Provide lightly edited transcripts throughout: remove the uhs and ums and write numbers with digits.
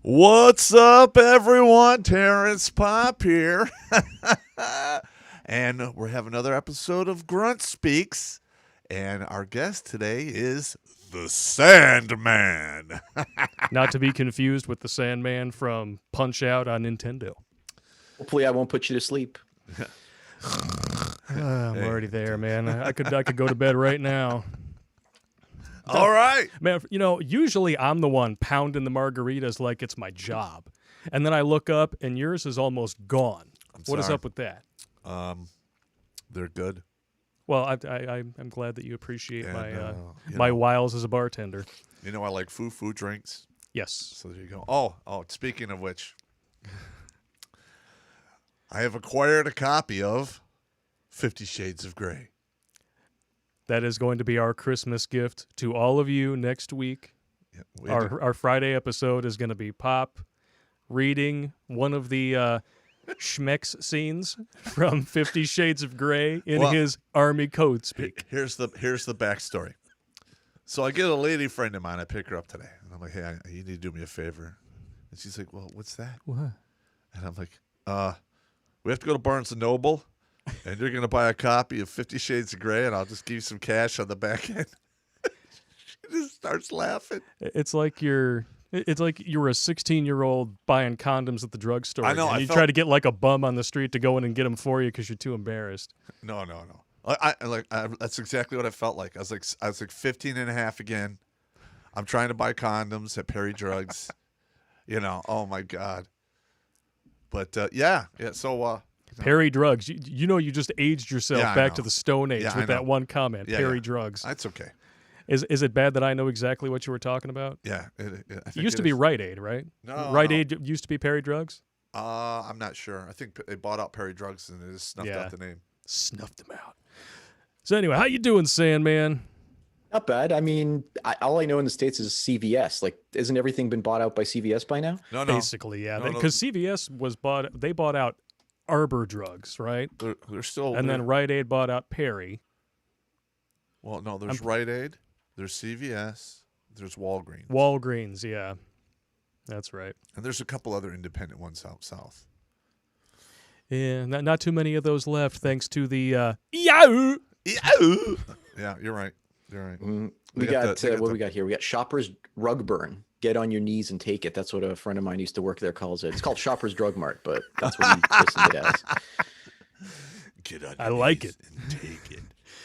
What's up, everyone? Terrence Popp here. And we have another episode of Grunt Speaks. And our guest today is the Sandman. Not to be confused with the Sandman from Punch-Out on Nintendo. Hopefully I won't put you to sleep. I'm already there, man. I could go to bed right now. All right. Man, usually I'm the one pounding the margaritas like it's my job. And then I look up and yours is almost gone. What is up with that? They're good. Well, I'm glad that you appreciate And, my wiles as a bartender. You know I like food drinks. Yes. So there you go. Oh, speaking of which, I have acquired a copy of 50 Shades of Grey. That is going to be our Christmas gift to all of you next week. Yeah, Our Friday episode is going to be Popp reading one of the Schmecks scenes from 50 Shades of Grey in his Army code speak. Here's the backstory. So I get a lady friend of mine. I pick her up today, and I'm like, "Hey, you need to do me a favor." And she's like, "Well, what's that?" What? And I'm like, we have to go to Barnes & Noble, and you're going to buy a copy of 50 Shades of Grey, and I'll just give you some cash on the back end." She just starts laughing. It's like you were a 16-year-old buying condoms at the drugstore. I know. And you try to get like a bum on the street to go in and get them for you because you're too embarrassed. No. That's exactly what I felt like. I was like 15 and a half again. I'm trying to buy condoms at Perry Drugs. Oh my God. But yeah. So Perry Drugs. You just aged yourself back to the Stone Age with that one comment. Perry Drugs. That's okay. Is it bad that I know exactly what you were talking about? Yeah. I It think used to be Rite Aid, right? No. Rite Aid used to be Perry Drugs? I'm not sure. I think they bought out Perry Drugs and they just snuffed out the name. Snuffed them out. So anyway, how you doing, Sandman? Not bad. I mean, all I know in the States is CVS. Like, isn't everything been bought out by CVS by now? No. Basically, yeah. Because CVS they bought out Arbor Drugs, right? They're still... And then Rite Aid bought out Perry. Well, no, there's Rite Aid, there's CVS, there's Walgreens. Walgreens, yeah. That's right. And there's a couple other independent ones out south. Yeah, not too many of those left, thanks to the Yahoo! Yeah, you're right. We got what we got here. We got Shoppers Rug Burn. Get on your knees and take it. That's what a friend of mine used to work there calls it. It's called Shoppers Drug Mart, but that's what he listened it as. Get on I like it. And take it.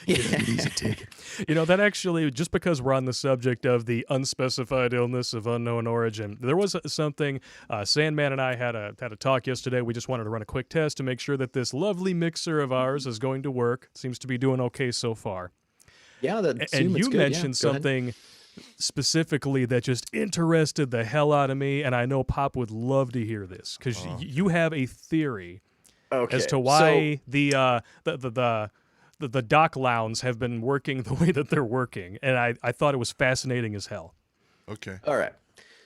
Easy take it. That actually, just because we're on the subject of the unspecified illness of unknown origin, there was something Sandman and I had a talk yesterday. We just wanted to run a quick test to make sure that this lovely mixer of ours is going to work. It seems to be doing okay so far. Yeah, and you mentioned something specifically that just interested the hell out of me, and I know Popp would love to hear this because you have a theory as to why the dock lounge have been working the way that they're working, and I thought it was fascinating as hell. Okay. All right.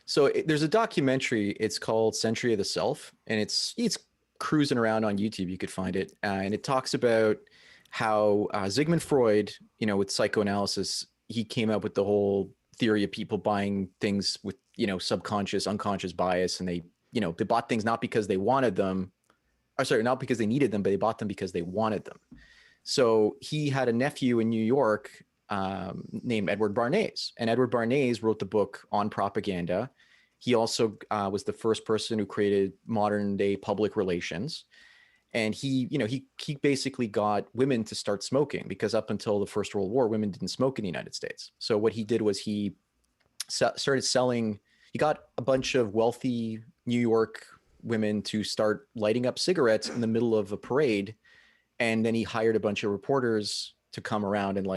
So there's a documentary. It's called Century of the Self, and it's cruising around on YouTube. You could find it, and it talks about how Sigmund Freud, with psychoanalysis, he came up with the whole theory of people buying things with, subconscious, unconscious bias, and they bought things not because they wanted them, not because they needed them, but they bought them because they wanted them. So he had a nephew in New York named Edward Bernays, and Edward Bernays wrote the book On Propaganda. He also was the first person who created modern day public relations. And he basically got women to start smoking because up until the First World War, women didn't smoke in the United States. So what he did was he started selling. He got a bunch of wealthy New York women to start lighting up cigarettes in the middle of a parade, and then he hired a bunch of reporters to come around and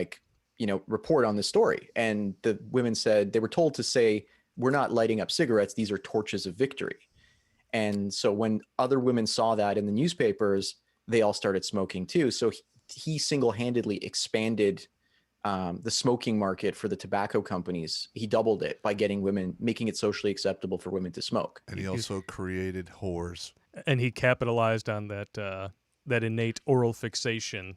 report on the story. And the women said they were told to say, "We're not lighting up cigarettes; these are torches of victory." And so when other women saw that in the newspapers, they all started smoking too. So he single-handedly expanded the smoking market for the tobacco companies. He doubled it by making it socially acceptable for women to smoke. And he also created whores. And he capitalized on that innate oral fixation.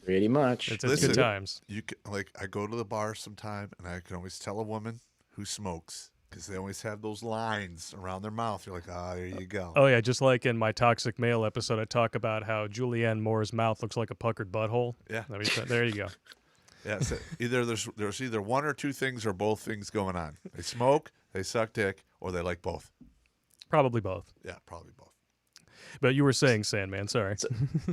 Pretty much. It's good times. I go to the bar sometime, and I can always tell a woman who smokes Because they always have those lines around their mouth. You're like, there you go. Oh, yeah, just like in my Toxic Male episode, I talk about how Julianne Moore's mouth looks like a puckered butthole. Yeah. There you go. Yeah, so either there's either one or two things or both things going on. They smoke, they suck dick, or they like both. Probably both. Yeah, probably both. But you were saying, Sandman, sorry.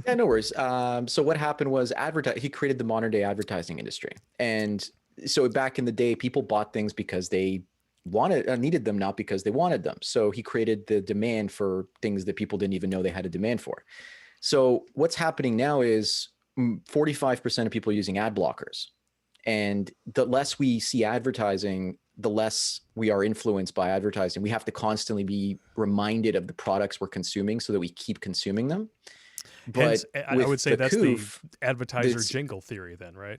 Yeah, no worries. So what happened was he created the modern day advertising industry. And so back in the day, people bought things because they needed them, not because they wanted them. So he created the demand for things that people didn't even know they had a demand for. So what's happening now is 45% of people are using ad blockers. And the less we see advertising, the less we are influenced by advertising. We have to constantly be reminded of the products we're consuming so that we keep consuming them. But I would say that's the advertiser jingle theory then, right?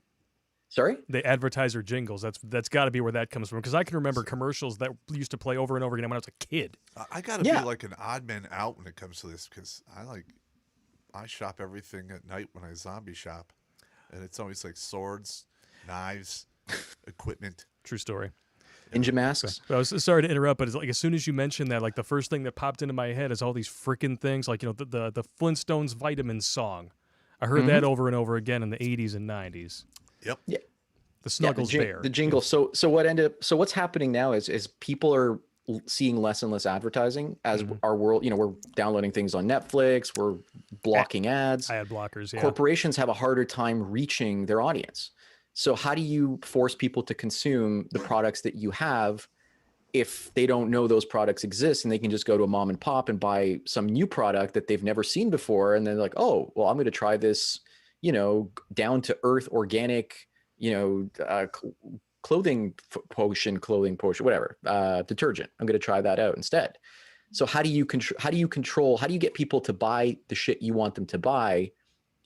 Sorry? The advertiser jingles. That's got to be where that comes from. Because I can remember commercials that used to play over and over again when I was a kid. I got to be like an odd man out when it comes to this because I shop everything at night when I zombie shop. And it's always like swords, knives, equipment. True story. Ninja masks. I was sorry to interrupt, but it's like as soon as you mentioned that, like the first thing that popped into my head is all these freaking things, like the Flintstones vitamins song. I heard that over and over again in the 80s and 90s. Yep. Yeah. The Snuggles Bear. The jingle. So what's happening now is people are seeing less and less advertising as our world, we're downloading things on Netflix, we're blocking ads. Ad blockers, yeah. Corporations have a harder time reaching their audience. So how do you force people to consume the products that you have if they don't know those products exist and they can just go to a mom and pop and buy some new product that they've never seen before? And then they're like, oh, well, I'm going to try this, down to earth, organic, clothing potion, whatever, detergent. I'm going to try that out instead. So how do you get people to buy the shit you want them to buy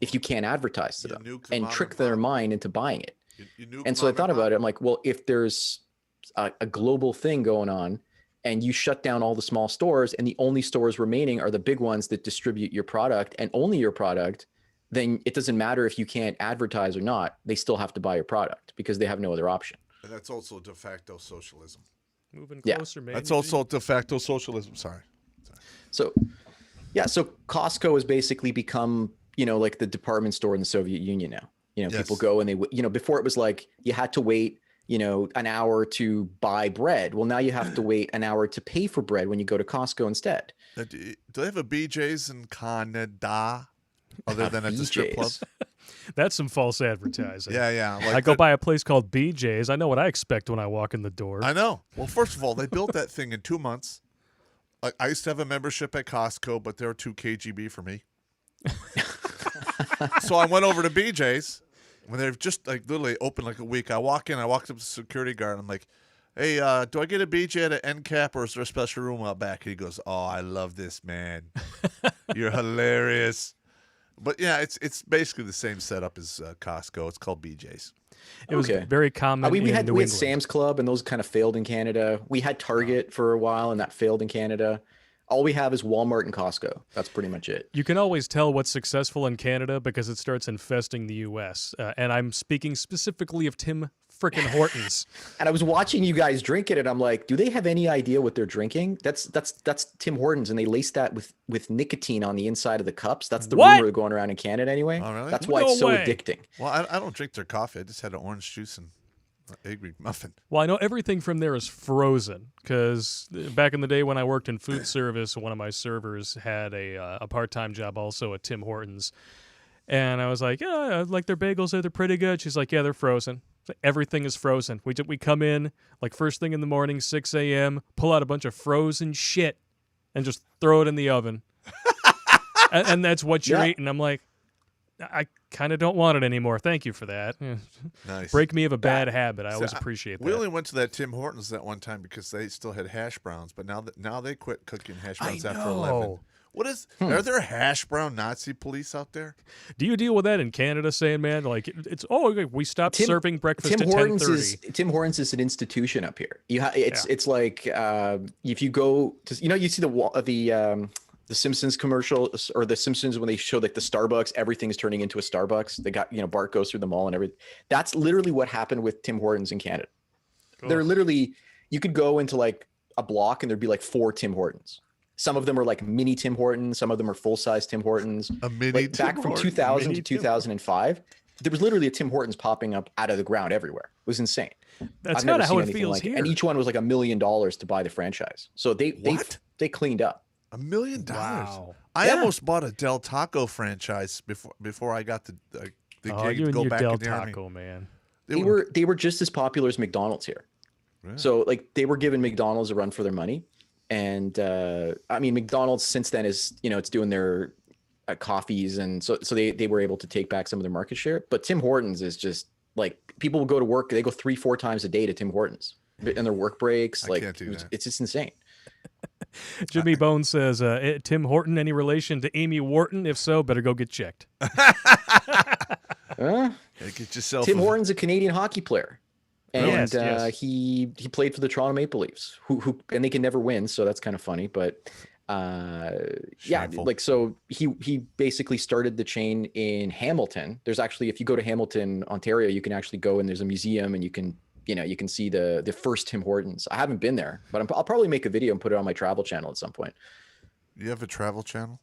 if you can't advertise to them and trick their mind into buying it? And so I thought about it. I'm like, well, if there's a global thing going on and you shut down all the small stores and the only stores remaining are the big ones that distribute your product and only your product, then it doesn't matter if you can't advertise or not. They still have to buy your product because they have no other option. And that's also de facto socialism. Moving closer, man. That's also de facto socialism. Sorry. So Costco has basically become, like the department store in the Soviet Union now. People go and they, before it was like you had to wait, an hour to buy bread. Well, now you have to wait an hour to pay for bread when you go to Costco instead. Do they have a BJ's in Canada other than at the strip club? That's some false advertising. Yeah. I go by a place called BJ's. I know what I expect when I walk in the door. I know. Well, first of all, they built that thing in 2 months. I used to have a membership at Costco, but they were too KGB for me. So I went over to BJ's when they've just literally opened like a week. I walked up to the security guard. And I'm like, hey, do I get a BJ at an end cap or is there a special room out back? And he goes, oh, I love this, man. You're hilarious. But yeah, it's basically the same setup as Costco. It's called BJ's. It was very common. We had New England. Sam's Club, and those kind of failed in Canada. We had Target for a while, and that failed in Canada. All we have is Walmart and Costco. That's pretty much it. You can always tell what's successful in Canada because it starts infesting the U.S. And I'm speaking specifically of Tim frickin' Hortons. And I was watching you guys drink it, and I'm like, do they have any idea what they're drinking? That's Tim Hortons, and they lace that with nicotine on the inside of the cups. That's the rumor going around in Canada anyway. Oh, really? That's why it's so addicting. Well, I don't drink their coffee. I just had an orange juice and egg muffin. Well, I know everything from there is frozen because back in the day when I worked in food service, one of my servers had a part-time job also at Tim Hortons. And I was like, yeah, I like their bagels. They're pretty good. She's like, yeah, they're frozen. So everything is frozen. We come in like first thing in the morning, 6 a.m., pull out a bunch of frozen shit and just throw it in the oven. and that's what you're eating. I'm like, I kind of don't want it anymore. Thank you for that. Nice. Break me of a bad habit. I always appreciate that. We only went to that Tim Hortons that one time because they still had hash browns, but now they quit cooking hash browns after 11. What is? Are there hash brown Nazi police out there? Do you deal with that in Canada, Sandman? Like it's okay, we stopped serving breakfast at 10:30. Tim Hortons is an institution up here. It's like if you go to you see the Simpsons commercial or the Simpsons when they show like the Starbucks, everything's turning into a Starbucks. They got Bart goes through the mall and everything. That's literally what happened with Tim Hortons in Canada. Cool. They're literally you could go into like a block and there'd be like 4 Tim Hortons. Some of them are like mini Tim Hortons. Some of them are full-size Tim Hortons. A mini like Tim back from Hortons? 2000 Mini to 2005, there was literally a Tim Hortons popping up out of the ground everywhere. It was insane. That's I've never kind of how seen it anything feels like here. And each one was like $1 million to buy the franchise. So they cleaned up. $1 million. Wow. I Yeah. almost bought a Del Taco franchise before I got the gig You to and go your back Del in the Army. Taco, man. They were just as popular as McDonald's here. Really? So like they were giving McDonald's a run for their money. And I mean, McDonald's since then is, it's doing their coffees. And so they were able to take back some of their market share. But Tim Hortons is just like, people will go to work. They go 3-4 times a day to Tim Hortons in their work breaks. I can't do that. It's just insane. Jimmy Bone says, Tim Horton, any relation to Amy Wharton? If so, better go get checked. Get yourself Tim Horton's a Canadian hockey player. And Yes. he played for the Toronto Maple Leafs, who and they can never win, so that's kind of funny. But Shameful. like so he basically started the chain in Hamilton. There's actually, if you go to Hamilton, Ontario, you can actually go and there's a museum and you can see the first Tim Hortons. I haven't been there, but I'll probably make a video and put it on my travel channel at some point. You have a travel channel?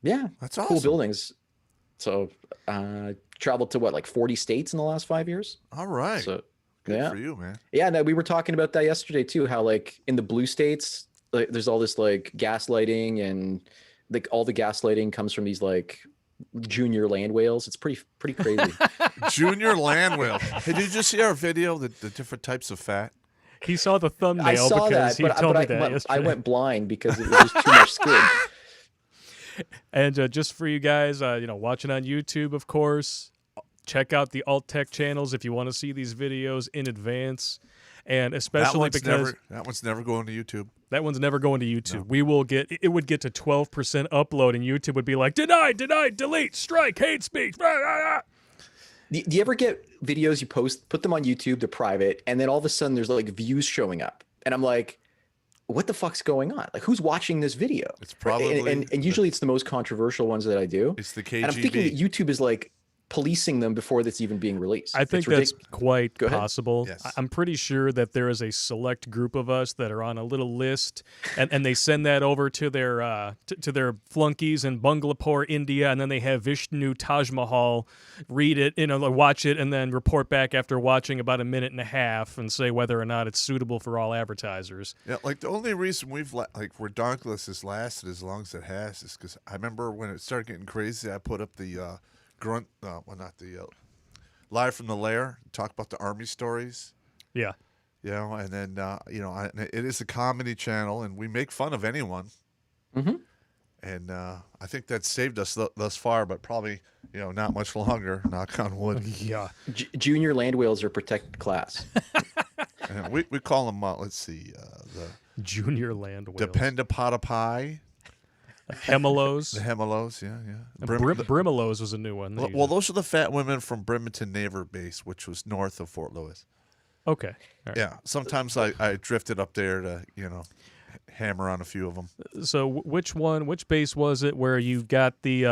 Yeah, That's cool awesome. buildings. So traveled to like 40 states in the last 5 years. All right. So Good yeah. for you, man. Yeah, no, we were talking about that yesterday too. How like in the blue states, like, there's all this like gaslighting, and like all the gaslighting comes from these like junior land whales. It's pretty crazy. Junior land whale. Hey, did you just see our video, the different types of fat? He saw the thumbnail I saw because that, he but, told me I, that I yesterday. went blind because it was just too much squid. And just for you guys, watching on YouTube, of course, check out the Alt Tech channels if you want to see these videos in advance. And especially because that one's never going to YouTube. that one's never going to YouTube. No. It would get to 12% upload, and YouTube would be like, denied, delete, strike, hate speech. Blah, blah, blah. Do you ever get videos you put them on YouTube, they're private, and then all of a sudden there's like views showing up, and I'm like, what the fuck's going on? Like, who's watching this video? It's probably and usually it's the most controversial ones that I do. It's the KGB. And I'm thinking that YouTube is like policing them before that's even being released. I think It's that's ridiculous. quite Go ahead. possible. Yes. I'm pretty sure that there is a select group of us that are on a little list, and they send that over to their to their flunkies in Bangalore, India, and then they have Vishnu Taj Mahal read it, watch it, and then report back after watching about a minute and a half and say whether or not it's suitable for all advertisers. Yeah, like the only reason where Donkless has lasted as long as it has is because I remember when it started getting crazy, I put up the Grunt, Live from the Lair, talk about the Army stories. Yeah. And then it is a comedy channel, and we make fun of anyone. Mhm. And I think that saved us thus far, but probably not much longer. Knock on wood. Yeah. Junior land whales are protected class. And we call them. Let's see, the Junior land whales. Dependapatapai, Hemelos. the Hemelos. Yeah. And Brimelos was a new one. Well, those are the fat women from Bremerton Naval Base, which was north of Fort Lewis. Okay. All right. Yeah. Sometimes I drifted up there to hammer on a few of them. So which base was it where you got the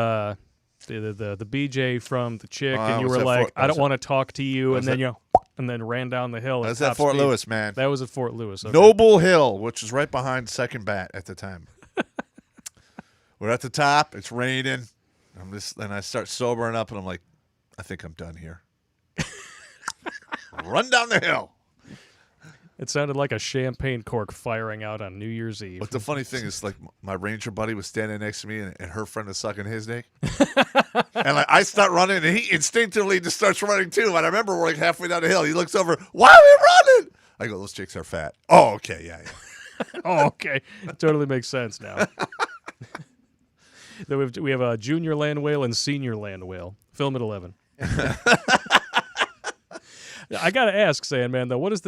BJ from the chick, and you was were at like, Fort- I don't want to talk to you, and was then and then ran down the hill. That's top at Fort speed. Lewis, man. That was at Fort Lewis. Okay. Noble Hill, which is right behind Second Bat at the time. We're at the top. It's raining. And I start sobering up, and I'm like, I think I'm done here. Run down the hill. It sounded like a champagne cork firing out on New Year's Eve. But the funny thing is, like, my ranger buddy was standing next to me, and her friend is sucking his dick. And I start running, and he instinctively just starts running too. And I remember we're like halfway down the hill. He looks over. Why are we running? I go, those chicks are fat. Oh, okay, yeah. Oh, okay. Totally makes sense now. Then we have a junior land whale and senior land whale. Film at 11. I gotta ask, Sandman, though, what is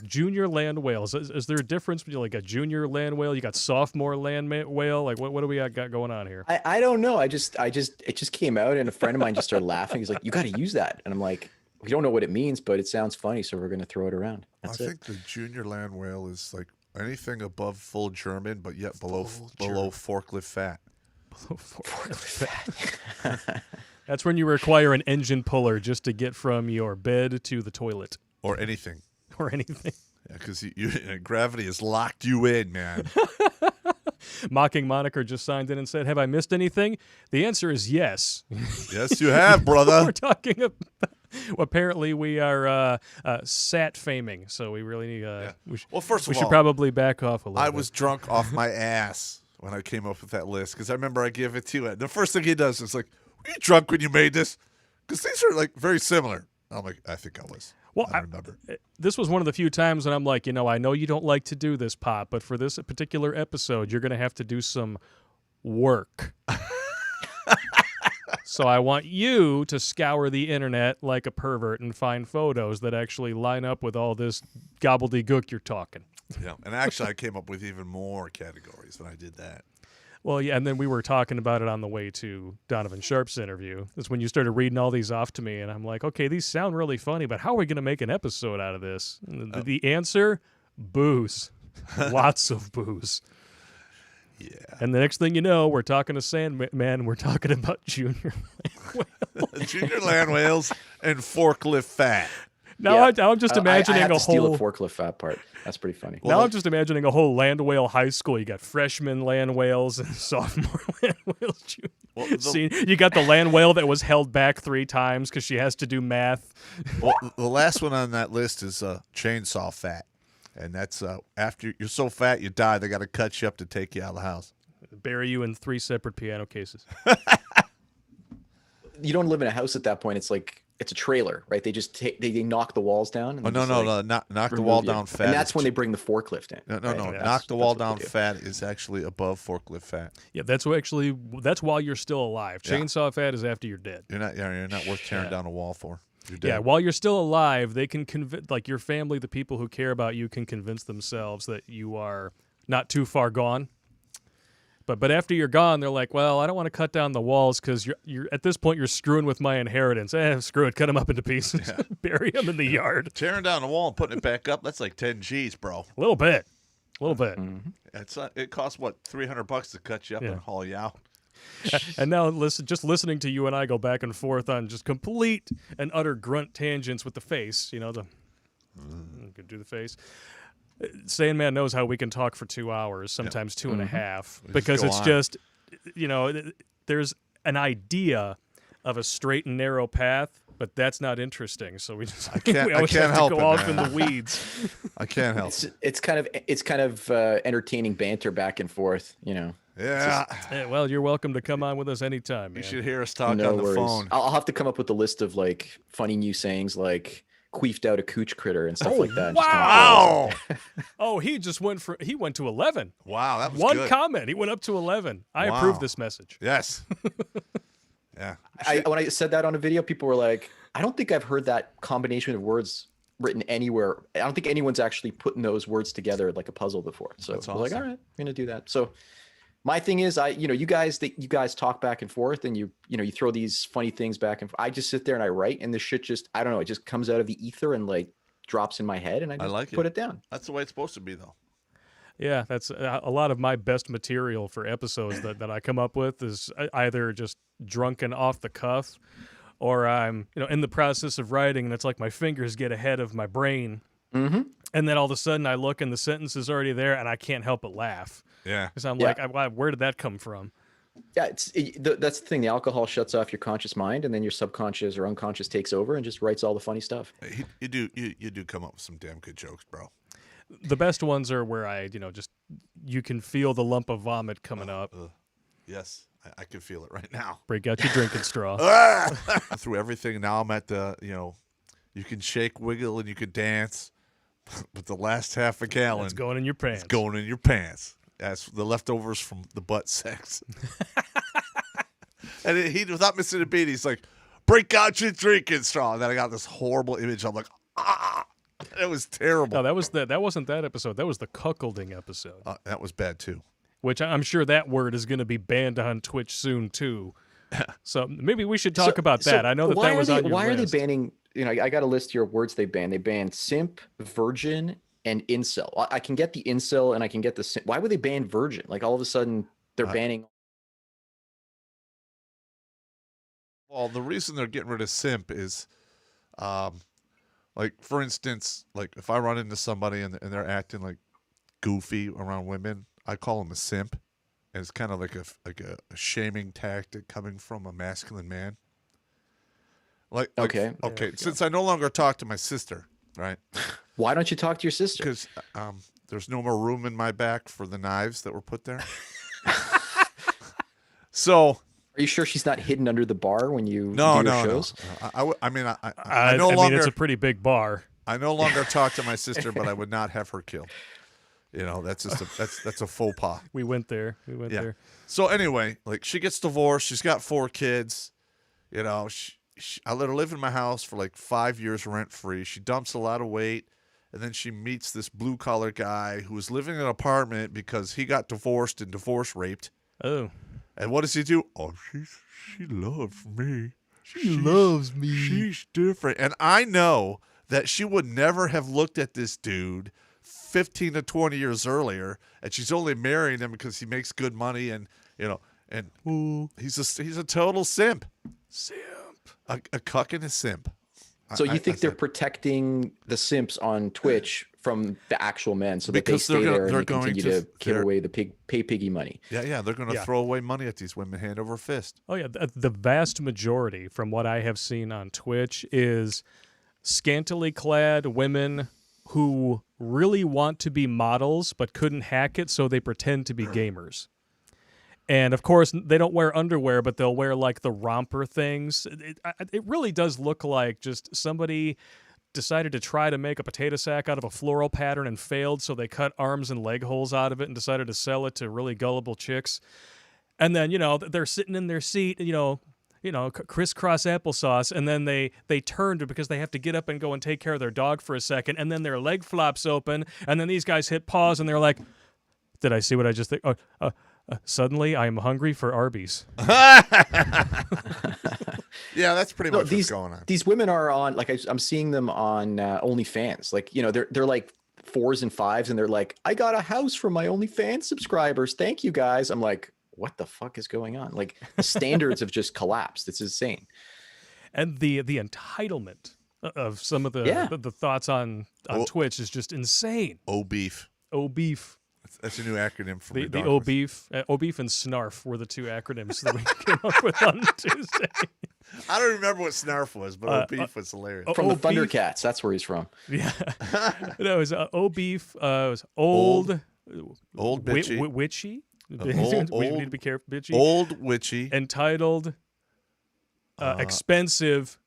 junior land whales? Is there a difference between like a junior land whale? You got sophomore land whale. Like what do we got going on here? I don't know. It just came out, and a friend of mine just started laughing. He's like, "You got to use that," and I'm like, "We don't know what it means, but it sounds funny, so we're gonna throw it around." That's I think the junior land whale is like anything above full German, but yet below forklift fat. That's when you require an engine puller just to get from your bed to the toilet. Or anything. Or anything. because gravity has locked you in, man. Mocking Moniker just signed in and said, "Have I missed anything?" The answer is yes. Yes, you have, brother. We're talking about. Apparently, we are sat faming, so we really need. Well, first of we all, should probably back off a little. I bit. was drunk off my ass when I came up with that list because I remember I gave it to you. The first thing he does is like, "Were you drunk when you made this?" Because these are like very similar. I'm like, I think I was. Well, I remember. This was one of the few times when I'm like, I know you don't like to do this, Pop, but for this particular episode, you're going to have to do some work. So I want you to scour the internet like a pervert and find photos that actually line up with all this gobbledygook you're talking. Yeah, and actually I came up with even more categories when I did that. Well, yeah, and then we were talking about it on the way to Donovan Sharp's interview. That's when you started reading all these off to me, and I'm like, okay, these sound really funny, but how are we going to make an episode out of this? And the answer, booze. Lots of booze. Yeah. And the next thing you know, we're talking to Sandman, we're talking about junior land whales. Junior land whales and forklift fat. Now I'm just imagining I have a to steal whole the forklift fat part. That's pretty funny. Now I'm just imagining a whole land whale high school. You got freshman land whales and sophomore land whales. You got the land whale that was held back 3 times because she has to do math. Well, the last one on that list is chainsaw fat. And that's after you're so fat you die, they got to cut you up to take you out of the house. Bury you in 3 separate piano cases. You don't live in a house at that point. It's like it's a trailer, right? They just they knock the walls down. And No, knock the wall down fat. And that's when they bring the forklift in. No, knock the wall down fat is actually above forklift fat. Yeah, that's while you're still alive. Chainsaw fat is after you're dead. You're not worth tearing down a wall for. Yeah, while you're still alive, they can like your family, the people who care about you, can convince themselves that you are not too far gone. But after you're gone, they're like, well, I don't want to cut down the walls because you're at this point you're screwing with my inheritance. Screw it, cut them up into pieces, bury them in the yard. Tearing down the wall and putting it back up, that's like 10 G's, bro. A little bit. Mm-hmm. It costs what, $300 to cut you up and haul you out. And now just listening to you and I go back and forth on just complete and utter grunt tangents with the face, could do the face. Sandman knows how we can talk for 2 hours, sometimes 2.5, because it's just, there's an idea of a straight and narrow path, but that's not interesting. So we just we always have to go off in the weeds. I can't help. It's kind of entertaining banter back and forth, Yeah. Well, you're welcome to come on with us anytime, man. You should hear us talk on the phone. I'll have to come up with a list of like funny new sayings like queefed out a cooch critter and stuff like that. Wow. He went to 11. Wow, that was one good. comment. He went up to 11. I approve this message. Yes. Yeah. When I said that on a video, people were like, I don't think I've heard that combination of words written anywhere. I don't think anyone's actually putting those words together like a puzzle before. So I was like, all right, I'm going to do that. So my thing is, you guys talk back and forth, and you throw these funny things back and forth. I just sit there and I write, and this shit just, I don't know, it just comes out of the ether and like drops in my head, and I just put it down. That's the way it's supposed to be, though. Yeah, that's a lot of my best material for episodes that I come up with is either just drunken off the cuff, or I'm in the process of writing, and it's like my fingers get ahead of my brain, and then all of a sudden I look and the sentence is already there, and I can't help but laugh. Yeah, because I'm like, where did that come from? Yeah, that's the thing. The alcohol shuts off your conscious mind, and then your subconscious or unconscious takes over and just writes all the funny stuff. You do come up with some damn good jokes, bro. The best ones are where I, just you can feel the lump of vomit coming up. Yes, I can feel it right now. Break out your drinking straw. Through everything, now I'm at the, you can shake, wiggle, and you can dance, but the last half a gallon, it's going in your pants. It's going in your pants. That's the leftovers from the butt sex. And he, without missing a beat, he's like, break out your drinking straw. And then I got this horrible image. I'm like, it was terrible. No, that wasn't that episode. That was the cuckolding episode. That was bad, too. Which I'm sure that word is going to be banned on Twitch soon, too. So maybe we should talk about that. I know that was on your list. Why are they banning, I got a list here of words they banned. They banned simp, virgin, and incel. I can get the incel and I can get the simp. Why would they ban virgin? Like all of a sudden they're banning. Well, the reason they're getting rid of simp is Like, for instance, like if I run into somebody and they're acting like goofy around women, I call them a simp. And it's kind of like a shaming tactic coming from a masculine man. Okay. Since I no longer talk to my sister, right? Why don't you talk to your sister? Because there's no more room in my back for the knives that were put there. So, are you sure she's not hidden under the bar when you do no, your shows? No. I mean, it's a pretty big bar. I no longer talk to my sister, but I would not have her killed. You know, that's just that's a faux pas. We went there. There. So anyway, like she gets divorced. She's got 4 kids. You know, I let her live in my house for like 5 years rent free. She dumps a lot of weight, and then she meets this blue collar guy who was living in an apartment because he got divorced and divorce raped. Oh. And what does he do? Oh, she loves me. She loves me. She's different. And I know that she would never have looked at this dude 15 to 20 years earlier, and she's only marrying him because he makes good money, and you know, and he's a total simp. A cuck and a simp. So you think they're protecting the simps on Twitch from the actual men, so that they stay there and they continue to give away the pay piggy money? Yeah, they're going to throw away money at these women hand over fist. Oh yeah, the vast majority, from what I have seen on Twitch, is scantily clad women who really want to be models but couldn't hack it, so they pretend to be gamers. And of course, they don't wear underwear, but they'll wear like the romper things. It really does look like just somebody decided to try to make a potato sack out of a floral pattern and failed, so they cut arms and leg holes out of it and decided to sell it to really gullible chicks. And then, you know, they're sitting in their seat, you know, crisscross applesauce, and then they turn because they have to get up and go and take care of their dog for a second, and then their leg flops open, and then these guys hit pause, and they're like, "Did I see what I just think? Suddenly, I am hungry for Arby's." Yeah, that's pretty much what's going on. These women are on, like, I'm seeing them on OnlyFans. Like, you know, they're like 4s and 5s, and they're like, "I got a house from my OnlyFans subscribers. Thank you, guys." I'm like, what the fuck is going on? Like, the standards have just collapsed. It's insane. And the entitlement of some of the thoughts on Twitch is just insane. O-beef. O-beef. That's a new acronym for the O-beef. O-beef and SNARF were the 2 acronyms that we came up with on Tuesday. I don't remember what SNARF was, but O-beef was hilarious. From the Thundercats. That's where he's from. Yeah. No, it was O-beef. It was old bitchy. Witchy. We need to be careful. Bitchy. Old witchy. Entitled. Expensive.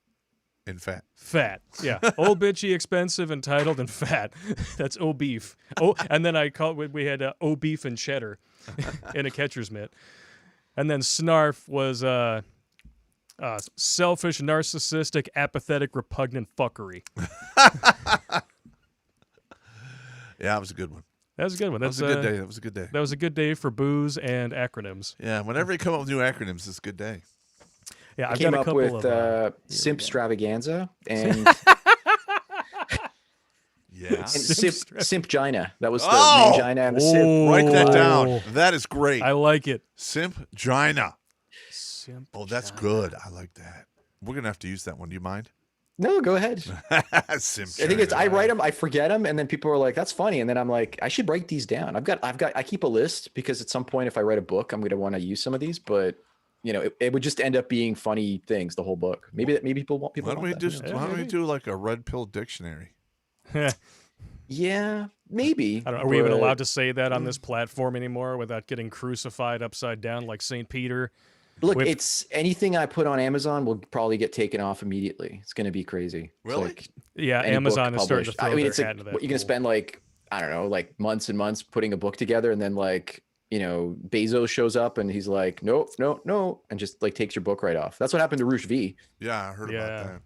And fat. Fat. Yeah. Old bitchy, expensive, entitled, and fat. That's O-beef. And then we had O-beef and cheddar in a catcher's mitt. And then SNARF was selfish, narcissistic, apathetic, repugnant fuckery. Yeah, it was a good one. That was a good one. That was a good day. That was a good day. That was a good day for booze and acronyms. Yeah, whenever you come up with new acronyms, it's a good day. Yeah, I came up with Simp Stravaganza and yeah, Simpgina. That was the mangina and the simp. Write that down. That is great. I like it. Simpgina. Oh, that's good. I like that. We're gonna have to use that one. Do you mind? No, go ahead. I think I write them, I forget them, and then people are like, "That's funny," and then I'm like, I should write these down. I keep a list because at some point, if I write a book, I'm going to want to use some of these, but you know, it would just end up being funny things the whole book. Maybe people want people. Why don't we do like a red pill dictionary? Yeah, maybe. Are we even allowed to say that on this platform anymore without getting crucified upside down like St. Peter? Look, it's anything I put on Amazon will probably get taken off immediately. It's going to be crazy. Really? Yeah, Amazon is starting to throw their hat into that. You're going to spend like, I don't know, like months and months putting a book together, and then like, you know, Bezos shows up and he's like, no, and just like takes your book right off. That's what happened to Roosh V. Yeah, I heard about that.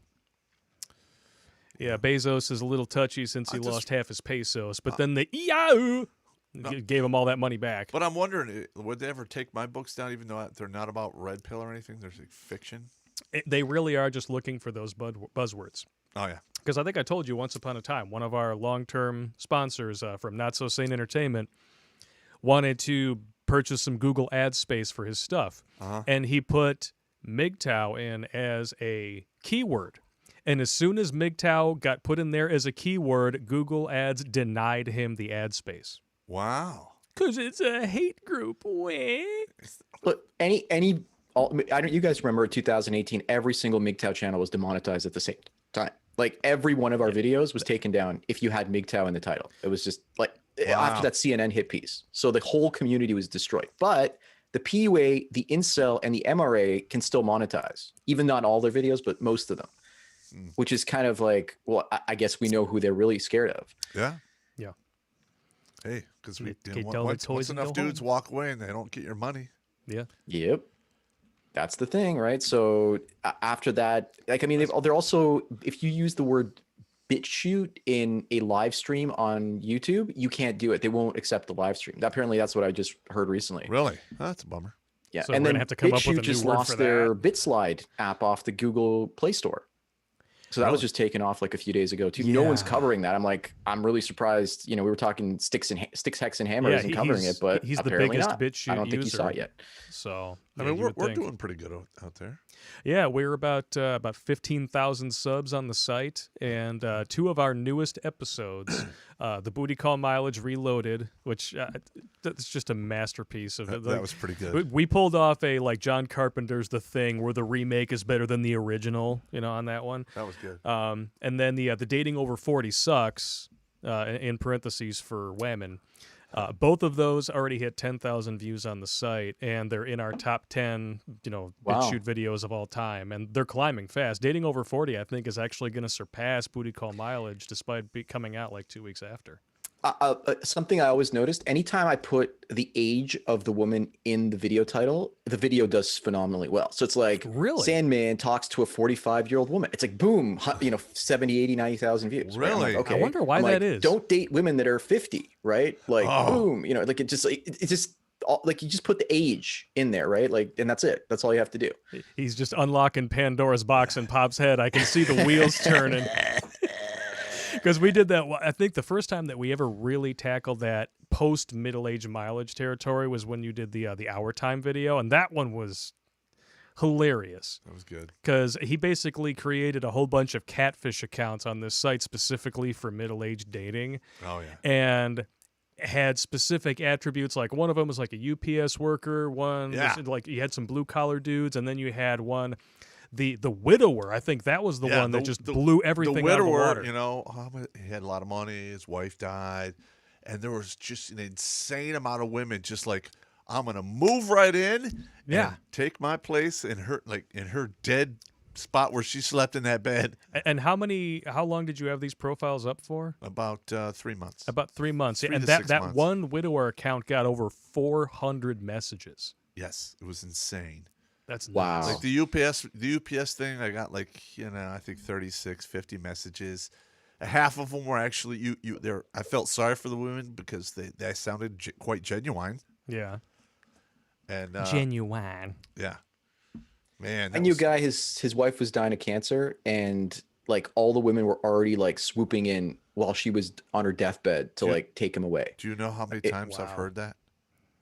Yeah, Bezos is a little touchy since he lost half his pesos, but then the EIU gave him all that money back. But I'm wondering, would they ever take my books down, even though they're not about red pill or anything? There's like fiction. They really are just looking for those buzzwords. Oh, yeah. Because I think I told you once upon a time, one of our long-term sponsors from Not So Sane Entertainment wanted to purchase some Google ad space for his stuff. And he put MGTOW in as a keyword. And as soon as MGTOW got put in there as a keyword, Google Ads denied him the ad space. Wow. Because it's a hate group. Wah. Look, I don't. You guys remember in 2018, every single MGTOW channel was demonetized at the same time. Like every one of our videos was taken down if you had MGTOW in the title. It was just like after that CNN hit piece. So the whole community was destroyed. But the PUA, the Incel, and the MRA can still monetize. Even not all their videos, but most of them. Which is kind of like, well, I guess we know who they're really scared of. Yeah. Yeah. Hey, because once enough dudes walk away and they don't get your money. Yeah. Yep. That's the thing, right? So after that, like, I mean, they're also, if you use the word BitChute in a live stream on YouTube, you can't do it. They won't accept the live stream. Apparently, that's what I just heard recently. Really? Oh, that's a bummer. Yeah. So and we're then gonna have to come up with a BitChute new just word lost for their that. BitSlide app off the Google Play Store. So that was just taken off like a few days ago too. No one's covering that. I'm really surprised. You know, we were talking sticks, hex, and hammers and covering it, but he's the apparently biggest not. BitChute I don't think you user. saw it yet. So I mean, we're doing pretty good out there. Yeah, we're about 15,000 subs on the site, and 2 of our newest episodes, the Booty Call Mileage Reloaded, which that's just a masterpiece of it. That was pretty good. We pulled off a like John Carpenter's The Thing, where the remake is better than the original. You know, on that one. That was good. And then the Dating Over 40 Sucks, in parentheses for women. Both of those already hit 10,000 views on the site, and they're in our top 10, BitChute videos of all time, and they're climbing fast. Dating Over 40, I think, is actually going to surpass Booty Call Mileage, despite coming out like 2 weeks after. Something I always noticed, anytime I put the age of the woman in the video title, the video does phenomenally well. So it's like Sandman talks to a 45-year-old woman. It's like, boom, 70, 80, 90,000 views. Really? Right? Like, okay. I wonder why that is. Don't date women that are 50, right? Like, boom, like it's just like you just put the age in there, right? Like, and that's it. That's all you have to do. He's just unlocking Pandora's box in Pop's head. I can see the wheels turning. Because we did that, I think the first time that we ever really tackled that post-middle-age mileage territory was when you did the Hour Time video, and that one was hilarious. That was good. Because he basically created a whole bunch of catfish accounts on this site specifically for middle-aged dating. Oh, yeah. And had specific attributes, like one of them was like a UPS worker, one was like you had some blue-collar dudes, and then you had one... The widower, I think that was the one that just blew everything out of the water. The widower, he had a lot of money. His wife died. And there was just an insane amount of women just like, I'm going to move right in and take my place in her dead spot where she slept in that bed. And how long did you have these profiles up for? About 3 months. About 3 months. 3 and to that 6 that months. one widower account got over 400 messages. Yes, it was insane. That's wow. nuts. Like the UPS thing, I got I think 36, 50 messages. Half of them were actually I felt sorry for the women because they sounded quite genuine. Yeah. And genuine. Yeah. Man, I knew a guy, his wife was dying of cancer, and like all the women were already like swooping in while she was on her deathbed to like take him away. Do you know how many times I've heard that?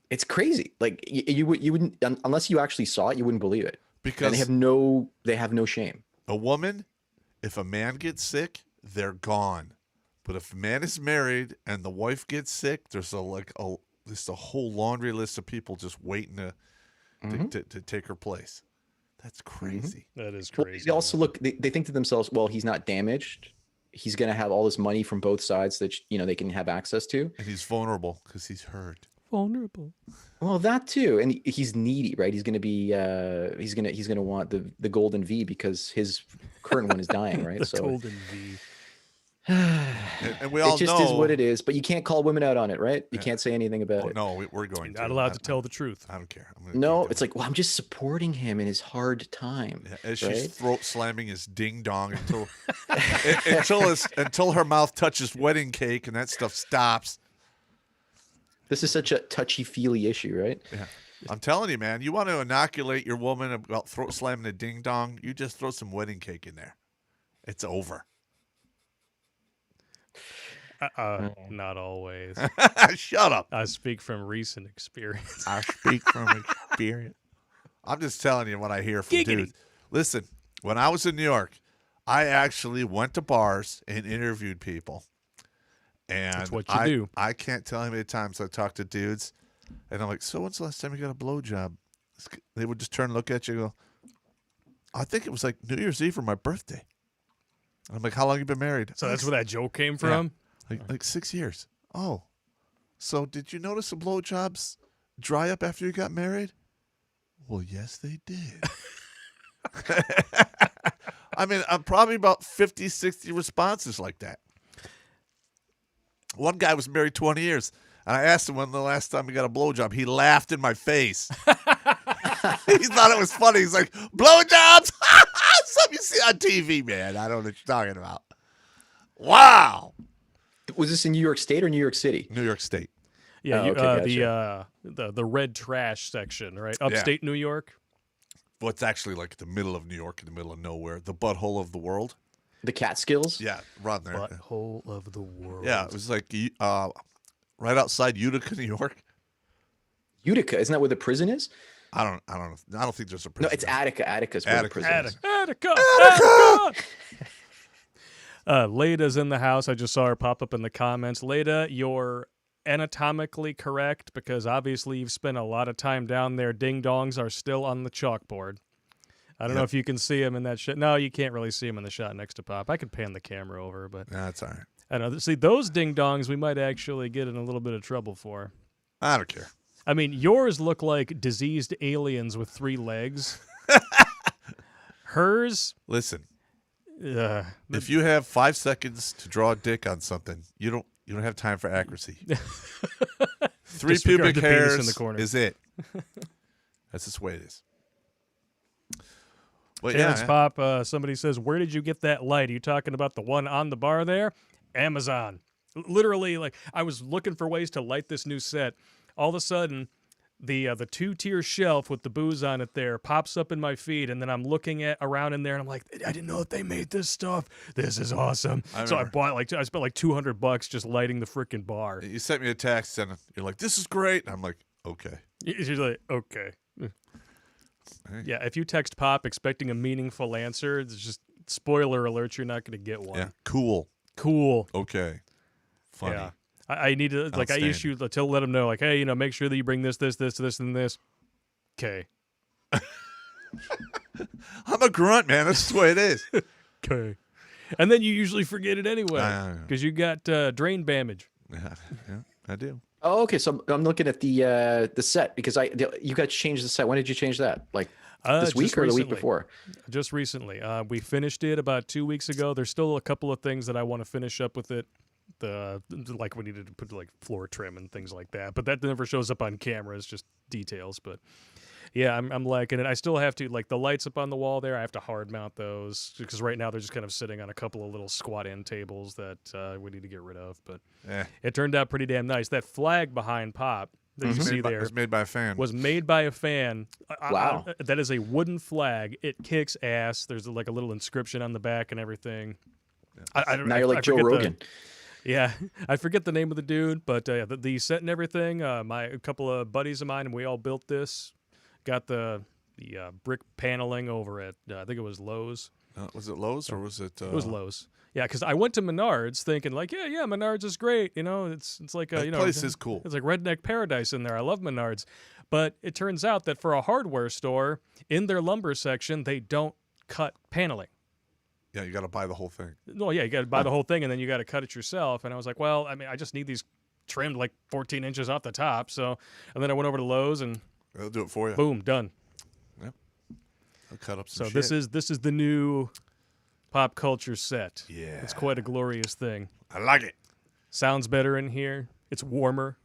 It's crazy. Like you wouldn't, unless you actually saw it, you wouldn't believe it. Because and they have no shame. A woman, if a man gets sick, they're gone. But if a man is married and the wife gets sick, there's a whole laundry list of people just waiting to take her place. That's crazy. That is crazy. Well, they also they think to themselves, well, he's not damaged. He's going to have all this money from both sides that they can have access to. And he's vulnerable because he's hurt. Vulnerable. Well, that too, and he's needy, right? He's gonna be, he's gonna want the golden V because his current one is dying, right? The golden V. And we all know it just is what it is. But you can't call women out on it, right? You can't say anything about it. No, we're going. You're not allowed to tell the truth. I don't care. No, it's like, well, I'm just supporting him in his hard time. Yeah, as she's throat slamming his ding dong until her mouth touches wedding cake and that stuff stops. This is such a touchy-feely issue, right? Yeah. I'm telling you, man, you want to inoculate your woman about throat slamming a ding-dong, you just throw some wedding cake in there. It's over. Not always. Shut up. I speak from recent experience. I speak from experience. I'm just telling you what I hear from dudes. Listen, when I was in New York, I actually went to bars and interviewed people. And that's what you do. I can't tell how many times I talked to dudes, and I'm like, so when's the last time you got a blowjob? They would just turn and look at you and go, I think it was like New Year's Eve or my birthday. And I'm like, how long you been married? So that's where that joke came from? Yeah, like 6 years. Oh. So did you notice the blowjobs dry up after you got married? Well, yes, they did. I mean, I'm probably about 50, 60 responses like that. One guy was married 20 years, and I asked him when the last time he got a blowjob. He laughed in my face. He thought it was funny. He's like, blowjobs? Something you see on TV, man. I don't know what you're talking about. Wow. Was this in New York State or New York City? New York State. Yeah, gotcha. the red trash section, right? Upstate New York. Well, it's actually like the middle of New York, in the middle of nowhere. The butthole of the world. The Catskills? Yeah, around there. Butthole of the world. Yeah, it was like right outside Utica, New York. Utica, isn't that where the prison is? I don't think there's a prison. No, it's Attica. Attica's where the prison is. Attica. Leda's in the house. I just saw her pop up in the comments. Leda, you're anatomically correct because obviously you've spent a lot of time down there. Ding dongs are still on the chalkboard. I don't know if you can see him in that shot. No, you can't really see him in the shot next to Pop. I could pan the camera over, but that's all right. I don't know. See, those ding dongs we might actually get in a little bit of trouble for. I don't care. I mean, yours look like diseased aliens with 3 legs. Hers. Listen, if you have 5 seconds to draw a dick on something, you don't have time for accuracy. 3 pubic hairs in the corner is it. That's just the way it is. Well, Terrence Pop, somebody says, where did you get that light? Are you talking about the one on the bar there? Amazon. Literally, like, I was looking for ways to light this new set. All of a sudden, the 2-tier shelf with the booze on it there pops up in my feed, and then I'm looking around in there, and I'm like, I didn't know that they made this stuff. This is awesome. So I spent like $200 just lighting the freaking bar. You sent me a text, and you're like, this is great. And I'm like, okay. You're like, okay. Hey. Yeah, if you text Pop expecting a meaningful answer, it's just spoiler alert, you're not going to get one. Yeah, cool. Okay. Funny. Yeah. I need to, like, I issue to let them know, like, hey, make sure that you bring this, and this. Okay. I'm a grunt, man. That's the way it is. Okay. And then you usually forget it anyway because you got drain damage. Yeah, I do. Oh, okay. So I'm looking at the set because you guys changed the set. When did you change that? Like this week or the week before? Just recently. We finished it about 2 weeks ago. There's still a couple of things that I want to finish up with it. Like we needed to put like floor trim and things like that, but that never shows up on camera. It's just details. But yeah, I'm liking it. I still have to, like, the lights up on the wall there, I have to hard mount those because right now they're just kind of sitting on a couple of little squat end tables that we need to get rid of. But it turned out pretty damn nice. That flag behind Pop that you see there was made by a fan. Wow. That is a wooden flag. It kicks ass. There's like a little inscription on the back and everything. Yeah. Now you're like Joe Rogan. Yeah, I forget the name of the dude, but the set and everything, a couple of buddies of mine, and we all built this. Got the brick paneling over at, I think it was Lowe's. Was it Lowe's or was it? It was Lowe's. Yeah, because I went to Menards thinking like, yeah, Menards is great. It's like that place is cool. It's like redneck paradise in there. I love Menards, but it turns out that for a hardware store in their lumber section, they don't cut paneling. Yeah, you got to buy the whole thing. No, yeah, you got to buy the whole thing, and then you got to cut it yourself. And I was like, well, I mean, I just need these trimmed like 14 inches off the top. So, and then I went over to Lowe's and they'll do it for you. Boom, done. Yep. I'll cut up some shit. This is the new Popp Culture set. Yeah, it's quite a glorious thing. I like it. Sounds better in here. It's warmer.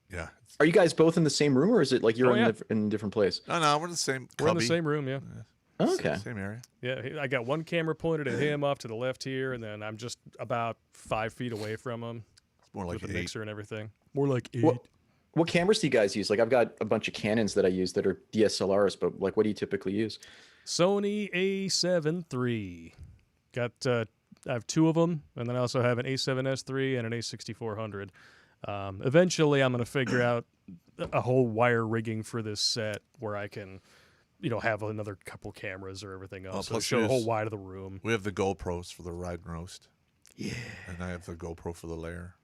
Yeah. Are you guys both in the same room, or is it like you're in a different place? No, we're in the same. We're in the same room. Yeah. Oh, okay. Same area. Yeah, I got one camera pointed at him off to the left here, and then I'm just about 5 feet away from him. It's more like with 8. the mixer and everything. More like 8. What cameras do you guys use? Like, I've got a bunch of Canons that I use that are DSLRs, but like, what do you typically use? Sony A7 III. Got I have 2 of them, and then I also have an A7S III and an A6400. Eventually, I'm going to figure out a whole wire rigging for this set where I can have another couple cameras or everything else. So plus show the whole wide of the room. We have the GoPros for the ride and roast. Yeah. And I have the GoPro for the lair.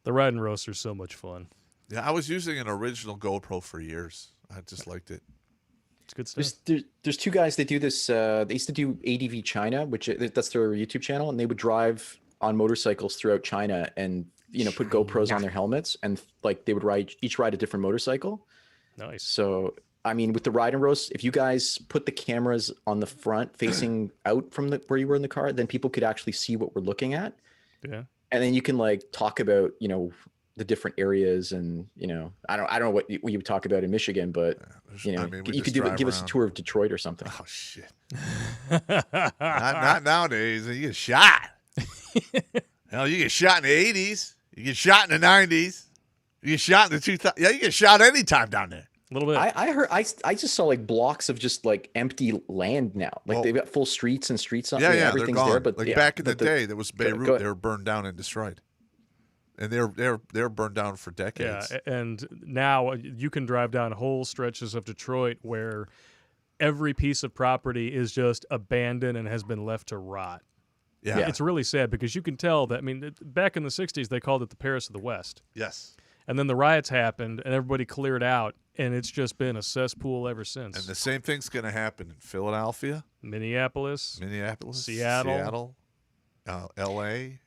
The ride and roast are so much fun. Yeah, I was using an original GoPro for years. I just liked it. It's good stuff. There's two guys that do this. They used to do ADV China, that's their YouTube channel, and they would drive on motorcycles throughout China and put GoPros on their helmets, and like they would each ride a different motorcycle. Nice. So I mean, with the ride and roast, if you guys put the cameras on the front facing out from where you were in the car, then people could actually see what we're looking at. Yeah. And then you can like talk about the different areas, and I don't know what you would talk about in Michigan, but you could give us a tour of Detroit or something. Oh shit! not nowadays. You get shot. Hell, you get shot in the 80s. You get shot in the 90s. You get shot in the 2000s. Yeah, you get shot anytime down there. A little bit. I heard. I just saw like blocks of just like empty land now. Like they've got full streets and streets. Yeah, everything's they're gone. there. But like back in the day, there was Beirut. They were burned down and destroyed. And they're burned down for decades. Yeah, and now you can drive down whole stretches of Detroit where every piece of property is just abandoned and has been left to rot. Yeah. It's really sad because you can tell that, back in the 60s, they called it the Paris of the West. Yes. And then the riots happened and everybody cleared out, and it's just been a cesspool ever since. And the same thing's going to happen in Philadelphia, Minneapolis, Seattle, L.A.,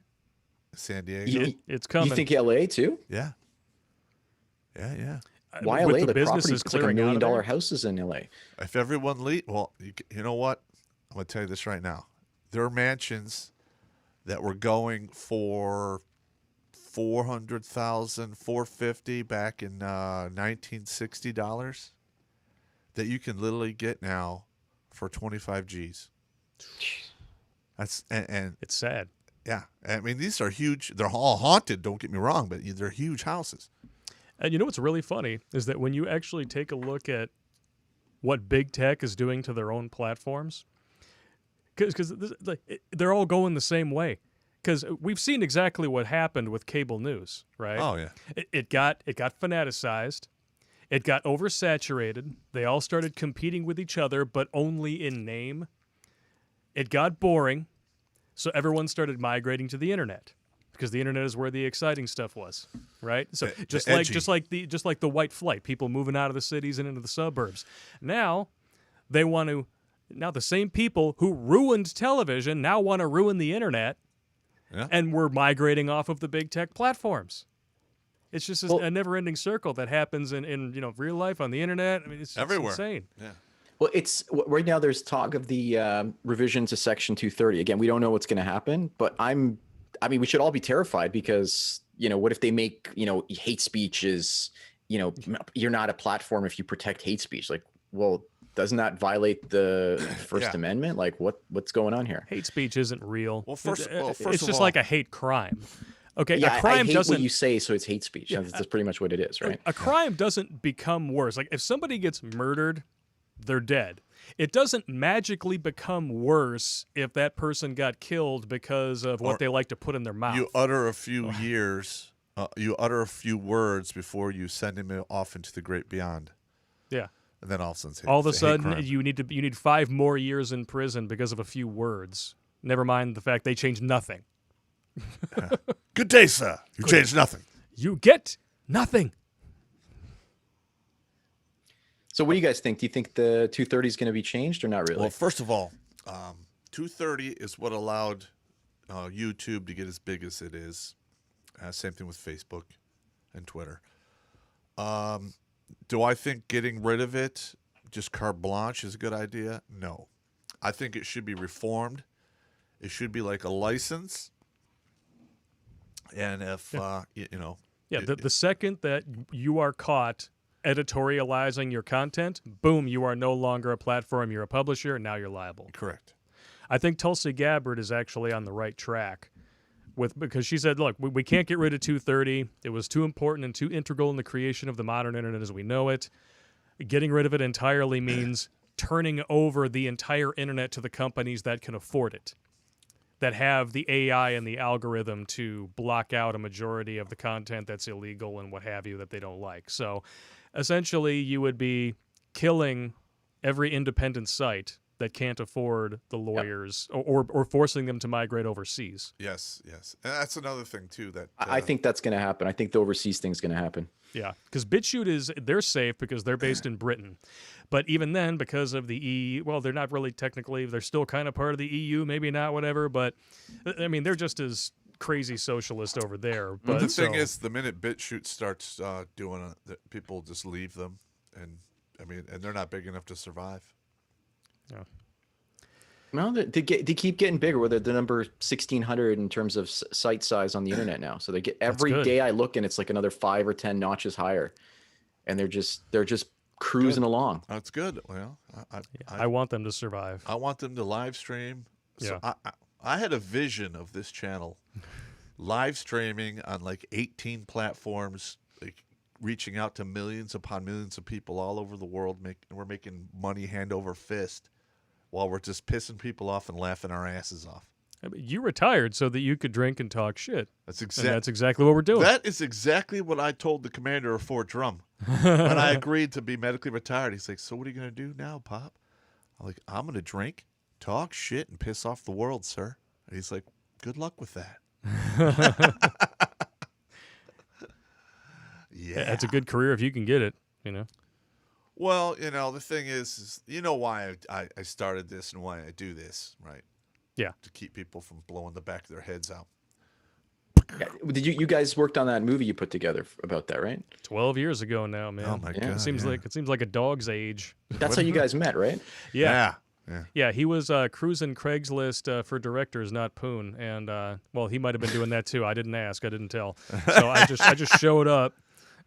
San Diego. It's coming. You think LA too? Yeah. Why LA? The property's like $1 million houses in LA. If everyone you know what? I'm going to tell you this right now. There are mansions that were going for $400,000, $450 back in $1960 that you can literally get now for 25 G's. That's and it's sad. Yeah, I mean, these are huge. They're all haunted, don't get me wrong, but they're huge houses. And what's really funny is that when you actually take a look at what big tech is doing to their own platforms, because they're all going the same way. Because we've seen exactly what happened with cable news, right? Oh, yeah. It got fanaticized. It got oversaturated. They all started competing with each other, but only in name. It got boring. So everyone started migrating to the internet because the internet is where the exciting stuff was, right? So just like the white flight, people moving out of the cities and into the suburbs. Now the same people who ruined television now want to ruin the internet, and we're migrating off of the big tech platforms. It's just a never-ending circle that happens in real life, on the internet. I mean, it's everywhere. Insane. Yeah. Well, it's right now. There's talk of the revision to Section 230. Again, we don't know what's going to happen, but we should all be terrified because what if they make hate speech is you're not a platform if you protect hate speech? Like, well, doesn't that violate the First Amendment? Like, what's going on here? Hate speech isn't real. Well, first it's just like a hate crime. Okay, yeah, a crime I hate doesn't. What you say, so it's hate speech. Yeah, that's pretty much what it is, right? A crime doesn't become worse. Like if somebody gets murdered, they're dead. It doesn't magically become worse if that person got killed because of what they like to put in their mouth. You utter a few you utter a few words before you send him off into the great beyond. Yeah. And then all of a sudden you need 5 more years in prison because of a few words. Never mind the fact they changed nothing. Good day, sir. You changed nothing. You get nothing. So what do you guys think? Do you think the 230 is going to be changed or not really? Well, first of all, 230 is what allowed YouTube to get as big as it is. Same thing with Facebook and Twitter. Do I think getting rid of it, just carte blanche, is a good idea? No. I think it should be reformed. It should be like a license. And if, the second that you are caught editorializing your content, boom, you are no longer a platform, you're a publisher, and now you're liable. Correct. I think Tulsi Gabbard is actually on the right track because she said, look, we can't get rid of 230. It was too important and too integral in the creation of the modern internet as we know it. Getting rid of it entirely means turning over the entire internet to the companies that can afford it, that have the AI and the algorithm to block out a majority of the content that's illegal and what have you that they don't like. So essentially you would be killing every independent site that can't afford the lawyers or forcing them to migrate overseas. Yes. And that's another thing too that I think that's going to happen. I think the overseas thing's going to happen. Yeah, because BitChute they're safe because they're based in Britain. But even then, because of the EU, well, they're not really technically, they're still kind of part of the EU, maybe not, whatever. But, I mean, they're just as crazy socialist over there. But the thing is, the minute BitChute starts doing it, people just leave them. And, I mean, and they're not big enough to survive. Yeah. Well, they keep getting bigger. Where they're the number 1,600 in terms of site size on the internet now. So they get every day I look and it's like another 5 or 10 notches higher, and they're just cruising along. That's good. Well, I want them to survive. I want them to live stream. So I had a vision of this channel live streaming on like 18 platforms, like reaching out to millions upon millions of people all over the world. We're making money hand over fist, while we're just pissing people off and laughing our asses off. I mean, you retired so that you could drink and talk shit. That's exactly what we're doing. That is exactly what I told the commander of Fort Drum when I agreed to be medically retired. He's like, "So what are you going to do now, Pop?" I'm like, "I'm going to drink, talk shit, and piss off the world, sir." And he's like, "Good luck with that." Yeah, it's a good career if you can get it, you know. Well, you know, the thing is you know why I started this and why I do this, right? Yeah. To keep people from blowing the back of their heads out. Yeah. Did you guys worked on that movie you put together about that, right? 12 years ago now, man. Oh my God. It seems like a dog's age. That's how you guys met, right? Yeah. He was cruising Craigslist for directors, not Poon, and well, he might have been doing that too. I didn't ask, I didn't tell. So I just showed up.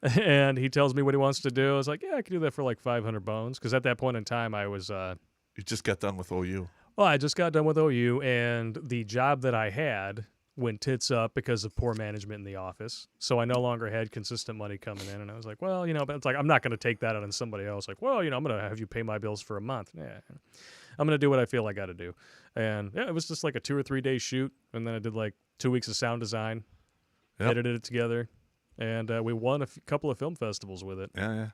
And he tells me what he wants to do. I was like, yeah, I can do that for like 500 bones. Because at that point in time, I was... You just got done with OU. Well, I just got done with OU, and the job that I had went tits up because of poor management in the office. So I no longer had consistent money coming in. And I was like, well, you know, but it's like, I'm not going to take that out on somebody else. Like, well, you know, I'm going to have you pay my bills for a month. Yeah, I'm going to do what I feel I got to do. And yeah, it was just like a 2 or 3 day shoot. And then I did like 2 weeks of sound design, edited it together. And we won a couple of film festivals with it. Yeah.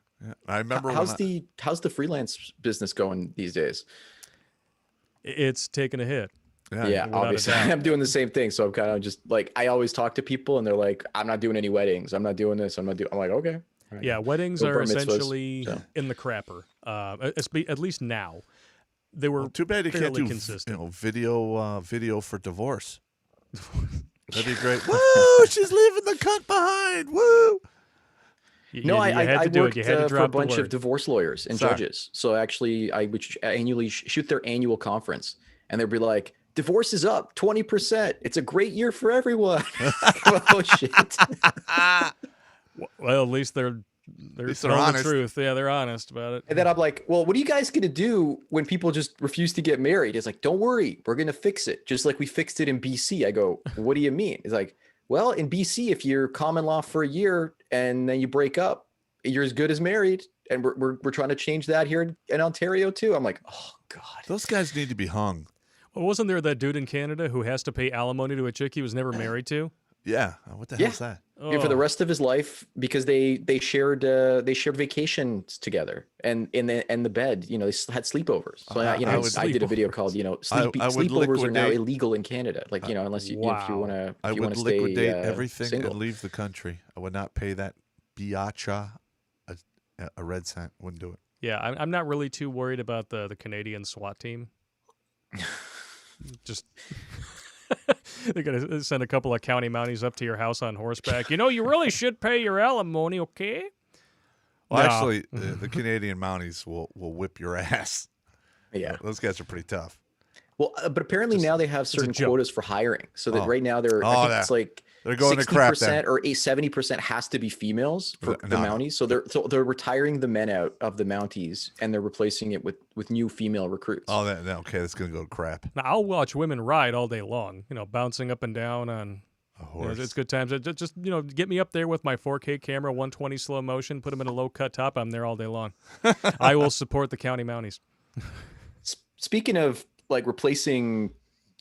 I remember. How's the freelance business going these days? It's taken a hit. Yeah, obviously. I'm doing the same thing. So I'm kind of just like, I always talk to people and they're like, I'm not doing any weddings. I'm not doing this. I'm like, okay. Right. Yeah, weddings are essentially in the crapper. At least now. They were too bad you can't do consistent. video for divorce. That'd be great. Woo! She's leaving the cunt behind. Woo! I worked for a bunch of divorce lawyers and judges. So actually, I would annually shoot their annual conference, and they'd be like, "Divorce is up 20%. It's a great year for everyone." Oh shit! Well, at least they're telling the truth. Yeah, they're honest about it. And then I'm like, well, what are you guys going to do when people just refuse to get married? It's like, don't worry, we're going to fix it. Just like we fixed it in BC. I go, what do you mean? It's like, well, in BC, if you're common law for a year and then you break up, you're as good as married. And we're trying to change that here in Ontario too. I'm like, oh God. Those guys need to be hung. Well, wasn't there that dude in Canada who has to pay alimony to a chick he was never married to? Yeah. What the hell's that? Yeah, for the rest of his life, because they shared vacations together and in the bed, you know, they had sleepovers. So I did a video called, you know, sleepovers are now illegal in Canada. Like, you know, unless you if you want to, I would liquidate everything single. And leave the country. I would not pay that biatcha a red cent. Wouldn't do it. Yeah, I'm not really too worried about the Canadian SWAT team. Just. They're going to send a couple of county mounties up to your house on horseback. You know, you really should pay your alimony, okay? Well, actually, the Canadian mounties will whip your ass. Yeah. Those guys are pretty tough. Well, but apparently now they have certain quotas for hiring. So that right now I think it's like they're going 60% or 70% has to be females for the Mounties. So they're retiring the men out of the Mounties and they're replacing it with new female recruits. Oh, okay, that's gonna go to crap. Now I'll watch women ride all day long. You know, bouncing up and down on a horse. It's good times. Just you know, get me up there with my 4K camera, 120 slow motion, put them in a low cut top. I'm there all day long. I will support the county Mounties. Speaking of like replacing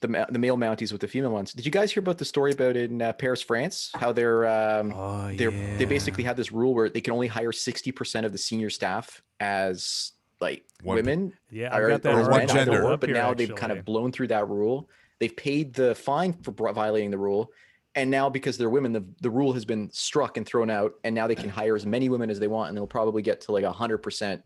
the male Mounties with the female ones. Did you guys hear about the story about in Paris, France? How they basically had this rule where they can only hire 60% of the senior staff as like One- women Yeah, I've got that or one article men, gender. up but here, now they've kind actually. of blown through that rule. They've paid the fine for violating the rule. And now because they're women, the rule has been struck and thrown out. And now they can hire as many women as they want. And they'll probably get to like 100%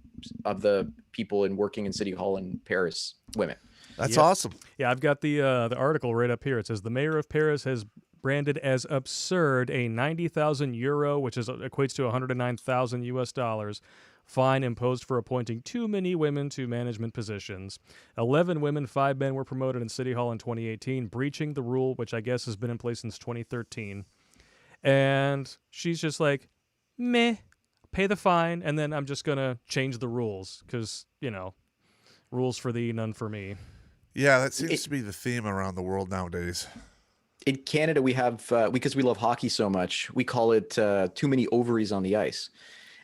of the people working in City Hall in Paris, women. That's Yep. awesome. Yeah, I've got the article right up here. It says the mayor of Paris has branded as absurd a 90,000 euro, which equates to 109,000 US dollars, fine imposed for appointing too many women to management positions. 11 women, 5 men were promoted in City Hall in 2018, breaching the rule, which I guess has been in place since 2013. And she's just like, meh, pay the fine, and then I'm just going to change the rules because, rules for thee, none for me. Yeah, that seems to be the theme around the world nowadays. In Canada, we have, because we love hockey so much, we call it too many ovaries on the ice.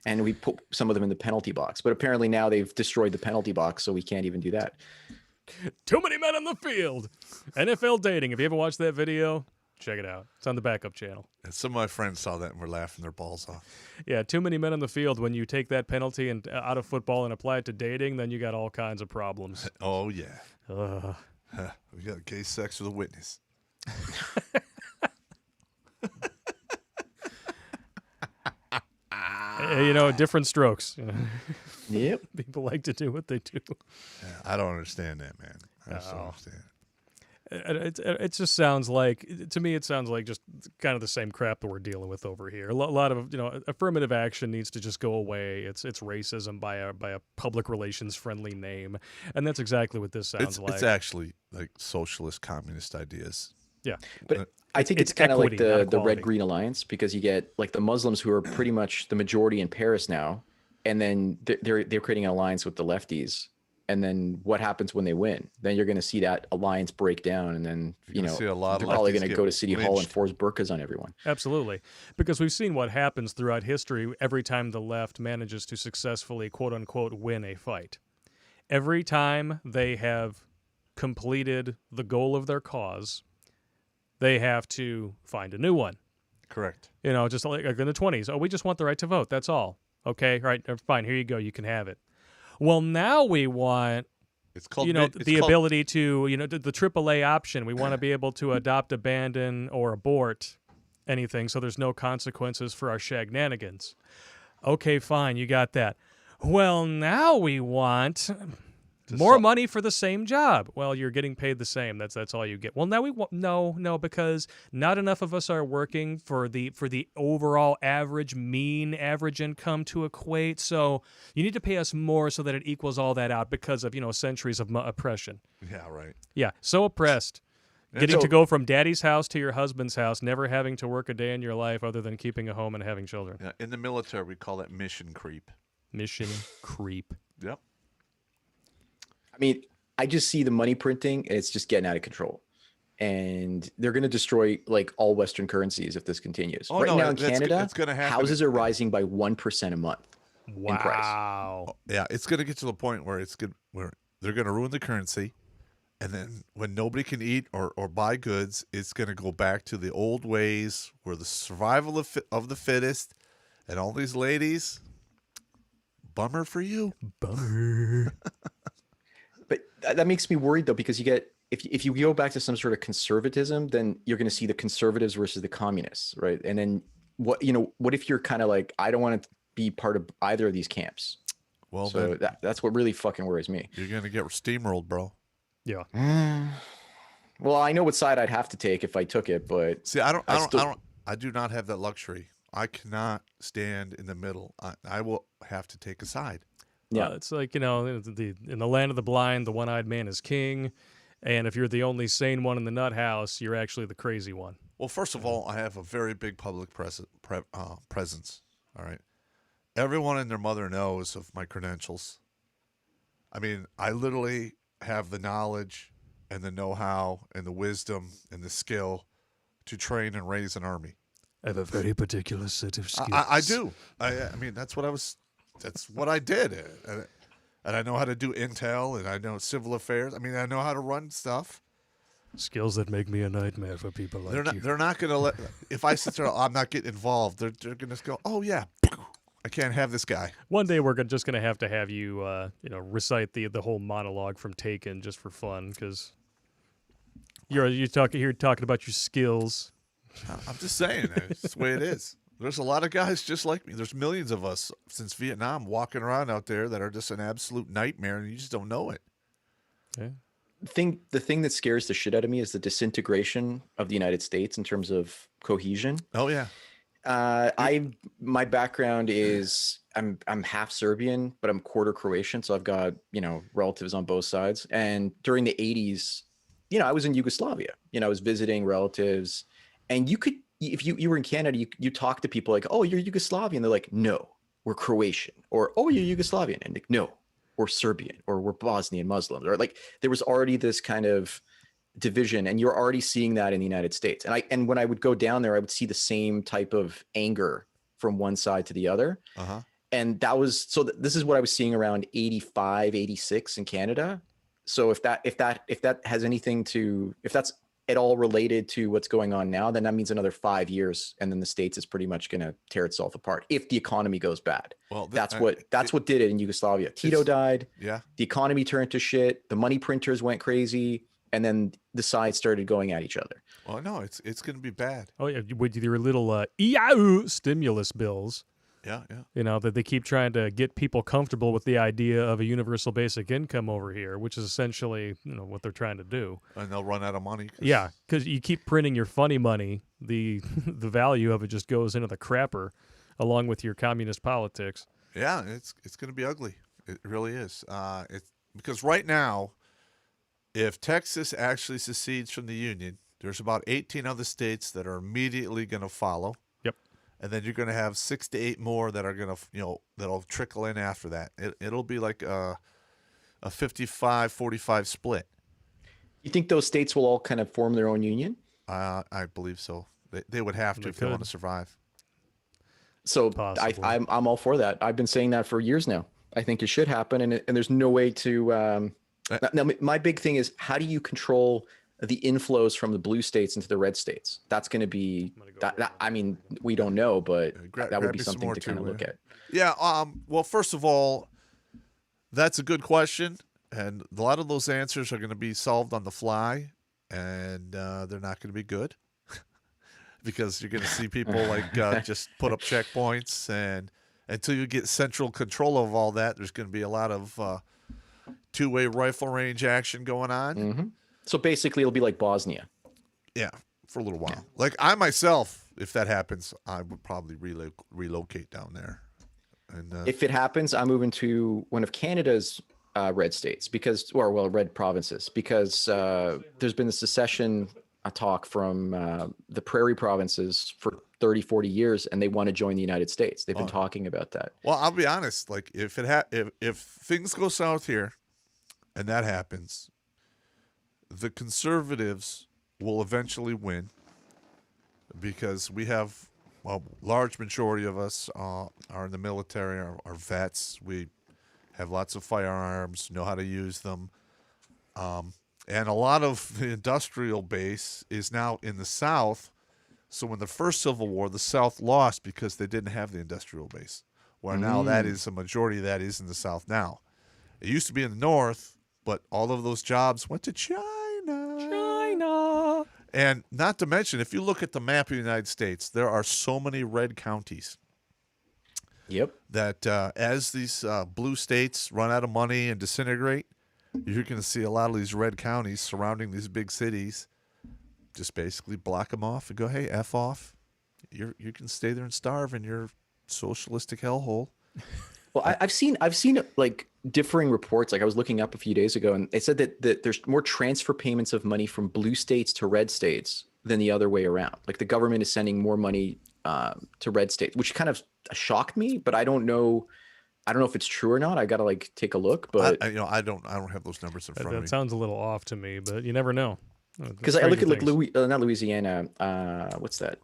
And we put some of them in the penalty box. But apparently now they've destroyed the penalty box, so we can't even do that. Too many men on the field. NFL dating. If you ever watched that video, check it out. It's on the backup channel. And some of my friends saw that and were laughing their balls off. Yeah, too many men on the field. When you take that penalty and out of football and apply it to dating, then you got all kinds of problems. Oh, yeah. Ugh. We got gay sex with a witness. Different strokes. Yep. People like to do what they do. Yeah, I don't understand that, man. I just don't understand. It just sounds like, to me, it sounds like just kind of the same crap that we're dealing with over here. A lot of affirmative action needs to just go away. It's racism by a public relations friendly name, and that's exactly what this sounds like. It's actually like socialist communist ideas. Yeah, but I think it's kind of like the Red Green Alliance, because you get like the Muslims who are pretty much the majority in Paris now, and then they're creating an alliance with the lefties. And then what happens when they win? Then you're going to see that alliance break down, and then they're probably going to go to City Hall and force burqas on everyone. Absolutely, because we've seen what happens throughout history every time the left manages to successfully, quote unquote, win a fight. Every time they have completed the goal of their cause, they have to find a new one. Correct. Just like in the 1920s. Oh, we just want the right to vote. That's all. Okay, right, fine. Here you go. You can have it. Well, now we want, the ability to, the AAA option. We want to be able to adopt, abandon, or abort anything, so there's no consequences for our shagnanigans. Okay, fine, you got that. Well, now we want more money for the same job. Well, you're getting paid the same. That's all you get. Well, now we want no, because not enough of us are working for the overall average income to equate. So you need to pay us more so that it equals all that out because of centuries of oppression. Yeah, right. Yeah, so oppressed. Getting to go from daddy's house to your husband's house, never having to work a day in your life other than keeping a home and having children. Yeah, in the military, we call that mission creep. Mission creep. Yep. I mean, I just see the money printing, and it's just getting out of control. And they're going to destroy like all Western currencies if this continues. Now in Canada, it's gonna happen. Houses are rising by 1% a month in price. Wow. Yeah, it's going to get to the point where where they're going to ruin the currency, and then when nobody can eat or buy goods, it's going to go back to the old ways where the survival of the fittest, and all these ladies. Bummer for you. Bummer. But that makes me worried though, because you get, if you go back to some sort of conservatism, then you're going to see the conservatives versus the communists, right? And then what if you're kind of like, I don't want to be part of either of these camps. Well, so that's what really fucking worries me. You're going to get steamrolled, bro. Yeah. Well, I know what side I'd have to take if I took it, but see, I do not have that luxury. I cannot stand in the middle. I will have to take a side. Yeah, it's like, in the land of the blind, the one-eyed man is king. And if you're the only sane one in the nut house, you're actually the crazy one. Well, first of all, I have a very big public presence. All right. Everyone and their mother knows of my credentials. I mean, I literally have the knowledge and the know-how and the wisdom and the skill to train and raise an army. I have a very particular set of skills. I do. I mean, that's what I did. And I know how to do intel, and I know civil affairs. I mean, I know how to run stuff. Skills that make me a nightmare for people like you. They're not going to let. If I sit there, I'm not getting involved. They're going to go, oh yeah, I can't have this guy. One day we're just gonna have you, recite the whole monologue from Taken just for fun, because you're talking about your skills. I'm just saying, it's the way it is. There's a lot of guys just like me. There's millions of us since Vietnam walking around out there that are just an absolute nightmare, and you just don't know it. Yeah. The thing that scares the shit out of me is the disintegration of the United States in terms of cohesion. Oh yeah. My background is I'm half Serbian, but I'm quarter Croatian, so I've got relatives on both sides. And during the 80s, I was in Yugoslavia. I was visiting relatives, and you could, if you were in Canada, you talk to people like, oh, you're Yugoslavian. They're like, no, we're Croatian, or oh, you're Yugoslavian, and like, no, we're Serbian, or we're Bosnian Muslims, or like there was already this kind of division, and you're already seeing that in the United States. And when I would go down there, I would see the same type of anger from one side to the other. Uh-huh. And this is what I was seeing around 85, 86 in Canada. So if that has anything to, if that's at all related to what's going on now, then that means another 5 years, and then the States is pretty much going to tear itself apart if the economy goes bad. Well, that's what did it in Yugoslavia. Tito died. Yeah. The economy turned to shit. The money printers went crazy, and then the sides started going at each other. Well, no, it's going to be bad. Oh yeah, with your little EAU stimulus bills. Yeah. That they keep trying to get people comfortable with the idea of a universal basic income over here, which is essentially, what they're trying to do. And they'll run out of money. Yeah, because you keep printing your funny money, the the value of it just goes into the crapper, along with your communist politics. Yeah, it's going to be ugly. It really is. Because right now, if Texas actually secedes from the Union, there's about 18 other states that are immediately going to follow. And then you're going to have 6 to 8 more that are going to, that'll trickle in after that. It'll be like a 55-45 split. You think those states will all kind of form their own union? I believe so. They would have to if they want to survive. So I'm all for that. I've been saying that for years now. I think it should happen, and there's no way to. Now, my big thing is, how do you control the inflows from the blue states into the red states? That's going to be I mean, we don't know, but that would be something to kind of look at. Yeah. Well, first of all, that's a good question, and a lot of those answers are going to be solved on the fly, and they're not going to be good because you're going to see people like just put up checkpoints, and until you get central control of all that, there's going to be a lot of two-way rifle range action going on. Mm-hmm. So basically, it'll be like Bosnia. Yeah, for a little while. Yeah. Like I myself, if that happens, I would probably relocate down there. And if it happens, I'm moving to one of Canada's red states red provinces, because there's been a secession talk from the prairie provinces for 30, 40 years, and they want to join the United States. They've been talking about that. Well, I'll be honest. Like if things go south here, and that happens, the conservatives will eventually win because we have a large majority of us are in the military, are vets. We have lots of firearms, know how to use them. And a lot of the industrial base is now in the South. So in the first Civil War, the South lost because they didn't have the industrial base. Where now that is a majority of that is in the South now. It used to be in the North, but all of those jobs went to China. And not to mention, if you look at the map of the United States, there are so many red counties. Yep. That as these blue states run out of money and disintegrate, you're going to see a lot of these red counties surrounding these big cities just basically block them off and go, hey, F off. You can stay there and starve in your socialistic hellhole. Well, I've seen like differing reports. Like I was looking up a few days ago, and they said that there's more transfer payments of money from blue states to red states than the other way around. Like the government is sending more money to red states, which kind of shocked me. But I don't know if it's true or not. I got to like take a look. But I don't have those numbers in front of me. That sounds a little off to me, but you never know. Because I look at like not Louisiana. What's that?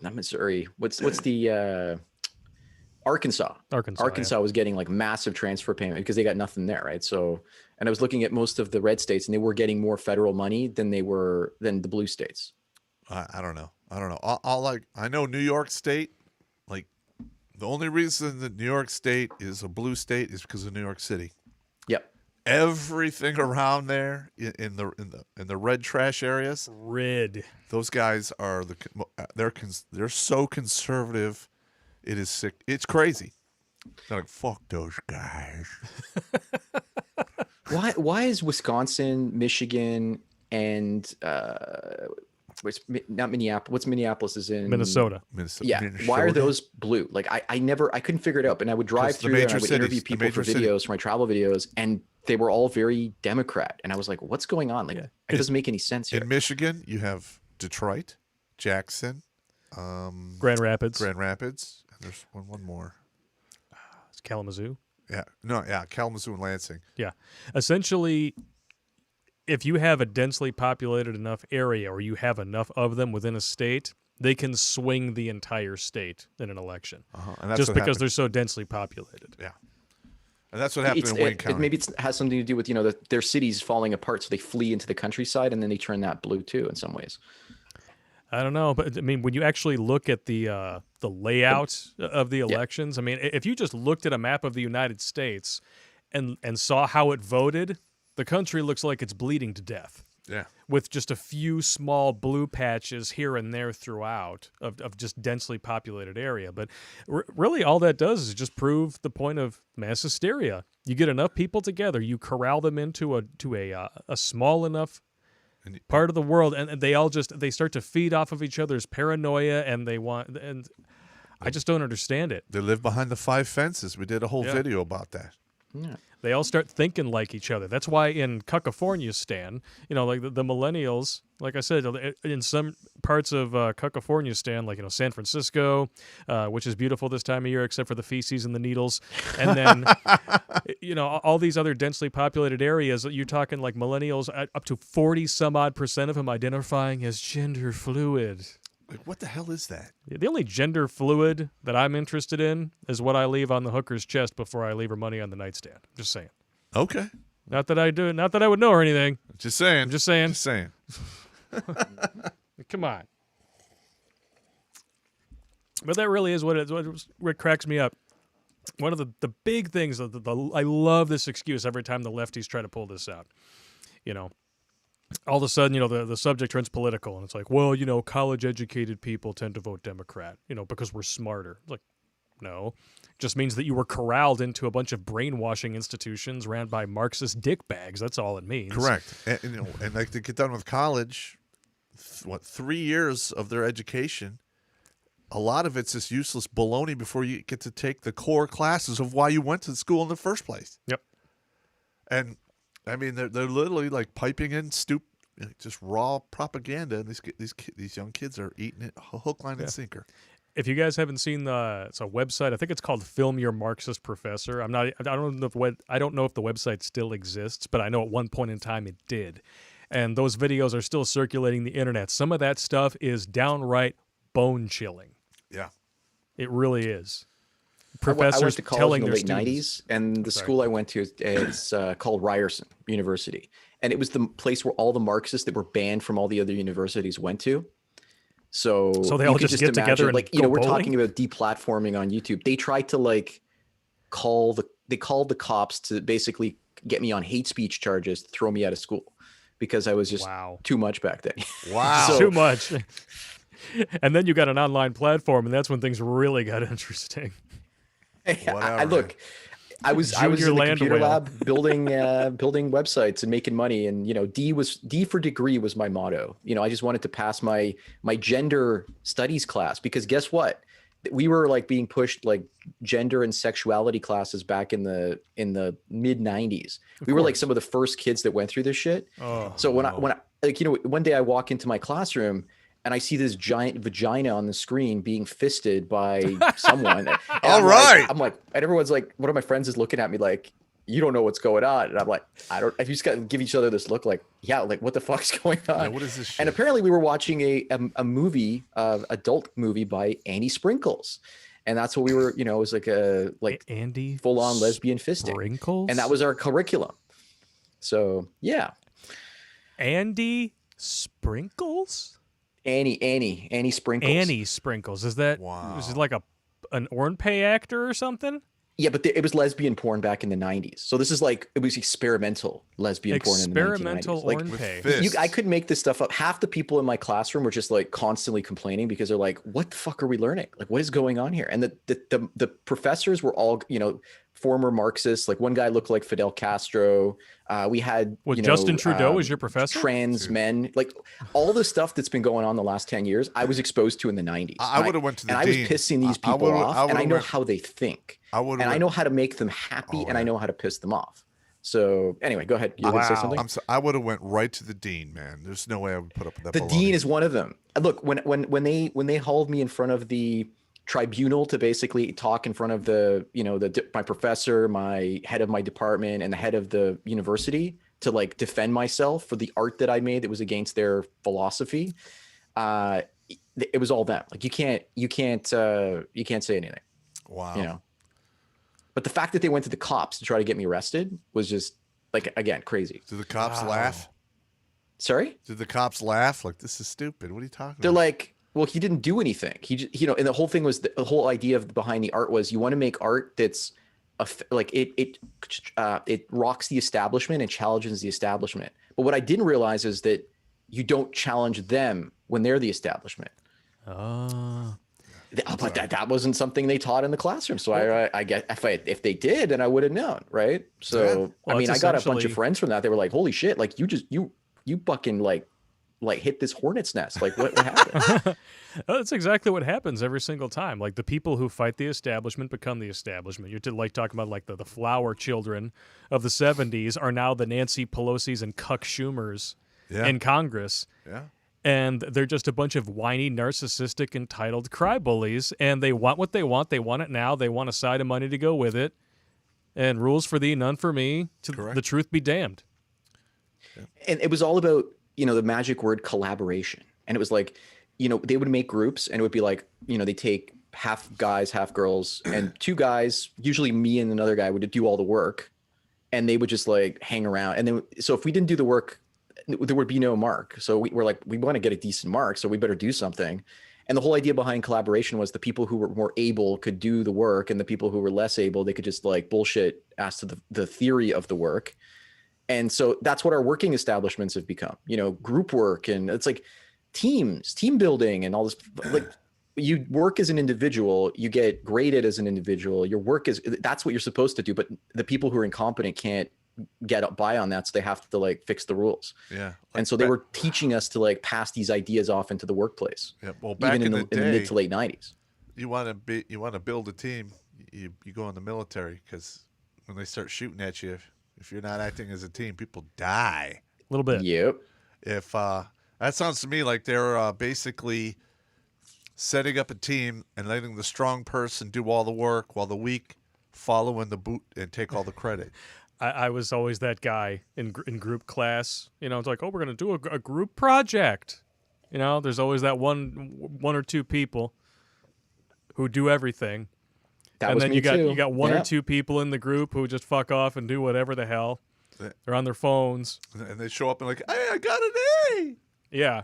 Not Missouri. What's the Arkansas. Arkansas was getting like massive transfer payment because they got nothing there, right? So, and I was looking at most of the red states, and they were getting more federal money than the blue states. I don't know. I know New York State, like The only reason that New York State is a blue state is because of New York City. Yep. Everything around there in the red trash areas. Red. Those guys are they're so conservative. It is sick. It's crazy. They're like, fuck those guys. Why is Wisconsin, Michigan, and not Minneapolis? What's Minneapolis is in Minnesota. Yeah. Why are those blue? Like I couldn't figure it out. And I would drive through there and I would interview people for videos, for my travel videos, and they were all very Democrat. And I was like, what's going on? Like, it doesn't make any sense here. In Michigan, you have Detroit, Jackson, Grand Rapids. And there's one more. It's Kalamazoo. Kalamazoo and Lansing. Yeah. Essentially, if you have a densely populated enough area or you have enough of them within a state, they can swing the entire state in an election. And that's just because they're so densely populated. Yeah. And that's what happened in Wayne County. Maybe it has something to do with, their cities falling apart, so they flee into the countryside, and then they turn that blue too in some ways. I don't know, but I mean, when you actually look at the layout of the elections, I mean, if you just looked at a map of the United States and saw how it voted, the country looks like it's bleeding to death. Yeah. With just a few small blue patches here and there throughout of just densely populated area. But really all that does is just prove the point of mass hysteria. You get enough people together, you corral them into a small enough part of the world, and they start to feed off of each other's paranoia, and I just don't understand it. They live behind the 5 fences. We did a whole video about that. Yeah. They all start thinking like each other. That's why in California, Stan, like the millennials, like I said, in some parts of California, Stan, like, San Francisco, which is beautiful this time of year, except for the feces and the needles. And then, all these other densely populated areas, you're talking like millennials, up to 40 some odd % of them identifying as gender fluid. Like, what the hell is that? The only gender fluid that I'm interested in is what I leave on the hooker's chest before I leave her money on the nightstand. Just saying. Okay. Not that I do. Not that I would know or anything. Just saying. Just saying. Just saying. Come on. But that really is what cracks me up. One of the big things, I love this excuse every time the lefties try to pull this out. All of a sudden, the subject turns political, and it's like, well, college-educated people tend to vote Democrat, because we're smarter. It's like, no. It just means that you were corralled into a bunch of brainwashing institutions ran by Marxist dickbags. That's all it means. Correct. And like, to get done with college, 3 years of their education, a lot of it's just useless baloney before you get to take the core classes of why you went to school in the first place. Yep. And I mean, they're literally like piping in just raw propaganda, and these young kids are eating it hook, line, and sinker. If you guys haven't seen it's a website. I think it's called Film Your Marxist Professor. I don't know if the website still exists, but I know at one point in time it did. And those videos are still circulating the internet. Some of that stuff is downright bone chilling. Yeah, it really is. Professors I went to college in the late students. 90s, and the school I went to is called Ryerson University. And it was the place where all the Marxists that were banned from all the other universities went to. So they all just get together and we're bowling? talking about deplatforming on YouTube. They tried to called the cops to basically get me on hate speech charges to throw me out of school because I was just too much back then. Wow. Too much. And then you got an online platform, and that's when things really got interesting. I was in the computer lab building websites and making money, and D for degree was my motto. I just wanted to pass my gender studies class, because guess what? We were being pushed gender and sexuality classes back in the mid 90s. We were some of the first kids that went through this shit. So when I one day I walk into my classroom and I see this giant vagina on the screen being fisted by someone. All right. I'm like, and everyone's like, one of my friends is looking at me like, you don't know what's going on. And I'm like, I just got to give each other this look like, what the fuck's going on? Yeah, what is this shit? And apparently we were watching a movie, adult movie by Annie Sprinkles. And that's what we were, it was Andy full on lesbian fisting. Sprinkles? And that was our curriculum. So yeah. Andy Sprinkles? Annie Sprinkles. Annie Sprinkles. Is that? Wow. Is it like an Ornpay actor or something? Yeah, but it was lesbian porn back in the 90s. So this is like, it was experimental lesbian porn in the 1990s. Experimental Ornpay. I couldn't make this stuff up. Half the people in my classroom were just like constantly complaining because they're like, what the fuck are we learning? Like, what is going on here? And the professors were all, former Marxists. Like one guy looked like Fidel Castro. We had Justin Trudeau is your professor? Trans men, like all the stuff that's been going on the last 10 years, I was exposed to in the 90s. I would have went to the and dean. I was pissing these people off, and I know how they think. I know how to make them happy, and I know how to piss them off. So anyway, go ahead. You want to say something? I would have went right to the dean, man. There's no way I would put up with that. The dean is one of them. Look, when they hauled me in front of the tribunal to basically talk in front of my professor, my head of my department, and the head of the university to like defend myself for the art that I made that was against their philosophy, it was all them. Like you can't say anything. Wow. But the fact that they went to the cops to try to get me arrested was just like, again, crazy. Did the cops laugh? Sorry? Did the cops laugh? Like, this is stupid. What are you talking about? They're like, well, he didn't do anything. He just, and the whole thing was the whole idea behind the art was you want to make art that's it rocks the establishment and challenges the establishment. But what I didn't realize is that you don't challenge them when they're the establishment. But that wasn't something they taught in the classroom. So I guess if they did, then I would have known, right? So I mean, I got a bunch of friends from that. They were like, "Holy shit! Like you fucking like hit this hornet's nest. Like what happened?" That's exactly what happens every single time. Like the people who fight the establishment become the establishment. You're like talking about like the flower children of the 70s are now the Nancy Pelosi's and Chuck Schumers in Congress. Yeah. And they're just a bunch of whiny, narcissistic, entitled cry-bullies, and they want what they want. They want it now. They want a side of money to go with it. And rules for thee, none for me. The truth be damned. Yeah. And it was all about, the magic word collaboration. And it was like, they would make groups, and it would be like, they take half guys, half girls, and two guys, usually me and another guy, would do all the work, and they would just like hang around. And then, so if we didn't do the work, there would be no mark. So we're like, we want to get a decent mark, so we better do something. And the whole idea behind collaboration was the people who were more able could do the work, and the people who were less able, they could just like bullshit as to the theory of the work. And so that's what our working establishments have become, group work, and it's like team building and all this. Like you work as an individual, you get graded as an individual. Your work that's what you're supposed to do. But the people who are incompetent can't get by on that, so they have to like fix the rules. Yeah. And so they were teaching us to like pass these ideas off into the workplace. Yeah. Well, back in the day, in the mid to late 90s. You want to build a team, you go in the military, because when they start shooting at you, if you're not acting as a team, people die. A little bit. Yep. If that sounds to me like they're basically setting up a team and letting the strong person do all the work while the weak follow in the boot and take all the credit. I was always that guy in group class. It's like, oh, we're going to do a group project. There's always that one or two people who do everything. And then you got one or two people in the group who just fuck off and do whatever the hell. They're on their phones. And they show up and like, hey, I got an A. Yeah.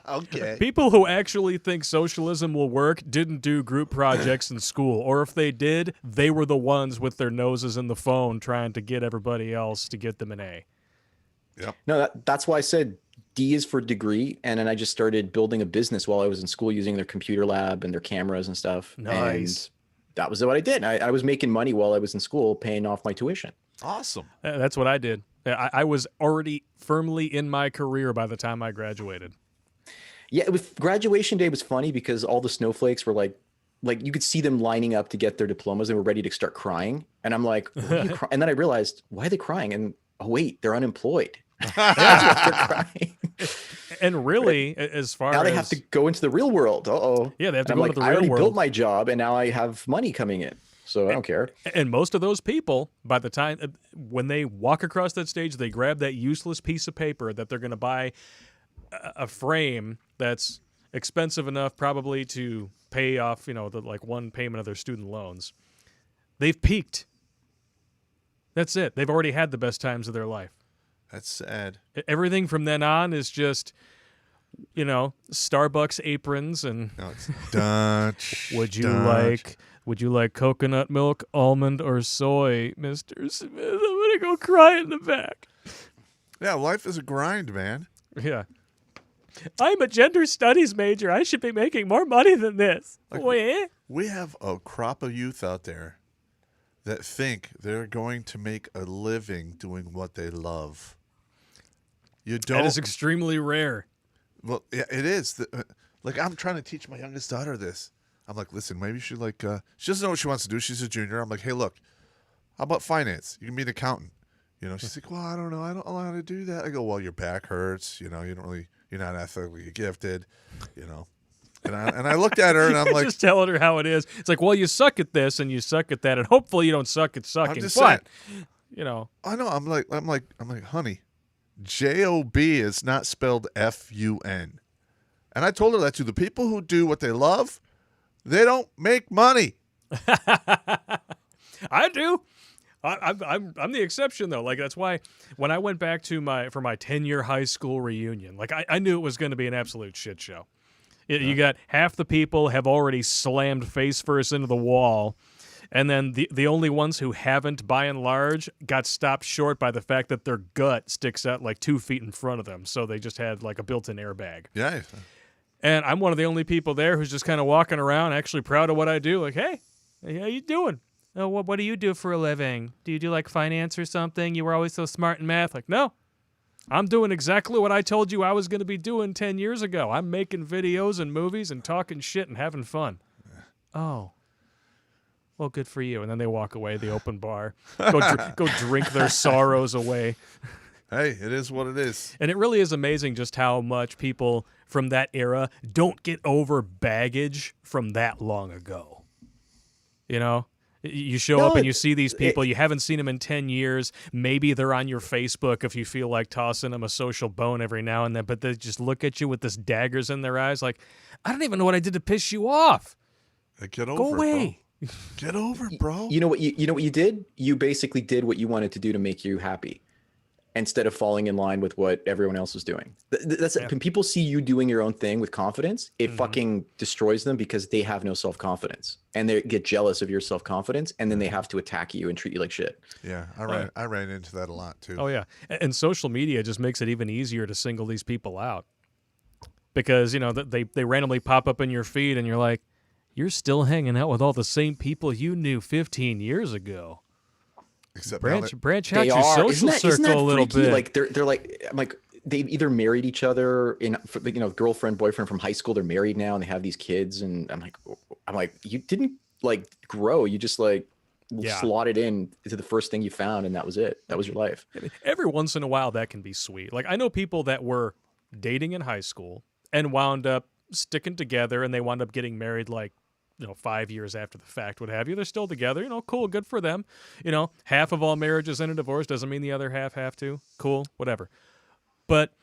Okay. People who actually think socialism will work didn't do group projects in school. Or if they did, they were the ones with their noses in the phone trying to get everybody else to get them an A. Yep. No, that's why I said D is for degree. And then I just started building a business while I was in school using their computer lab and their cameras and stuff. Nice. And that was what I did. I was making money while I was in school, paying off my tuition. Awesome. That's what I did. I was already firmly in my career by the time I graduated. Yeah, graduation day was funny because all the snowflakes were like you could see them lining up to get their diplomas. They were ready to start crying. And I'm like, and then I realized, why are they crying? And oh, wait, they're unemployed. That's why they're crying. And really, as far now as... they have to go into the real world. Uh-oh. Yeah, they have to go into the real world. I already world. built my job, and now I have money coming in. So I don't care. And most of those people, by the time when they walk across that stage, they grab that useless piece of paper that they're going to buy a frame that's expensive enough probably to pay off, the one payment of their student loans. They've peaked. That's it. They've already had the best times of their life. That's sad. Everything from then on is just Starbucks aprons and No, it's Dutch. would you Dutch. like coconut milk, almond, or soy, Mr. Smith? I'm gonna go cry in the back. Yeah, life is a grind, man. Yeah. I'm a gender studies major. I should be making more money than this. We have a crop of youth out there that think they're going to make a living doing what they love. You don't. That is extremely rare. Well, yeah, it is. Like, I'm trying to teach my youngest daughter this. I'm like, listen, maybe you should she doesn't know what she wants to do. She's a junior. I'm like, hey, look, how about finance? You can be an accountant. She's like, well, I don't know. I don't know how to do that. I go, well, your back hurts. You don't really. You're not athletically gifted, And I looked at her and I'm like, just telling her how it is. It's like, well, you suck at this and you suck at that, and hopefully you don't suck at sucking. I'm just but saying, I know. I'm like, honey, JOB is not spelled FUN, and I told her that too. The people who do what they love, they don't make money. I do. I'm the exception though. Like, that's why when I went back to my 10-year high school reunion, like I knew it was going to be an absolute shit show. You got half the people have already slammed face first into the wall, and then the only ones who haven't, by and large, got stopped short by the fact that their gut sticks out like 2 feet in front of them, so they just had like a built-in airbag. Yeah. And I'm one of the only people there who's just kind of walking around, actually proud of what I do. Like, hey, how you doing? Oh, what do you do for a living? Do you do like finance or something? You were always so smart in math. Like, no, I'm doing exactly what I told you I was going to be doing 10 years ago. I'm making videos and movies and talking shit and having fun. Oh, well, good for you. And then they walk away, the open bar, go drink their sorrows away. Hey, it is what it is. And it really is amazing just how much people from that era don't get over baggage from that long ago. You show up and you see these people, you haven't seen them in 10 years. Maybe they're on your Facebook if you feel like tossing them a social bone every now and then, but they just look at you with this daggers in their eyes like, I don't even know what I did to piss you off. Get over Go away. Bro. Get over it, bro. You know what you did? You basically did what you wanted to do to make you happy, instead of falling in line with what everyone else was doing. When people see you doing your own thing with confidence, it fucking destroys them because they have no self-confidence and they get jealous of your self-confidence, and then they have to attack you and treat you like shit. Yeah, I ran into that a lot too. Oh yeah, and social media just makes it even easier to single these people out because they randomly pop up in your feed and you're like, you're still hanging out with all the same people you knew 15 years ago. Except branch out your social circle a little bit. Like they're like, I'm like, they've either married each other girlfriend, boyfriend from high school. They're married now and they have these kids. And I'm like, you didn't like grow. You just like slotted in to the first thing you found, and that was it. That was your life. Every once in a while, that can be sweet. Like, I know people that were dating in high school and wound up sticking together, and they wound up getting married like 5 years after the fact, what have you. They're still together, cool, good for them. Half of all marriages end in divorce doesn't mean the other half have to. Cool, whatever. But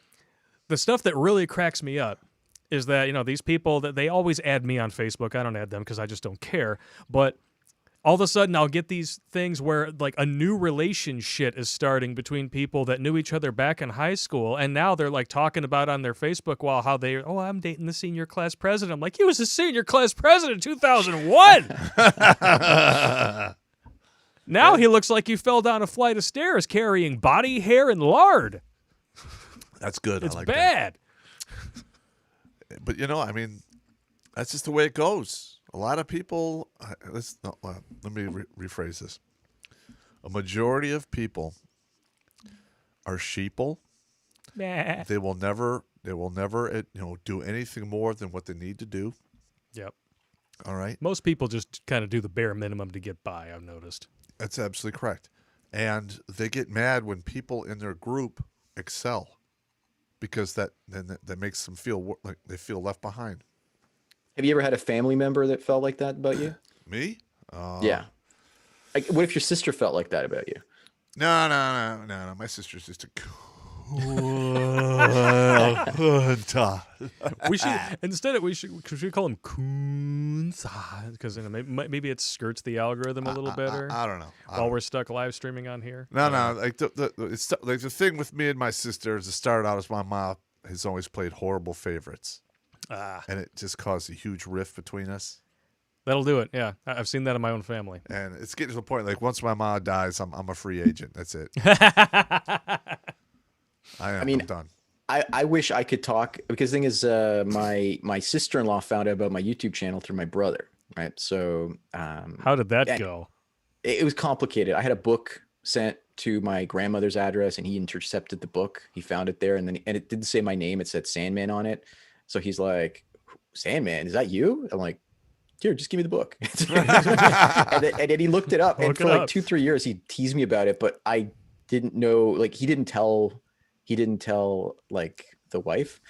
the stuff that really cracks me up is that, these people, that they always add me on Facebook. I don't add them because I just don't care. But all of a sudden I'll get these things where like a new relationship is starting between people that knew each other back in high school, and now they're like talking about on their Facebook wall how I'm dating the senior class president. I'm like, he was a senior class president in 2001. Now he looks like he fell down a flight of stairs carrying body hair and lard. That's good. It's I like bad. That. But that's just the way it goes. A lot of people. Let me rephrase this. A majority of people are sheeple. Nah. They will never do anything more than what they need to do. Yep. All right. Most people just kind of do the bare minimum to get by, I've noticed. That's absolutely correct. And they get mad when people in their group excel, because that makes them feel like they feel left behind. Have you ever had a family member that felt like that about you? Me? Yeah. Like, what if your sister felt like that about you? No. My sister's just a we should call him coons, because maybe it skirts the algorithm a little better. I don't know. While we're stuck live streaming on here. No. Like the thing with me and my sister is, it started out as my mom has always played horrible favorites, Ah, and it just caused a huge rift between us. that'll do it. Yeah, I've seen that in my own family. And it's getting to the point like once my mom dies, I'm a free agent. That's it. I'm done. I wish I could talk, because the thing is, my sister-in-law found out about my YouTube channel through my brother, right? So How did that go? it was complicated. I had a book sent to my grandmother's address, and he intercepted the book. He found it there, and it didn't say my name. It said Sandman on it. So he's like, "Sandman, is that you?" I'm like, "Here, just give me the book." and then he looked it up, and for like 2-3 years he teased me about it, but I didn't know. Like he didn't tell like the wife,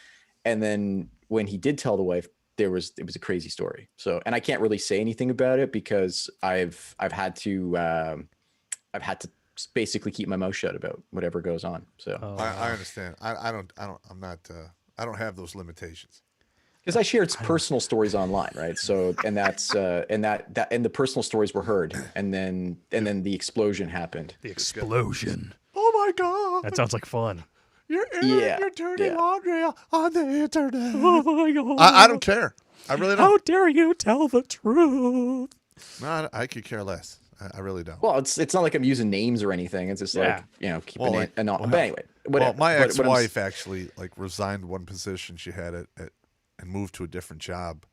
and then when he did tell the wife, it was a crazy story. So, and I can't really say anything about it because I've had to basically keep my mouth shut about whatever goes on. So I understand. I don't have those limitations. Because I shared personal stories online, right? So, and that's and the personal stories were heard, and then the explosion happened. The explosion. Oh my God! That sounds like fun. You're dirty laundry on the internet. Oh my God! I don't care. I really don't. How dare you tell the truth? No, I could care less. I really don't. Well, it's not like I'm using names or anything. It's just like, keeping it. But anyway, well, my ex-wife actually like resigned one position she had at and moved to a different job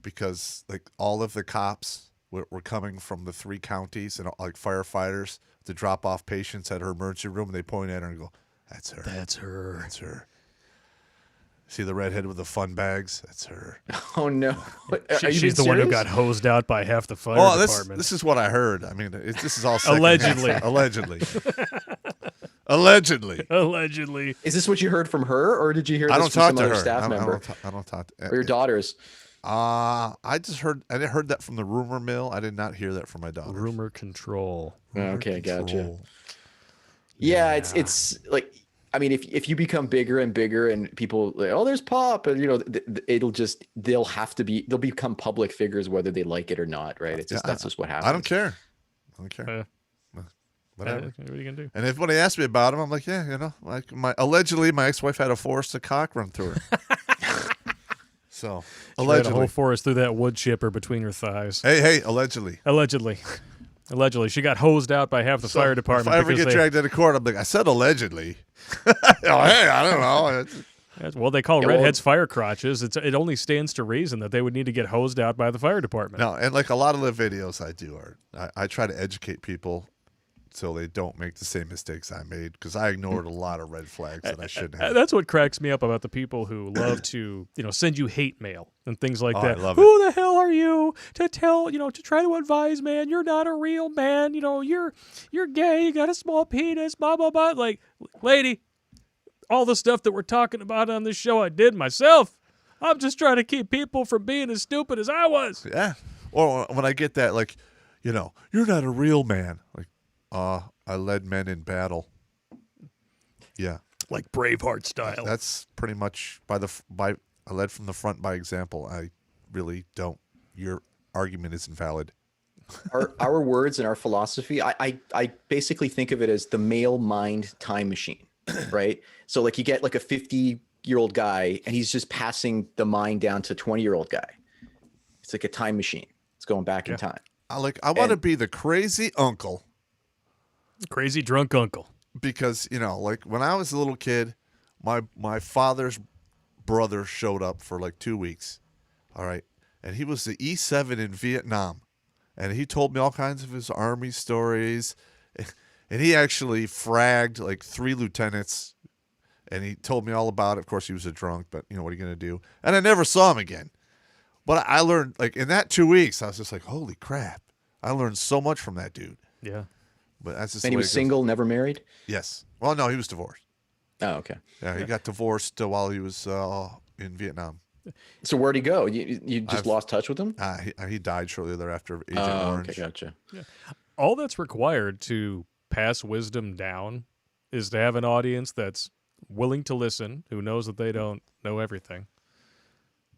because like all of the cops were coming from the 3 counties and like firefighters to drop off patients at her emergency room, and they point at her and go, "That's her. That's her. That's her." See the redhead with the fun bags? That's her. Oh no! She's the one who got hosed out by half the fire department. This is what I heard. I mean, this is all allegedly. Allegedly. Allegedly. Allegedly. Is this what you heard from her, or did you hear this from some other staff member? I don't talk to or your daughters? I heard that from the rumor mill. I did not hear that from my daughters. Rumor control. Okay, gotcha. Yeah, it's like, I mean, if you become bigger and bigger and people like, oh, there's Popp, and they'll become public figures whether they like it or not, right? It's just that's just what happens. I don't care. Whatever. What are you gonna do? And if when they ask me about him, I'm like, yeah, like allegedly my ex-wife had a forest of cock run through her. So she allegedly had a whole forest through that wood chipper betwing her thighs. Hey, allegedly. Allegedly, she got hosed out by half the fire department. If I ever get dragged into court, I'm like, I said allegedly. Oh, hey, I don't know. Well, they call redheads fire crotches. It only stands to reason that they would need to get hosed out by the fire department. No, and like a lot of the videos I do I try to educate people so they don't make the same mistakes I made, because I ignored a lot of red flags that I shouldn't have. That's what cracks me up about the people who love to, send you hate mail and things like that. I love Who the hell are you to tell, to try to advise, man? You're not a real man. You're gay. You got a small penis. Blah blah blah. Like, lady, all the stuff that we're talking about on this show, I did myself. I'm just trying to keep people from being as stupid as I was. Yeah. Or when I get that, like, you're not a real man. Like, I led men in battle. Yeah, like Braveheart style. That's pretty much I led from the front by example. I really don't. Your argument is invalid. Our words and our philosophy. I basically think of it as the male mind time machine, right? So like you get like a 50-year-old guy, and he's just passing the mind down to a 20-year-old guy. It's like a time machine. It's going back in time. I want to be the crazy uncle. Crazy drunk uncle. Because, like when I was a little kid, my father's brother showed up for like 2 weeks. All right. And he was the E7 in Vietnam. And he told me all kinds of his army stories. And he actually fragged like 3 lieutenants. And he told me all about it. Of course, he was a drunk, but what are you going to do? And I never saw him again. But I learned, like, in that 2 weeks, I was just like, holy crap. I learned so much from that dude. Yeah. But that's just and he was single, never married? Yes. Well, no, he was divorced. Oh, okay. Yeah, he got divorced while he was in Vietnam. So where'd he go? You just lost touch with him? He died shortly thereafter. Agent Orange. Okay, gotcha. Yeah. All that's required to pass wisdom down is to have an audience that's willing to listen, who knows that they don't know everything.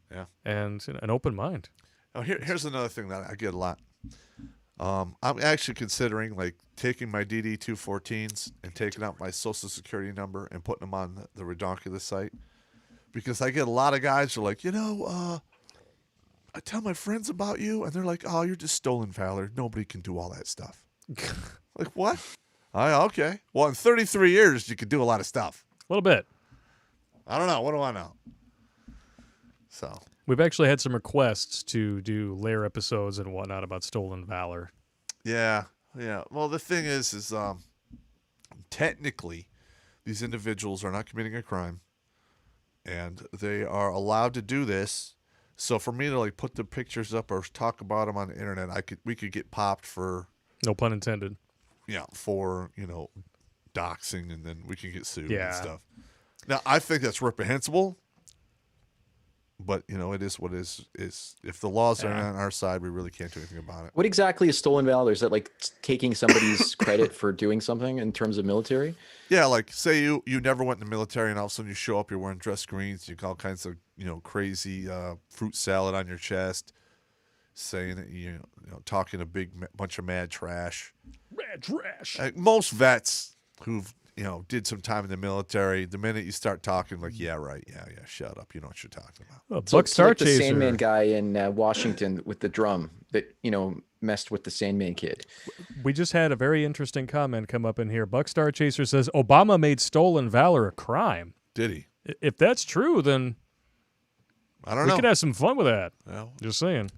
Yeah. And an open mind. Oh, here's another thing that I get a lot. I'm actually considering like taking my DD-214s and taking out my social security number and putting them on the Redonkulous site, because I get a lot of guys who are like, I tell my friends about you, and they're like, oh, you're just stolen valor. Nobody can do all that stuff. Like, what? Okay. Well, in 33 years, you could do a lot of stuff. A little bit. I don't know. What do I know? So we've actually had some requests to do lair episodes and whatnot about stolen valor. Yeah. Well, the thing is technically, these individuals are not committing a crime, and they are allowed to do this. So for me to like put the pictures up or talk about them on the internet, we could get popped for, no pun intended. Yeah, for doxing, and then we can get sued and stuff. Now I think that's reprehensible, but it is what it is. If the laws are on our side, we really can't do anything about it. What exactly is stolen valor? Is that like taking somebody's credit for doing something in terms of military? Yeah, like say you never went in the military, and all of a sudden you show up, you're wearing dress greens, you got all kinds of crazy fruit salad on your chest, saying that talking a bunch of mad trash. Mad trash. Like most vets who've did some time in the military, the minute you start talking, like, yeah, right, yeah, shut up, you know what you're talking about. Well, so it's like the Sandman guy in Washington with the drum that messed with the Sandman kid. We just had a very interesting comment come up in here. Buck Star Chaser says Obama made stolen valor a crime. Did he? If that's true, then I don't know. We could have some fun with that. Well, just saying.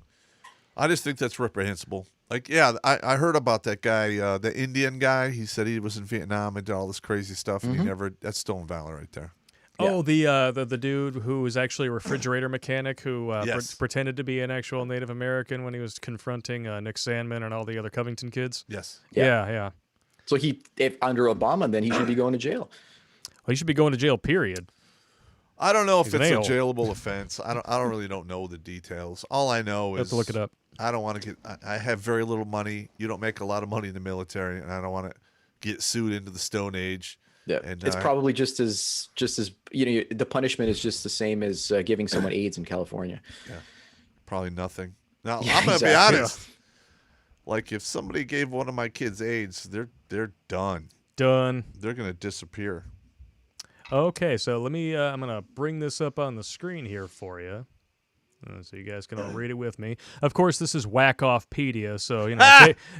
I just think that's reprehensible. Like, yeah, I heard about that guy, the Indian guy. He said he was in Vietnam and did all this crazy stuff, and that's stolen valor right there. Oh, the dude who was actually a refrigerator mechanic who pretended to be an actual Native American when he was confronting Nick Sandman and all the other Covington kids. Yes. Yeah. So if under Obama, then he should be going to jail. Well, he should be going to jail, period. I don't know if it's a jailable offense. I don't know the details. All I know is have to look it up. I don't want to get. I have very little money. You don't make a lot of money in the military, and I don't want to get sued into the Stone Age. Yeah, and it's probably just as the punishment is just the same as giving someone AIDS in California. Yeah, probably nothing. Now I'm gonna be honest. Like if somebody gave one of my kids AIDS, they're done. Done. They're gonna disappear. Okay, so let me. I'm gonna bring this up on the screen here for you. So you guys can all read it with me. Of course, this is Whack-Offpedia, so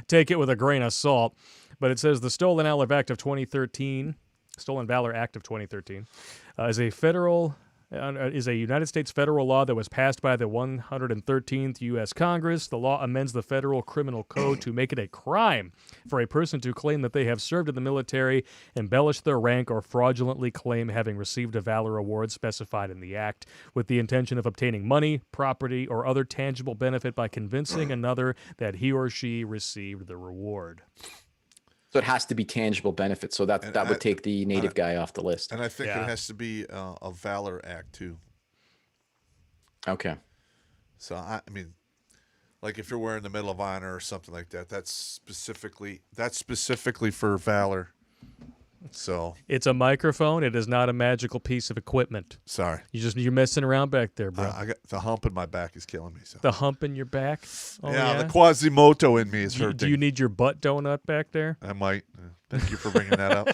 take it with a grain of salt. But it says the Stolen Valor Act of 2013 is a United States federal law that was passed by the 113th U.S. Congress. The law amends the federal criminal code to make it a crime for a person to claim that they have served in the military, embellish their rank, or fraudulently claim having received a valor award specified in the act with the intention of obtaining money, property, or other tangible benefit by convincing another that he or she received the reward. So it has to be tangible benefit. So that would take the native guy off the list. And I think it has to be a Valor Act too. Okay. So I mean, like if you're wearing the Medal of Honor or something like that, that's specifically for valor. So it's a microphone. It is not a magical piece of equipment. Sorry, you're messing around back there, bro. I got the hump in my back is killing me. So the hump in your back. Oh, yeah, the Quasimodo in me is hurting. Do you need your butt donut back there? I might. Thank you for bringing that up.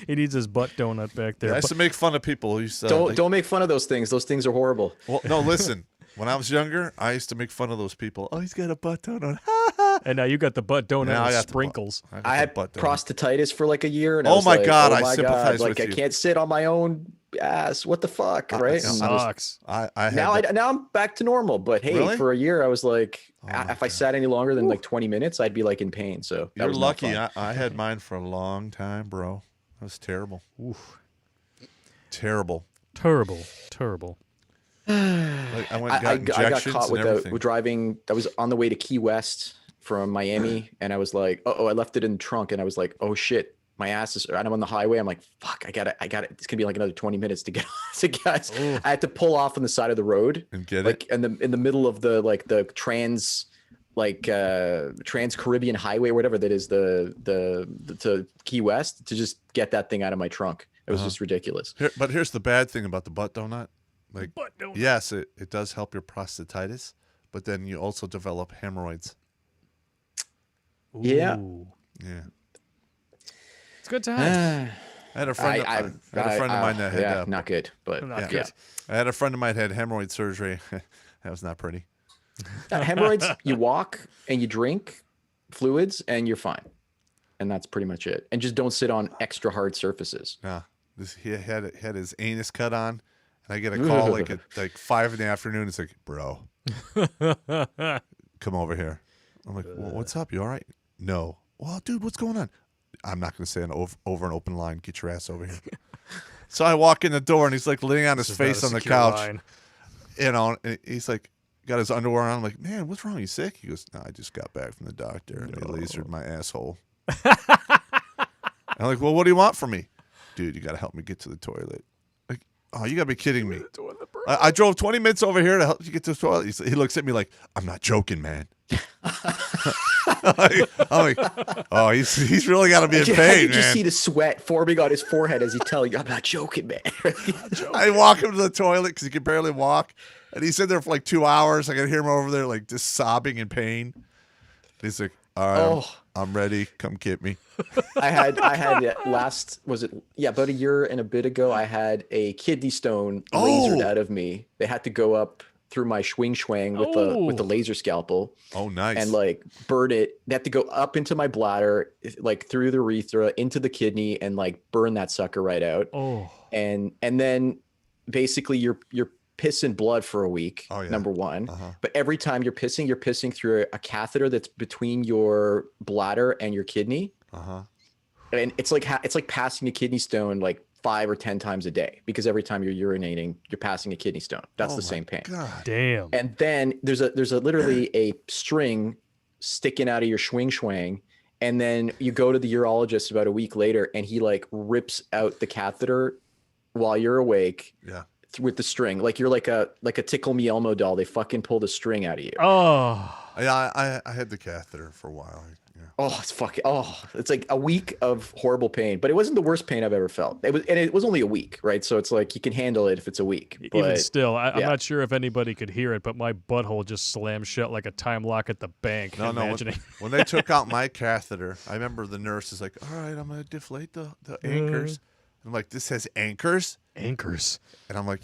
He needs his butt donut back there. Yeah, I used to make fun of people who said, don't make fun of those things. Those things are horrible. Well, no, listen. When I was younger, I used to make fun of those people. Oh, he's got a butt donut. And now you got the butt donut with sprinkles. I had prostatitis for like a year. And I sympathize with you. I can't sit on my own ass. What the fuck, right? Sucks. Now I'm back to normal. But hey, really? For a year, I was like, if I sat any longer than like 20 minutes, I'd be like in pain. So you're lucky. I had mine for a long time, bro. That was terrible. Oof. Terrible. Like I got caught with driving. I was on the way to Key West from Miami, and I was like, I left it in the trunk, and I was like, oh shit, my ass is. And I'm on the highway. I'm like, fuck, I got it. It's gonna be like another 20 minits to get to gas. I had to pull off on the side of the road and get like in the middle of the trans Caribbean highway or whatever that is to Key West to just get that thing out of my trunk. It was just ridiculous. But here's the bad thing about the butt donut. Like, yes, it does help your prostatitis, but then you also develop hemorrhoids. Ooh. Yeah. Yeah. It's good time. I had a friend. I had a friend of mine that had not good, but not good. I had a friend of mine that had hemorrhoid surgery. That was not pretty. Hemorrhoids, you walk and you drink fluids and you're fine, and that's pretty much it. And just don't sit on extra hard surfaces. Yeah, he had his anus cut on, and I get a call like at 5 p.m. It's like, bro, come over here. I'm like, well, what's up? You all right? No. Well, dude, what's going on? I'm not going to say over an open line. Get your ass over here. So I walk in the door, and he's like laying on his face on the couch. Line. You know, and he's like, got his underwear on. I'm like, man, what's wrong? You sick? He goes, no, I just got back from the doctor, and they lasered my asshole. I'm like, well, what do you want from me? Dude, you got to help me get to the toilet. Like, oh, you got to be kidding me. I drove 20 minutes over here to help you get to the toilet. He looks at me like, I'm not joking, man. I'm like, oh, he's really got to be in pain, man. You just see the sweat forming on his forehead as he tells you, I'm not joking, man. I walk him to the toilet because he can barely walk. And he's in there for like 2 hours. I can hear him over there like just sobbing in pain. He's like, all right, I'm ready. Come get me. I had about a year and a bit ago, I had a kidney stone lasered out of me. They had to go up through my schwang with the laser scalpel. Oh, nice. And like burn it. They had to go up into my bladder, like through the urethra into the kidney, and like burn that sucker right out. Oh. And then basically you're pissing blood for a week, number one. But every time you're pissing through a catheter that's between your bladder and your kidney. And it's like passing a kidney stone like 5 or 10 times a day, because every time you're urinating, you're passing a kidney stone. That's the same pain. God. Damn. And then there's literally a string sticking out of your schwang, and then you go to the urologist about a week later, and he like rips out the catheter while you're awake. Yeah. With the string, like you're like a Tickle Me Elmo doll. They fucking pull the string out of you. Oh. Yeah, I had the catheter for a while. Yeah. It's like a week of horrible pain, but it wasn't the worst pain I've ever felt. It was only a week, right? So it's like you can handle it if it's a week. But, even still, I'm not sure if anybody could hear it, but my butthole just slammed shut like a time lock at the bank. No. When they took out my catheter, I remember the nurse is like, all right, I'm going to deflate the anchors. I'm like, this has anchors? Anchors. And I'm like,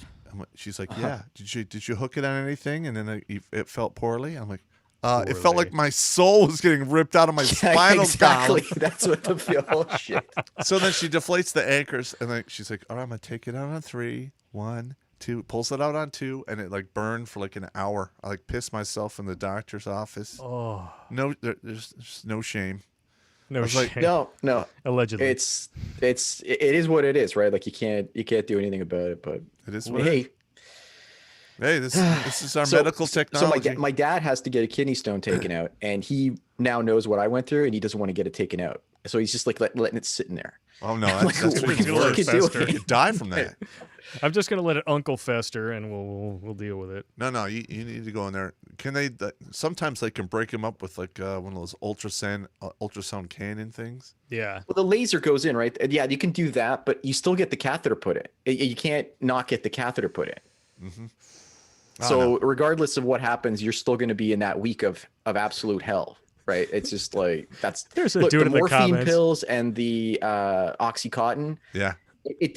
she's like, yeah. Did you hook it on anything? And then it felt poorly. I'm like, it felt like my soul was getting ripped out of my spinal column. That's what the feel. Shit. So then she deflates the anchors, and then she's like, all right, I'm going to take it out on 3. 1, 2. Pulls it out on 2, and it like burned for like an hour. I like pissed myself in the doctor's office. Oh. No, there's no shame. No shame. Like, no. Allegedly, it is what it is, right? Like you can't do anything about it. But it is what hey, this is our medical technology. So my dad has to get a kidney stone taken out, and he now knows what I went through, and he doesn't want to get it taken out. So he's just like letting it sit in there. Oh no, that's worse. You could die from that. I'm just gonna let it uncle fester, and we'll deal with it. No, you need to go in there. Can they? Sometimes they can break them up with like one of those ultrasound cannon things. Yeah. Well, the laser goes in, right? Yeah, you can do that, but you still get the catheter put in. You can't not get the catheter put in. Mm-hmm. So regardless of what happens, you're still going to be in that week of absolute hell, right? It's just like the morphine pills and the OxyContin. Yeah. It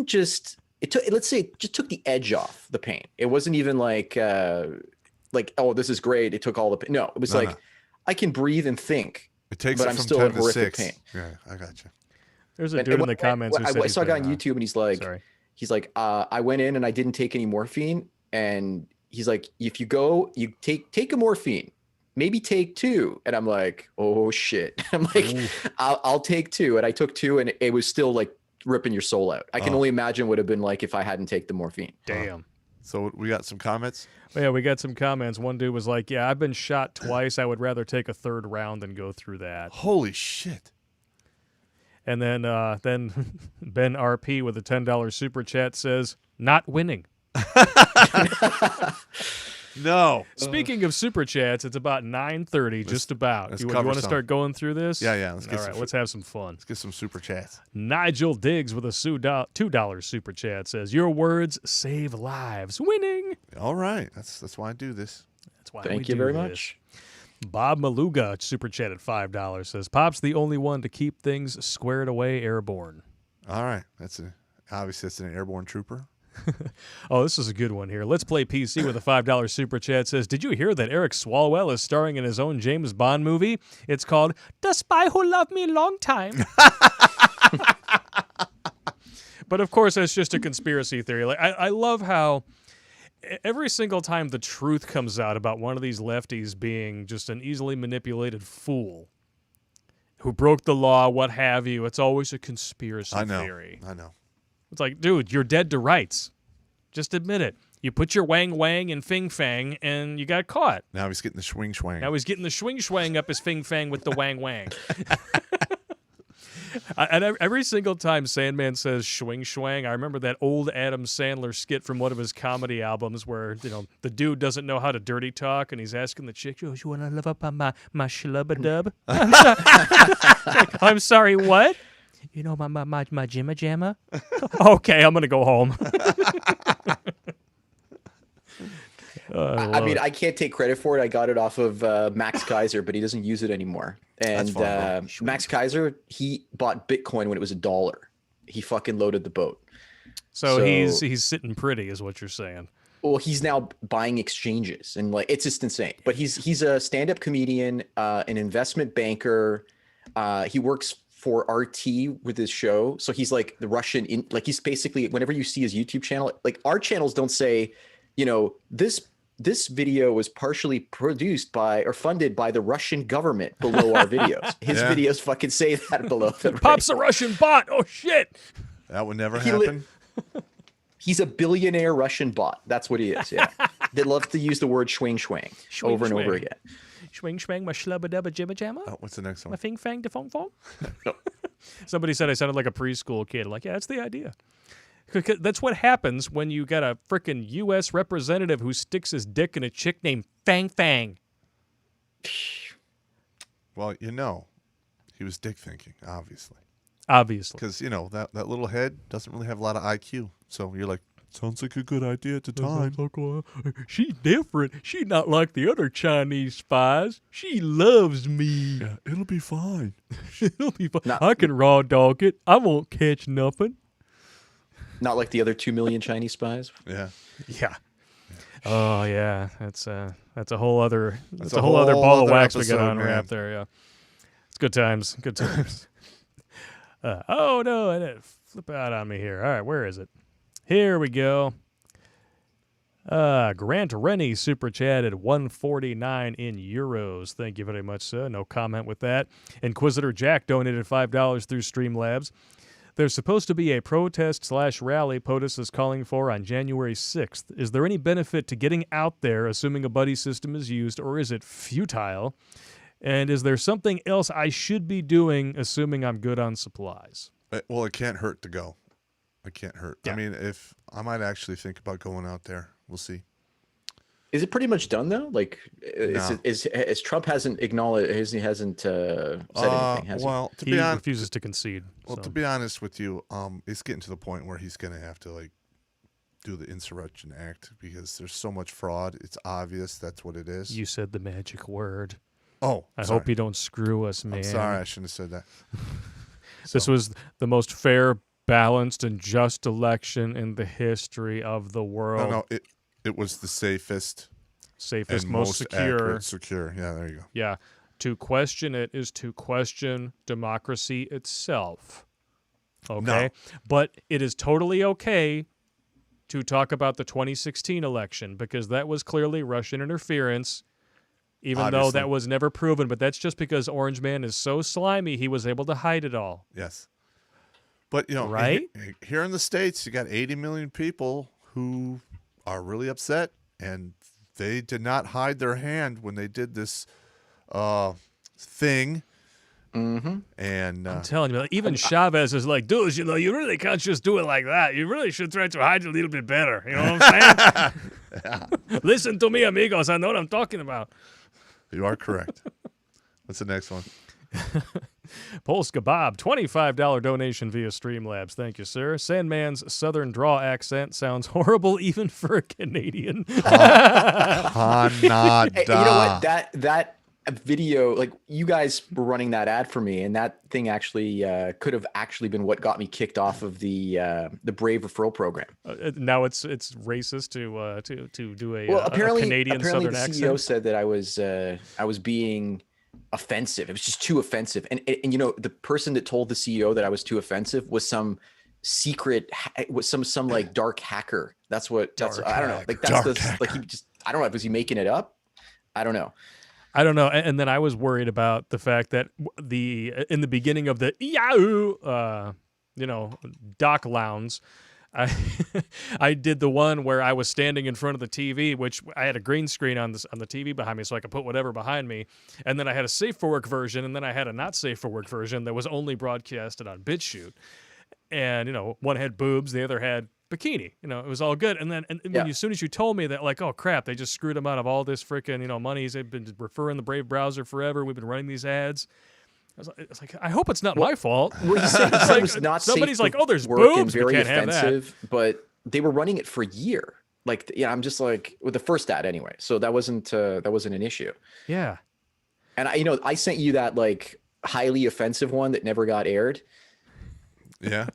just took the edge off the pain. It wasn't even like oh, this is great. It took all the pain. No, it was I can breathe and think. It takes but it I'm from still 10 in to horrific 6. pain. Yeah, I got you. There's a dude in the comments who said I saw a guy on YouTube, and he's like, I went in and I didn't take any morphine, and he's like, if you go, you take a morphine, maybe take 2, and I'm like, oh shit. I'm like, I'll take 2, and I took 2, and it was still like ripping your soul out. I can only imagine what it would have been like if I hadn't taken the morphine. Damn. So we got some comments. Yeah, we got some comments. One dude was like, "Yeah, I've been shot twice. I would rather take a 3rd round than go through that." Holy shit! And then Ben RP with a $10 super chat says, "Not winning." No. Speaking of super chats, it's about 9:30, just about. You want to start going through this? Yeah. Let's have some fun. Let's get some super chats. Nigel Diggs with a $2 super chat says, "Your words save lives. Winning." All right. That's why I do this. That's why. Thank you very much. Bob Maluga super chat at $5 says, "Pop's the only one to keep things squared away airborne." All right. Obviously that's an airborne trooper. Oh, this is a good one here. Let's Play PC with a $5 super chat says, did you hear that Eric Swalwell is starring in his own James Bond movie? It's called The Spy Who Loved Me Long Time. But of course, that's just a conspiracy theory. Like I love how every single time the truth comes out about one of these lefties being just an easily manipulated fool who broke the law, what have you, it's always a conspiracy theory. I know. It's like, dude, you're dead to rights. Just admit it. You put your wang wang in Fing Fang, and you got caught. Now he's getting the swing swang. Now he's getting the swing swang up his Fing Fang with the wang wang. And every single time Sandman says swing swang, I remember that old Adam Sandler skit from one of his comedy albums where, the dude doesn't know how to dirty talk, and he's asking the chick, "Oh, you want to live up on my schlubba-dub?" I'm sorry, what? You know my jimma jamma? Okay, I'm going to go home. I mean, I can't take credit for it. I got it off of Max Kaiser, but he doesn't use it anymore. And Max Kaiser, he bought Bitcoin when it was $1. He fucking loaded the boat. So he's sitting pretty, is what you're saying. Well, he's now buying exchanges, and it's just insane. But he's a stand-up comedian, an investment banker. He works for RT with his show, so he's like the Russian. He's basically, whenever you see his YouTube channel, like our channels don't say, this video was partially produced by or funded by the Russian government below our videos. His videos fucking say that below. Right? Pop's a Russian bot. Oh shit! That would never happen. He's a billionaire Russian bot. That's what he is. Yeah, they love to use the word swing swang over and over again. Swing swang, my schlubba dubba jibba jamma. Oh, what's the next one? My fing fang de fong fong. Somebody said I sounded like a preschool kid. Like, yeah, that's the idea. That's what happens when you got a frickin' U.S. representative who sticks his dick in a chick named Fang Fang. Well, he was dick thinking, obviously. Obviously. Because, that little head doesn't really have a lot of IQ. So you're like, sounds like a good idea at the time. She's different. She's not like the other Chinese spies. She loves me. Yeah, it'll be fine. It'll be fine. I can raw dog it. I won't catch nothing. Not like the other 2 million Chinese spies. Yeah. Oh yeah, that's a whole other ball of wax we got to unwrap there. Yeah, it's good times. Good times. Oh no, I didn't flip out on me here. All right, where is it? Here we go. Grant Rennie super chatted 149 in euros. Thank you very much, sir. No comment with that. Inquisitor Jack donated $5 through Streamlabs. There's supposed to be a protest/rally POTUS is calling for on January 6th. Is there any benefit to getting out there, assuming a buddy system is used, or is it futile? And is there something else I should be doing, assuming I'm good on supplies? Well, it can't hurt to go. It can't hurt. Yeah. I mean, if I might actually think about going out there. We'll see. Is it pretty much done though? Like, is Trump hasn't acknowledged? He hasn't said anything. Has well, he? To be honest, refuses to concede. Well, to be honest with you, it's getting to the point where he's going to have to do the insurrection act because there's so much fraud. It's obvious that's what it is. You said the magic word. Oh, I hope you don't screw us, man. I'm sorry, I shouldn't have said that. This was the most fair, balanced, and just election in the history of the world. No, it was the safest, most secure. Secure. Yeah, there you go. Yeah. To question it is to question democracy itself. Okay? No. But it is totally okay to talk about the 2016 election because that was clearly Russian interference, even though that was never proven. But that's just because Orange Man is so slimy, he was able to hide it all. Yes. But, right? Here in the States, you got 80 million people who are really upset, and they did not hide their hand when they did this thing. Mm-hmm. And I'm telling you, even Chavez is like, dude, you really can't just do it like that. You really should try to hide it a little bit better. You know what I'm saying? Listen to me, amigos. I know what I'm talking about. You are correct. What's the next one? Polska Bob, $25 donation via Streamlabs. Thank you, sir. Sandman's southern draw accent sounds horrible even for a Canadian. Hey, you know what? a video, like you guys were running that ad for me, and that thing actually could have actually been what got me kicked off of the Brave referral program. Now it's racist to do apparently, a Canadian apparently Southern the accent. CEO said that I was being offensive. It was just too offensive, and you know, the person that told the CEO that I was too offensive was some secret, was some like dark hacker. I don't know. Like like he just, I don't know. Was he making it up? I don't know. And then I was worried about the fact that in the beginning of the Yahoo, Doc Lounge, I did the one where I was standing in front of the TV, which I had a green screen on the TV behind me, so I could put whatever behind me, and then I had a safe for work version, and then I had a not safe for work version that was only broadcasted on BitChute, and one had boobs, the other had bikini. It was all good. And then as soon as you told me that, like, oh crap, they just screwed him out of all this freaking monies. They've been referring the Brave browser forever. We've been running these ads. I was like, I hope it's not my fault. Well, he said it was not somebody's safe like, oh, there's work boobs. and very we can't offensive, have that. but they were running it for a year. Like, yeah, I'm just like, with the first ad anyway. So that wasn't an issue. Yeah. And I sent you that like highly offensive one that never got aired. Yeah.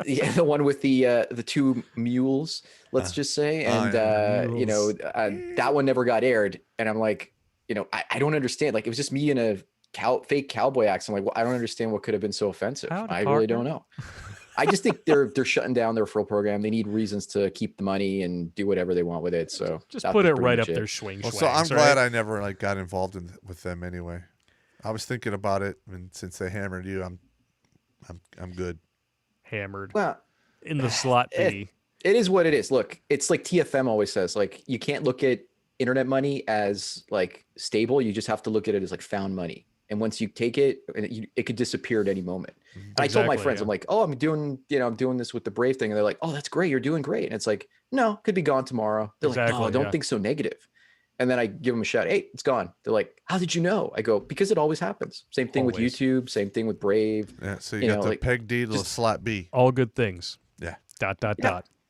Yeah, the one with the two mules, let's just say, and that one never got aired. And I'm like, I don't understand. Like, it was just me in a fake cowboy accent. I'm like, well, I don't understand what could have been so offensive. I really don't know. I just think they're shutting down their referral program. They need reasons to keep the money and do whatever they want with it. So just put it right up their swing. Well, so I'm glad I never got involved with them anyway. I was thinking about it, and since they hammered you, I'm good. Hammered. Well, in the slot B. It is what it is. Look, it's like TFM always says, like, you can't look at internet money as like stable. You just have to look at it as like found money. And once you take it, it could disappear at any moment. And I told my friends, I'm like, oh, I'm doing this with the Brave thing. And they're like, oh, that's great. You're doing great. And it's like, no, could be gone tomorrow. They're like, oh, don't think so negative. And then I give them a shout. Hey, it's gone. They're like, how did you know? I go, because it always happens. Same thing with YouTube. Same thing with Brave. Yeah. So you got the peg D to the slot B. All good things. Yeah. ...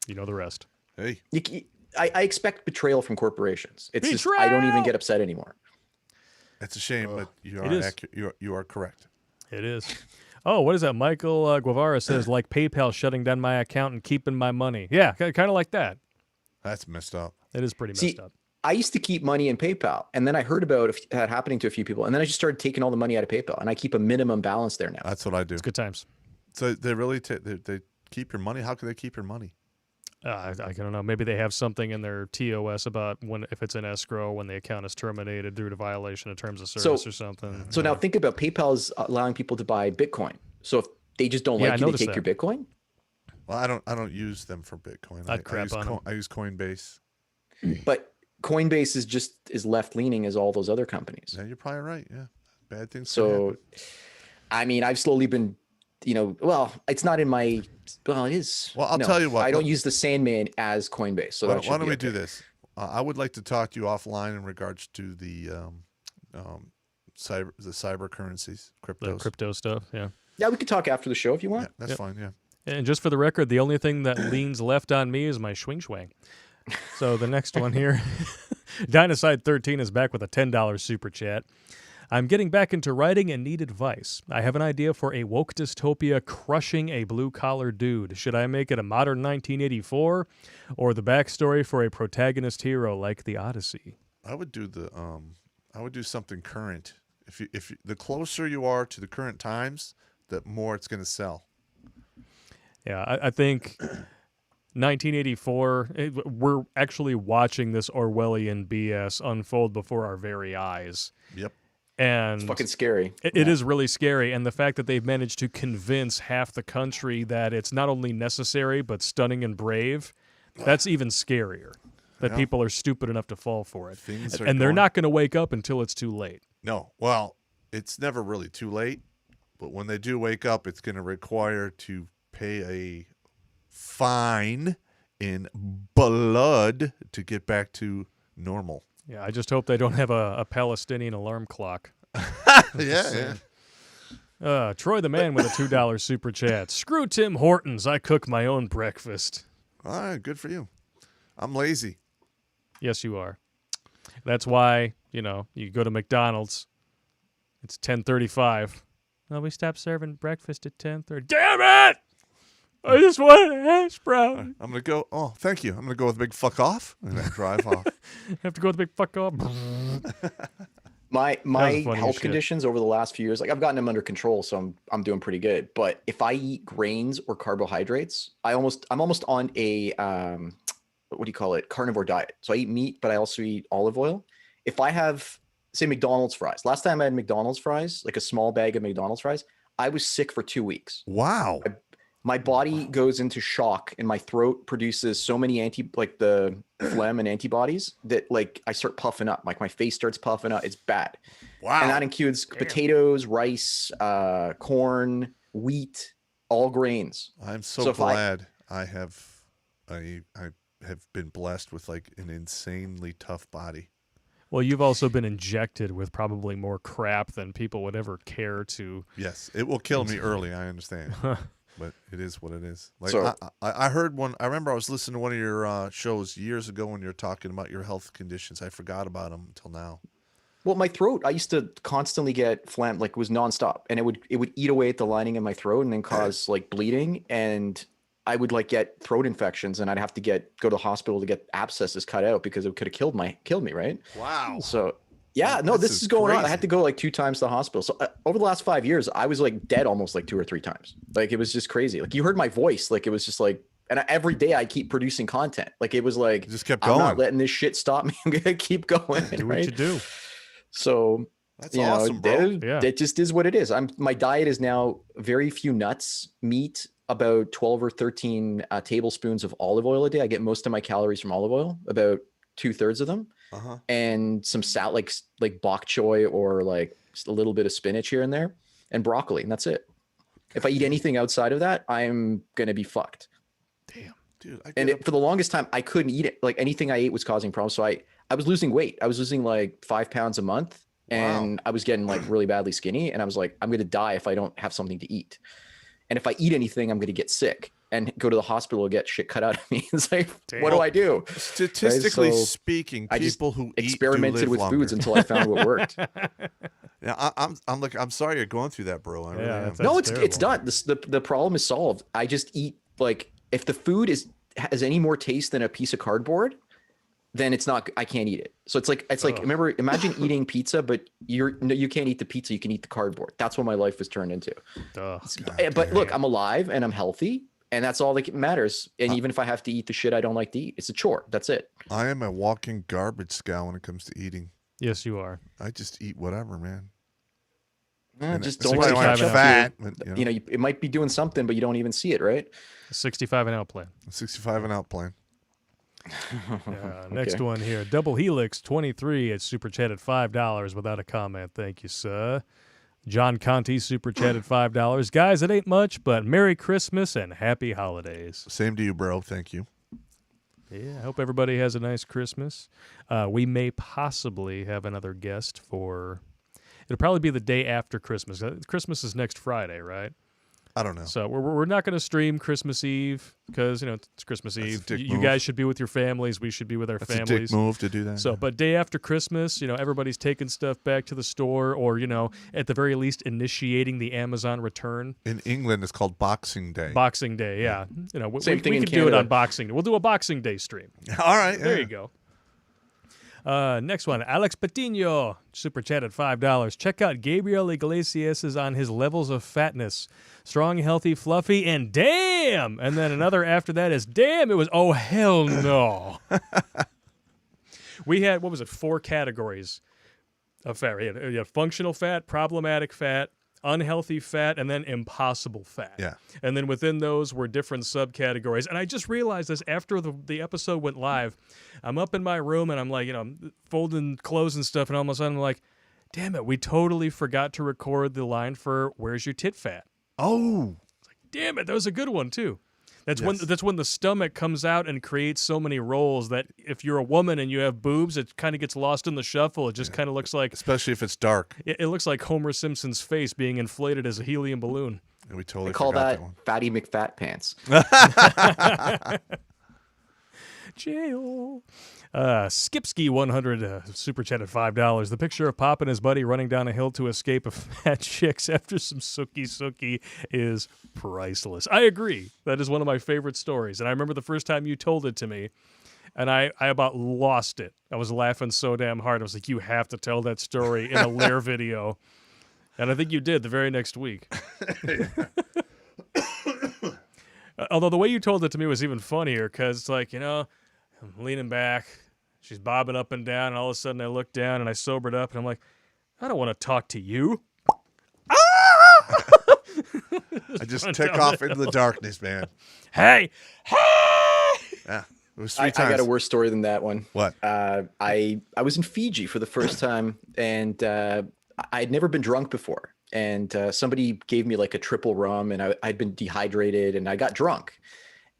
You know the rest. Hey. I expect betrayal from corporations. It's just, I don't even get upset anymore. It's a shame, but you are accurate. You are correct. It is. Oh, what is that? Michael Guevara says, like PayPal shutting down my account and keeping my money. Yeah, kind of like that. That's messed up. It is pretty messed up. I used to keep money in PayPal, and then I heard about that happening to a few people, and then I just started taking all the money out of PayPal, and I keep a minimum balance there now. That's what I do. It's good times. So they really they keep your money? How can they keep your money? I don't know. Maybe they have something in their TOS about if it's in escrow, when the account is terminated due to violation of terms of service or something. So now think about PayPal is allowing people to buy Bitcoin. So if they just don't like you, they take your Bitcoin? Well, I don't use them for Bitcoin. I use Coinbase. But Coinbase is left leaning as all those other companies. Yeah, you're probably right. Yeah, bad things. So, I mean, I've slowly been, well, it's not in my. Well, it is. Well, I'll tell you what. I don't use the Sandman as Coinbase. So why don't we do this? I would like to talk to you offline in regards to the cyber currencies, cryptos. The crypto stuff. Yeah. Yeah, we could talk after the show if you want. Yeah, that's fine. Yeah. And just for the record, the only thing that leans left on me is my swing. So the next one here, Dynaside13 is back with a $10 super chat. I'm getting back into writing and need advice. I have an idea for a woke dystopia crushing a blue-collar dude. Should I make it a modern 1984 or the backstory for a protagonist hero like the Odyssey? I would do something current. If the closer you are to the current times, the more it's going to sell. Yeah, I think 1984, we're actually watching this Orwellian BS unfold before our very eyes. Yep. And it's fucking scary. It is really scary. And the fact that they've managed to convince half the country that it's not only necessary, but stunning and brave, that's even scarier. That people are stupid enough to fall for it. And they're not going to wake up until it's too late. No. Well, it's never really too late. But when they do wake up, it's going to require to pay a fine in blood to get back to normal. Yeah, I just hope they don't have a Palestinian alarm clock. Yeah. Troy the Man with a $2 super chat. Screw Tim Hortons. I cook my own breakfast. All right, good for you. I'm lazy. Yes, you are. That's why, you go to McDonald's. It's 10:35. Well, we stopped serving breakfast at 10:30. Damn it! I just want a hash brown. I'm going to go, oh, thank you. I'm going to go with a big fuck off and then drive off. Have to go with the big fuck off. My health conditions over the last few years, like I've gotten them under control, so I'm doing pretty good. But if I eat grains or carbohydrates, I'm almost on a what do you call it? Carnivore diet. So I eat meat, but I also eat olive oil. If I have, say, McDonald's fries, last time I had McDonald's fries, like a small bag of McDonald's fries, I was sick for 2 weeks. Wow. My body goes into shock and my throat produces so many the phlegm and antibodies that like I start puffing up. Like my face starts puffing up. It's bad. Wow. And that includes potatoes, rice, corn, wheat, all grains. I'm so glad I have been blessed with like an insanely tough body. Well, you've also been injected with probably more crap than people would ever care to. Yes, it will kill me early. I understand. But it is what it is. Like I heard one. I remember I was listening to one of your shows years ago when you were talking about your health conditions. I forgot about them until now. Well, my throat, I used to constantly get phlegm, like it was nonstop, and it would eat away at the lining of my throat and then cause like bleeding, and I would like get throat infections, and I'd have to go to the hospital to get abscesses cut out because it could have killed me, right? Wow. So. Yeah, no, this is going on. I had to go like 2 times to the hospital. So over the last 5 years, I was like dead almost like 2 or 3 times. Like it was just crazy. Like you heard my voice. Like it was just like, and every day I keep producing content. Like it was like, just kept going. I'm not letting this shit stop me. I'm gonna keep going. Do what you do. So that's awesome, bro. That just is what it is. My diet is now very few nuts, meat, about 12 or 13 tablespoons of olive oil a day. I get most of my calories from olive oil, about 2/3 of them. And some salad, like bok choy or like a little bit of spinach here and there, and broccoli, and that's it. If I eat anything outside of that, I'm gonna be fucked. Damn, dude. For the longest time, I couldn't eat it. Like anything I ate was causing problems. So I was losing weight. I was losing like 5 pounds a month, and I was getting like really badly skinny. And I was like, I'm gonna die if I don't have something to eat. And if I eat anything, I'm gonna get sick and go to the hospital and get shit cut out of me. It's like, what do I do? Statistically speaking, people who experimented with foods until I found what worked. Yeah, I'm sorry you're going through that, bro. I really am. No, it's done. The problem is solved. I just eat like if the food has any more taste than a piece of cardboard, then it's not. I can't eat it. So it's like imagine eating pizza, but you can't eat the pizza. You can eat the cardboard. That's what my life was turned into. But look, I'm alive and I'm healthy. And that's all that matters. And even if I have to eat the shit I don't like to eat, it's a chore. That's it. I am a walking garbage scow when it comes to eating. Yes, you are. I just eat whatever, man. Just don't let it catch up fat. You know, it might be doing something, but you don't even see it, right? 65 and out plan. 65 and out plan. Next one here. Double Helix 23 at Super Chat at $5 without a comment. Thank you, sir. John Conti Super Chat at $5. Guys, it ain't much, but Merry Christmas and Happy Holidays. Same to you, bro. Thank you. Yeah, I hope everybody has a nice Christmas. We may possibly have another guest for... It'll probably be the day after Christmas. Christmas is next Friday, right? I don't know. So we're not going to stream Christmas Eve because, it's Christmas Eve. You guys should be with your families. We should be with our families. It's a dick move to do that. So, but day after Christmas, everybody's taking stuff back to the store or, at the very least, initiating the Amazon return. In England, it's called Boxing Day. Boxing Day, yeah. Same thing we in could Canada. do it on Boxing Day. We'll do a Boxing Day stream. All right. There you go. Next one, Alex Patino, Super Chat at $5. Check out Gabriel Iglesias on his levels of fatness. Strong, healthy, fluffy, and damn! And then another after that is damn, it was oh, hell no. We had, 4 categories of fat. You had functional fat, problematic fat, unhealthy fat, and then impossible fat. Yeah. And then within those were different subcategories. And I just realized this after the episode went live. I'm up in my room and I'm like, folding clothes and stuff, and all of a sudden I'm like, damn it, we totally forgot to record the line for "Where's your tit fat?" Oh. It's like, damn it, that was a good one too. That's when the stomach comes out and creates so many rolls that if you're a woman and you have boobs, it kind of gets lost in the shuffle. It just kind of looks like... Especially if it's dark. It looks like Homer Simpson's face being inflated as a helium balloon. And we totally call forgot that one. Fatty McFat Pants. jail. Skipski 100 super chatted $5. The picture of Popp and his buddy running down a hill to escape a fat chicks after some sookie is priceless. I agree. That is one of my favorite stories. And I remember the first time you told it to me, and I about lost it. I was laughing so damn hard. I was like, you have to tell that story in a Lair video. And I think you did the very next week. Although the way you told it to me was even funnier, because it's like, I'm leaning back, she's bobbing up and down, and all of a sudden I look down and I sobered up, and I'm like, I don't want to talk to you. I just tick off into the darkness, man. Hey! Yeah, it was 3 times. I got a worse story than that one. What? I was in Fiji for the first time, and I'd never been drunk before. And somebody gave me like a triple rum, and I'd been dehydrated, and I got drunk.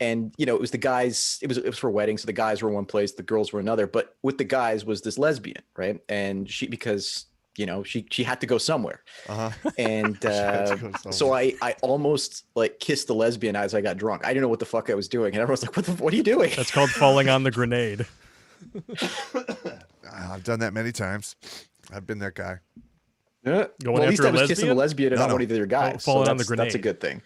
And it was the guys. It was for a wedding, so the guys were one place, the girls were another. But with the guys was this lesbian, right? And she had to go somewhere. And so I almost like kissed the lesbian as I got drunk. I didn't know what the fuck I was doing, and everyone's like, "What are you doing?" That's called falling on the grenade. I've done that many times. I've been that guy. Yeah. Well, at least I was kissing a lesbian and not one of the other guys. Falling on the grenade. That's a good thing.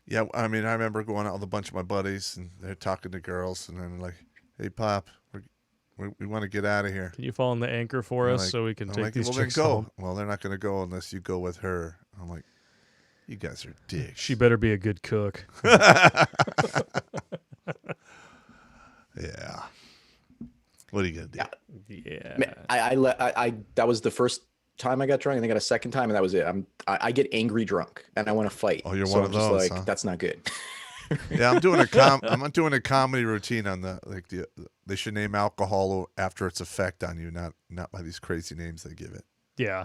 Yeah, I mean, I remember going out with a bunch of my buddies, and they're talking to girls, and then like, "Hey, Popp, we want to get out of here. Can you fall in the anchor for us so we can take these chicks home?" Well, they're not going to go unless you go with her. I'm like, you guys are dicks. She better be a good cook. Yeah. What are you gonna do? Yeah. I that was the first time I got drunk, and I got a second time, and that was it. I get angry drunk, and I want to fight. Oh, you're so one I'm of just those, like, huh? That's not good. Yeah, I'm doing a comedy routine on they should name alcohol after its effect on you, not by these crazy names they give it. Yeah.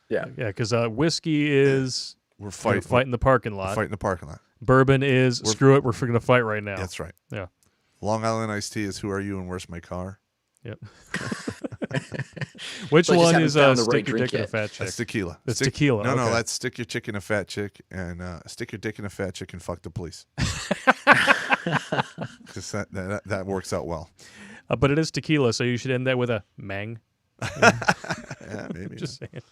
Yeah. Yeah, because whiskey is We're fighting. fight in the parking lot. Fight in the parking lot. Bourbon is screw it, we're going to fight right now. That's right. Yeah. Long Island iced tea is who are you and where's my car? Yep. Which So I just one haven't is found the stick right your drink dick in a yet. fat chick? That's tequila. It's tequila. No, okay. that's stick your chick in a fat chick and stick your dick in a fat chick and fuck the police. Because that works out well. But it is tequila, so you should end that with a mang. Yeah, maybe. Just saying.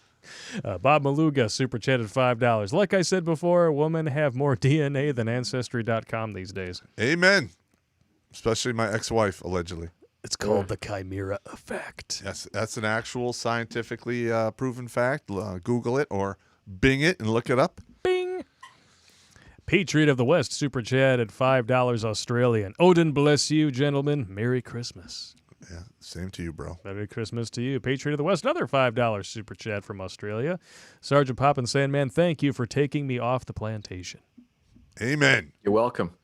Bob Maluga super chatted $5. Like I said before, women have more DNA than Ancestry.com these days. Amen. Especially my ex-wife, allegedly. It's called the Chimera Effect. Yes, that's an actual scientifically proven fact. Google it or Bing it and look it up. Bing. Patriot of the West super chat at $5 Australian. Odin bless you, gentlemen. Merry Christmas. Yeah, same to you, bro. Merry Christmas to you. Patriot of the West, another $5 super chat from Australia. Sergeant Popp and Sandman, thank you for taking me off the plantation. Amen. You're welcome.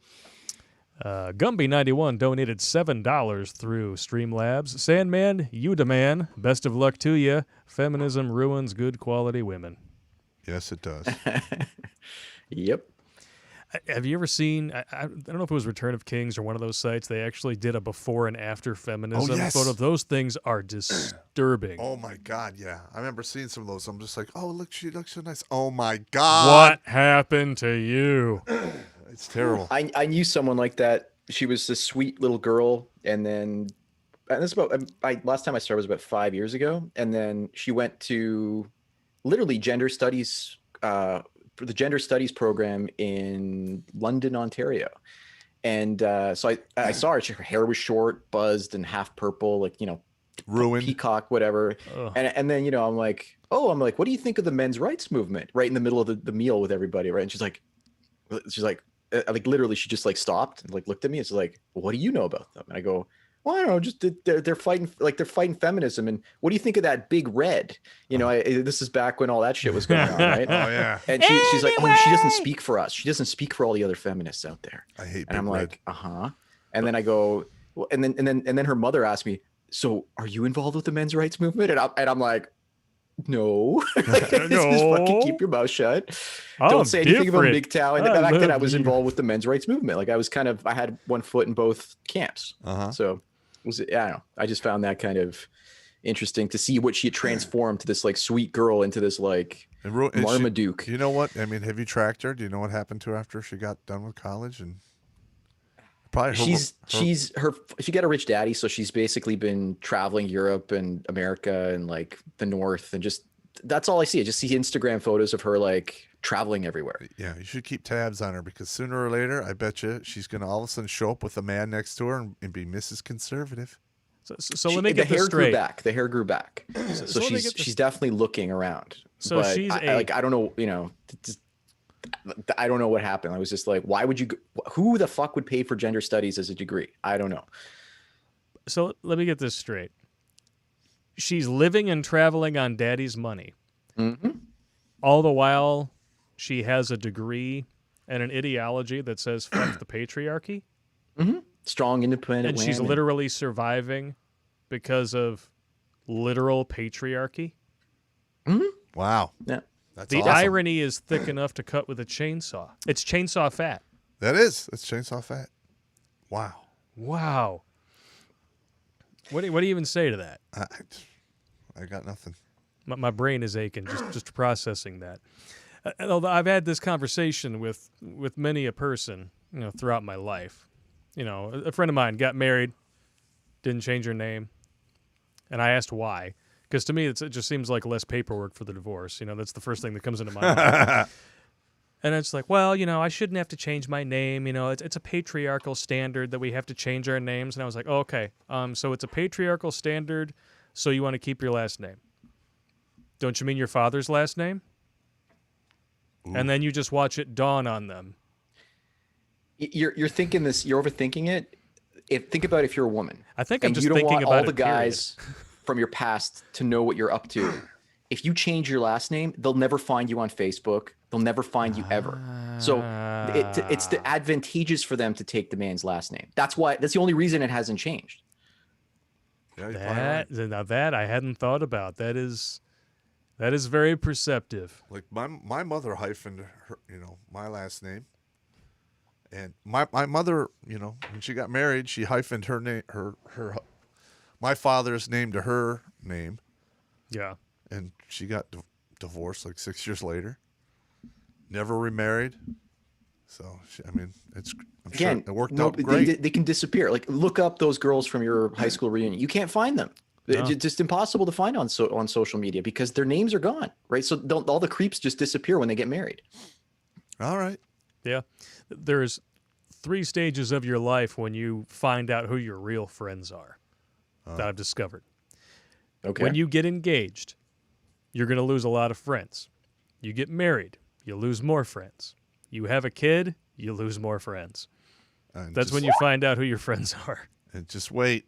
Gumby91 donated $7 through Streamlabs. Sandman, you demand. Best of luck to you. Feminism ruins good quality women. Yes, it does. Yep. Have you ever seen, I don't know if it was Return of Kings or one of those sites, they actually did a before and after feminism photo. Those things are disturbing. Oh, my God, yeah. I remember seeing some of those. I'm just like, oh, look, she looks so nice. Oh, my God. What happened to you? It's terrible. I knew someone like that. She was this sweet little girl, and this about last time I started was about 5 years ago, and then she went to literally gender studies for the gender studies program in London, Ontario, and so I saw her. Her hair was short, buzzed, and half purple, like Ruined. Peacock, whatever. And then I'm like, what do you think of the men's rights movement? Right in the middle of the meal with everybody, right? And she's like, like literally, she just like stopped and like looked at me. It's like, what do you know about them? And I go, well, I don't know, just they're fighting, like they're fighting feminism. And what do you think of that big red? This is back when all that shit was going on, right? Oh yeah. And she's like, oh, she doesn't speak for us. She doesn't speak for all the other feminists out there. I hate. And I'm red. like, And then I go, well, and then her mother asked me, so are you involved with the men's rights movement? And I'm like, no. Just fucking keep your mouth shut. Don't say anything about MGTOW. And the fact that I was involved with the men's rights movement, like I had one foot in both camps. So I don't know. I just found that kind of interesting to see what she had transformed to this like sweet girl into this like Marmaduke. You know what? I mean, have you tracked her? Do you know what happened to her after she got done with college? And Probably she got a rich daddy, so she's basically been traveling Europe and America and like the North, and just that's all I see. I just see Instagram photos of her like traveling everywhere. Yeah, you should keep tabs on her, because sooner or later, I bet you she's going to all of a sudden show up with a man next to her and be Mrs. Conservative. So let me get this straight. The hair grew back. So she's definitely looking around. So but she's I don't know, I don't know what happened. I was just like, why would you? Who the fuck would pay for gender studies as a degree? I don't know. So let me get this straight. She's living and traveling on daddy's money. Mm-hmm. All the while, she has a degree and an ideology that says fuck the patriarchy. Mm-hmm. Strong, independent and she's literally surviving because of literal patriarchy. Mm-hmm. Wow. Yeah. That's the awesome. irony is thick enough to cut with a chainsaw. It's chainsaw fat. That is. It's chainsaw fat. Wow. Wow. What do you even say to that? I got nothing. My brain is aching just processing that. Although I've had this conversation with many a person, throughout my life. A friend of mine got married, didn't change her name, and I asked why. Because to me, it just seems like less paperwork for the divorce. That's the first thing that comes into my mind. And it's like, well, I shouldn't have to change my name. It's a patriarchal standard that we have to change our names. And I was like, oh, okay, so it's a patriarchal standard, so you want to keep your last name. Don't you mean your father's last name? Ooh. And then you just watch it dawn on them. You're thinking this. You're overthinking it. Think about if you're a woman. I think I'm just you don't thinking want about all the guys from your past to know what you're up to. If you change your last name, they'll never find you on Facebook. They'll never find you ever. So it's advantageous for them to take the man's last name. That's the only reason it hasn't changed. Yeah, now that I hadn't thought about. That is very perceptive. Like my mother hyphened her, my last name. And my mother, when she got married, she hyphened her name, my father's name to her name. Yeah. And she got divorced like 6 years later. Never remarried. So, I'm sure it worked out great. They can disappear. Like, look up those girls from your high school reunion. You can't find them. No. It's just impossible to find on social media because their names are gone, right? So all the creeps just disappear when they get married. All right. Yeah. There's 3 stages of your life when you find out who your real friends are that I've discovered. Okay. When you get engaged, you're going to lose a lot of friends. You get married, you lose more friends. You have a kid, you lose more friends. That's when you find out who your friends are. And just wait.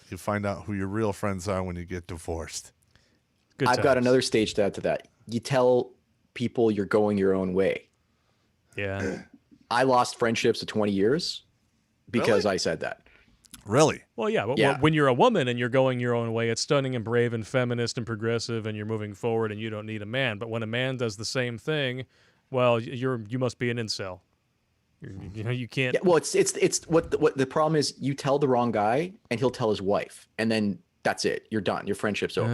You find out who your real friends are when you get divorced. I've got another stage to add to that. You tell people you're going your own way. Yeah. I lost friendships of 20 years because I said that. Really? Well, yeah. But when you're a woman and you're going your own way, it's stunning and brave and feminist and progressive, and you're moving forward, and you don't need a man. But when a man does the same thing, well, you must be an incel. You can't. Yeah, well, it's what the problem is. You tell the wrong guy, and he'll tell his wife, and then that's it. You're done. Your friendship's over.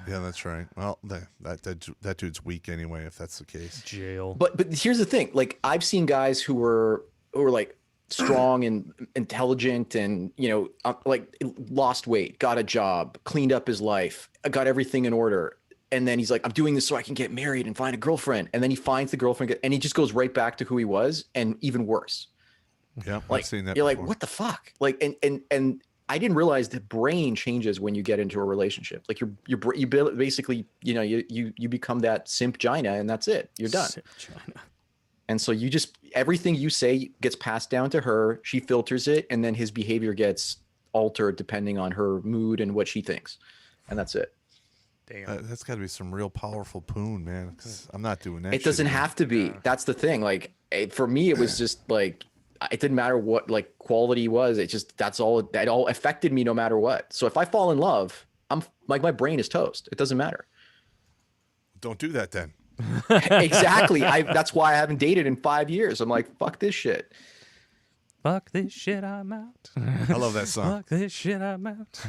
Yeah, that's right. Well, that dude's weak anyway. If that's the case, jail. But here's the thing. Like, I've seen guys who were like strong and intelligent, and like lost weight, got a job, cleaned up his life, got everything in order. And then he's like, I'm doing this so I can get married and find a girlfriend. And then he finds the girlfriend, and he just goes right back to who he was, and even worse. Yeah, like, I've seen that. You're before. Like, what the fuck? Like, and I didn't realize the brain changes when you get into a relationship. Like, you basically, you become that simp gina, and that's it. You're done. Simp gina. And so everything you say gets passed down to her. She filters it, and then his behavior gets altered depending on her mood and what she thinks, and that's it. Damn. That's got to be some real powerful poon, man. 'Cause I'm not doing that. It doesn't have to be. That's the thing. Like, for me, it was just like, it didn't matter what like quality was. It just, it all affected me no matter what. So if I fall in love, I'm like, my brain is toast. It doesn't matter. Don't do that then. Exactly. That's why I haven't dated in 5 years. I'm like, fuck this shit. Fuck this shit, I'm out. I love that song. Fuck this shit, I'm out.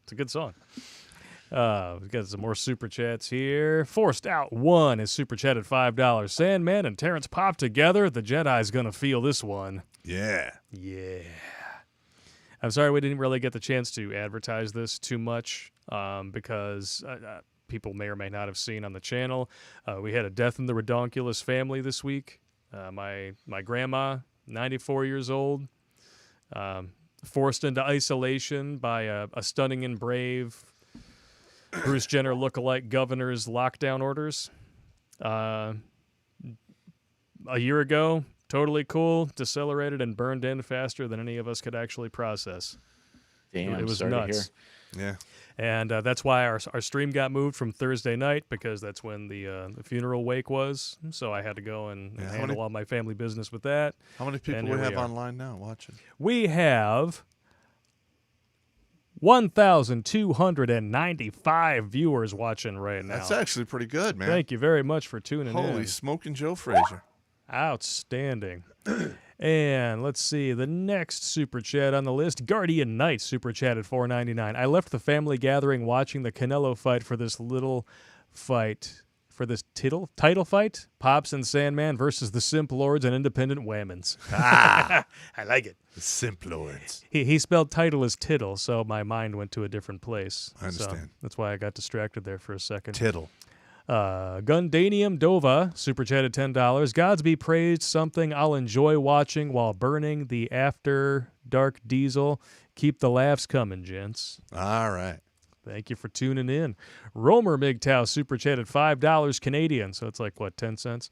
It's a good song. We've got some more super chats here. Forced Out 1 is super chat at $5. Sandman and Terrence Popp together. The Jedi's going to feel this one. Yeah. Yeah. I'm sorry we didn't really get the chance to advertise this too much because people may or may not have seen on the channel. We had a death in the redonkulous family this week. My grandma, 94 years old, forced into isolation by a stunning and brave Bruce Jenner lookalike governor's lockdown orders. A year ago, totally cool, decelerated and burned in faster than any of us could actually process. Damn, it was sorry to nuts. hear. Yeah. And that's why our stream got moved from Thursday night, because that's when the funeral wake was. So I had to go and handle all my family business with that. How many people And we here have we are. online now watching? We have 1,295 viewers watching right now. That's actually pretty good, man. Thank you very much for tuning in. Holy smoking Joe Frazier. Outstanding. And let's see, the next super chat on the list, Guardian Knight super chat at $4.99. I left the family gathering watching the Canelo fight for this little fight, for this title fight, Pops and Sandman versus the Simp Lords and Independent Whammons. I like it. The Simp Lords. He spelled title as tittle, so my mind went to a different place. I understand. So that's why I got distracted there for a second. Tittle. Gundanium Dova, super chat at $10. Gods be praised, something I'll enjoy watching while burning the After Dark diesel. Keep the laughs coming, gents. All right. Thank you for tuning in. Romer MGTOW, super chat at $5 Canadian, so it's like, what, 10 cents?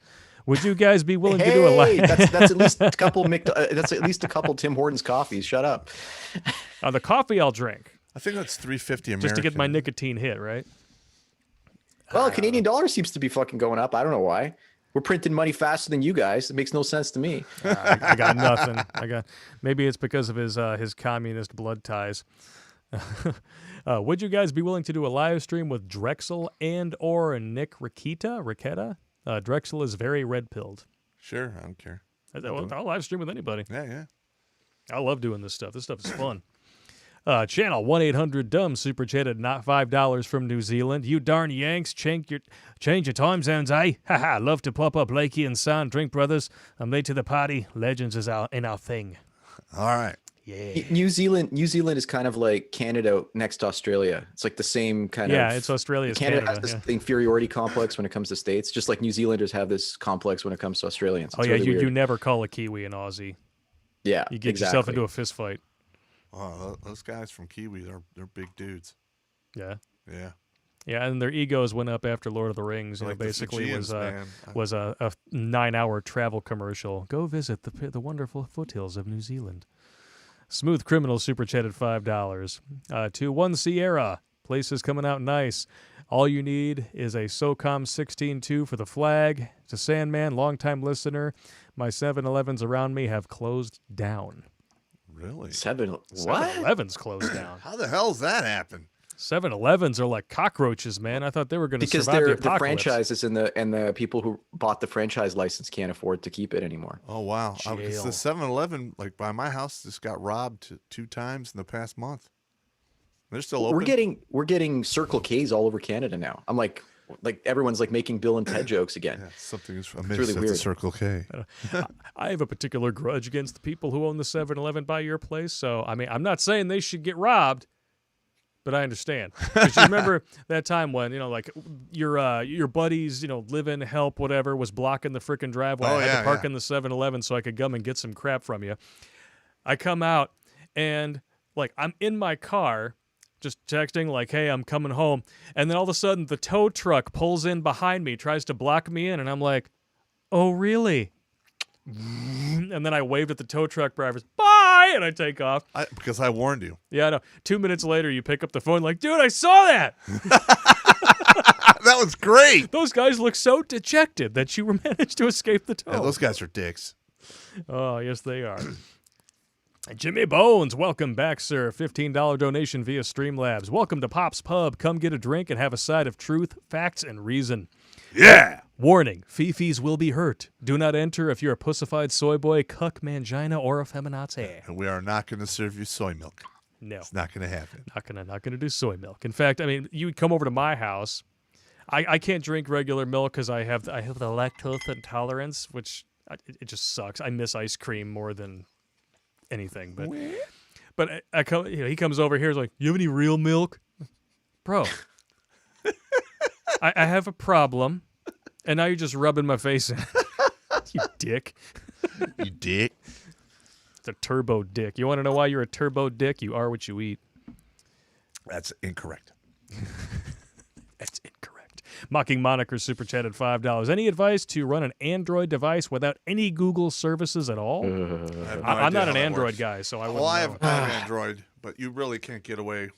Would you guys be willing to do a live? That's at least a couple. That's at least a couple Tim Hortons coffees. Shut up. The coffee I'll drink. I think that's $3.50 American. Just to get my nicotine hit, right? Well, Canadian dollar seems to be fucking going up. I don't know why. We're printing money faster than you guys. It makes no sense to me. I got nothing. Maybe it's because of his communist blood ties. Would you guys be willing to do a live stream with Drexel and or Nick Riquetta? Drexel is very red-pilled. Sure, I don't care. I'll live stream with anybody. Yeah. I love doing this stuff. This stuff is fun. Channel 1-800-DUMB super chatted not $5 from New Zealand. You darn Yanks, change your time zones, eh? Haha, love to pop up Lakey and San drink, brothers. I'm late to the party. Legends is our thing. All right. Yeah. New Zealand is kind of like Canada next to Australia. It's like the same kind of. Yeah, it's Australia's Canada Canada. has this inferiority complex when it comes to states, just like New Zealanders have this complex when it comes to Australians. It's really you weird. never call a Kiwi an Aussie. Yeah, You get yourself into a fist fight. Oh, those guys from Kiwi, they're big dudes. Yeah. Yeah. Yeah, and their egos went up after Lord of the Rings. Like the Basically Fijians, man. was a 9-hour travel commercial. Go visit the wonderful foothills of New Zealand. Smooth Criminal super chatted $5. To One Sierra, place is coming out nice. All you need is a SOCOM 16.2 for the flag. To Sandman, longtime listener, my 7-Elevens around me have closed down. Really? 7-Elevens closed down. How the hell's that happen? 7-Elevens are like cockroaches, man. I thought they were going to because survive the the apocalypse. franchises and the people who bought the franchise license can't afford to keep it anymore. Oh, wow. Because Jail. the 7-Eleven, like by my house, just got robbed 2 times in the past month. They're still open. We're getting Circle K's all over Canada now. I'm like everyone's like making Bill and Ted jokes again. Yeah, something's amiss really at the weird. Circle K. I have a particular grudge against the people who own the 7-Eleven by your place. So, I mean, I'm not saying they should get robbed, but I understand. Because you remember that time when, like your buddies, live in, help, whatever, was blocking the freaking driveway. I had to park in the 7-Eleven so I could come and get some crap from you. I come out and I'm in my car just texting hey, I'm coming home. And then all of a sudden the tow truck pulls in behind me, tries to block me in. And I'm like, oh, really? And then I waved at the tow truck drivers. Bye! And I take off. Because I warned you. Yeah, I know. 2 minutes later, you pick up the phone dude, I saw that! That was great! Those guys look so dejected that you managed to escape the tow. Yeah, those guys are dicks. Oh, yes, they are. Jimmy Bones, welcome back, sir. $15 donation via Streamlabs. Welcome to Pop's Pub. Come get a drink and have a side of truth, facts, and reason. Yeah! Warning, Feces will be hurt. Do not enter if you're a pussified soy boy, cuck, mangina, or a feminazi. And we are not going to serve you soy milk. No. It's not going to happen. Not gonna do soy milk. In fact, I mean, you would come over to my house. I can't drink regular milk because I have the lactose intolerance, which it just sucks. I miss ice cream more than anything. But I come, he comes over here, he's like, "You have any real milk, bro?" I have a problem, and now you're just rubbing my face in. You dick. You dick. It's a turbo dick. You want to know why you're a turbo dick? You are what you eat. That's incorrect. That's incorrect. Mocking Moniker super chatted $5. Any advice to run an Android device without any Google services at all? I'm not an Android guy, so I wouldn't know. I have Android, but you really can't get away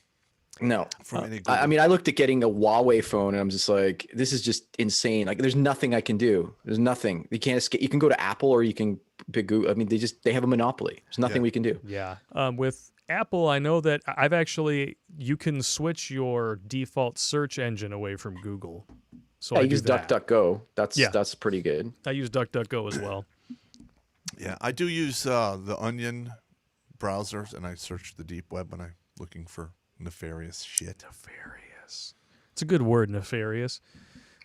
No. from any Google. I mean, I looked at getting a Huawei phone, and I'm just like, this is just insane. Like, there's nothing I can do. There's nothing. You can't escape. You can go to Apple or you can pick Google. I mean, they have a monopoly. There's nothing we can do. Yeah. With Apple, I know that you can switch your default search engine away from Google. So I I use DuckDuckGo. That's pretty good. I use DuckDuckGo as well. Yeah, I do use the Onion browsers, and I search the deep web when I'm looking for nefarious shit. Nefarious. It's a good word, nefarious.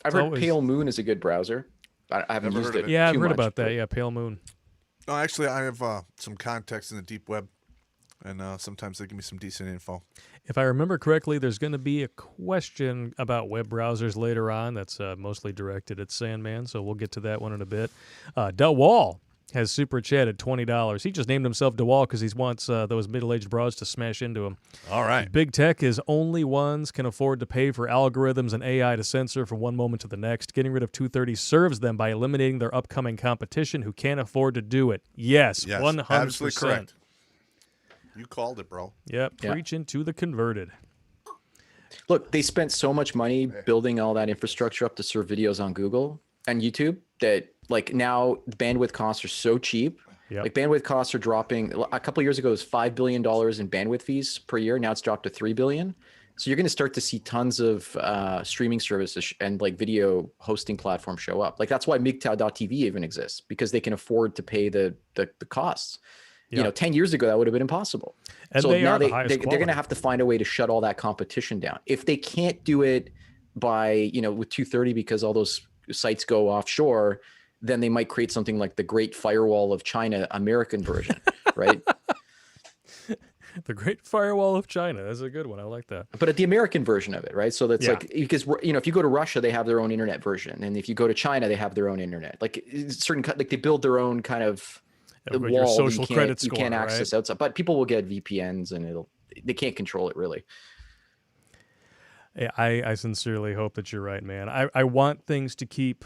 I've heard Pale Moon is a good browser. I haven't used it. Yeah, I've heard much, about that. Yeah, Pale Moon. No, actually, I have some contacts in the deep web, and sometimes they give me some decent info. If I remember correctly, there's going to be a question about web browsers later on that's mostly directed at Sandman, so we'll get to that one in a bit. DeWall has super chatted $20. He just named himself DeWall because he wants those middle-aged broads to smash into him. All right. Big tech is only ones can afford to pay for algorithms and AI to censor from one moment to the next. Getting rid of 230 serves them by eliminating their upcoming competition who can't afford to do it. Yes, 100%. Absolutely correct. You called it, bro. Yep, preaching to the converted. Look, they spent so much money building all that infrastructure up to serve videos on Google and YouTube that like now bandwidth costs are so cheap. Yep. Like bandwidth costs are dropping. A couple of years ago, it was $5 billion in bandwidth fees per year. Now it's dropped to $3 billion. So you're going to start to see tons of streaming services and like video hosting platforms show up. Like that's why MGTOW.tv even exists, because they can afford to pay the costs. Yep. You know, 10 years ago, that would have been impossible. And so they now are the highest they're going to have to find a way to shut all that competition down. If they can't do it by, with 230 because all those sites go offshore, then they might create something like the Great Firewall of China American version, right? The Great Firewall of China. That's a good one. I like that. But at the American version of it, right? So that's like, because, if you go to Russia, they have their own internet version. And if you go to China, they have their own internet. Like they build their own kind of your wall social credit score, you can't right? access outside. But people will get VPNs and they can't control it really. Yeah, I sincerely hope that you're right, man. I want things to keep,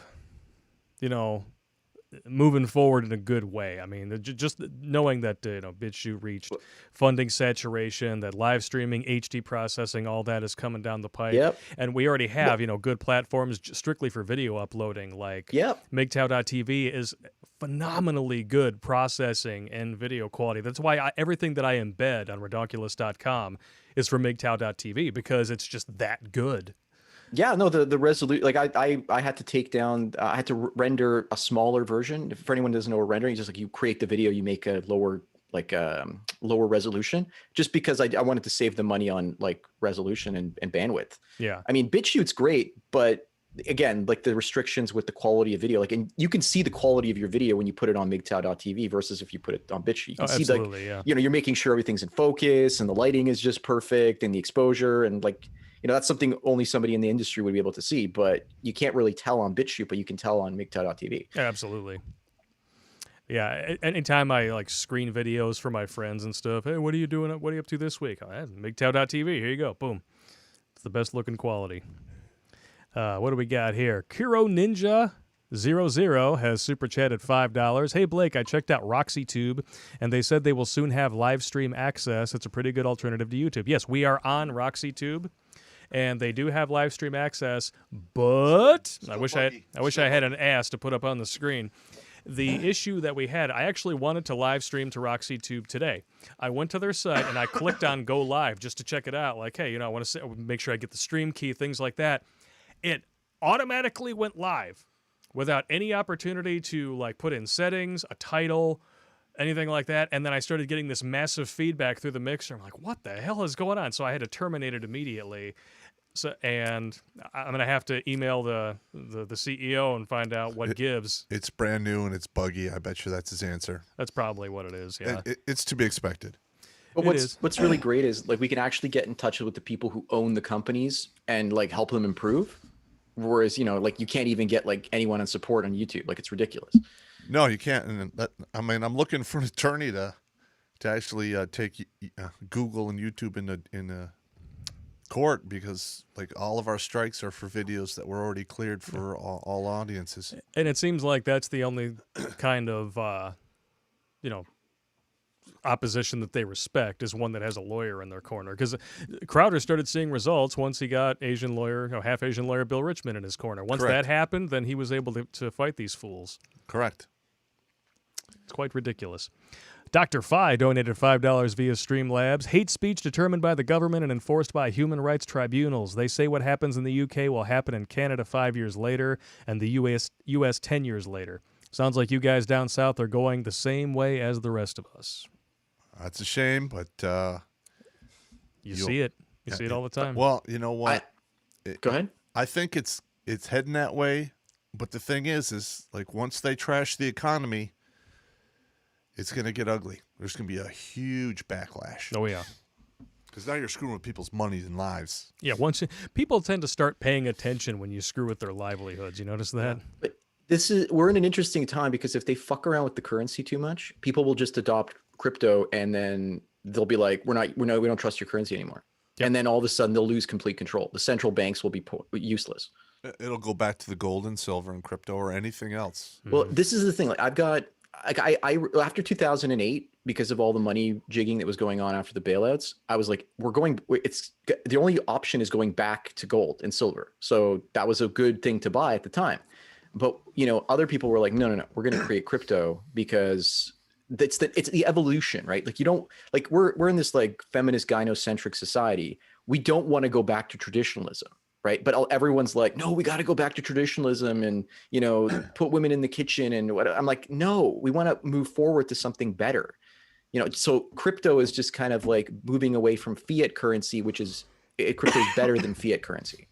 moving forward in a good way. I mean, just knowing that BitChute reached funding saturation, that live streaming, HD processing, all that is coming down the pipe. Yep. And we already have good platforms strictly for video uploading. Like MGTOW.tv is phenomenally good processing and video quality. That's why everything that I embed on Redonkulous.com is from MGTOW.tv, because it's just that good. Yeah, no, the resolution, like I had to take down, I had to render a smaller version. For anyone who doesn't know what rendering, it's just like you create the video, you make a lower resolution, just because I wanted to save the money on like resolution and bandwidth. Yeah. I mean, BitChute's great, but again, like the restrictions with the quality of video, and you can see the quality of your video when you put it on MGTOW.tv versus if you put it on BitChute. You can see you're making sure everything's in focus and the lighting is just perfect and the exposure and like, that's something only somebody in the industry would be able to see, but you can't really tell on BitChute, but you can tell on MGTOW.tv. Absolutely. Yeah. Anytime I like screen videos for my friends and stuff, hey, what are you doing? What are you up to this week? Oh, MGTOW.tv. Here you go. Boom. It's the best looking quality. What do we got here? Kuro Ninja 00 has super chatted $5. Hey, Blake, I checked out RoxyTube, and they said they will soon have live stream access. It's a pretty good alternative to YouTube. Yes, we are on RoxyTube, and they do have live stream access, but I wish I had an ass to put up on the screen. The issue that we had, I actually wanted to live stream to RoxyTube today. I went to their site, and I clicked on Go Live just to check it out. Like, hey, I want to make sure I get the stream key, things like that. It automatically went live without any opportunity to like put in settings, a title, anything like that. And then I started getting this massive feedback through the mixer. I'm like, what the hell is going on? So I had to terminate it immediately. So, and I'm going to have to email the CEO and find out what gives. It's brand new and it's buggy. I bet you that's his answer. That's probably what it is, yeah. It's to be expected. But what's really great is like we can actually get in touch with the people who own the companies and like help them improve. Whereas, like you can't even get like anyone on support on YouTube. Like it's ridiculous. No, you can't. And I'm looking for an attorney to actually take Google and YouTube in court, because like all of our strikes are for videos that were already cleared for all audiences. And it seems like that's the only kind of opposition that they respect, is one that has a lawyer in their corner. Because Crowder started seeing results once he got half Asian lawyer Bill Richmond in his corner. Once that happened, then he was able to fight these fools. Correct. It's quite ridiculous. Dr. Phi donated $5 via Streamlabs. Hate speech determined by the government and enforced by human rights tribunals. They say what happens in the UK will happen in Canada 5 years later and the US 10 years later. Sounds like you guys down south are going the same way as the rest of us. That's a shame, but you see it. You see it all the time. Well, you know what? Go ahead. I think it's heading that way, but the thing is like once they trash the economy, it's going to get ugly. There's going to be a huge backlash. Oh, yeah. Because now you're screwing with people's money and lives. Yeah, people tend to start paying attention when you screw with their livelihoods. You notice that? But we're in an interesting time, because if they fuck around with the currency too much, people will just adopt crypto, and then they'll be like, we don't trust your currency anymore. Yep. And then all of a sudden they'll lose complete control. The central banks will be useless. It'll go back to the gold and silver and crypto or anything else. Well, this is the thing. Like I after 2008, because of all the money jigging that was going on after the bailouts, I was like, it's the only option is going back to gold and silver. So that was a good thing to buy at the time. But, other people were like, no, we're going to create crypto because it's the evolution, right? Like we're in this like feminist gynocentric society. We don't want to go back to traditionalism. Right. But everyone's like, no, we got to go back to traditionalism and, put women in the kitchen and what. I'm like, no, we want to move forward to something better. So crypto is just kind of like moving away from fiat currency, crypto is better than fiat currency.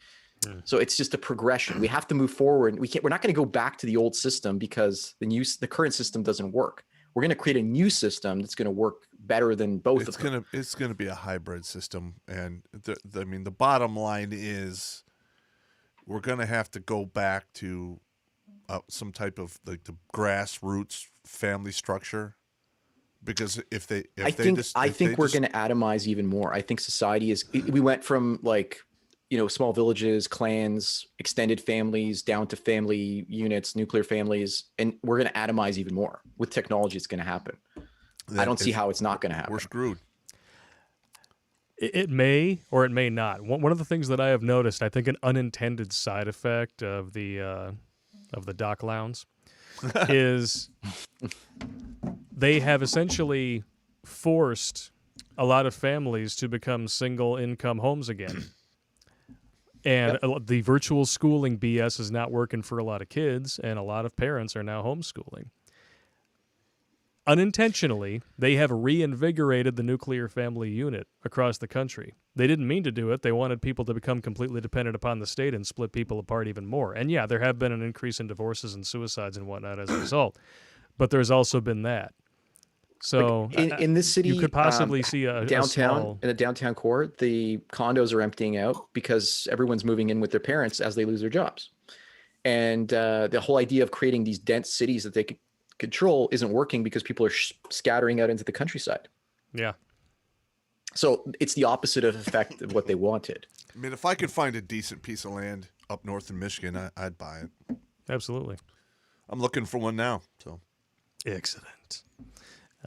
So it's just a progression. We have to move forward. We're not going to go back to the old system because the current system doesn't work. We're going to create a new system that's going to work better than both of them. It's going to be a hybrid system. And the bottom line is we're going to have to go back to some type of like the grassroots family structure, because I think we're going to atomize even more. I think society we went from like, small villages, clans, extended families, down to family units, nuclear families, and we're going to atomize even more. With technology, it's going to happen. I don't see how it's not going to happen. We're screwed. It may or it may not. One of the things that I have noticed, I think an unintended side effect of the Doc Lounge is they have essentially forced a lot of families to become single income homes again. And the virtual schooling BS is not working for a lot of kids, and a lot of parents are now homeschooling. Unintentionally, they have reinvigorated the nuclear family unit across the country. They didn't mean to do it. They wanted people to become completely dependent upon the state and split people apart even more. And yeah, there have been an increase in divorces and suicides and whatnot as a result. But there's also been that. So in this city, you could possibly see a downtown in the downtown core, the condos are emptying out because everyone's moving in with their parents as they lose their jobs. And the whole idea of creating these dense cities that they could control isn't working because people are scattering out into the countryside. Yeah. So it's the opposite of effect of what they wanted. I mean, if I could find a decent piece of land up north in Michigan, I'd buy it. Absolutely. I'm looking for one now. So excellent.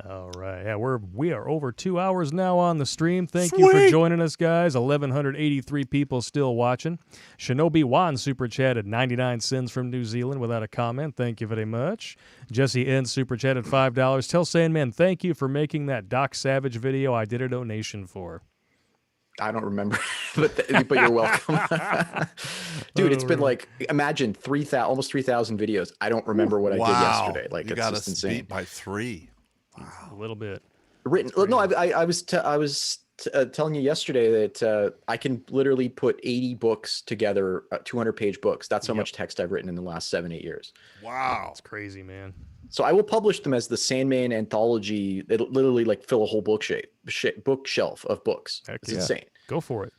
All right. Yeah, we are over 2 hours now on the stream. Thank you for joining us, guys. 1,183 people still watching. Shinobi Wan super chatted 99 cents from New Zealand without a comment. Thank you very much. Jesse N super chatted $5. Tell Sandman thank you for making that Doc Savage video I did a donation for. I don't remember, but you're welcome. Dude, it's been like, imagine almost 3,000 videos. I don't remember what I did yesterday. Like, you it's got just us insane. beat by 3. A little bit. Written. No, I was telling you yesterday that I can literally put 80 books together, 200-page books. That's how much text I've written in the last 7-8 years. Wow. It's crazy, man. So I will publish them as the Sandman anthology. It'll literally like fill a whole bookshelf of books. It's insane. Go for it.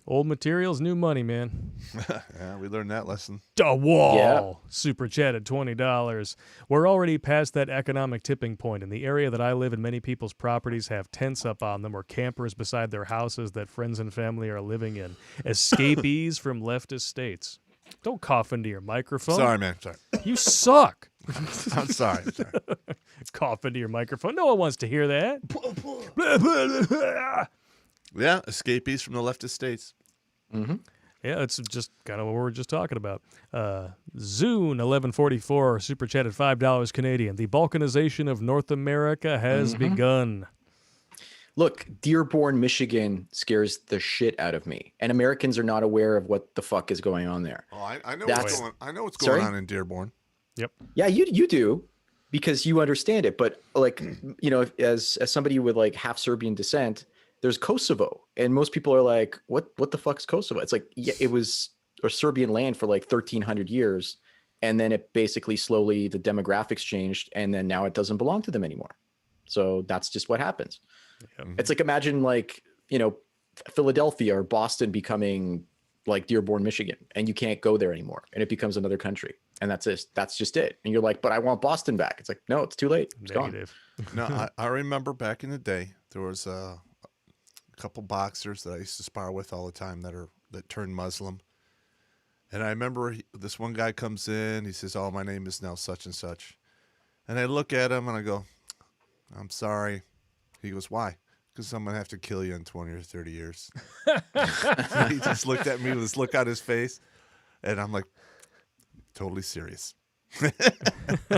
Old materials, new money, man. Yeah, we learned that lesson. The wall. Super chat at $20. We're already past that economic tipping point. In the area that I live in, many people's properties have tents up on them or campers beside their houses that friends and family are living in. Escapees from leftist states. Don't cough into your microphone. Sorry, man. Sorry. You suck. I'm sorry. Cough into your microphone. No one wants to hear that. Yeah, escapees from the leftist states. Mm-hmm. Yeah, it's just kind of what we were just talking about. Zune 1144 super chat at $5 Canadian. The balkanization of North America has begun. Look, Dearborn, Michigan scares the shit out of me, and Americans are not aware of what the fuck is going on there. Oh, I know what's going. I know what's going on in Dearborn. Yep. Yeah, you do, because you understand it. But like, you know, as somebody with like half Serbian descent, there's Kosovo, and most people are like, what the fuck is Kosovo? It's like, yeah, it was a Serbian land for like 1,300 years, and then it basically slowly the demographics changed, and then now it doesn't belong to them anymore. So that's just what happens. Yep. It's like, imagine like, you know, Philadelphia or Boston becoming like Dearborn, Michigan, and you can't go there anymore, and it becomes another country, and that's it. That's just it. And you're like, but I want Boston back. It's like, no, it's too late. It's Negative. gone. No, I remember back in the day there was a couple boxers that I used to spar with all the time that turned Muslim, and I remember this one guy comes in. He says, "Oh, my name is now such and such," and I look at him and I go, "I'm sorry." He goes, "Why?" "Because I'm going to have to kill you in 20 or 30 years. He just looked at me with this look on his face, and I'm like, totally serious.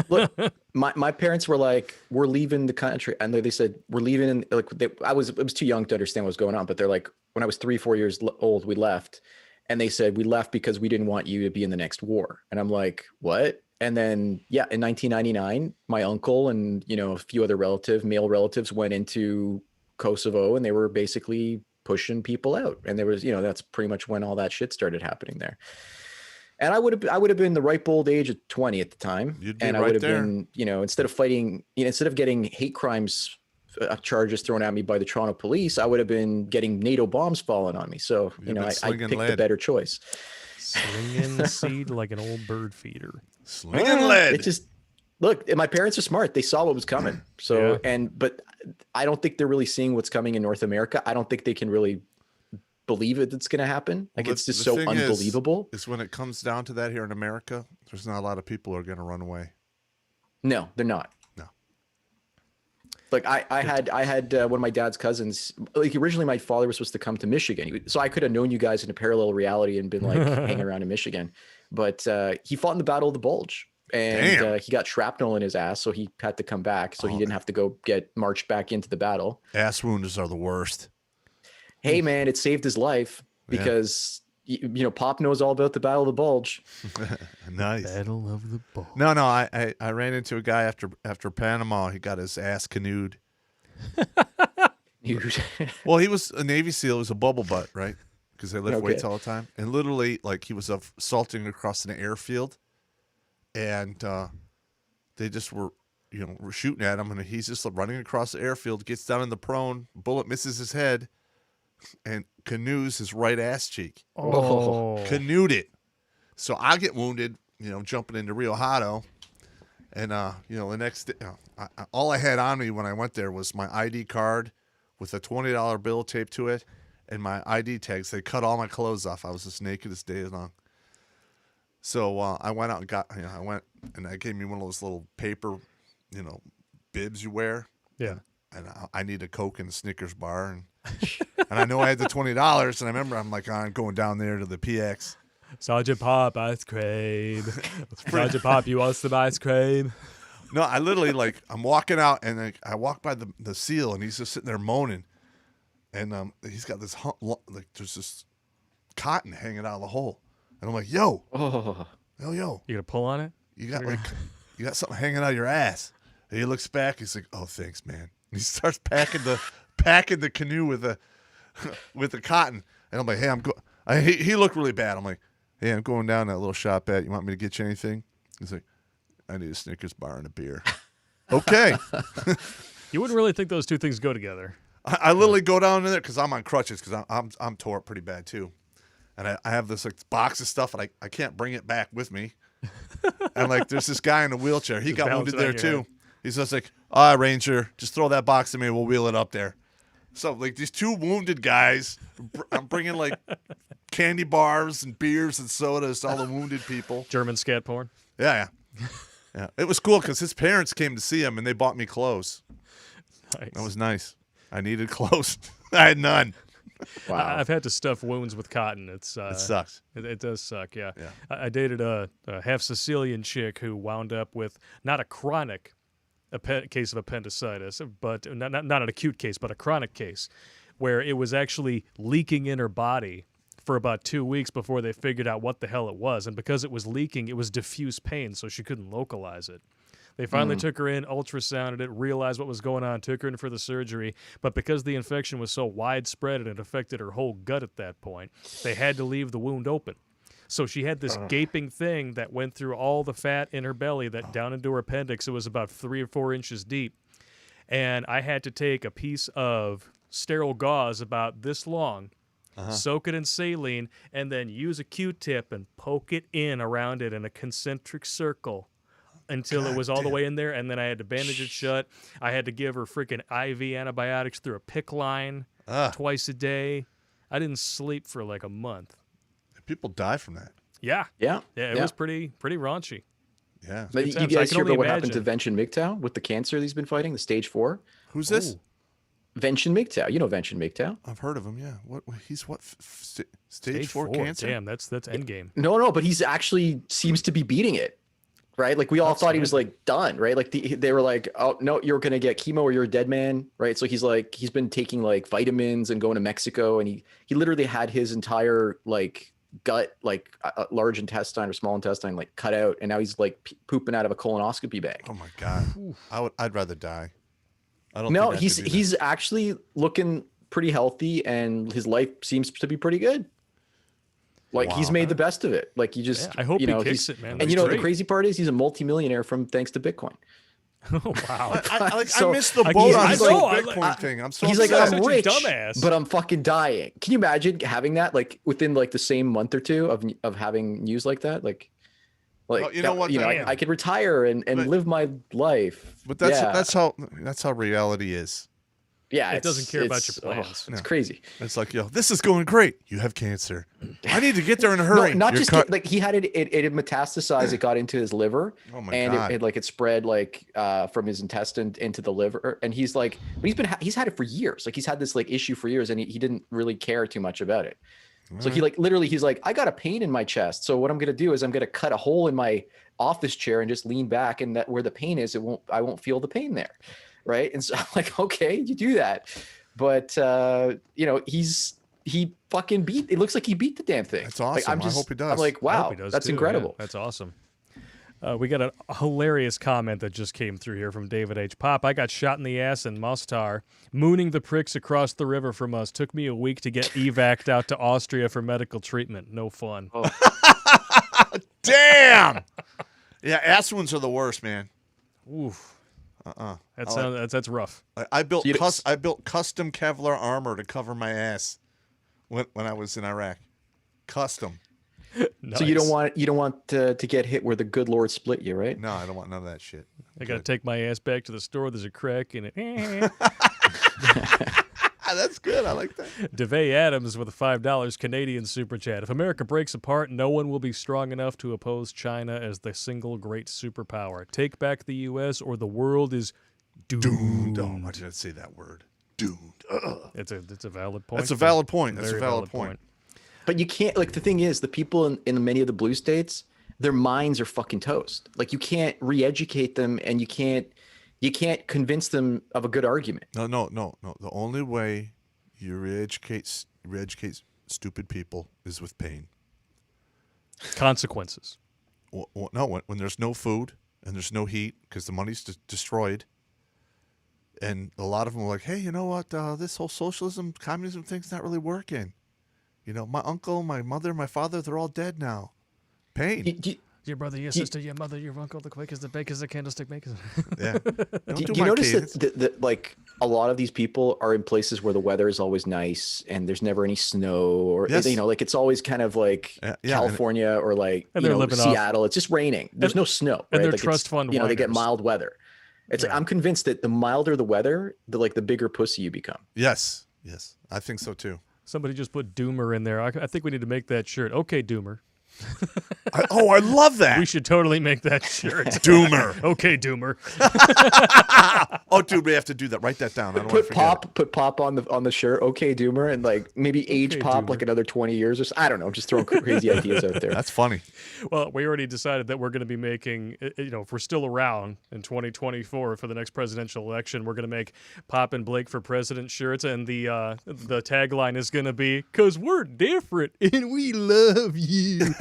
Look, my parents were like, "We're leaving the country," and they said, "We're leaving." Like, I was too young to understand what was going on, but they're like, when I was 3-4 years old, we left, and they said we left because we didn't want you to be in the next war. And I'm like, what? And then, yeah, in 1999, my uncle and, you know, a few other male relatives went into Kosovo, and they were basically pushing people out. And there was, you know, that's pretty much when all that shit started happening there. And I would have been the ripe old age of 20 at the time. You'd be and right I would have there. been, you know, instead of getting hate crimes charges thrown at me by the Toronto police, I would have been getting NATO bombs falling on me. So, you know, I picked the better choice. Slinging the seed like an old bird feeder. Slinging lead. It just, look, my parents are smart. They saw what was coming. So, but I don't think they're really seeing what's coming in North America. I don't think they can really believe it's going to happen. Like, it's just so unbelievable. Is when it comes down to that here in America, there's not a lot of people who are going to run away. No, they're not. No. Like I had one of my dad's cousins, like originally my father was supposed to come to Michigan. So I could have known you guys in a parallel reality and been like hanging around in Michigan, but he fought in the Battle of the Bulge, and he got shrapnel in his ass. So he had to come back. So he didn't have to go get marched back into the battle. Ass wounds are the worst. Hey man, it saved his life because you know, Popp knows all about the Battle of the Bulge. Nice. Battle of the Bulge. No, I ran into a guy after Panama. He got his ass canoed. Well, he was a Navy SEAL. He was a bubble butt, right? Because they lift weights all the time. And literally, like, he was assaulting across an airfield, and they just were, you know, were shooting at him, and he's just running across the airfield, gets down in the prone, bullet misses his head, and canoes his right ass cheek. Oh. Canoed it. So I get wounded, you know, jumping into Rio Hato. And, you know, the next day, all I had on me when I went there was my ID card with a $20 bill taped to it and my ID tags. They cut all my clothes off. I was just naked as day long. So I went out and I gave me one of those little paper, you know, bibs you wear. Yeah. And I need a Coke and a Snickers bar. And I know I had the $20. And I remember I'm like, I'm going down there to the PX. Sergeant Popp, ice cream. Sergeant Popp, you want some ice cream? No, I literally, like, I'm walking out, and I walk by the SEAL, and he's just sitting there moaning. And he's got this, like, there's this cotton hanging out of the hole. And I'm like, yo. Oh. Yo. You gonna pull on it? You got something hanging out of your ass. He looks back. He's like, "Oh, thanks, man." He starts packing the canoe with the cotton. And I'm like, "Hey, he looked really bad." I'm like, "Hey, I'm going down to that little shop at. You want me to get you anything?" He's like, "I need a Snickers bar and a beer." Okay. You wouldn't really think those two things go together. I literally go down in there because I'm on crutches because I'm tore up pretty bad too, and I have this like box of stuff and I can't bring it back with me, and like there's this guy in a wheelchair. He Just got bounce wounded it on there your too. head. He's just like, "All right, Ranger, just throw that box to me. We'll wheel it up there." So like these two wounded guys, I'm bringing like candy bars and beers and sodas to all the wounded people. German scat porn. Yeah. It was cool because his parents came to see him and they bought me clothes. Nice. That was nice. I needed clothes. I had none. Wow. I've had to stuff wounds with cotton. It sucks. It does suck, yeah. Yeah. I dated a half Sicilian chick who wound up with not a chronic case of appendicitis, but not an acute case, but a chronic case, where it was actually leaking in her body for about 2 weeks before they figured out what the hell it was. And because it was leaking, it was diffuse pain, so she couldn't localize it. They finally took her in, ultrasounded it, realized what was going on, took her in for the surgery. But because the infection was so widespread and it affected her whole gut at that point, they had to leave the wound open. So she had this gaping thing that went through all the fat in her belly that down into her appendix. It was about 3 or 4 inches deep. And I had to take a piece of sterile gauze about this long, soak it in saline, and then use a Q-tip and poke it in around it in a concentric circle until it was all the way in there, and then I had to bandage it shut. I had to give her freaking IV antibiotics through a PICC line twice a day. I didn't sleep for like a month. People die from that. Yeah. Yeah. It was pretty raunchy. Yeah. But you times. I guys can hear only about what happened to imagine. Vention MGTOW with the cancer that he's been fighting, the stage 4? Who's this? Ooh. Vention MGTOW. You know Vention MGTOW? I've heard of him. Yeah. What? He's what? Stage 4 cancer. Damn, that's endgame. No, but he's actually seems to be beating it. Right? Like we all thought he was like done, right? Like they were like, "Oh, no, you're going to get chemo or you're a dead man," right? So he's been taking like vitamins and going to Mexico, and he literally had his entire like gut, like large intestine or small intestine like cut out, and now he's like pooping out of a colonoscopy bag. Oh my god. I'd rather die. I don't. No, think I could do that. he's actually looking pretty healthy, and his life seems to be pretty good. Like he's made the best of it. Like you just, I hope you know, he kicks it, man. And That's you know, great. the crazy part is he's a multimillionaire thanks to Bitcoin. Oh, wow. So, I missed the I- boat on I this know, whole I- Bitcoin thing. I'm so He's like, upset. I'm such a rich, dumbass. but I'm fucking dying. Can you imagine having that like within like the same month or two of having news like that? Like, Well, you know what, Damn. I could retire and But- live my life. But Yeah. that's how reality is. Yeah, It doesn't care about your plans. It's crazy. It's like, yo, this is going great. You have cancer. I need to get there in a hurry. No, not You're just cut- like he had it had metastasized. It got into his liver, Oh my and God. it spread like from his intestine into the liver. And he's like, but he's had it for years. Like he's had this like issue for years, and he didn't really care too much about it. So he like literally he's like, I got a pain in my chest. So what I'm gonna do is I'm gonna cut a hole in my office chair and just lean back, and that where the pain is, I won't feel the pain there, right? And so I'm like, okay, you do that. But you know, he fucking beat. It looks like he beat the damn thing. That's awesome. Like, I hope he does. I'm like, I wow, hope he does that's too, yeah. incredible. That's awesome. We got a hilarious comment that just came through here from David H. Popp. I got shot in the ass in Mostar. Mooning the pricks across the river from us. Took me a week to get evac'd out to Austria for medical treatment. No fun. Oh. Damn. Yeah, ass wounds are the worst, man. Oof. Uh-uh. That's rough. I built So you- I built custom Kevlar armor to cover my ass when I was in Iraq. Custom. So you don't Nice. want to get hit where the good Lord split you, right? No, I don't want none of that shit. I got to take my ass back to the store. There's a crack in it. That's good. I like that. DeVay Adams with a $5 Canadian super chat. If America breaks apart, no one will be strong enough to oppose China as the single great superpower. Take back the U.S. or the world is doomed. Oh, why did I say that word? Doomed. Ugh. It's a valid point. That's a valid point. That's a Very valid point. But you can't, like, the thing is, the people in many of the blue states, their minds are fucking toast. Like, you can't re-educate them, and you can't convince them of a good argument. No. The only way you re-educate stupid people is with pain. Consequences. No, when there's no food, and there's no heat because the money's destroyed. And a lot of them were like, hey, you know what? This whole socialism, communism thing's not really working. You know, my uncle, my mother, my father, they're all dead now. Pain. Your brother, your sister, your mother, your uncle, the quakers, the bakers, the candlestick makers. Yeah. Do you notice that like a lot of these people are in places where the weather is always nice and there's never any snow, or you know, like it's always kind of like California or like Seattle. It's just raining. There's no snow. Right? And they're like trust fund. You know, they get mild weather. It's like I'm convinced that the milder the weather, the bigger pussy you become. Yes, I think so too. Somebody just put Doomer in there. I think we need to make that shirt. Okay, Doomer. I love that. We should totally make that shirt. Doomer. Okay, Doomer. Oh, dude, we have to do that. Write that down. I don't put Popp on the shirt. Okay, Doomer, and like maybe age Popp like another 20 years or so. I don't know. I'm just throwing crazy ideas out there. That's funny. Well, we already decided that we're going to be making, you know, if we're still around in 2024 for the next presidential election, we're going to make Popp and Blake for president shirts, and the tagline is going to be, "'Cause we're different and we love you."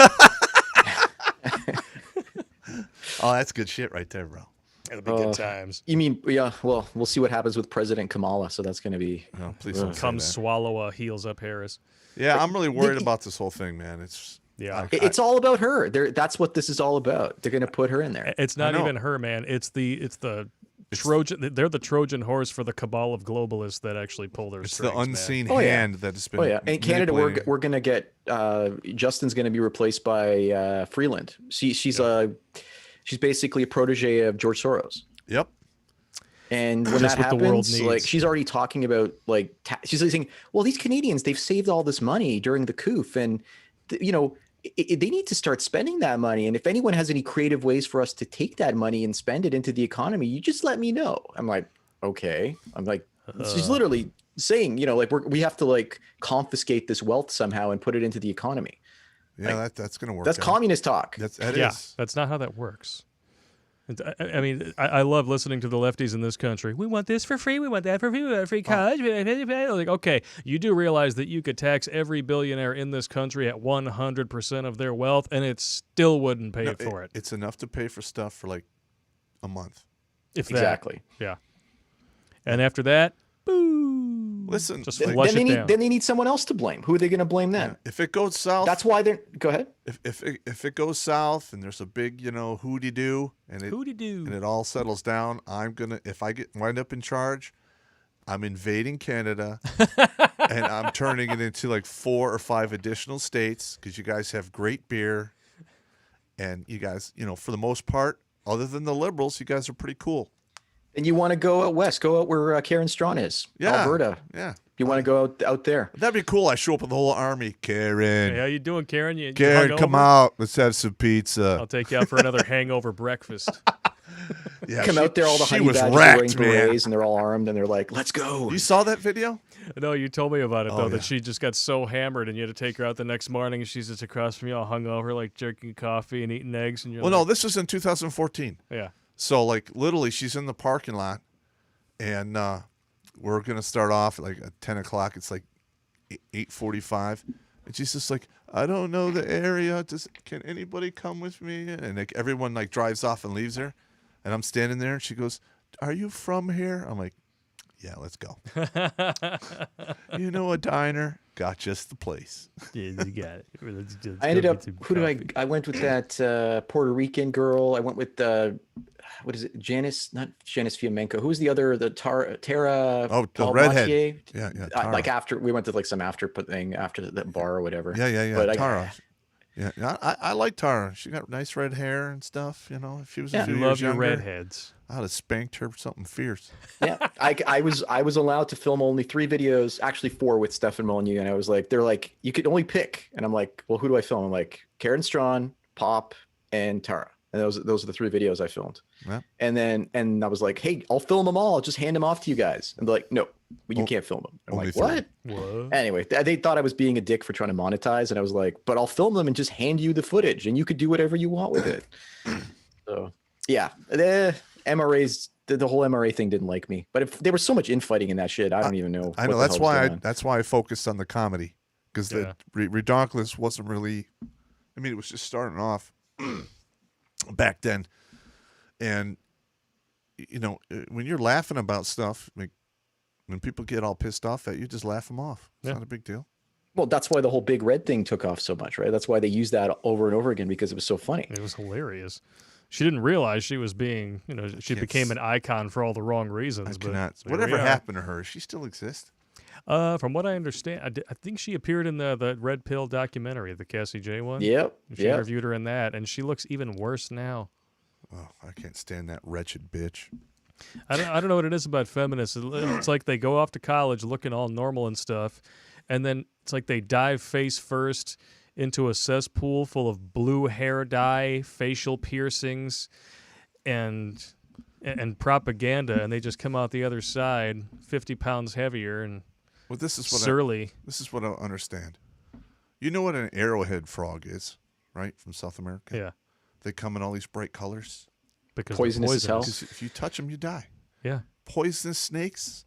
Oh, that's good shit right there, bro. It'll be good times. You mean, yeah, well, we'll see what happens with President Kamala, so that's going to be... No, please don't come swallow heels up Harris. Yeah, I'm really worried about this whole thing, man. It's it's all about her. That's what this is all about. They're going to put her in there. It's not even her, man. It's the Trojan. They're the Trojan horse for the cabal of globalists that actually pull their strings. It's the unseen hand that has been. Oh yeah, in Canada, we're going to get Justin's going to be replaced by Freeland. She's basically a protege of George Soros. Yep. And when that happens, like she's already talking about like she's saying, well, these Canadians, they've saved all this money during the coup, and you know they need to start spending that money. And if anyone has any creative ways for us to take that money and spend it into the economy, you just let me know. I'm like, okay. I'm like, she's literally saying, you know, like we have to like confiscate this wealth somehow and put it into the economy. Yeah, like, that's going to work. That's communist talk. That's not how that works. I mean, I love listening to the lefties in this country. We want this for free. We want that for free. We want free college. Like, okay, you do realize that you could tax every billionaire in this country at 100% of their wealth, and it still wouldn't pay for it. It's enough to pay for stuff for like a month. Exactly. Yeah. And after that, boo. Listen, just flush it down. Then they need someone else to blame. Who are they going to blame then? Yeah. If it goes south, that's why they're. Go ahead. If it goes south and there's a big, you know, hooty-doo and it all settles down, if I wind up in charge, I'm invading Canada and I'm turning it into like 4 or 5 additional states because you guys have great beer and you guys, you know, for the most part, other than the liberals, you guys are pretty cool. And you want to go out west, go out where Karen Strawn is, Alberta. Yeah. You want to go out there. That'd be cool. I show up with the whole army. Karen. Hey, how you doing, Karen? Karen, come out. Let's have some pizza. I'll take you out for another hangover breakfast. Yeah, come out there, all the honey badgers are wearing berets, and they're all armed, and they're like, let's go. You saw that video? No, you told me about it, though, that she just got so hammered, and you had to take her out the next morning, and she's just across from you all hungover, like drinking coffee and eating eggs. And no, this was in 2014. Yeah. So, like, literally, she's in the parking lot, and we're going to start off like at 10 o'clock. It's like 8:45. And she's just like, I don't know the area. Can anybody come with me? And like everyone like drives off and leaves her. And I'm standing there, and she goes, are you from here? I'm like, yeah, let's go. You know a diner? Got just the place. Yeah, you got it. I ended up, I went with that Puerto Rican girl. I went with what is it? Not Janice Fiamenko. Who was the other? The Tara. Oh, the redhead. Yeah. Like after we went to like some after thing after the bar or whatever. Yeah. But Tara. I like Tara. She got nice red hair and stuff. You know, if she was a few years years younger, younger, redheads. I'd have spanked her something fierce. Yeah, I was allowed to film only 3 videos, actually 4 with Stefan Molyneux, and I was like, they're like, you could only pick, and I'm like, well, who do I film? I'm like, Karen Strawn, Popp, and Tara. And those are the 3 videos I filmed. Yeah. And I was like, hey, I'll film them all. I'll just hand them off to you guys. And they're like, no, you can't film them. I'm like, what? Anyway, they thought I was being a dick for trying to monetize. And I was like, but I'll film them and just hand you the footage and you could do whatever you want with it. So yeah, the MRAs, the whole MRA thing didn't like me. But if there was so much infighting in that shit, I don't even know. I know. That's why I focused on the comedy. Because the Redonkulous wasn't really, I mean, it was just starting off back then. And when you're laughing about stuff, like when people get all pissed off at you, just laugh them off. It's not a big deal. Well, that's why the whole Big Red thing took off so much, right? That's why they used that over and over again, because it was so funny. It was hilarious. She didn't realize she was being, she became an icon for all the wrong reasons. Whatever happened to her? Does she still exist? From what I understand, I think she appeared in the Red Pill documentary, the Cassie J one. Yep. She interviewed her in that, and she looks even worse now. Oh, I can't stand that wretched bitch. I don't know what it is about feminists. It's like they go off to college looking all normal and stuff, and then it's like they dive face first into a cesspool full of blue hair dye, facial piercings, and propaganda, and they just come out the other side 50 pounds heavier and surly. This is what I don't understand. You know what an arrowhead frog is, right? From South America? Yeah. They come in all these bright colors. Because poisonous as hell. Because if you touch them, you die. Yeah. Poisonous snakes,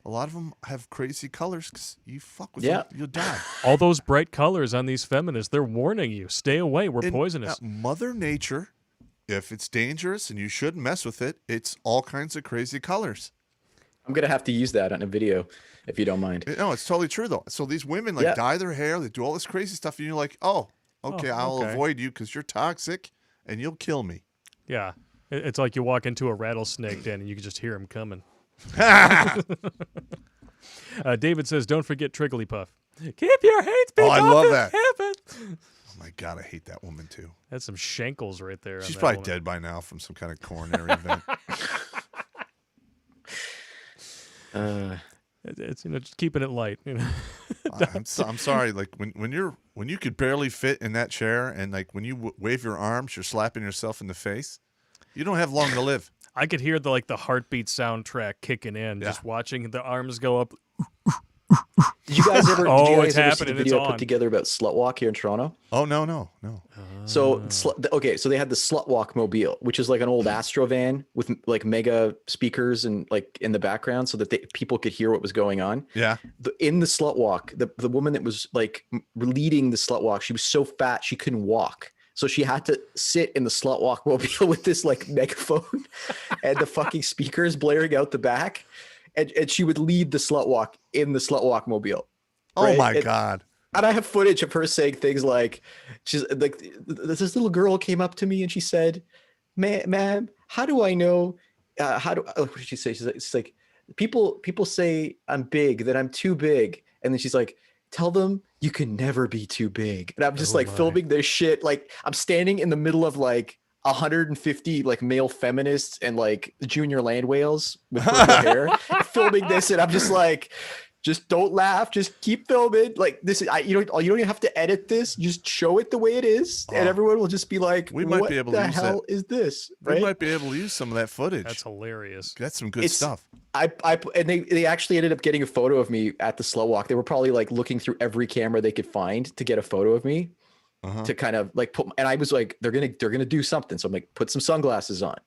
a lot of them have crazy colors. Because you fuck with them, you'll die. All those bright colors on these feminists, they're warning you. Stay away. We're poisonous. Mother Nature, if it's dangerous and you shouldn't mess with it, it's all kinds of crazy colors. I'm going to have to use that on a video, if you don't mind. No, it's totally true, though. So these women, dye their hair. They do all this crazy stuff. And you're like, I'll avoid you because you're toxic and you'll kill me. Yeah. It's like you walk into a rattlesnake den and you can just hear him coming. David says, don't forget Trigglypuff. Keep your hate speech I love that. Heaven. Oh, my God, I hate that woman, too. That's some shankles right there. She's probably dead by now from some kind of coronary event. It's just keeping it light. I'm sorry. Like when you could barely fit in that chair, and like when you wave your arms, you're slapping yourself in the face. You don't have long to live. I could hear the heartbeat soundtrack kicking in, just watching the arms go up. Did you guys ever, it's see happening. the video It's I put on. together about Slut Walk here in Toronto? Oh, no. So they had the Slut Walk mobile, which is like an old Astro van with like mega speakers and like in the background so that people could hear what was going on. Yeah. In the Slut Walk, the woman that was like leading the Slut Walk, she was so fat she couldn't walk. So she had to sit in the Slut Walk mobile with this like megaphone and the fucking speakers blaring out the back. And she would lead the Slut Walk in the Slut Walk mobile. Right? Oh my God. And I have footage of her saying things like, she's like, this little girl came up to me and she said, ma'am, how do I know, what did she say? She's like, people say I'm big, that I'm too big. And then she's like, tell them you can never be too big. And I'm just filming this shit. Like I'm standing in the middle of like 150 like male feminists and like junior land whales with purple hair filming this. And I'm just like, just don't laugh. Just keep filming. Like this is, you don't even have to edit this. Just show it the way it is, and everyone will just be like, we might be able to use that. What the hell is this? Right? We might be able to use some of that footage. That's hilarious. That's some good stuff. And they actually ended up getting a photo of me at the Slut Walk. They were probably like looking through every camera they could find to get a photo of me. To kind of like put, and I was like, they're gonna do something. So I'm like, put some sunglasses on,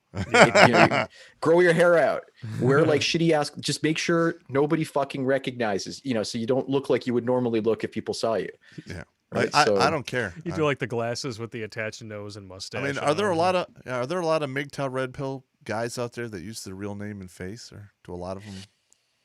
grow your hair out, wear like shitty ass, just make sure nobody fucking recognizes, so you don't look like you would normally look if people saw you. Yeah, right? I don't care. You do like the glasses with the attached nose and mustache. I mean, are there a lot of MGTOW red pill guys out there that use their real name and face, or do a lot of them?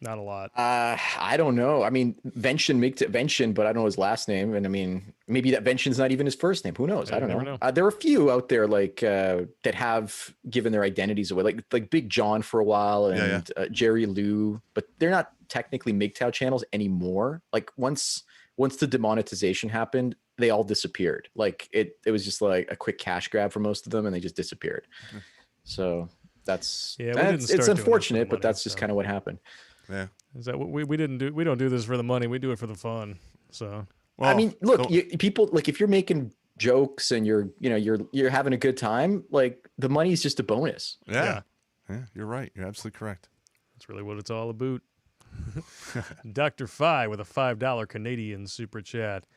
Not a lot. I don't know. I mean, Vention, but I don't know his last name. And I mean, maybe that Vention's not even his first name. Who knows? I don't know. There are a few out there like that have given their identities away, like Big John for a while and Jerry Lou, but they're not technically MGTOW channels anymore. Like once the demonetization happened, they all disappeared. Like it was just like a quick cash grab for most of them, and they just disappeared. So it's unfortunate, but that's just kind of what happened. Yeah, is that what we didn't do? We don't do this for the money. We do it for the fun. So, well, I mean, look, people like if you're making jokes and you're having a good time, like the money is just a bonus. Yeah, you're right. You're absolutely correct. That's really what it's all about. Dr. Phi with a $5 Canadian super chat.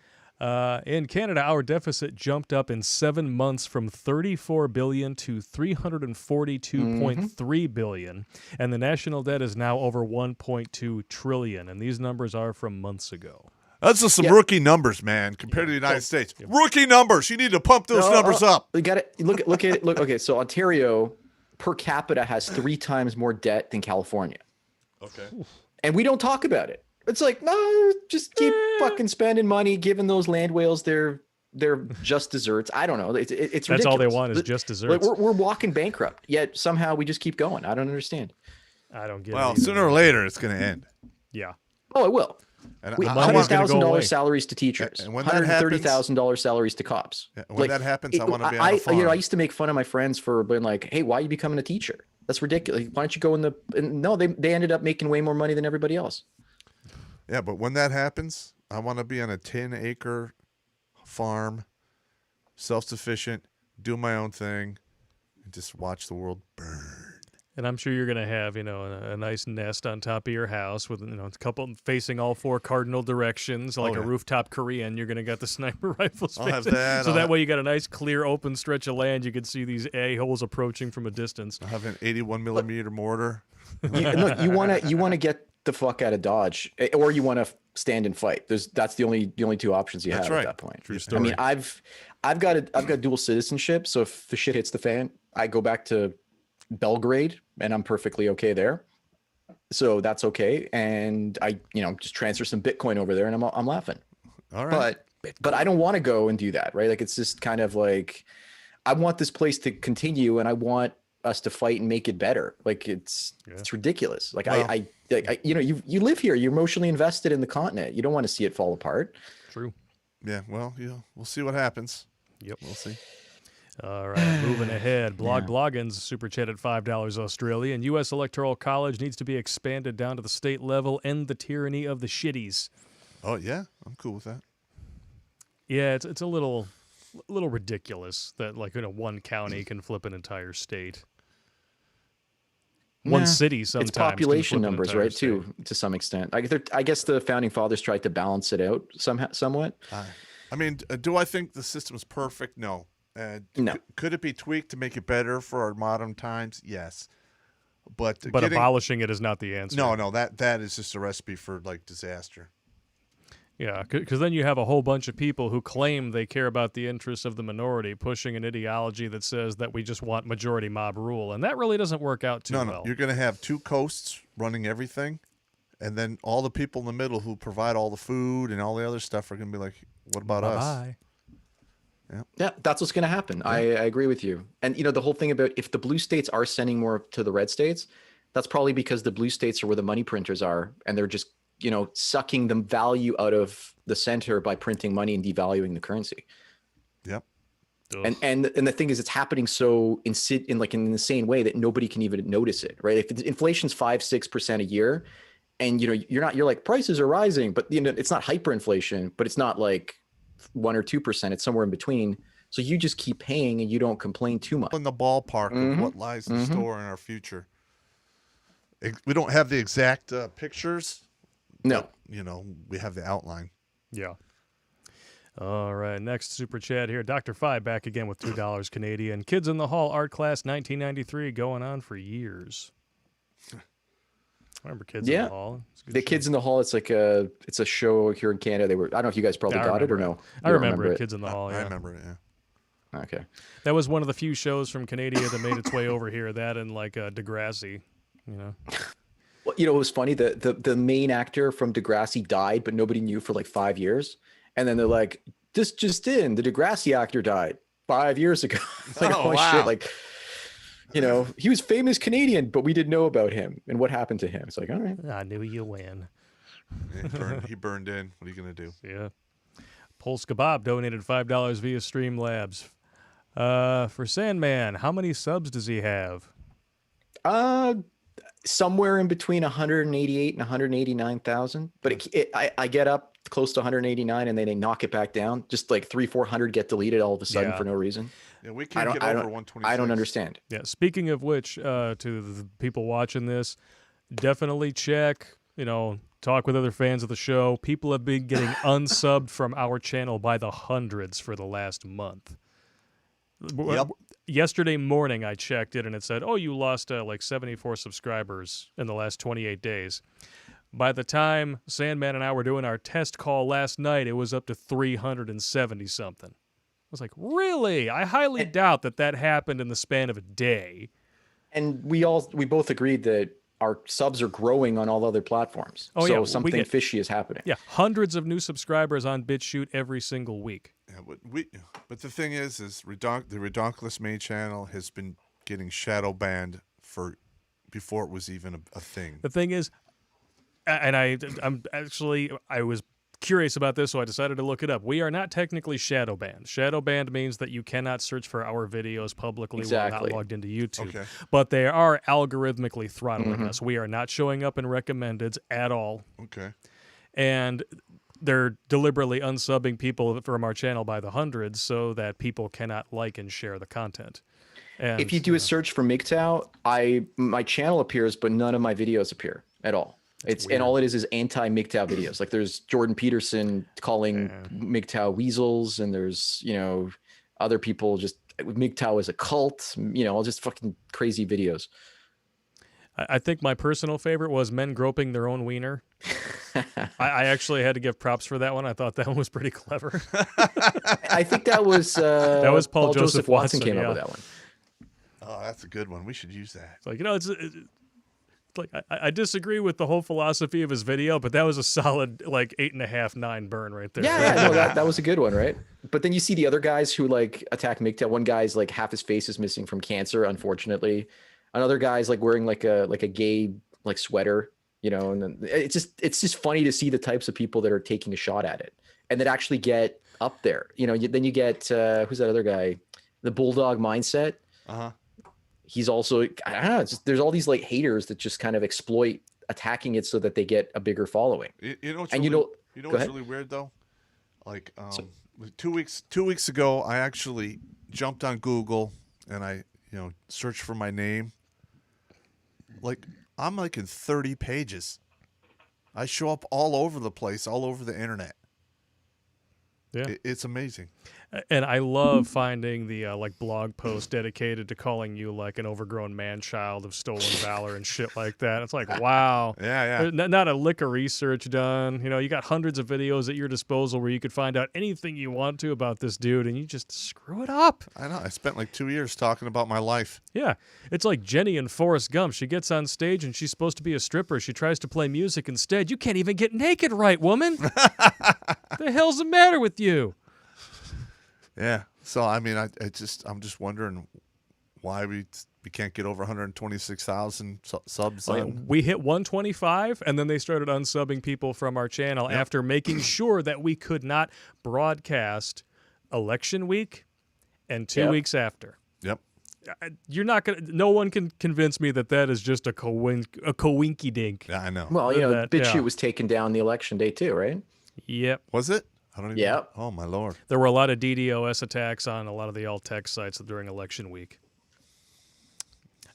In Canada, our deficit jumped up in 7 months from $34 billion to $342.3 billion, and the national debt is now over $1.2 trillion. And these numbers are from months ago. That's just some rookie numbers, man, compared to the United States. Rookie numbers. You need to pump those numbers up. You got to look at it. Okay, so Ontario per capita has 3 times more debt than California. Okay. And we don't talk about it. It's like, no, just keep fucking spending money, giving those land whales their just desserts. I don't know. It's ridiculous. That's all they want is just desserts. Like we're walking bankrupt, yet somehow we just keep going. I don't understand. I don't get it. Well, either, sooner or later, it's going to end. Yeah. Oh, it will. And $100,000 salaries to teachers, and when that happens, $130,000 salaries to cops. When that happens, I want to be on a farm. I used to make fun of my friends for being like, "Hey, why are you becoming a teacher? That's ridiculous. Why don't you go in the?" And no, they ended up making way more money than everybody else. Yeah, but when that happens, I want to be on a 10-acre farm, self-sufficient, do my own thing, and just watch the world burn. And I'm sure you're going to have, a nice nest on top of your house with, a couple facing all 4 cardinal directions, like a rooftop Korean. You're going to get the sniper rifles. I'll have that. So that way you got a nice, clear, open stretch of land. You can see these A-holes approaching from a distance. I'll have an 81 millimeter mortar. You want to get the fuck out of Dodge, or you want to stand and fight. That's the only 2 options you have at that point. True story. I mean, I've got dual citizenship, so if the shit hits the fan, I go back to Belgrade and I'm perfectly okay there. So that's okay. And I, just transfer some Bitcoin over there and I'm laughing. All right. But I don't want to go and do that, right? Like, it's just kind of like, I want this place to continue and I want us to fight and make it better. Like, it's ridiculous. Like, well, I you live here, you're emotionally invested in the continent. You don't want to see it fall apart. True. Yeah. Well, we'll see what happens. Yep. We'll see. All right, moving ahead. Bloggins super chat at $5 Australian. U.S. Electoral College needs to be expanded down to the state level. End the tyranny of the shitties. Oh yeah, I'm cool with that. Yeah, it's a little ridiculous that one county can flip an entire state. One city sometimes. It's population numbers, right? State. Too, to some extent. I guess the founding fathers tried to balance it out somewhat. I mean, do I think the system is perfect? No. No. Could it be tweaked to make it better for our modern times? Yes. But abolishing it is not the answer. No, that is just a recipe for disaster. Yeah, because then you have a whole bunch of people who claim they care about the interests of the minority, pushing an ideology that says that we just want majority mob rule, and that really doesn't work out too well. No, you're going to have 2 coasts running everything, and then all the people in the middle who provide all the food and all the other stuff are going to be like, what about us? Yeah, that's what's going to happen. Yeah. I agree with you. And, the whole thing about if the blue states are sending more to the red states, that's probably because the blue states are where the money printers are, and they're just, sucking the value out of the center by printing money and devaluing the currency. Yep. And the thing is, it's happening so in an insane way that nobody can even notice it, right? If inflation's 5-6% a year, and you're like, prices are rising, but it's not hyperinflation, but it's not like 1 or 2%. It's somewhere in between. So you just keep paying and you don't complain too much. In the ballpark of what lies in store in our future. We don't have the exact pictures. No. But, we have the outline. Yeah. All right. Next super chat here. Dr. Fi back again with $2 Canadian. Kids in the Hall art class 1993 going on for years. I remember Kids in the Hall. The Kids in the Hall, it's a show here in Canada. I don't know if you guys probably got it or no. I remember it. Kids in the Hall, yeah. I remember it, yeah. Okay. That was one of the few shows from Canada that made its way over here. That and Degrassi, Well, it was funny. The main actor from Degrassi died, but nobody knew for 5 years. And then they're like, this just in, the Degrassi actor died 5 years ago. Wow. Shit. He was famous Canadian, but we didn't know about him and what happened to him. It's like, all right. I knew you win. He burned in. What are you going to do? Yeah. Pulse Kebab donated $5 via Streamlabs. For Sandman, how many subs does he have? Somewhere in between 188 and 189,000. But I get up close to 189 and then they knock it back down. Just 300-400 get deleted all of a sudden for no reason. Yeah, we can't get over 126. I don't understand. Yeah. Speaking of which, to the people watching this, definitely check, talk with other fans of the show. People have been getting unsubbed from our channel by the hundreds for the last month. Yep. Yesterday morning, I checked it, and it said, you lost 74 subscribers in the last 28 days. By the time Sandman and I were doing our test call last night, it was up to 370-something. I was like, really? I highly doubt that happened in the span of a day. And we both agreed that our subs are growing on all other platforms. Oh, so yeah, something fishy is happening. Yeah, hundreds of new subscribers on BitChute every single week. Yeah, but the thing is the Redonkulous main channel has been getting shadow banned before it was even a thing. The thing is, and I was curious about this, so I decided to look it up. We are not technically shadow banned. Shadow banned means that you cannot search for our videos publicly while not logged into YouTube. Okay. But they are algorithmically throttling us. We are not showing up in recommendeds at all. Okay. And they're deliberately unsubbing people from our channel by the hundreds so that people cannot like and share the content. And, if you do a search for MGTOW, my channel appears, but none of my videos appear at all. And all it is anti-MGTOW videos. Like there's Jordan Peterson calling MGTOW weasels, and there's other people just MGTOW as a cult. All just fucking crazy videos. I think my personal favorite was men groping their own wiener. I actually had to give props for that one. I thought that one was pretty clever. I think that was Paul Joseph Watson came up with that one. Oh, that's a good one. We should use that. It's like, it's like I disagree with the whole philosophy of his video, but that was a solid 8.5, 9 burn right there. Yeah, no, that was a good one, right? But then you see the other guys who attack MGTOW. One guy's half his face is missing from cancer, unfortunately. Another guy's wearing a gay sweater, and then it's just funny to see the types of people that are taking a shot at it and that actually get up there. Then you get who's that other guy, the Bulldog Mindset. He's also, I don't know, there's all these haters that just kind of exploit attacking it so that they get a bigger following. What's really weird though? 2 weeks ago, I actually jumped on Google and I searched for my name. I'm in 30 pages. I show up all over the place, all over the internet. Yeah, it's amazing. And I love finding the blog post dedicated to calling you an overgrown man-child of stolen valor and shit like that. It's like, wow. Yeah. Not a lick of research done. You got hundreds of videos at your disposal where you could find out anything you want to about this dude, and you just screw it up. I know. I spent 2 years talking about my life. Yeah. It's like Jenny in Forrest Gump. She gets on stage and she's supposed to be a stripper. She tries to play music instead. You can't even get naked right, woman. The hell's the matter with you? Yeah. So I'm just wondering why we can't get over 126,000 subs. We hit 125, and then they started unsubbing people from our channel after making sure that we could not broadcast election week and 2 weeks after. Yep. You're not gonna. No one can convince me that is just a coinky dink. Yeah, I know. Well, BitChute was taken down the election day too, right? Yep. Was it? I don't even know. Oh, my Lord. There were a lot of DDoS attacks on a lot of the alt-tech sites during election week.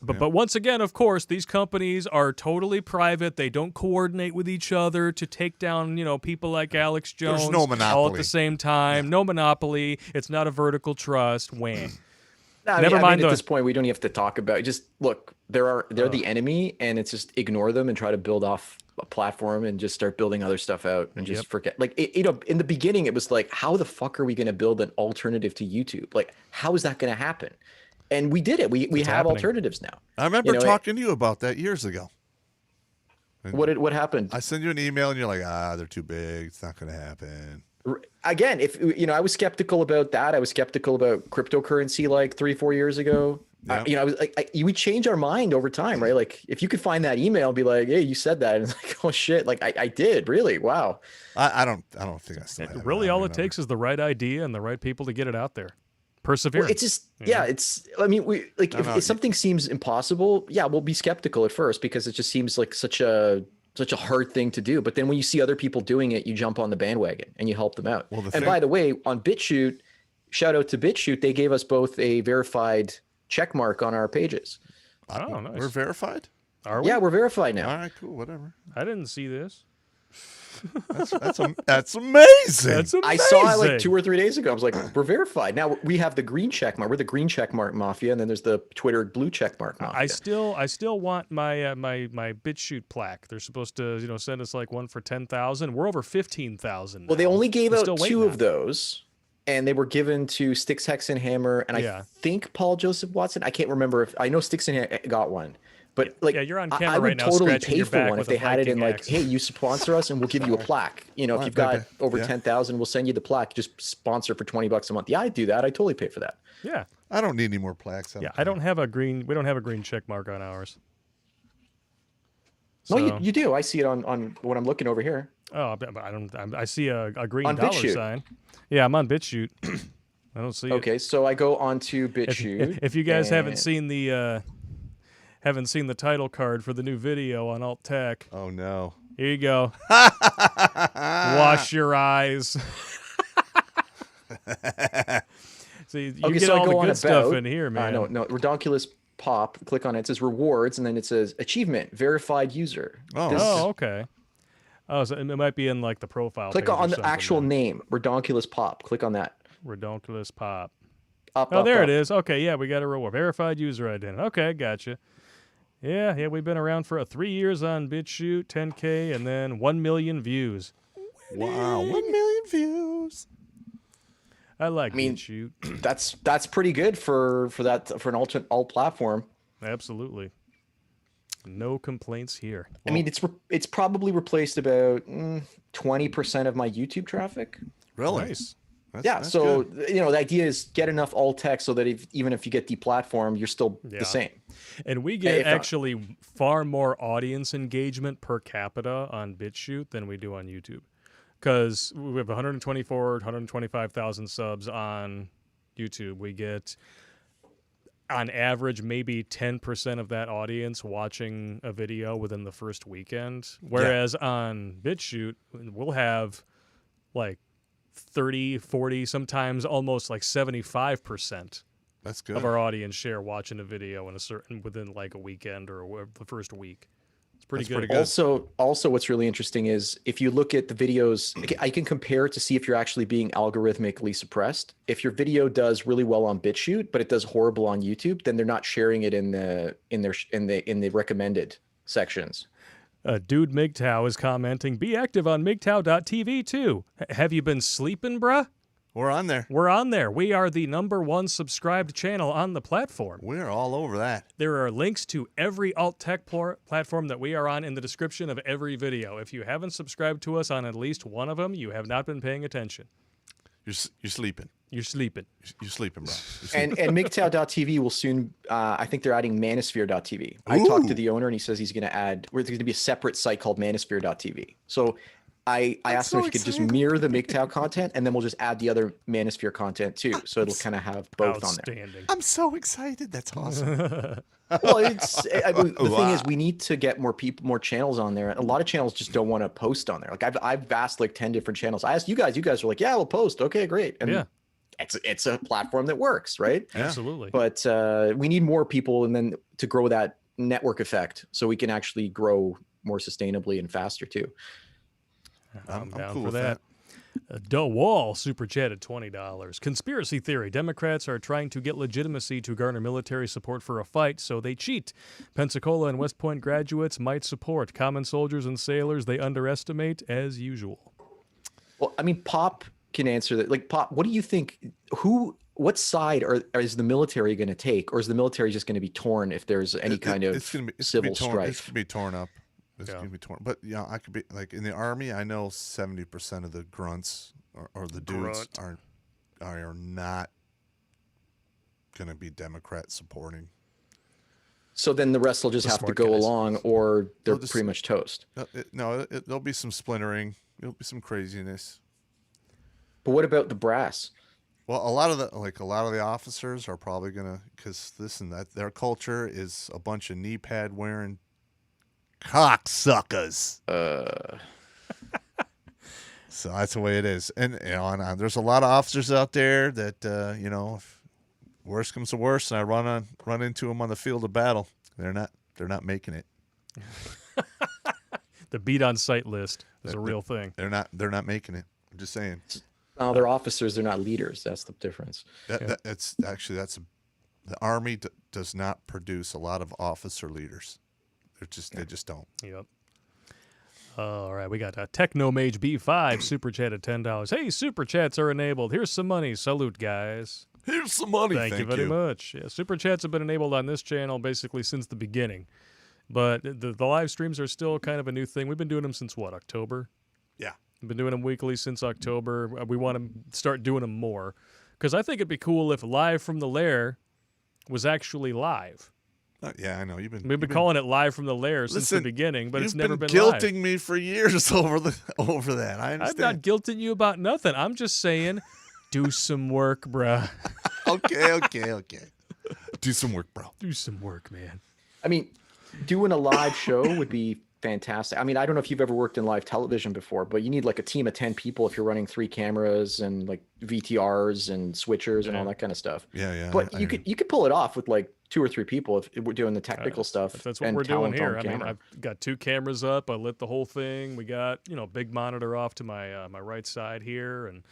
But once again, of course, these companies are totally private. They don't coordinate with each other to take down, people like Alex Jones. There's no monopoly. All at the same time. Yeah. No monopoly. It's not a vertical trust. Wham. No, Never mind. At this point, we don't even have to talk about it. Just look, they're the enemy, and it's just ignore them and try to build off a platform and just start building other stuff out and just forget. In the beginning, it was how the fuck are we going to build an alternative to YouTube? How is that going to happen? And we did it. We have alternatives now. I remember talking to you about that years ago. And what happened? I sent you an email and you're like, they're too big. It's not going to happen. Again, if I was skeptical about that. I was skeptical about cryptocurrency 3-4 years ago. Yeah. I was we change our mind over time, right? If you could find that email and be like, hey, you said that, and it's oh shit, I did, really, wow. I don't think I still have it. Really, all it takes is the right idea and the right people to get it out there. Perseverance. Well, it's just it's. I mean, if something seems impossible, we'll be skeptical at first because it just seems like such a hard thing to do. But then when you see other people doing it, you jump on the bandwagon and you help them out. Well, by the way, on BitChute, shout out to BitChute, they gave us both a verified check mark on our pages. Oh, nice. We're verified? Are we? Yeah, we're verified now. All right, cool, whatever. I didn't see this. That's amazing. That's amazing. I saw it 2 or 3 days ago. I was like, we're verified. Now we have the green check mark. We're the green check mark mafia, and then there's the Twitter blue check mark mafia. I still want my my BitChute plaque. They're supposed to send us one for 10,000. We're over 15,000. Well, they only gave out 2 of those. and they were given to Styx Hexenhammer and I think Paul Joseph Watson. I can't remember if I know Styx got one, but like you're on I camera would right now totally scratching pay your for back one if with a they had it in Viking like, axe. hey, you sponsor us and we'll give you a plaque. You know, if you've got over 10,000, we'll send you the plaque. Just sponsor for $20 a month. Yeah, I'd do that. I totally pay for that. Yeah. I don't need any more plaques. I don't have a green. We don't have a green check mark on ours. No, you do. I see it on when I'm looking over here. Oh, but I don't. I see a green on dollar BitChute. sign. Yeah, I'm on BitChute. I don't see it. Okay, so I go onto BitChute. If you guys haven't seen the title card for the new video on Alt Tech, oh no, here you go. Wash your eyes. See, you get all the good stuff in here, man. No, Redonkulous Popp. Click on it. It says rewards, and then it says achievement, verified user. Okay. Oh, so it might be in like the profile. Click on the actual name, Redonkulous Popp. Click on that. Redonkulous Popp. Up, there up. it is. Okay, yeah, we got a reward. Verified user identity. Okay, gotcha. Yeah, we've been around for 3 years on BitChute, 10K, and then 1 million views. Wow, 1 million views. I mean, BitChute. That's pretty good for an alt platform. Absolutely. No complaints here. Well, I mean, it's probably replaced about 20% of my YouTube traffic. Really? Nice. That's so good. the idea is get enough alt text so that even if you get deplatformed, you're still the same. And we get actually far more audience engagement per capita on BitChute than we do on YouTube, because we have 125,000 subs on YouTube. We get, on average, maybe 10% of that audience watching a video within the first weekend, whereas on BitChute, we'll have like 30, 40, sometimes almost like 75% that's good of our audience share watching a video within like a weekend or the first week. It's pretty good. Also, what's really interesting is if you look at the videos, I can compare to see if you're actually being algorithmically suppressed. If your video does really well on BitChute, but it does horrible on YouTube, then they're not sharing it in the recommended sections. Dude MGTOW is commenting, be active on MGTOW.tv too. Have you been sleeping, bruh? We're on there. We're on there. We are the #1 subscribed channel on the platform. We're all over that. There are links to every alt tech platform that we are on in the description of every video. If you haven't subscribed to us on at least one of them, you have not been paying attention. You're sleeping. You're sleeping. You're sleeping, bro. And MGTOW.tv will soon, I think they're adding Manosphere.tv. I talked to the owner and he says he's going to add, there's going to be a separate site called Manosphere.tv. So I asked him if he could just mirror the MGTOW content and then we'll just add the other Manosphere content too. So it'll kind of have both on there. I'm so excited. That's awesome. Well, the thing is, we need to get more channels on there. A lot of channels just don't want to post on there. Like I've asked like 10 different channels. I asked you guys are like, yeah, we'll post. Okay, great. And it's a platform that works, right? Yeah. Absolutely. But we need more people and then to grow that network effect so we can actually grow more sustainably and faster too. I'm down cool for that. DeWall super chatted $20. Conspiracy theory. Democrats are trying to get legitimacy to garner military support for a fight, so they cheat. Pensacola and West Point graduates might support. Common soldiers and sailors they underestimate as usual. Well, I mean, Popp can answer that. Like, Popp, what do you think? What side is the military going to take, or is the military just going to be torn if there's any kind of civil strife? It's going to be torn up. It's going to be torn. But I could be like in the Army. I know 70% of the grunts or the dudes are not going to be Democrat supporting. So then the rest will just have to go along, or they're pretty much toast. There'll be some splintering. There'll be some craziness. But what about the brass? Well, a lot of the officers are probably gonna, because their culture is a bunch of knee pad wearing cocksuckers. So that's the way it is, and there's a lot of officers out there that if worse comes to worse, and I run into them on the field of battle, they're not making it. The beat on sight list is a real thing. They're not making it. I'm just saying. No, they're officers. They're not leaders. That's the difference. The Army does not produce a lot of officer leaders. They just don't. Yep. All right, we got Technomage B5 super chat at $10. Hey, super chats are enabled. Here's some money. Salute, guys. Here's some money. Thank you very much. Yeah, super chats have been enabled on this channel basically since the beginning, but the live streams are still kind of a new thing. We've been doing them since what, October? Yeah, we've been doing them weekly since October. We want to start doing them more because I think it'd be cool if Live from the Lair was actually live. Yeah, I know we've been calling it Live from the Lair since the beginning, but it's never been guilting live. me for years over that. I understand. I'm not guilting you about nothing. I'm just saying, do some work, bruh. Okay. Do some work, bro. Do some work, man. I mean, doing a live show would be fantastic. I mean, I don't know if you've ever worked in live television before, but you need like a team of 10 people if you're running 3 cameras and like VTRs and switchers and all that kind of stuff. Yeah. But you could pull it off with like 2 or 3 people if we're doing the technical stuff. That's what we're doing here. I mean, I've got 2 cameras up. I lit the whole thing. We got, big monitor off to my my right side here, and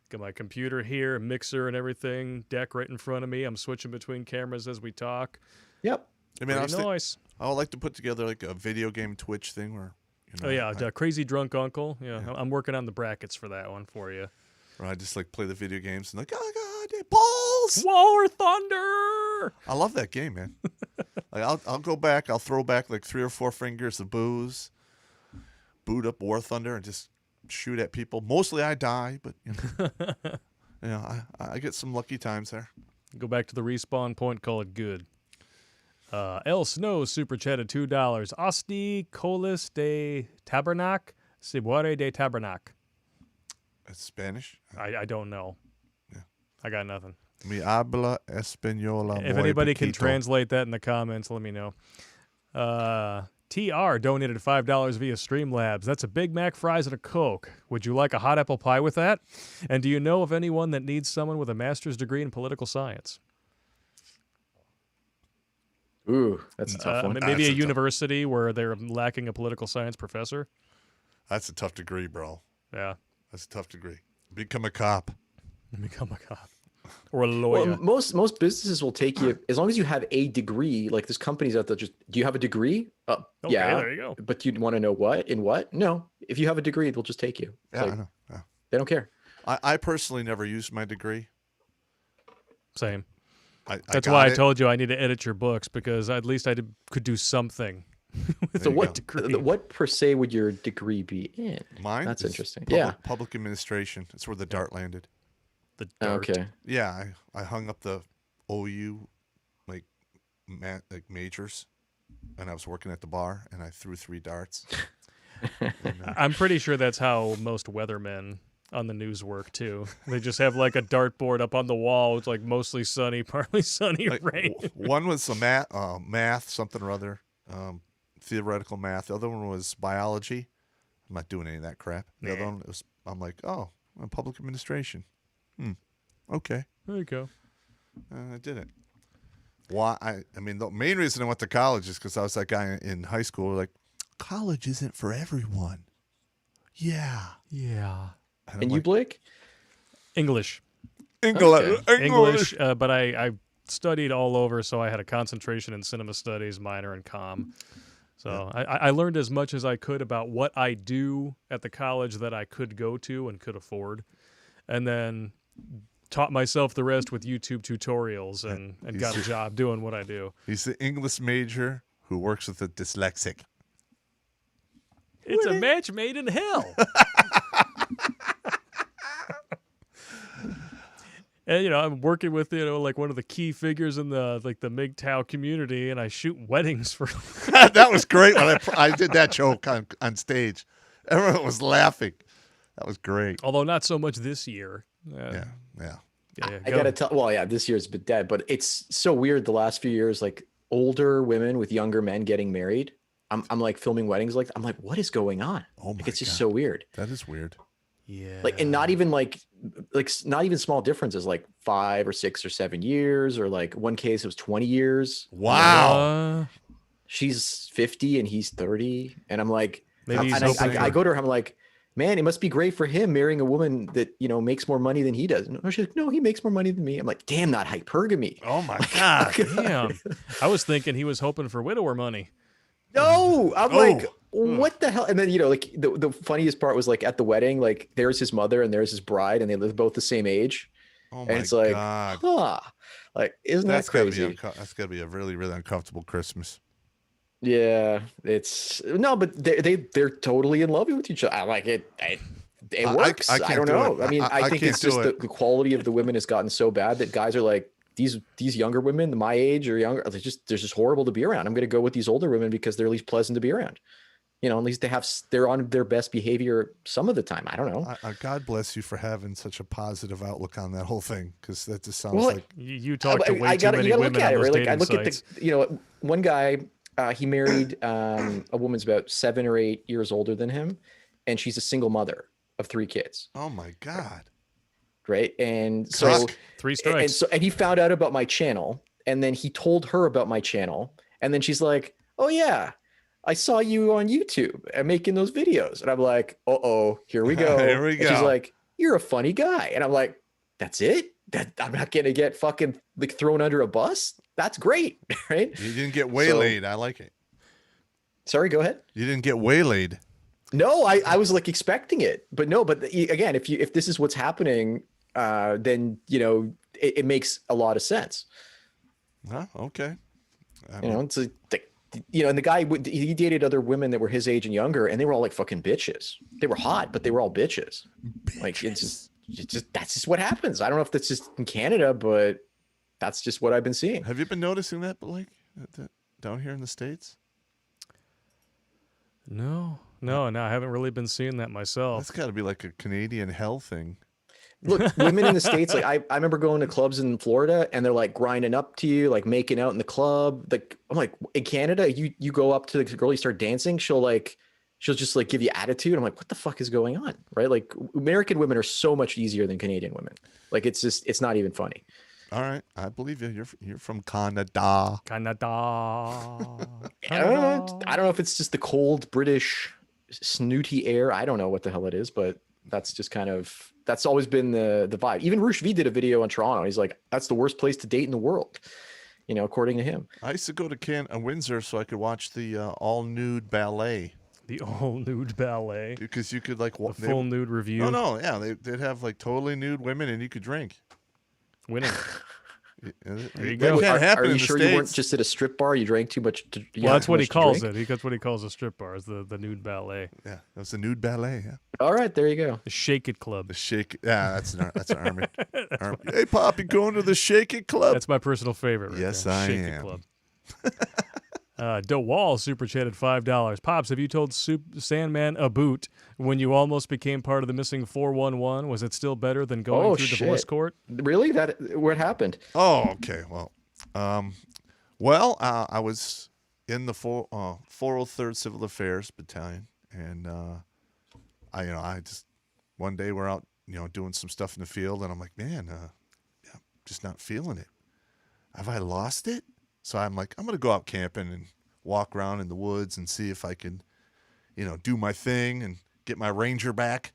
got my computer here, a mixer and everything, deck right in front of me. I'm switching between cameras as we talk. Yep. I mean, nice. I would like to put together like a video game Twitch thing where. Crazy Drunk Uncle. Yeah, I'm working on the brackets for that one for you. Or I just like play the video games and like, oh god, balls, War Thunder. I love that game, man. Like I'll go back, I'll throw back like 3 or 4 fingers of booze, boot up War Thunder, and just shoot at people. Mostly I die, but I get some lucky times there. Go back to the respawn point, call it good. El Snow super chatted $2. Osti Colis de Tabernac, Cibuare de Tabernac. It's Spanish. I don't know. Yeah. I got nothing. Mi habla española. If anybody can translate that in the comments, let me know. TR donated $5 via Streamlabs. That's a Big Mac, fries, and a Coke. Would you like a hot apple pie with that? And do you know of anyone that needs someone with a master's degree in political science? Ooh, that's a tough one. Maybe a university where they're lacking a political science professor. That's a tough degree, bro. Yeah. That's a tough degree. Become a cop. Become a cop. Or a lawyer. Well, most businesses will take you as long as you have a degree. Like there's companies out there do you have a degree? Okay, yeah. There you go. But you'd want to know what? In what? No. If you have a degree, they'll just take you. I know. Yeah. They don't care. I personally never used my degree. Same. That's why I told you I need to edit your books, because at least I could do something. So what per se would your degree be in? Mine? That's interesting. Public administration. That's where the dart landed. The dart. Okay. Yeah, I hung up the OU like majors, and I was working at the bar, and I threw 3 darts. I'm pretty sure that's how most weathermen on the news work too. They just have like a dartboard up on the wall. It's like mostly sunny, partly sunny, rain. One was a math, something or other, theoretical math. The other one was biology. I'm not doing any of that crap. The other one was, I'm like, I'm public administration. Okay. There you go. I did it. Why? I mean, the main reason I went to college is because I was that guy in high school. Like, college isn't for everyone. Yeah. And you, Blake? English. English. But I studied all over, so I had a concentration in cinema studies, minor in comm. So I learned as much as I could about what I do at the college that I could go to and could afford, and then taught myself the rest with YouTube tutorials and got a job doing what I do. He's the English major who works with a dyslexic. It's a match made in hell. And I'm working with like one of the key figures in the MGTOW community, and I shoot weddings for. That was great when I did that joke on stage. Everyone was laughing. That was great. Although not so much this year. Yeah. I gotta tell. Well, yeah, this year's been dead, but it's so weird. The last few years, like older women with younger men getting married. I'm like filming weddings. Like I'm like, what is going on? Oh my it's just so weird. That is weird. Yeah. Like, and not even like not even small differences, like 5 or 6 or 7 years, or like one case it was 20 years. Wow. She's 50 and he's 30, and I'm like, maybe I go to her. I'm like, man, it must be great for him marrying a woman that makes more money than he does. No, she's like, no, he makes more money than me. I'm like, damn, not hypergamy. Oh my god. Damn. I was thinking he was hoping for widower money. No, I'm like, what the hell? And then, like the funniest part was like at the wedding, like there's his mother and there's his bride, and they live both the same age. Oh And my it's like, God. huh? Like, isn't that crazy? That's gotta be a really, really uncomfortable Christmas. Yeah, it's no, but they're totally in love with each other. I like it. It works. I I can't don't do know. it. I mean, I think can't it's just do it. the quality of the women has gotten so bad that guys are like, these younger women, my age or younger, they're just horrible to be around. I'm going to go with these older women because they're at least pleasant to be around. At least they're on their best behavior some of the time. I don't know. God bless you for having such a positive outlook on that whole thing, because that just sounds Well, like You talk to way too many you gotta women look at on it, those right? Like I dating look sites. at the, one guy, he married a woman's about 7 or 8 years older than him, and she's a single mother of 3 kids. oh my God. Right. And so Three strikes. and he found out about my channel, and then he told her about my channel, and then she's like, oh yeah, I saw you on YouTube and making those videos. And I'm like, oh, here we go. Here we And she's go. like, you're a funny guy. And I'm like, that's it? That I'm not gonna get fucking like thrown under a bus? That's great. Right. You didn't get waylaid. I like it. Sorry, go ahead. You didn't get waylaid. No, I was like expecting it, but no, but again, if this is what's happening, then it makes a lot of sense. Huh? Okay. It's like, and the guy, he dated other women that were his age and younger, and they were all like fucking bitches. They were hot, but they were all bitches. Like it's just that's just what happens. I don't know if that's just in Canada, but that's just what I've been seeing. Have you been noticing that, Blake, down here in the States? No, I haven't really been seeing that myself. That's got to be like a Canadian hell thing. Look, women in the States, like I remember going to clubs in Florida, and they're like grinding up to you, like making out in the club. Like I'm like, in Canada, you go up to the girl, you start dancing, she'll just like give you attitude. I'm like, what the fuck is going on? Right? Like American women are so much easier than Canadian women. Like it's not even funny. All right, I believe you. You're from Canada. Canada. I don't know if it's just the cold British snooty air. I don't know what the hell it is, but that's just that's always been the vibe. Even Rush V did a video on Toronto. He's like, that's the worst place to date in the world, according to him. I used to go to Windsor so I could watch the all nude ballet. The all nude ballet. Because you could like full nude review. No, yeah, they'd have like totally nude women, and you could drink. Winning. There you go. Are you sure you weren't just at a strip bar? You drank too much. Well, that's what he calls it. That's what he calls a strip bar. Is the nude ballet. Yeah, that's a nude ballet. Yeah. All right, there you go. The Shake It Club. The Shake. Yeah, that's an army. Hey, Popp, you going to the Shake It Club? That's my personal favorite. Right yes, there. I Shake am. It Club. DeWall super chatted $5. Pops, have you told Sandman a boot when you almost became part of the missing 411? Was it still better than going through divorce court? Really? What happened? Oh, okay. Well, I was in the 403rd Civil Affairs Battalion, and I just one day we're out, doing some stuff in the field, and I'm like, man, I'm just not feeling it. Have I lost it? So I'm like, I'm going to go out camping and walk around in the woods and see if I can, do my thing and get my Ranger back.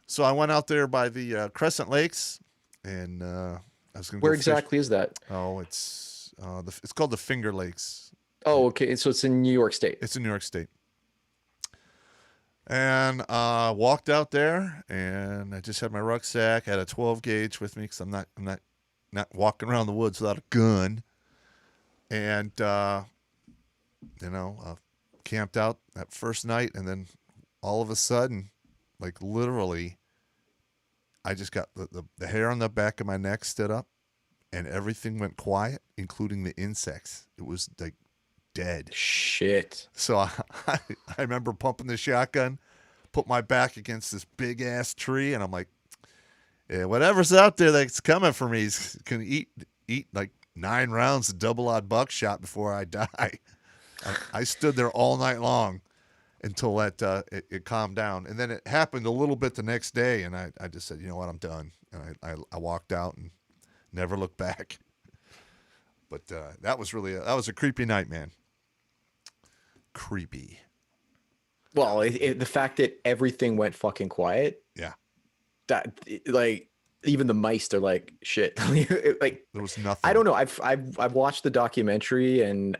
So I went out there by the Crescent Lakes, and I was going to go Where exactly is that? Oh, it's called the Finger Lakes. Oh, okay. So it's in New York State. It's in New York State. And walked out there, and I just had my rucksack. I had a 12 gauge with me because I'm not walking around the woods without a gun. And, camped out that first night. And then all of a sudden, like literally, I just got the hair on the back of my neck stood up, and everything went quiet, including the insects. It was like dead. Shit. So I remember pumping the shotgun, put my back against this big ass tree, and I'm like, yeah, whatever's out there that's coming for me is going to eat like 9 rounds of double odd buckshot before I die. I stood there all night long until it calmed down. And then it happened a little bit the next day, and I just said, you know what, I'm done. And I walked out and never looked back. But that was a creepy night, man. Creepy. Well, the fact that everything went fucking quiet. Yeah. That like even the mice, they're like shit. Like there was nothing. I don't know. I've watched the documentary, and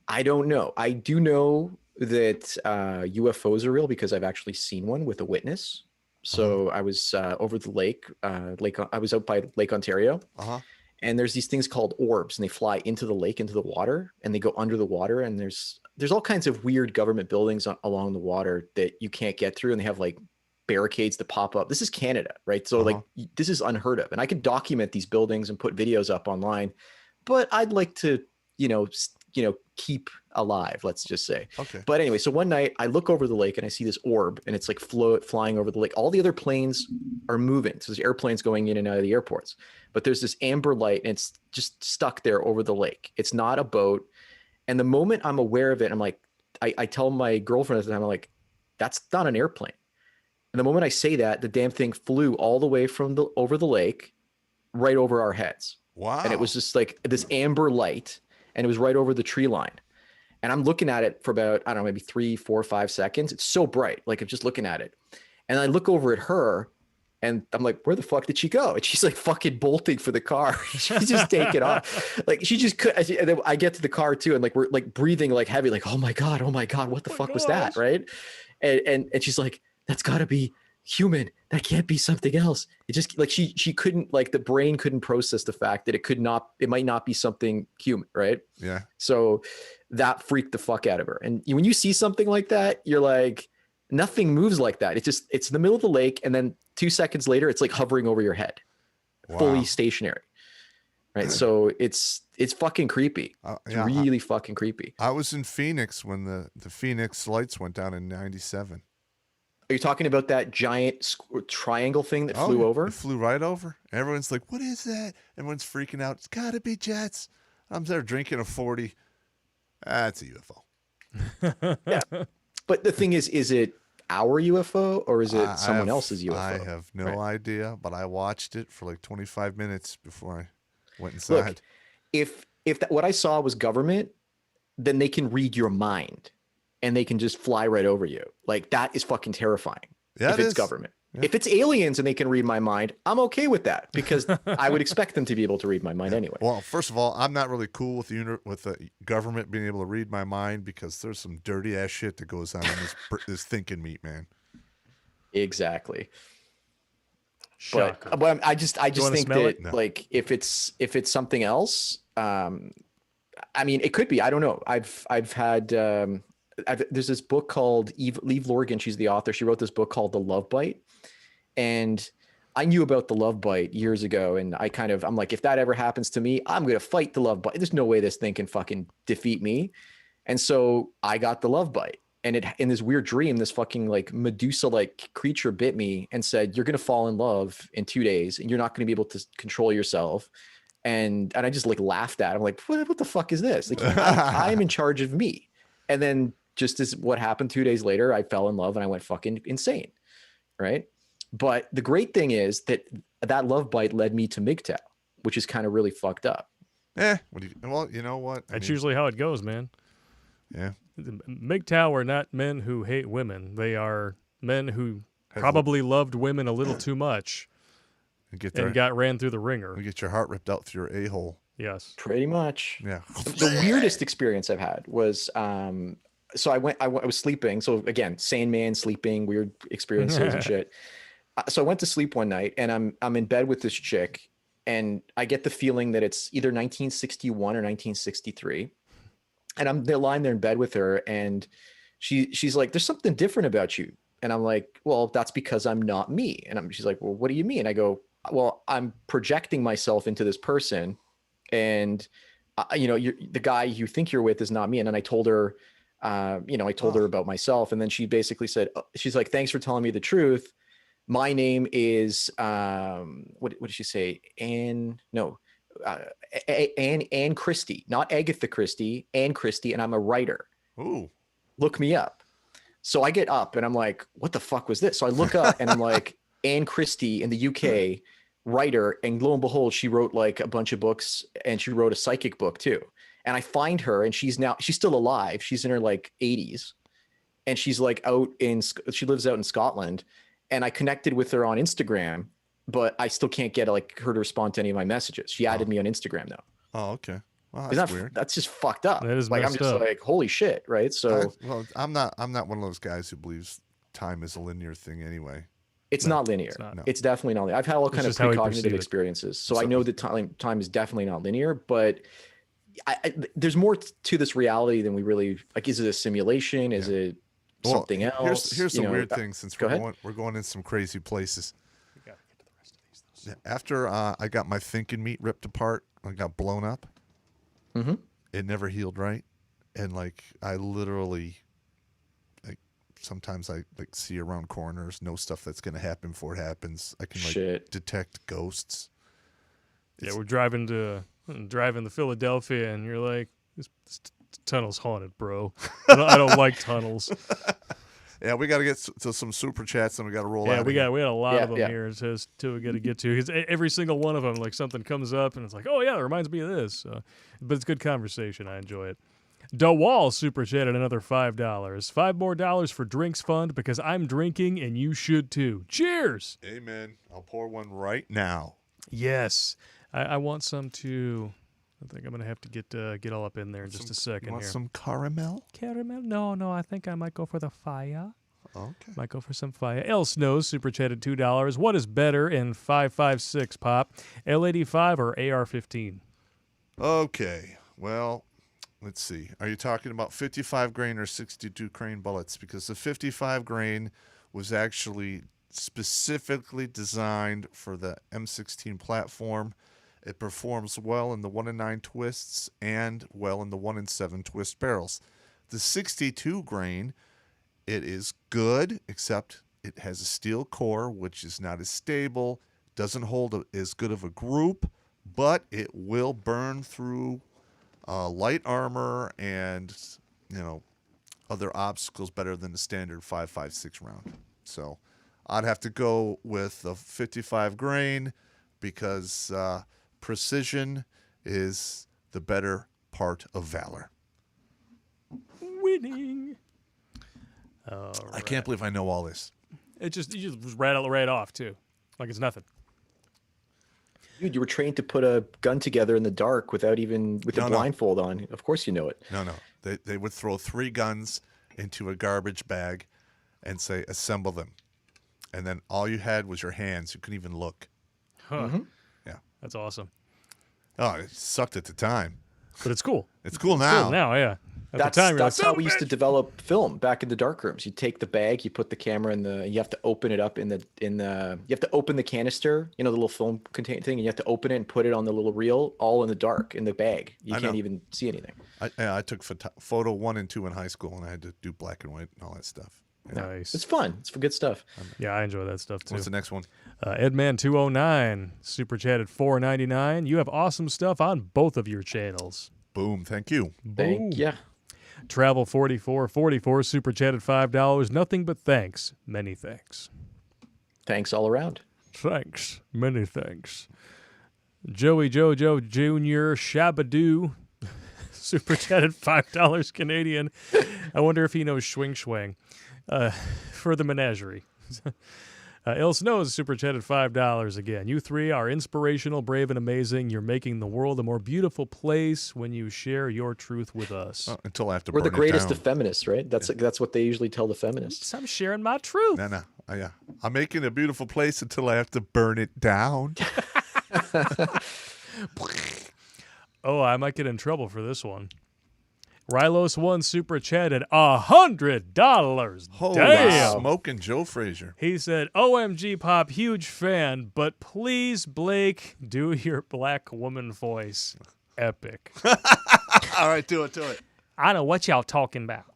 I don't know. I do know that UFOs are real because I've actually seen one with a witness. So I was over the lake. I was out by Lake Ontario, and there's these things called orbs, and they fly into the lake, into the water, and they go under the water. And there's all kinds of weird government buildings along the water that you can't get through, and they have like barricades that pop up. This is Canada, right? So like this is unheard of, and I could document these buildings and put videos up online, but I'd like to, keep alive, let's just say. Okay. But anyway, so one night I look over the lake and I see this orb, and it's like flying over the lake. All the other planes are moving. So there's airplanes going in and out of the airports, but there's this amber light, and it's just stuck there over the lake. It's not a boat. And the moment I'm aware of it, I'm like, I tell my girlfriend at the time, I'm like, that's not an airplane. And the moment I say that, the damn thing flew all the way from over the lake, right over our heads. Wow. And it was just like this amber light, and it was right over the tree line. And I'm looking at it for about, I don't know, maybe 3, 4, 5 seconds. It's so bright. Like, I'm just looking at it. And I look over at her, and I'm like, where the fuck did she go? And she's like fucking bolting for the car. She's just taking off. Like, she just could. And then I get to the car too, and like, we're like breathing like heavy, like, oh my God, what the fuck was that? Right. And she's like, that's gotta be human. That can't be something else. It just like, she couldn't, like, the brain couldn't process the fact that it might not be something human. Right. Yeah. So that freaked the fuck out of her. And when you see something like that, you're like, nothing moves like that. It's in the middle of the lake, and then 2 seconds later, it's like hovering over your head, fully stationary. Right. So it's fucking creepy. It's really fucking creepy. I was in Phoenix when the Phoenix lights went down in '97. Are you talking about that giant triangle thing that flew over? It flew right over. Everyone's like, what is that? Everyone's freaking out. It's gotta be jets. I'm there drinking a 40. That's a UFO. Yeah. But the thing is it our UFO or is it someone else's UFO? I have no idea, but I watched it for like 25 minutes before I went inside. Look, if what I saw was government, then they can read your mind and they can just fly right over you. Like, that is fucking terrifying. Yeah, if it's government. Yeah. If it's aliens and they can read my mind, I'm okay with that, because I would expect them to be able to read my mind anyway. Well, first of all, I'm not really cool with the government being able to read my mind, because there's some dirty ass shit that goes on in this thinking meat, man. Exactly. Shocker. But I just think that like, if it's something else, I mean, it could be. I don't know. I've had there's this book called Eve Lorgan. She's the author. She wrote this book called The Love Bite. And I knew about the love bite years ago. And I'm like, if that ever happens to me, I'm going to fight the love bite. There's no way this thing can fucking defeat me. And so I got the love bite. And in this weird dream, this fucking like Medusa-like creature bit me and said, you're going to fall in love in 2 days and you're not going to be able to control yourself. And I just like laughed at him. I'm like, what the fuck is this? Like, I'm in charge of me. And then just as what happened 2 days later, I fell in love and I went fucking insane. Right. But the great thing is that love bite led me to MGTOW, which is kind of really fucked up. Well, you know what? That's usually how it goes, man. Yeah. MGTOW are not men who hate women. They are men who probably loved women a little too much and got ran through the ringer. You get your heart ripped out through your a-hole. Yes. Pretty much. Yeah. The weirdest experience I've had was, so I was sleeping. So again, Sandman, sleeping, weird experiences and shit. So I went to sleep one night and I'm in bed with this chick, and I get the feeling that it's either 1961 or 1963. And I'm lying there in bed with her, and she's like, there's something different about you. And I'm like, well, that's because I'm not me. And she's like, well, what do you mean? I go, well, I'm projecting myself into this person, and the guy you think you're with is not me. And then I told her, I told her about myself. And then she basically said, she's like, thanks for telling me the truth. My name is, what did she say? Anne Christie, not Agatha Christie, Anne Christie. And I'm a writer. Ooh. Look me up. So I get up and I'm like, what the fuck was this? So I look up and I'm like, Anne Christie in the UK, writer. And lo and behold, she wrote like a bunch of books, and she wrote a psychic book too. And I find her, and she's still alive. She's in her like 80s, and she's like she lives out in Scotland. And I connected with her on Instagram, but I still can't get like her to respond to any of my messages. She added me on Instagram though. Oh, okay. Well, that's weird. That's just fucked up. That is like I'm messed just up. like, holy shit, right? So I'm not one of those guys who believes time is a linear thing anyway. it's not linear. It's not. No. It's definitely not linear. I've had all kind of just how we perceive precognitive it. experiences, so I know that time is definitely not linear. But there's more to this reality than we really like. Is it a simulation? Is it something else? Here's the weird thing. Since go we're going in some crazy places. We gotta get to the rest of these, though. After I got my thinking meat ripped apart, I got blown up. Mm-hmm. It never healed right, and like I literally, like sometimes I like see around corners, know stuff that's gonna happen before it happens. I can like detect ghosts. Yeah, we're driving to Philadelphia, and you're like, this tunnel's haunted, bro. I don't like tunnels. Yeah, we got to get to some super chats, and we got to roll. Yeah, out we here. had a lot of them here to we got to get to, because every single one of them, like something comes up, and it's like, oh yeah, that reminds me of this. But it's good conversation. I enjoy it. DeWall super chatted another $5. $5 more for drinks fund, because I'm drinking and you should too. Cheers. Amen. I'll pour one right now. Yes, I want some too. I think I'm gonna have to get all up in there in just a second. You want here. some caramel? Caramel? No. I think I might go for the fire. Okay. Might go for some fire. El Snows super chatted $2. What is better in 5.56 Pop? L85 or AR-15? Okay. Well, let's see. Are you talking about 55 grain or 62 grain bullets? Because the 55 grain was actually specifically designed for the M16 platform. It performs well in the 1-in-9 twists and well in the 1-in-7 twist barrels. The 62 grain, it is good, except it has a steel core, which is not as stable, doesn't hold as good of a group, but it will burn through light armor and other obstacles better than the standard 5.56 round. So I'd have to go with the 55 grain because precision is the better part of valor. Winning. I can't believe I know all this. You just rattle right off too, like it's nothing. Dude, you were trained to put a gun together in the dark with a blindfold on. Of course you know it. No. They would throw 3 guns into a garbage bag and say, assemble them. And then all you had was your hands. You couldn't even look. Huh. Mm-hmm. Yeah. That's awesome. Oh, it sucked at the time. But it's cool. It's cool now. Cool now, yeah. At the time, that's like, how we used to develop film back in the dark rooms. You take the bag, you put the camera you have to open it up you have to open the canister, the little film container thing, and you have to open it and put it on the little reel, all in the dark in the bag. You can't even see anything. I took photo 1 and 2 in high school, and I had to do black and white and all that stuff. Yeah. Nice. It's fun. It's for good stuff. Yeah, I enjoy that stuff too. What's the next one? Edman209 super chatted $4.99. You have awesome stuff on both of your channels. Boom. Thank you. Thank you. Travel 4444 super chatted $5. Nothing but thanks. Many thanks. Thanks all around. Thanks. Many thanks. Joey Jojo Jr. Shabadoo super chatted $5 Canadian. I wonder if he knows Swing Swang for the menagerie. Il Snows super chatted $5 again. You 3 are inspirational, brave, and amazing. You're making the world a more beautiful place when you share your truth with us. Until I have to We're burn the greatest it down. of feminists, right? That's what they usually tell the feminists. I'm sharing my truth. No. Yeah. I'm making a beautiful place until I have to burn it down. Oh, I might get in trouble for this one. Rylos1 super chatted $100. Holy Damn. smoking Joe Frazier. He said, OMG Pop, huge fan, but please, Blake, do your black woman voice. Epic. All right, do it. I know what y'all talking about.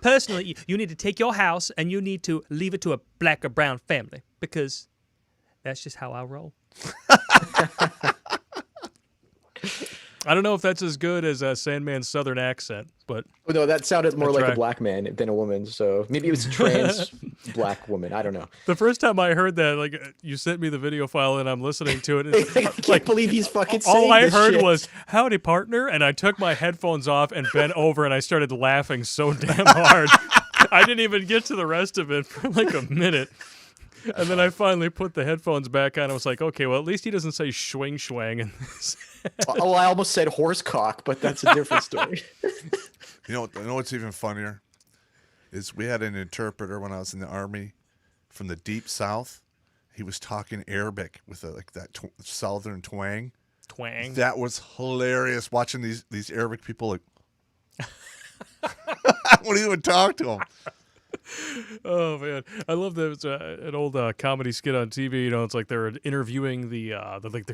Personally, you need to take your house and you need to leave it to a black or brown family because that's just how I roll. I don't know if that's as good as Sandman's southern accent, but... Oh, no, that sounded more like a black man than a woman, so maybe it was a trans black woman. I don't know. The first time I heard that, like, you sent me the video file and I'm listening to it. I can't believe he's fucking saying all I this heard shit. was, howdy, partner, and I took my headphones off and bent over and I started laughing so damn hard. I didn't even get to the rest of it for like a minute. And then I finally put the headphones back on. I was like, okay, well, at least he doesn't say swing swang. And Oh, I almost said horsecock, but that's a different story. You know what's even funnier is we had an interpreter when I was in the Army from the deep south. He was talking Arabic with that southern twang. Twang. That was hilarious watching these Arabic people like. I wouldn't even talk to him. Oh man, I love that. It's an old comedy skit on TV. You know, it's like they're interviewing the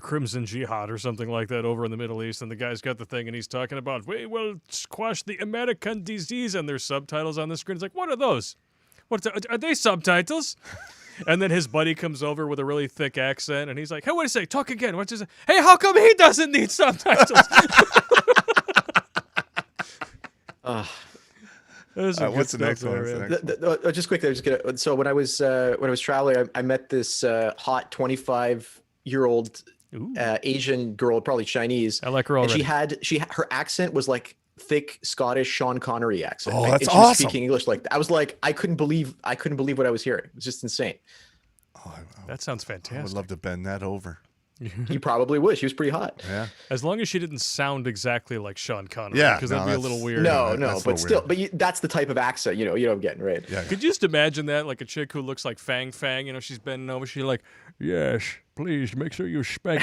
Crimson Jihad or something like that over in the Middle East, and the guy's got the thing, and he's talking about we will squash the American disease, and there's subtitles on the screen. It's like, what are those? Are they subtitles? And then his buddy comes over with a really thick accent, and he's like, "Hey, wait a second, talk again. What's his? Hey, how come he doesn't need subtitles?" What's the next one? Just quickly, so when I was traveling, I met this hot 25-year-old Asian girl, probably Chinese. I like her already. And her accent was like thick Scottish Sean Connery accent. Oh, and that's she was awesome. speaking English like that. I was like, I couldn't believe what I was hearing. It was just insane. Oh, that sounds fantastic. I would love to bend that over. You probably would. She was pretty hot. Yeah. As long as she didn't sound exactly like Sean Connery. Yeah, because that'd be a little weird. No, that's but so still, weird. but that's the type of accent, you know what I'm getting, right? Yeah. Could you just imagine that, like a chick who looks like Fang Fang, you know, she's bending over, she's like, yes, please make sure you smack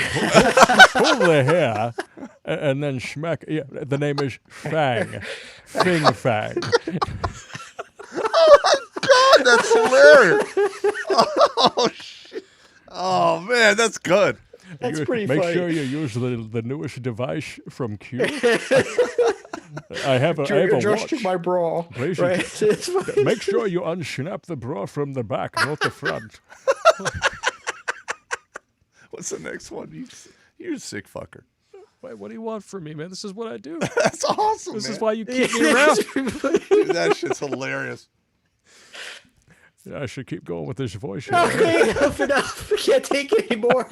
pull the hair and then smack. Yeah, the name is Fang. Fing Fang. God, that's hilarious. Oh shit. Oh man, that's good. That's pretty Make funny. sure you use the newest device from Q. I have a Just watch. my bra. Please, Right? It's fine. make sure you unsnap the bra from the back, not the front. What's the next one? You sick fucker. Wait, what do you want from me, man? This is what I do. That's awesome. This man. is why you keep me around. Dude, that shit's hilarious. Yeah, I should keep going with this voice. Okay, enough. I can't take it anymore.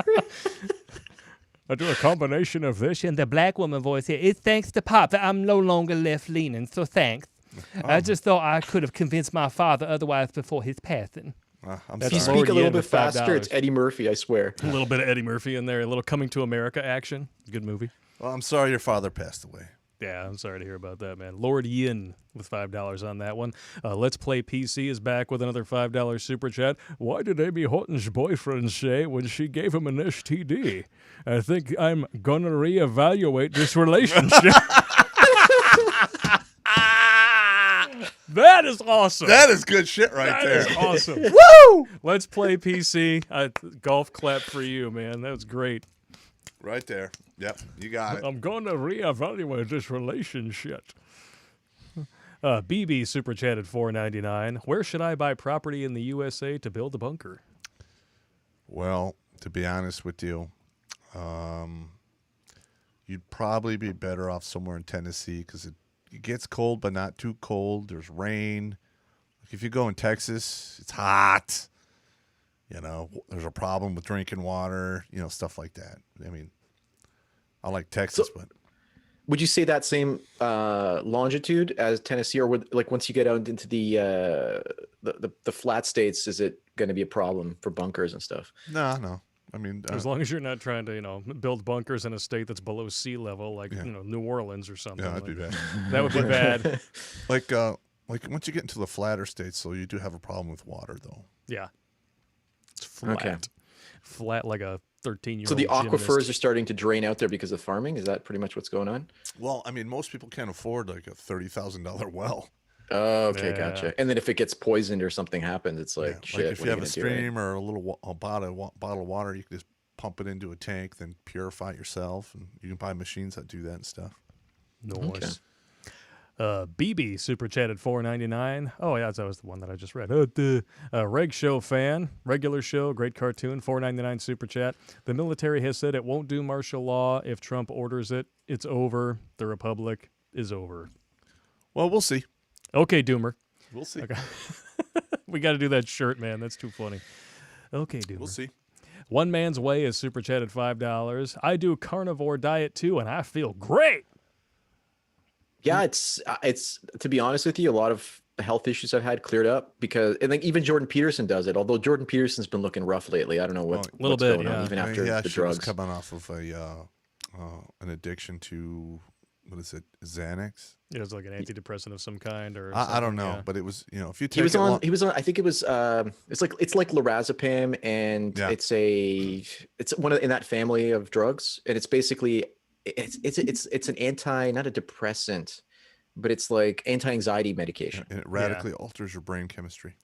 I do a combination of this and the black woman voice here. It's thanks to Pop that I'm no longer left-leaning, so thanks. I just thought I could have convinced my father otherwise before his passing. I'm If you sorry. speak a Lord little Yen bit with faster, $5. it's Eddie Murphy, I swear. A little bit of Eddie Murphy in there, a little Coming to America action. Good movie. Well, I'm sorry your father passed away. Yeah, I'm sorry to hear about that, man. Lord Yin with $5 on that one. Let's Play PC is back with another $5 super chat. Why did Amy Horton's boyfriend say when she gave him an STD? I think I'm gonna reevaluate this relationship. That is awesome. That is good shit right That there. is awesome. Woo! Let's Play PC. Golf clap for you, man. That was great. Right there. Yep, you got it. I'm going to reevaluate this relationship. BB super chatted $4.99. Where should I buy property in the USA to build a bunker? Well, to be honest with you, you'd probably be better off somewhere in Tennessee because it gets cold, but not too cold. There's rain. Like if you go in Texas, it's hot. You know, there's a problem with drinking water, you know, stuff like that. I mean, I like Texas, but Would you say that same longitude as Tennessee, or would, like, once you get out into the flat states, is it going to be a problem for bunkers and stuff? no. I mean, As long as you're not trying to, build bunkers in a state that's below sea level, like, New Orleans or something. yeah, that'd be bad. That would be bad. Like once you get into the flatter states, so you do have a problem with water, though. Yeah. It's flat. Okay. Flat like a 13-year-old So the aquifers gymnast. are starting to drain out there because of farming? Is that pretty much what's going on? Well, I mean, most people can't afford like a $30,000 well. Oh, okay, Yeah. gotcha. And then if it gets poisoned or something happens, it's like, Yeah, shit. like if what you are have a gonna do, right? stream or a little bottle of water, you can just pump it into a tank, then purify it yourself, and you can buy machines that do that and stuff. Nice. BB super chatted $4.99. Oh yeah, that was the one that I just read. Reg Show fan, regular show, great cartoon, $4.99 super chat. The military has said it won't do martial law if Trump orders it. It's over. The republic is over. Well, we'll see. Okay, Doomer. We'll see. Okay. We got to do that shirt, man. That's too funny. Okay, Doomer. We'll see. One Man's Way is super chatted $5. I do carnivore diet too, and I feel great. Yeah, it's to be honest with you, a lot of the health issues I've had cleared up, because and like even Jordan Peterson does it. Although Jordan Peterson's been looking rough lately. I don't know what's going on, even after the drugs. Was coming off of an addiction to, what is it, Xanax? It was like an antidepressant of some kind, or I don't know, but it was, if you take he was on. I think it was. It's like lorazepam, and it's one in that family of drugs, and it's basically it's an not a depressant, but it's like anti-anxiety medication, and it radically alters your brain chemistry.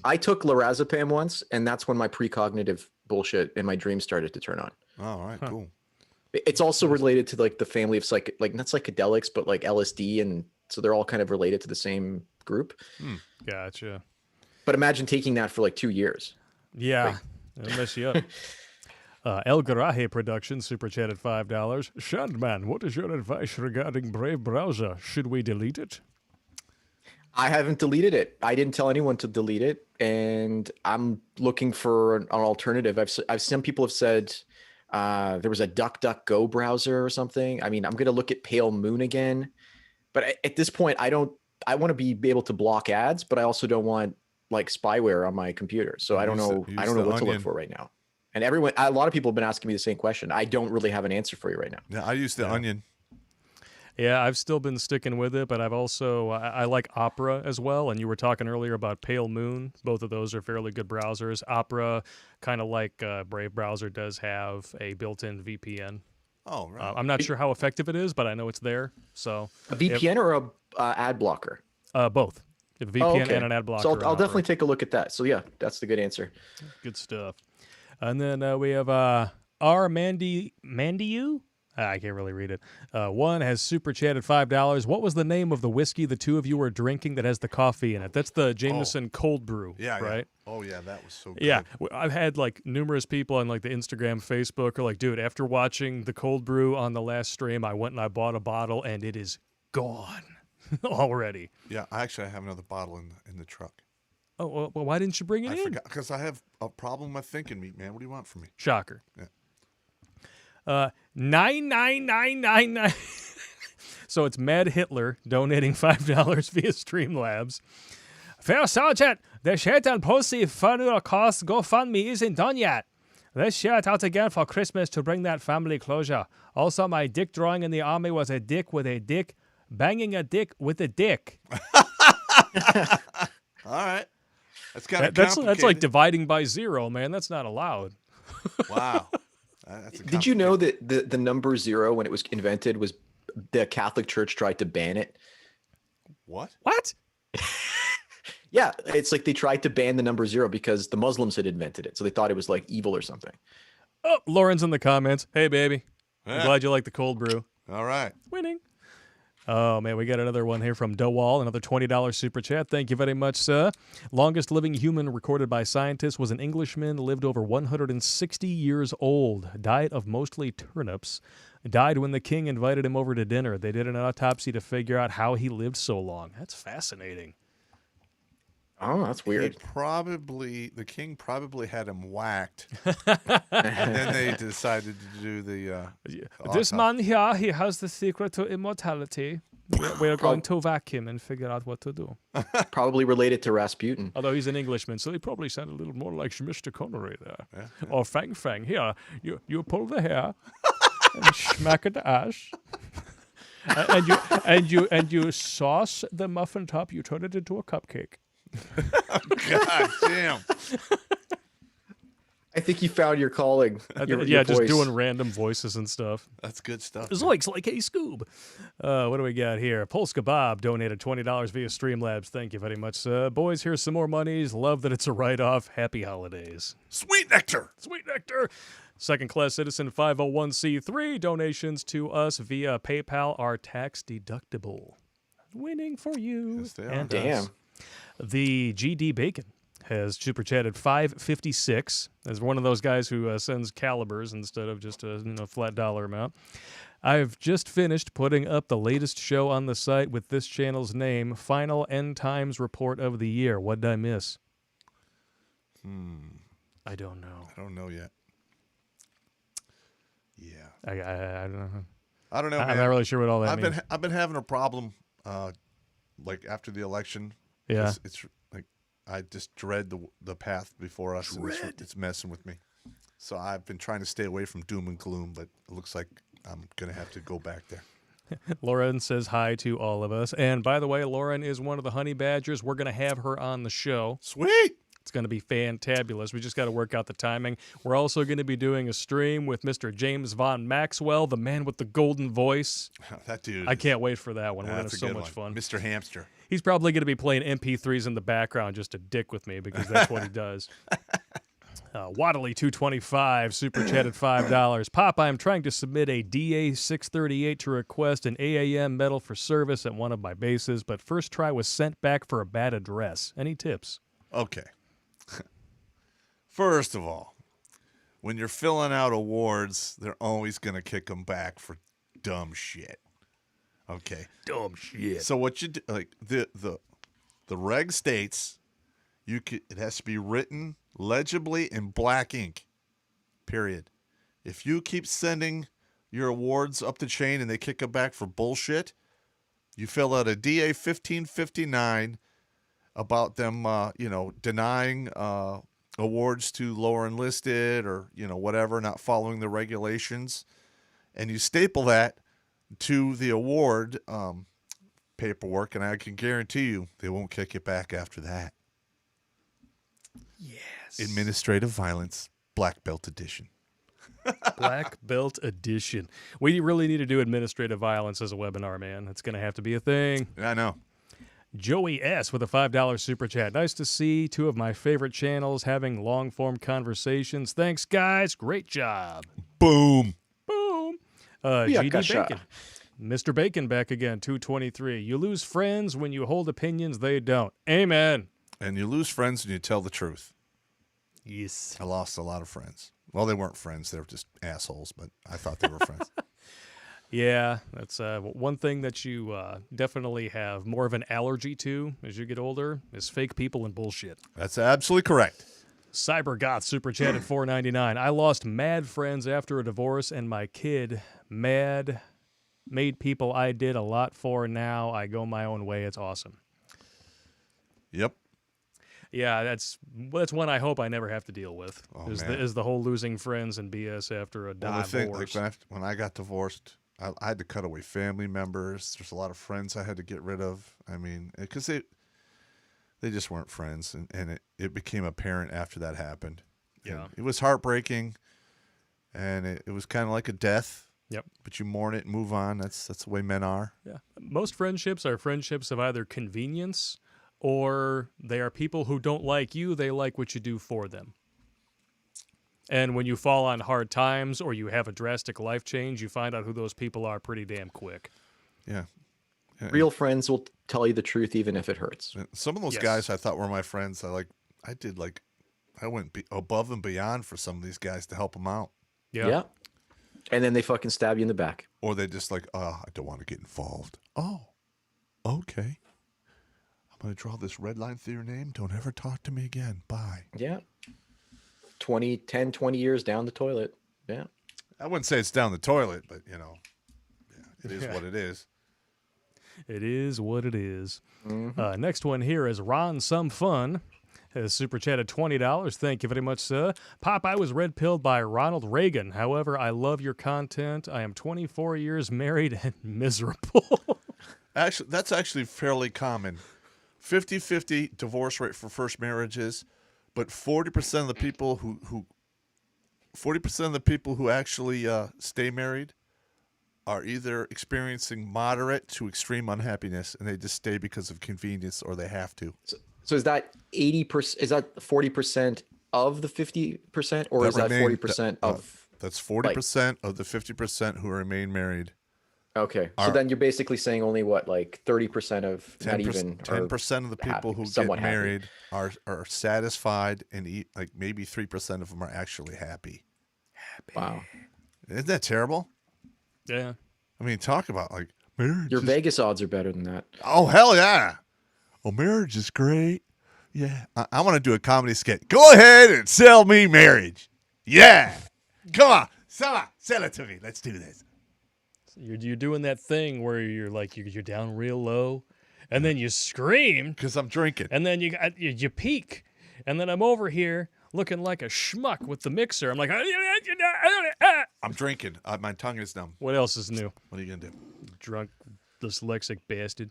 I took lorazepam once, and that's when my precognitive bullshit in my dreams started to turn on. Oh, all right, cool. It's also related to like the family of not psychedelics, but like LSD, and so they're all kind of related to the same group. Gotcha. But imagine taking that for like 2 years. Yeah, it'll mess you up. El Garaje Productions super chatted $5. Sandman, what is your advice regarding Brave browser? Should we delete it? I haven't deleted it. I didn't tell anyone to delete it, and I'm looking for an alternative. I've some people have said. There was a DuckDuckGo browser or something. I mean, I'm going to look at Pale Moon again, but at this point, I want to be able to block ads, but I also don't want like spyware on my computer. So I don't know what to look for right now. And a lot of people have been asking me the same question. I don't really have an answer for you right now. Yeah, I use the Onion. Yeah, I've still been sticking with it, but I've also, I like Opera as well, and you were talking earlier about Pale Moon. Both of those are fairly good browsers. Opera, kind of like Brave browser, does have a built-in VPN. Oh, right. I'm not sure how effective it is, but I know it's there. So a VPN or a ad blocker? Both. A VPN and an ad blocker. So I'll definitely take a look at that. So yeah, that's the good answer. Good stuff. And then we have R. Mandiu? I can't really read it. One has super chatted $5. What was the name of the whiskey the two of you were drinking that has the coffee in it? That's the Jameson Cold Brew, right? Yeah. Oh, yeah, that was so good. Yeah, I've had like numerous people on like the Instagram, Facebook are like, dude, after watching the Cold Brew on the last stream, I went and I bought a bottle and it is gone already. Yeah, I have another bottle in the truck. Oh, well, why didn't you bring it in? I forgot, because I have a problem with thinking meat, man. What do you want from me? Shocker. Yeah. 99999. So it's Mad Hitler donating $5 via Streamlabs. Fair Sergeant, the Shaitan Pussy funeral cost GoFundMe isn't done yet. Let's share it out again for Christmas to bring that family closure. Also, my dick drawing in the army was a dick with a dick banging a dick with a dick. All right. That's kind of complicated. That's like dividing by zero, man. That's not allowed. Wow. Did you know that the number 0, when it was invented, was the Catholic Church tried to ban it? What? Yeah, it's like they tried to ban the number 0 because the Muslims had invented it, so they thought it was like evil or something. Oh, Lauren's in the comments. Hey, baby. I'm glad you like the cold brew. All right. Winning. Oh, man, we got another one here from Dowall, another $20 super chat. Thank you very much, sir. Longest living human recorded by scientists was an Englishman, lived over 160 years old, died of mostly turnips, died when the king invited him over to dinner. They did an autopsy to figure out how he lived so long. That's fascinating. Oh, that's weird. The king probably had him whacked, and then they decided to do the. This man here, he has the secret to immortality. We're going to vacuum and figure out what to do. Probably related to Rasputin. Although he's an Englishman, so he probably sounded a little more like Mr. Connery there. Yeah. Or Fang Fang. Here, you pull the hair and smack the ass. and you sauce the muffin top. You turn it into a cupcake. God damn. I think you found your calling. Your just voice. doing random voices and stuff. That's good stuff. Zoinks, like hey Scoob. What do we got here? Polska Bob donated $20 via Streamlabs. Thank you very much. Boys, here's some more monies. Love that it's a write-off. Happy holidays. Sweet nectar. Sweet nectar. Second-class citizen 501c3 donations to us via PayPal are tax deductible. Winning for you. Yes, they are. And Damn. us. The GD Bacon has super chatted $5.56 as one of those guys who sends calibers instead of just a flat dollar amount. I've just finished putting up the latest show on the site with this channel's name, Final End Times Report of the Year. What did I miss? I don't know. I don't know yet. Yeah. I don't know. I don't know, I'm man. not really sure what all that means. I've been having a problem, like after the election, Yeah. It's like I just dread the path before us, and it's messing with me. So I've been trying to stay away from doom and gloom, but it looks like I'm gonna have to go back there. Lauren says hi to all of us. And by the way, Lauren is one of the honey badgers. We're going to have her on the show. Sweet. It's going to be fantabulous. We just got to work out the timing. We're also going to be doing a stream with Mr. James Von Maxwell, the man with the golden voice. That dude. I can't wait for that one. We're going to have That's so a good much one. fun. Mr. Hamster. He's probably going to be playing MP3s in the background just to dick with me because that's what he does. Waddley 225 super chatted $5. Pop, I am trying to submit a DA 638 to request an AAM medal for service at one of my bases, but first try was sent back for a bad address. Any tips? Okay. First of all, when you're filling out awards, they're always going to kick them back for dumb shit. Okay. Dumb shit. So what you do, like the reg states, it has to be written legibly in black ink. Period. If you keep sending your awards up the chain and they kick them back for bullshit, you fill out a DA 1559 about them, denying awards to lower enlisted or whatever, not following the regulations, and you staple that to the award paperwork, and I can guarantee you they won't kick it back after that. Yes. Administrative violence, black belt edition. Black belt edition. We really need to do administrative violence as a webinar, man. It's going to have to be a thing. I know. Joey S. with a $5 super chat. Nice to see two of my favorite channels having long-form conversations. Thanks, guys. Great job. Boom. Boom. GD Bacon. Mr. Bacon back again, 223. You lose friends when you hold opinions they don't. Amen. And you lose friends when you tell the truth. Yes. I lost a lot of friends. Well, they weren't friends. They were just assholes, but I thought they were friends. Yeah, that's one thing that you definitely have more of an allergy to as you get older is fake people and bullshit. That's absolutely correct. CyberGoth super chatted $4.99. I lost mad friends after a divorce, and my kid made people I did a lot for. Now I go my own way. It's awesome. Yep. Yeah, that's one I hope I never have to deal with. Is the whole losing friends and BS after a divorce. When I got divorced, I had to cut away family members. There's a lot of friends I had to get rid of. I mean, because they just weren't friends, and it became apparent after that happened. Yeah, and it was heartbreaking, and it was kind of like a death. Yep. But you mourn it and move on. That's the way men are. Yeah. Most friendships are friendships of either convenience or they are people who don't like you. They like what you do for them. And when you fall on hard times or you have a drastic life change, you find out who those people are pretty damn quick. Yeah. Real friends will tell you the truth even if it hurts. Some of those guys I thought were my friends. I went above and beyond for some of these guys to help them out. Yeah. And then they fucking stab you in the back. Or they just like, I don't want to get involved. Oh, okay. I'm going to draw this red line through your name. Don't ever talk to me again. Bye. Yeah. 20 years down the toilet. Yeah. I wouldn't say it's down the toilet, but, it is what it is. It is what it is. Mm-hmm. Next one here is Ron Some Fun. Has super chatted $20. Thank you very much, sir. Pop, I was red-pilled by Ronald Reagan. However, I love your content. I am 24 years married and miserable. Actually, that's actually fairly common. 50-50 divorce rate for first marriages, but 40% of the people who actually stay married are either experiencing moderate to extreme unhappiness, and they just stay because of convenience or they have to. So is that 80%? Is that 40% of the 50%, or is that 40% of? That's 40% of the 50% who remain married. Okay, so then you're basically saying only what, like 30% of 10% of the people who get married are satisfied, and like maybe 3% of them are actually happy. Wow, isn't that terrible? Yeah, I mean, talk about like marriage. Your Vegas odds are better than that. Oh hell yeah! Oh, marriage is great. Yeah, I want to do a comedy skit. Go ahead and sell me marriage. Yeah, come on, sell it to me. Let's do this. You're doing that thing where you're like you're down real low, and then you scream because I'm drinking. and then you peek, and then I'm over here looking like a schmuck with the mixer. I'm like, I'm drinking. My tongue is numb. what else is new? What are you gonna do? Drunk, dyslexic bastard.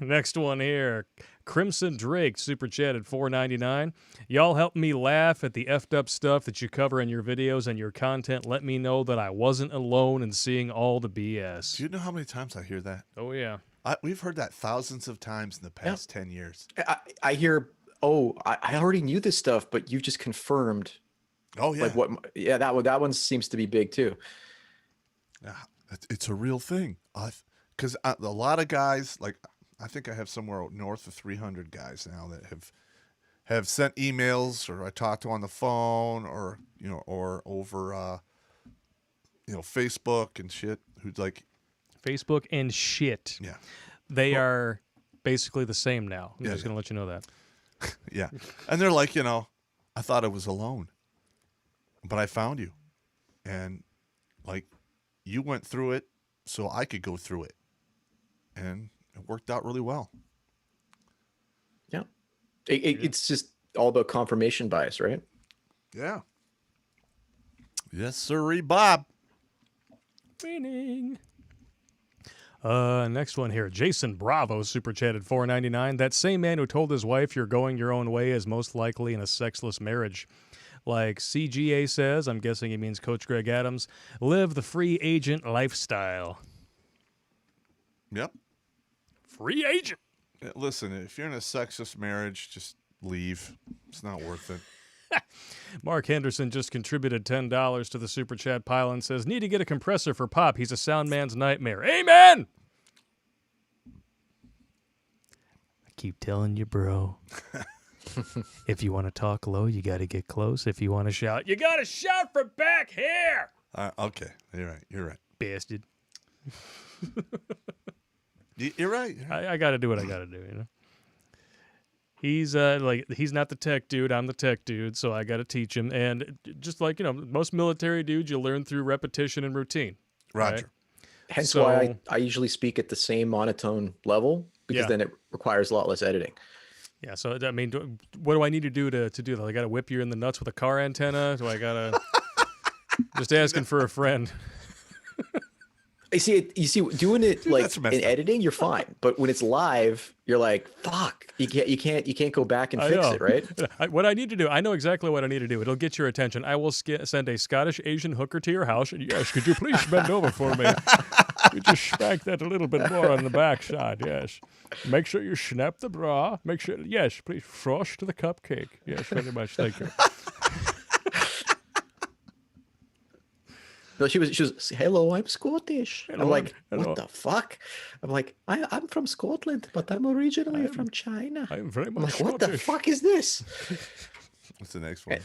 Next one here. Crimson Drake super chatted $4.99. Y'all help me laugh at the effed up stuff that you cover in your videos and your content. Let me know that I wasn't alone in seeing all the BS. Do you know how many times I hear that? Oh yeah. We've heard that thousands of times in the past 10 years. I hear, I already knew this stuff, but you just confirmed. Oh yeah. Like what? Yeah, that one seems to be big too. Yeah, it's a real thing. Because a lot of guys, like I think I have somewhere north of 300 guys now that have sent emails, or I talked to on the phone, or or over Facebook and shit. Who'd like Facebook and shit. Yeah, they are basically the same now. I'm Yeah, just gonna let you know that. yeah, and they're like, I thought I was alone, but I found you, and like you went through it, so I could go through it. And it worked out really well. Yeah. It's just all about confirmation bias, right? Yeah. Yes, sirree, Bob. Winning. Next one here. Jason Bravo super chatted $4.99. That same man who told his wife you're going your own way is most likely in a sexless marriage. Like CGA says, I'm guessing he means Coach Greg Adams, live the free agent lifestyle. Yep. Free agent. Listen, if you're in a sexist marriage, just leave. It's not worth it. Mark Henderson just contributed $10 to the Super Chat pile and says, need to get a compressor for Popp. He's a sound man's nightmare. Amen! I keep telling you, bro. If you want to talk low, you got to get close. If you want to shout, you got to shout from back here! Okay, you're right. Bastard. You're right. I got to do what I got to do, He's he's not the tech dude. I'm the tech dude, so I got to teach him. And just like, most military dudes, you learn through repetition and routine. Roger. Right? Hence why I usually speak at the same monotone level, because then it requires a lot less editing. Yeah, so I mean, what do I need to do to do that? I got to whip you in the nuts with a car antenna? Do I got to just asking for a friend? You see, doing it like in up. editing, you're fine, but when it's live, you're like, "Fuck!" You can't go back and fix it, right? What I need to do, I know exactly what I need to do. It'll get your attention. I will send a Scottish Asian hooker to your house, and yes, could you please bend over for me? You just spank that a little bit more on the backside. Yes, make sure you snap the bra. Make sure, yes, please frost the cupcake. Yes, very much. Thank you. No, she was, hello, I'm Scottish. Hello, I'm like, hello. what the fuck? I'm like, I'm from Scotland, but I'm originally from China. I'm very much like, Scottish. what the fuck is this? What's the next one?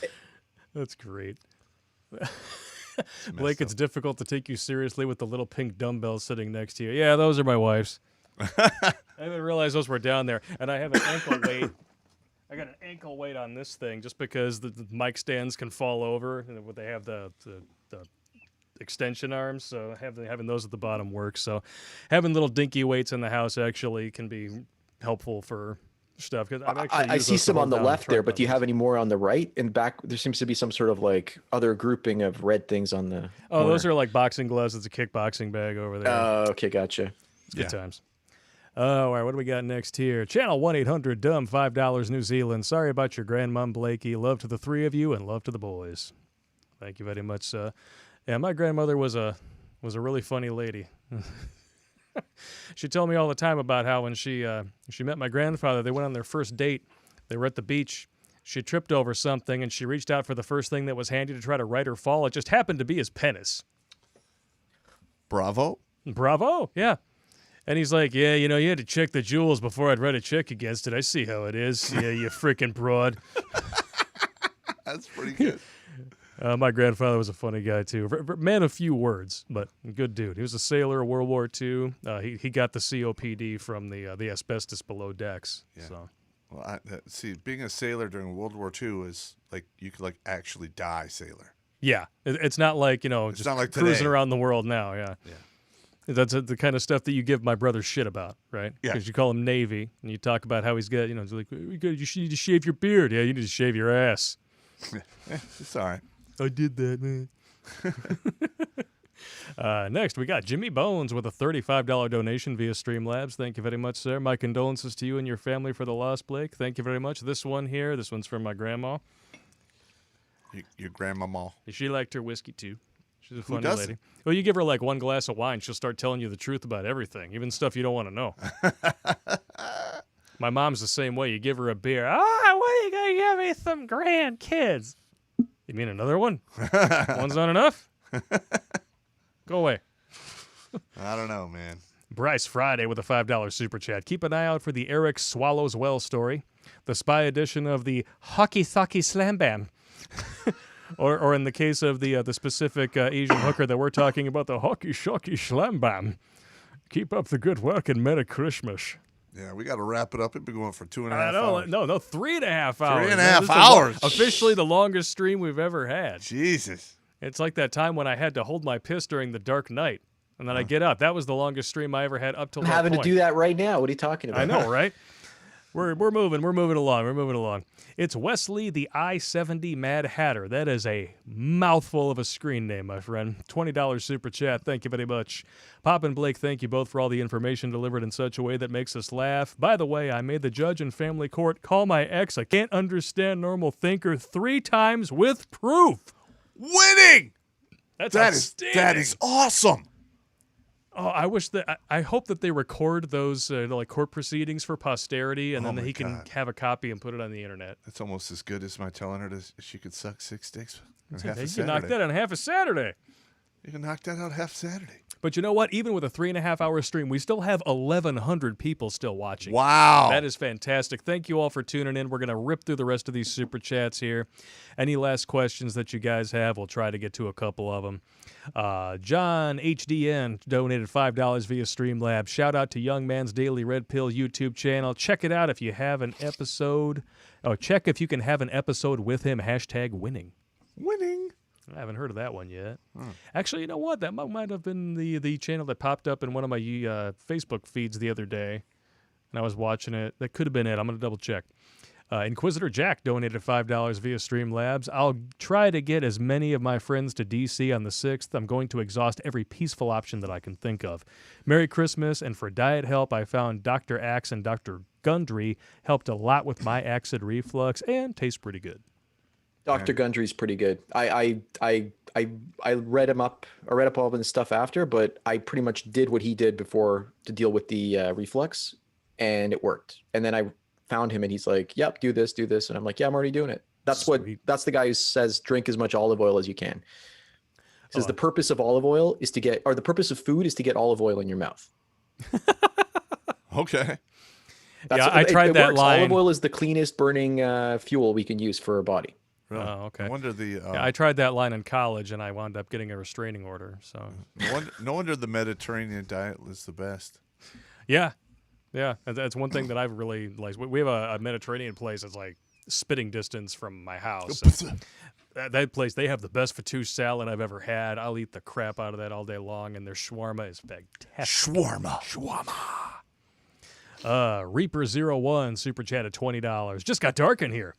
That's great. Blake, it's difficult to take you seriously with the little pink dumbbells sitting next to you. Yeah, those are my wife's. I didn't realize those were down there. And I have an ankle weight. I got an ankle weight on this thing just because the mic stands can fall over. And they have the extension arms, so having those at the bottom works. So having little dinky weights in the house actually can be helpful for stuff. Because I see some on the left there, but do you have any more on the right? In back, there seems to be some sort of like other grouping of red things on the corner. Those are like boxing gloves. It's a kickboxing bag over there. Oh, okay, gotcha. Good times. All right, what do we got next here? Channel 1-800-DUMB, $5 New Zealand. Sorry about your grandmom, Blakey. Love to the three of you and love to the boys. Thank you very much. Yeah, my grandmother was a really funny lady. She told me all the time about how when she met my grandfather, they went on their first date. They were at the beach. She tripped over something, and she reached out for the first thing that was handy to try to right her fall. It just happened to be his penis. Bravo. Bravo, yeah. And he's like, yeah, you had to check the jewels before I'd write a check against it. I see how it is. Yeah, you freaking broad. That's pretty good. My grandfather was a funny guy, too. Man of few words, but good dude. He was a sailor in World War II. He got the COPD from the asbestos below decks. Yeah. So. Well, see, being a sailor during World War II is like you could like actually die sailor. Yeah. It's not like, it's just not like cruising today. around the world now. Yeah. Yeah. That's the kind of stuff that you give my brother shit about, right? Yeah. Because you call him Navy, and you talk about how he's got, it's like, you need to shave your beard. Yeah, you need to shave your ass. It's all right. I did that, man. Next, we got Jimmy Bones with a $35 donation via Streamlabs. Thank you very much, sir. My condolences to you and your family for the loss, Blake. Thank you very much. This one's from my grandma. Your grandmama. She liked her whiskey, too. She's a Who funny doesn't? lady. Well, you give her like one glass of wine, she'll start telling you the truth about everything, even stuff you don't want to know. My mom's the same way. You give her a beer. Oh, what are you going to give me some grandkids? You mean another one? One's not enough? Go away. I don't know, man. Bryce Friday with a $5 super chat. Keep an eye out for the Eric Swallows Well story, the spy edition of the Hockey Socky Slam Bam. Or in the case of the specific Asian hooker that we're talking about, the Hockey Shocky Slam Bam. Keep up the good work and Merry Christmas. Yeah, we got to wrap it up. It's been going for 2.5 hours. No, 3.5 hours. 3.5 hours. Officially the longest stream we've ever had. Jesus. It's like that time when I had to hold my piss during the dark night, and then I get up. That was the longest stream I ever had up till I'm that having point. to do that right now. What are you talking about? I know, right? We're moving along. It's Wesley the I-70 Mad Hatter. That is a mouthful of a screen name, my friend. $20 super chat. Thank you very much. Popp and Blake, thank you both for all the information delivered in such a way that makes us laugh. By the way, I made the judge in family court call my ex a can't understand normal thinker 3 times with proof. Winning! That's That is awesome. Oh, I hope that they record those like court proceedings for posterity, and Oh then my he can God. have a copy and put it on the internet. That's almost as good as my telling her she could suck 6 dicks on half a You can Saturday. knock that on half a Saturday. You can knock that out half Saturday. But you know what? Even with a 3.5 hour stream, we still have 1,100 people still watching. Wow. That is fantastic. Thank you all for tuning in. We're going to rip through the rest of these super chats here. Any last questions that you guys have, we'll try to get to a couple of them. John HDN donated $5 via Streamlabs. Shout out to Young Man's Daily Red Pill YouTube channel. Check it out if you have an episode. Oh, check if you can have an episode with him. #winning. Winning. I haven't heard of that one yet. Actually, you know what? That might have been the channel that popped up in one of my Facebook feeds the other day, and I was watching it. That could have been it. I'm going to double check. Inquisitor Jack donated $5 via Streamlabs. I'll try to get as many of my friends to DC on the 6th. I'm going to exhaust every peaceful option that I can think of. Merry Christmas, and for diet help, I found Dr. Axe and Dr. Gundry helped a lot with my acid reflux and tastes pretty good. Dr. Gundry's pretty good. I read him up. I read up all of his stuff after, but I pretty much did what he did before to deal with the reflux, and it worked. And then I found him, and he's like, "Yep, do this," and I'm like, "Yeah, I'm already doing it." That's the guy who says drink as much olive oil as you can. He says the purpose of olive oil is the purpose of food is to get olive oil in your mouth. Okay. I tried that works. line. Olive oil is the cleanest burning fuel we can use for our body. Really? Oh, okay. I wonder I tried that line in college, and I wound up getting a restraining order. So no wonder the Mediterranean diet is the best. yeah, that's one thing that I've really liked. We have a Mediterranean place that's like spitting distance from my house. That place, they have the best fattoush salad I've ever had. I'll eat the crap out of that all day long, and their shawarma is fantastic. Shawarma. Reaper01 super chat at $20. Just got dark in here.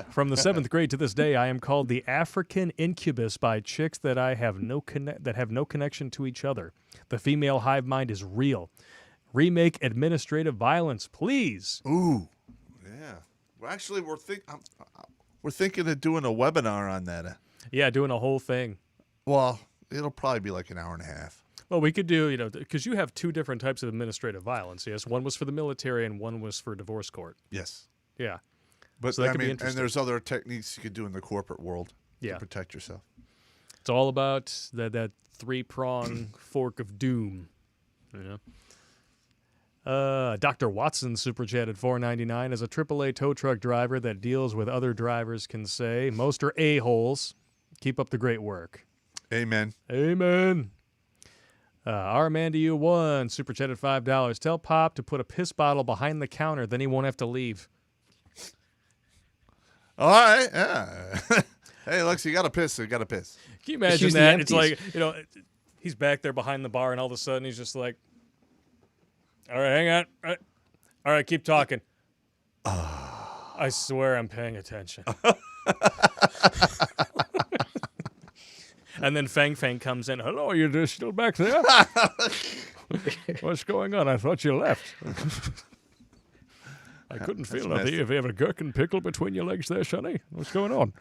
From the 7th grade to this day, I am called the African incubus by chicks that have no connection to each other. The female hive mind is real. Remake administrative violence, please. Ooh, yeah. Well, actually, we're thinking of doing a webinar on that. Yeah, doing a whole thing. Well, it'll probably be like an hour and a half. Well, we could do, because you have 2 different types of administrative violence. Yes, one was for the military and one was for divorce court. Yes. Yeah. But So that I could be mean, interesting. and there's other techniques you could do in the corporate world Yeah. to protect yourself. It's all about that 3-prong fork of doom. Dr. Watson super chatted $4.99. As a AAA tow truck driver that deals with other drivers can say, most are a-holes. Keep up the great work. Amen. Amen. Armandu1 super chatted $5. Tell Popp to put a piss bottle behind the counter, then he won't have to leave. All right. Yeah. Hey, Lex, you got to piss. You got to piss. Can you imagine use the that? It's empties. like, He's back there behind the bar, and all of a sudden he's just like, all right, hang on. All right, keep talking. I swear I'm paying attention. And then Fang Fang comes in. Hello, you're still back there? What's going on? I thought you left. I couldn't feel nothing. Have you ever gherkin pickle between your legs there, Sonny? What's going on?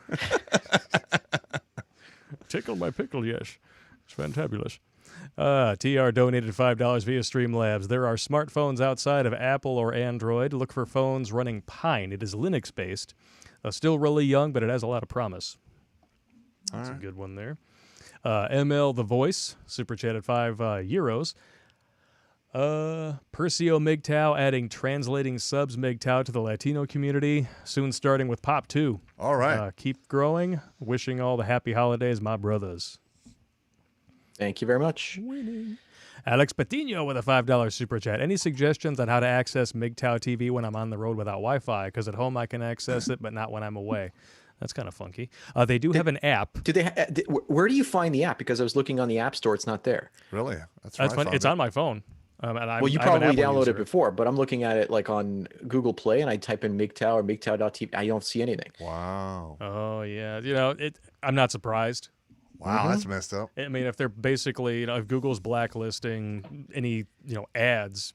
Tickle my pickle, yes. It's fantabulous. TR donated $5 via Streamlabs. There are smartphones outside of Apple or Android. Look for phones running Pine. It is Linux-based. Still really young, but it has a lot of promise. That's a good one there. ML The Voice, super chat at €5. Percio MGTOW adding translating subs MGTOW to the Latino community. Soon starting with Popp 2. All right. Keep growing. Wishing all the happy holidays, my brothers. Thank you very much. Winning. Alex Patino with a $5 super chat. Any suggestions on how to access MGTOW TV when I'm on the road without Wi-Fi? Because at home I can access it, but not when I'm away. That's kind of funky. They do have an app. Where do you find the app? Because I was looking on the App Store. It's not there. Really? That's fun. It's on my phone. Well, you probably downloaded it before, but I'm looking at it like on Google Play, and I type in MGTOW or MGTOW.tv. I don't see anything. Wow. Oh, yeah. I'm not surprised. Wow, that's messed up. I mean, if they're basically, if Google's blacklisting any, ads,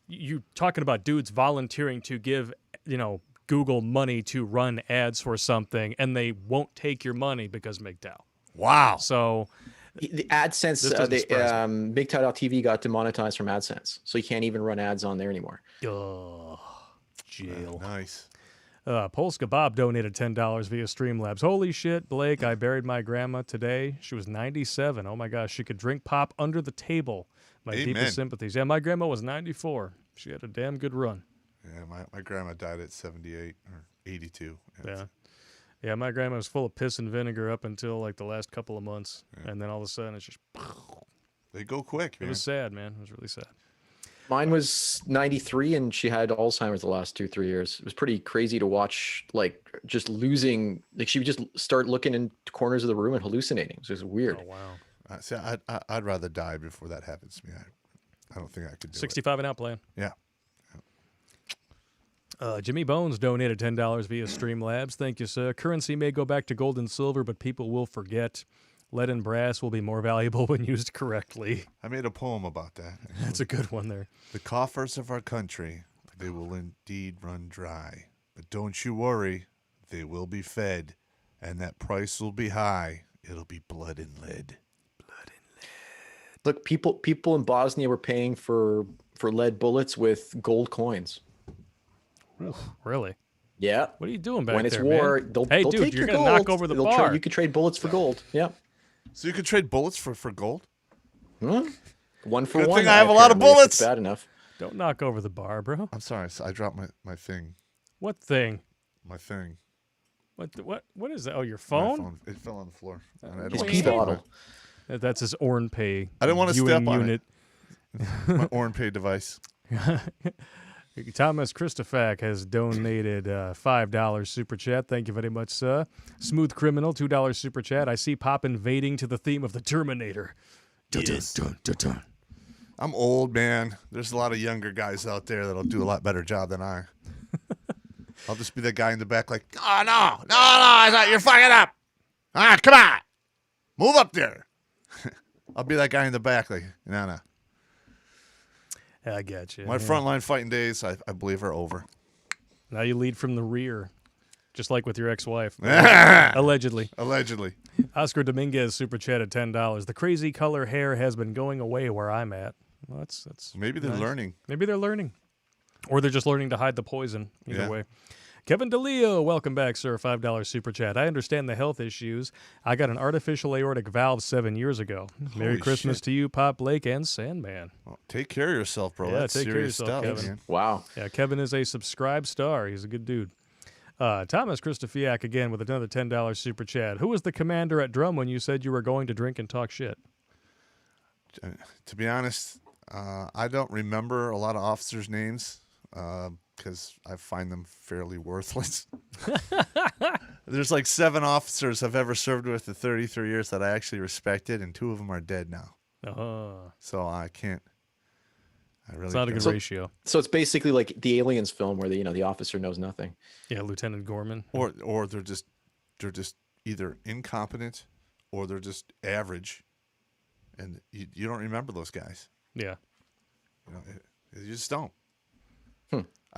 you talking about dudes volunteering to give, Google money to run ads for something, and they won't take your money because MGTOW. Wow. So the AdSense, MGTOW.tv got demonetized from AdSense, so you can't even run ads on there anymore. Jail. Nice. Polska Bob donated $10 via Streamlabs. Holy shit, Blake, I buried my grandma today. She was 97. Oh my gosh, she could drink pop under the table. My deepest sympathies. Yeah, my grandma was 94. She had a damn good run. Yeah, my grandma died at 78 or 82. Yeah, my grandma was full of piss and vinegar up until like the last couple of months. Yeah. And then all of a sudden it's just... They go quick, man. It was sad, man. It was really sad. Mine was 93, and she had Alzheimer's the last 2-3 years. It was pretty crazy to watch, like, just losing. Like, she would just start looking into corners of the room and hallucinating. It was just weird. Oh, wow. See, I'd rather die before that happens to me. I don't think I could do 65 and out plan. Yeah. Jimmy Bones donated $10 via Streamlabs. Thank you, sir. Currency may go back to gold and silver, but people will forget. Lead and brass will be more valuable when used correctly. I made a poem about that. That's a good one there. The coffers of our country, they will indeed run dry. But don't you worry, they will be fed, and that price will be high. It'll be blood and lead. Blood and lead. Look, people in Bosnia were paying for lead bullets with gold coins. Oof, really? Yeah. What are you doing back when it's there, war, man? They'll dude, take you're your gonna gold. knock over the bar. You could trade bullets for gold. Yeah. So you could trade bullets for gold? One for Good one. thing I have a lot of bullets. Bad enough. Don't knock over the bar, bro. I'm sorry. I dropped my thing. What thing? My thing. What is that? Oh, your phone? My phone. It fell on the floor. His pee bottle. That's his Ornpay. I didn't want to step on unit. it. My Ornpay device. Thomas Christofak has donated $5 super chat. Thank you very much, sir. Smooth Criminal, $2 super chat. I see Popp invading to the theme of the Terminator. Yes. Dun, dun, dun. I'm old, man. There's a lot of younger guys out there that'll do a lot better job than I. I'll just be that guy in the back like, oh, no, you're fucking up. Come on. Move up there. I'll be that guy in the back like, no. I got you. My frontline fighting days, I believe, are over. Now you lead from the rear, just like with your ex-wife. Allegedly. Oscar Dominguez super chatted $10. The crazy color hair has been going away where I'm at. Well, that's maybe they're nice. learning. Maybe they're learning, or they're just learning to hide the poison. Either way. Kevin DeLeo, welcome back, sir. $5 super chat. I understand the health issues. I got an artificial aortic valve 7 years ago. Merry Christmas to you, Popp, Blake, and Sandman. Well, take care of yourself, bro. Yeah, That's take care of serious yourself, stuff, Kevin. man. Wow. Yeah, Kevin is a subscribed star. He's a good dude. Thomas Christofiak again with another $10 super chat. Who was the commander at Drum when you said you were going to drink and talk shit? To be honest, I don't remember a lot of officers' names because I find them fairly worthless. There's like 7 officers I've ever served with in 33 years that I actually respected, and 2 of them are dead now. So I can't. I really. It's not a good ratio. So it's basically like the Aliens film where the officer knows nothing. Yeah, Lieutenant Gorman. Or they're just either incompetent or they're just average, and you don't remember those guys. Yeah. You just don't.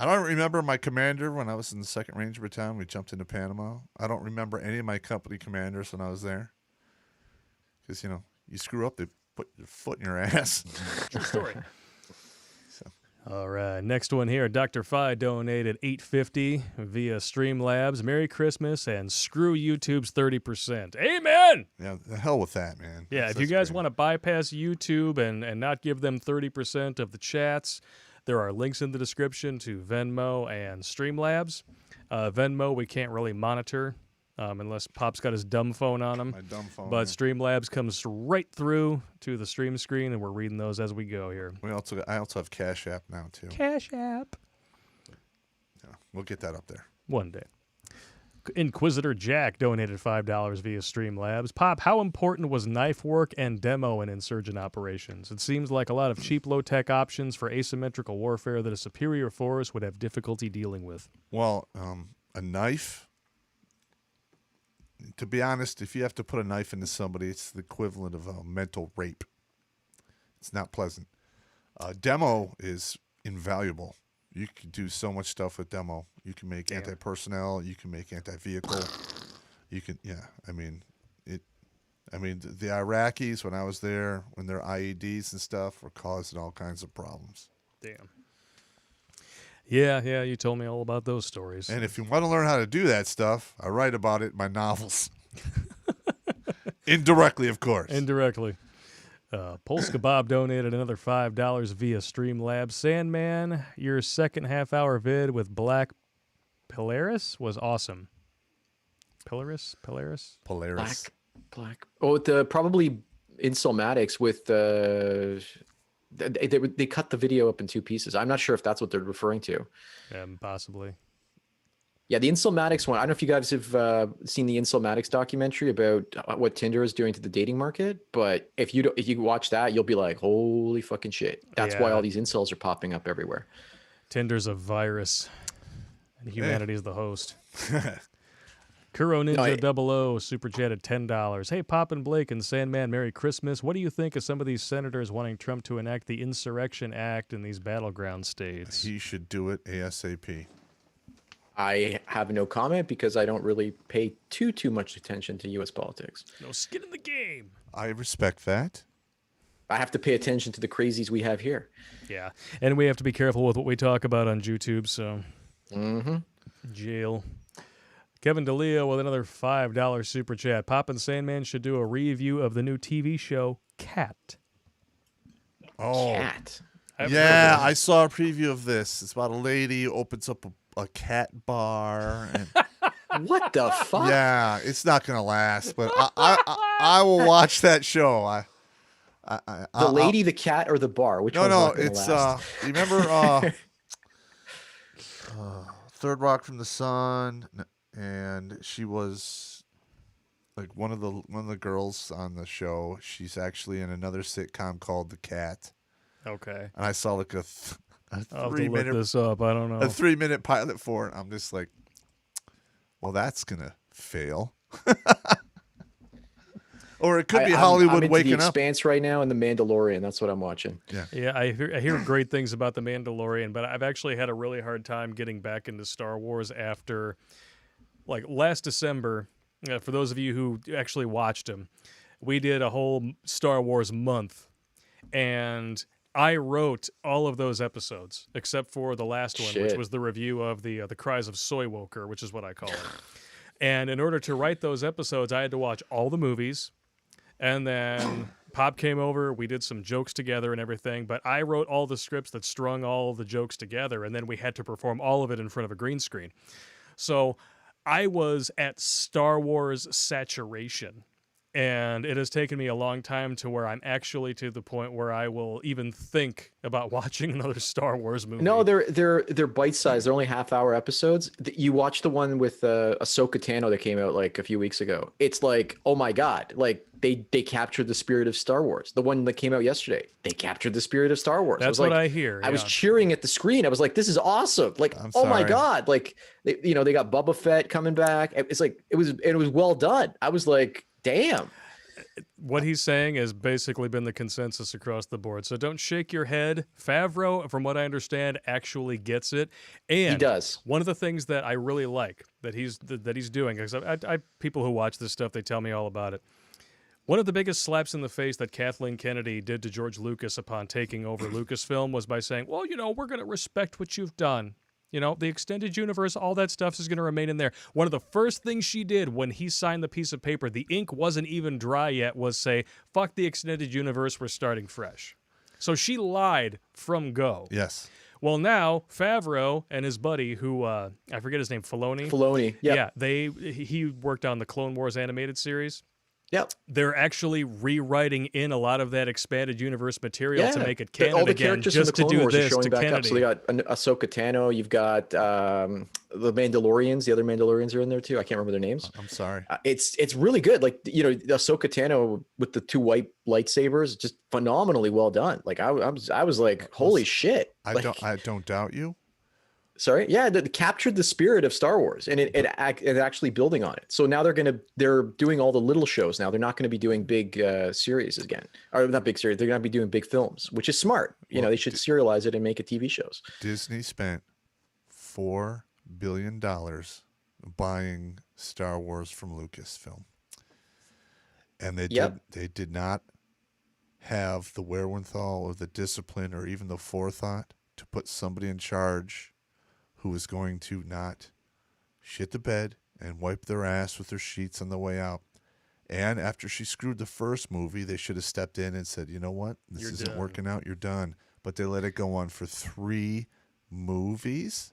I don't remember my commander when I was in the 2nd Ranger Battalion. We jumped into Panama. I don't remember any of my company commanders when I was there. Because, you screw up, they put your foot in your ass. True story. All right, next one here. Dr. Phi donated $8.50 via Streamlabs. Merry Christmas and screw YouTube's 30%. Amen! Yeah, the hell with that, man. Yeah, if you guys want to bypass YouTube and not give them 30% of the chats, there are links in the description to Venmo and Streamlabs. Venmo we can't really monitor unless Pop's got his dumb phone on him. My dumb phone. But Streamlabs comes right through to the stream screen, and we're reading those as we go here. I also have Cash App now, too. Cash App. Yeah, we'll get that up there. One day. Inquisitor Jack donated $5 via Streamlabs. Pop, how important was knife work and demo in insurgent operations? It seems like a lot of cheap, low-tech options for asymmetrical warfare that a superior force would have difficulty dealing with. Well, a knife, to be honest, if you have to put a knife into somebody, it's the equivalent of a mental rape. It's not pleasant. Demo is invaluable. You can do so much stuff with demo. You can make anti-personnel. You can make anti-vehicle. You can, the Iraqis, when I was there, when their IEDs and stuff were causing all kinds of problems. Damn. Yeah, you told me all about those stories. And if you want to learn how to do that stuff, I write about it in my novels. Indirectly, of course. Indirectly. Polska Bob donated another $5 via Streamlabs. Sandman, your second half-hour vid with Black Polaris was awesome. Polaris. Black. Oh, probably Insomatics with they cut the video up in 2 pieces. I'm not sure if that's what they're referring to. Possibly. Yeah, the Insomatics one. I don't know if you guys have seen the Insomatics documentary about what Tinder is doing to the dating market, but if you watch that, you'll be like, holy fucking shit. That's why all these incels are popping up everywhere. Tinder's a virus, and humanity is the host. Kuro Ninja 00 super chatted $10. Hey, Pop and Blake and Sandman, Merry Christmas. What do you think of some of these senators wanting Trump to enact the Insurrection Act in these battleground states? He should do it ASAP. I have no comment because I don't really pay too much attention to U.S. politics. No skin in the game. I respect that. I have to pay attention to the crazies we have here. Yeah, and we have to be careful with what we talk about on YouTube, so jail. Kevin DeLeo with another $5 super chat. Pop and Sandman should do a review of the new TV show, Cat. Oh, Cat. Yeah, I saw a preview of this. It's about a lady who opens up a cat bar. And what the fuck? Yeah, it's not going to last, but I will watch that show. The lady, the cat, or the bar? Which one's not gonna last? You remember Third Rock from the Sun? And she was like one of the girls on the show. She's actually in another sitcom called The Cat. Okay. And I saw like a I'll have to look this up. I don't know. A 3-minute pilot for it. I'm just like, well, that's gonna fail. Or it could be Hollywood I'm waking into The up. Expanse right now and The Mandalorian. That's what I'm watching. Yeah. I hear great things about The Mandalorian, but I've actually had a really hard time getting back into Star Wars after, like, last December. For those of you who actually watched them, we did a whole Star Wars month, and I wrote all of those episodes except for the last one, which was the review of the Cries of Soy Woker, which is what I call it. And in order to write those episodes, I had to watch all the movies. And then Pop came over, we did some jokes together and everything, but I wrote all the scripts that strung all the jokes together, and then we had to perform all of it in front of a green screen. So I was at Star Wars saturation, And it has taken me a long time to where I'm actually to the point where I will even think about watching another Star Wars movie. No, they're bite-sized. They're only half-hour episodes. You watch the one with Ahsoka Tano that came out like a few weeks ago. It's like, oh my God, like they captured the spirit of Star Wars. The one that came out yesterday, they captured the spirit of Star Wars. That's what I hear. I was cheering at the screen. I was like, this is awesome. Like, oh my God. Like, they got Boba Fett coming back. It's like, it was well done. I was like, damn. What he's saying has basically been the consensus across the board. So don't shake your head. Favreau, from what I understand, actually gets it. And he does. One of the things that I really like that he's doing, because I people who watch this stuff, they tell me all about it. One of the biggest slaps in the face that Kathleen Kennedy did to George Lucas upon taking over Lucasfilm was by saying, well, we're going to respect what you've done. The extended universe, all that stuff is going to remain in there. One of the first things she did when he signed the piece of paper, the ink wasn't even dry yet, was say, fuck the extended universe, we're starting fresh. So she lied from go. Yes. Well, now Favreau and his buddy, who I forget his name, Filoni. Filoni, yep. Yeah. He worked on the Clone Wars animated series. Yep. They're actually rewriting in a lot lot of expanded universe material to make it canon all the again, characters just from the to Clone do Wars this are showing to back Kennedy. up. So they got Ahsoka Tano. You've got the Mandalorians. The other Mandalorians are in there too. I can't remember their names. I'm sorry. It's really good. Like Ahsoka Tano with the two white lightsabers, just phenomenally well done. Like I was like, holy shit! I don't doubt you. Sorry, yeah, it captured the spirit of Star Wars, and it actually building on it. So now they're doing all the little shows now. They're not going to be doing big series again, or not big series. They're going to be doing big films, which is smart. They should serialize it and make it TV shows. Disney spent $4 billion buying Star Wars from Lucasfilm, and they did not have the wherewithal or the discipline or even the forethought to put somebody in charge who is going to not shit the bed and wipe their ass with their sheets on the way out. And after she screwed the first movie, they should have stepped in and said, you know what? This isn't working out. You're done. But they let it go on for 3 movies.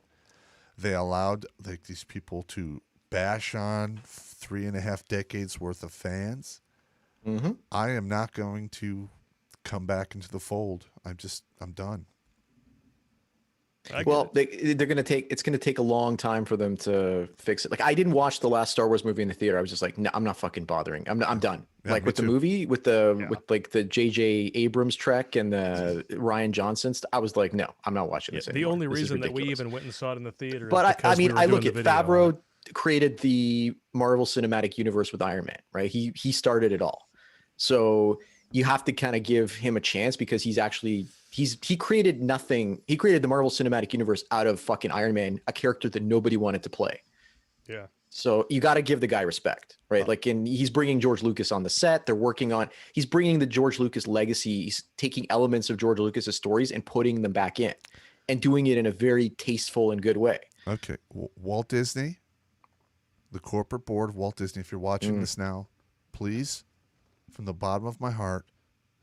They allowed these people to bash on 3.5 decades worth of fans. Mm-hmm. I am not going to come back into the fold. I'm done. Well, it's going to take a long time for them to fix it. Like I didn't watch the last Star Wars movie in the theater. I was just like, no, I'm not fucking bothering. I'm done. Yeah, like with the movie, with the J.J. Abrams Trek and the Ryan Johnson stuff, I was like, no, I'm not watching this anymore. The only reason that we even went and saw it in the theater. But I look at Favreau created the Marvel Cinematic Universe with Iron Man, right? He started it all. So you have to kind of give him a chance because he created nothing. He created the Marvel Cinematic Universe out of fucking Iron Man, a character that nobody wanted to play. Yeah. So you got to give the guy respect, right? He's bringing George Lucas on the set. He's bringing the George Lucas legacy. He's taking elements of George Lucas's stories and putting them back in and doing it in a very tasteful and good way. Okay. Walt Disney, the corporate board of Walt Disney, if you're watching this now, please, from the bottom of my heart,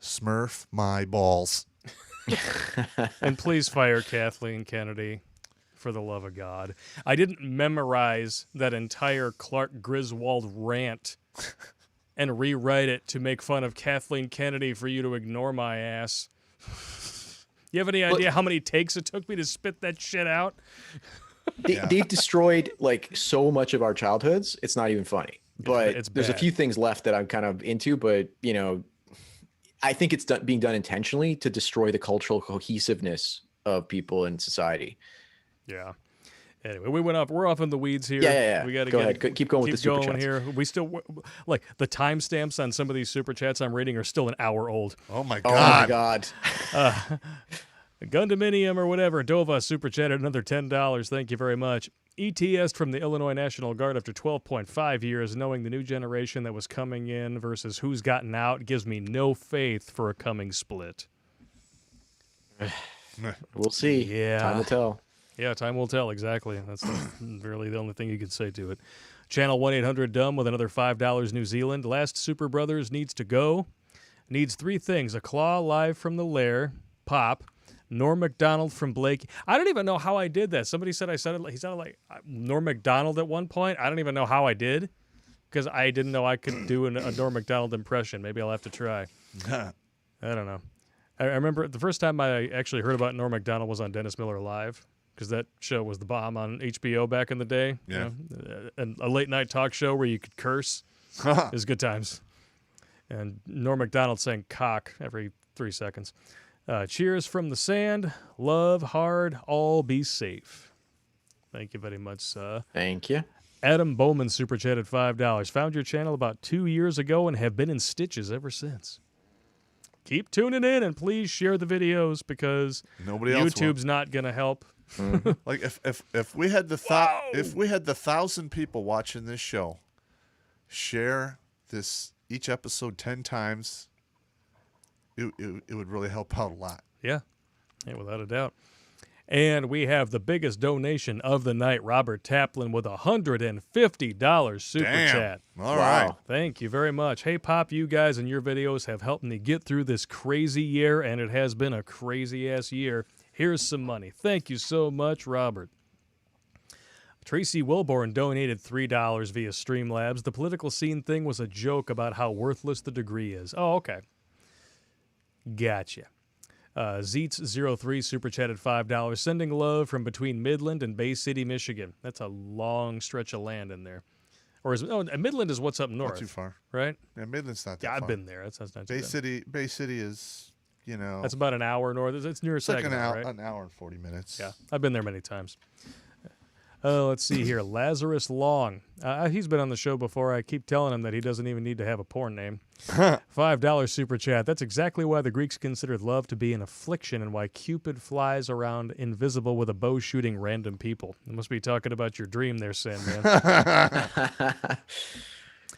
smurf my balls. And please fire Kathleen Kennedy, for the love of God. I didn't memorize that entire Clark Griswold rant and rewrite it to make fun of Kathleen Kennedy for you to ignore my ass. You have any idea how many takes it took me to spit that shit out? They've destroyed so much of our childhoods. It's not even funny. But there's a few things left that I'm kind of into, but I think it's being done intentionally to destroy the cultural cohesiveness of people in society. Yeah. Anyway, we're off in the weeds here. Yeah. We got to go ahead. Keep going with the super chats here. We still the timestamps on some of these super chats I'm reading are still an hour old. Oh my god. Gundaminium or whatever. Dova super chatted another $10. Thank you very much. ETS from the Illinois National Guard after 12.5 years, knowing the new generation that was coming in versus who's gotten out gives me no faith for a coming split. We'll see. Yeah. Time will tell. Yeah, time will tell. Exactly. That's really the only thing you can say to it. Channel 1-800-DUMB with another $5 New Zealand. Last Super Brothers needs to go. Needs 3 things. A claw live from the lair. Pop. Norm Macdonald from Blake. I don't even know how I did that. Somebody said I said it. He sounded like Norm Macdonald at one point. I don't even know how I did. because I didn't know I could do a Norm Macdonald impression. Maybe I'll have to try. I don't know. I remember the first time I actually heard about Norm Macdonald was on Dennis Miller Live, because that show was the bomb on HBO back in the day. Yeah. And a late night talk show where you could curse. It was good times. And Norm Macdonald saying cock every 3 seconds. Cheers from the sand. Love hard. All be safe. Thank you very much. Thank you. Adam Bowman super chatted $5. Found your channel about 2 years ago and have been in stitches ever since. Keep tuning in and please share the videos because Nobody else YouTube's not gonna help. Like if we had the if we had the 1,000 people watching this show, share each episode 10 times. It would really help out a lot. Yeah, without a doubt. And we have the biggest donation of the night, Robert Taplin, with $150 super chat. All right. Thank you very much. Hey, Pop, you guys and your videos have helped me get through this crazy year, and it has been a crazy-ass year. Here's some money. Thank you so much, Robert. Tracy Wilborn donated $3 via Streamlabs. The political scene thing was a joke about how worthless the degree is. Oh, okay. Gotcha. Zeets03 super chatted $5. Sending love from between Midland and Bay City, Michigan. That's a long stretch of land in there. Or Midland is what's up north. Not too far, right? Yeah, Midland's not that far. Yeah, I've been there. That's not too bad. Bay City is, that's about an hour north. It's near Saginaw, right? An hour and 40 minutes. Yeah, I've been there many times. Let's see here. Lazarus Long. He's been on the show before. I keep telling him that he doesn't even need to have a porn name. $5 super chat. That's exactly why the Greeks considered love to be an affliction and why Cupid flies around invisible with a bow shooting random people. You must be talking about your dream there, Sandman.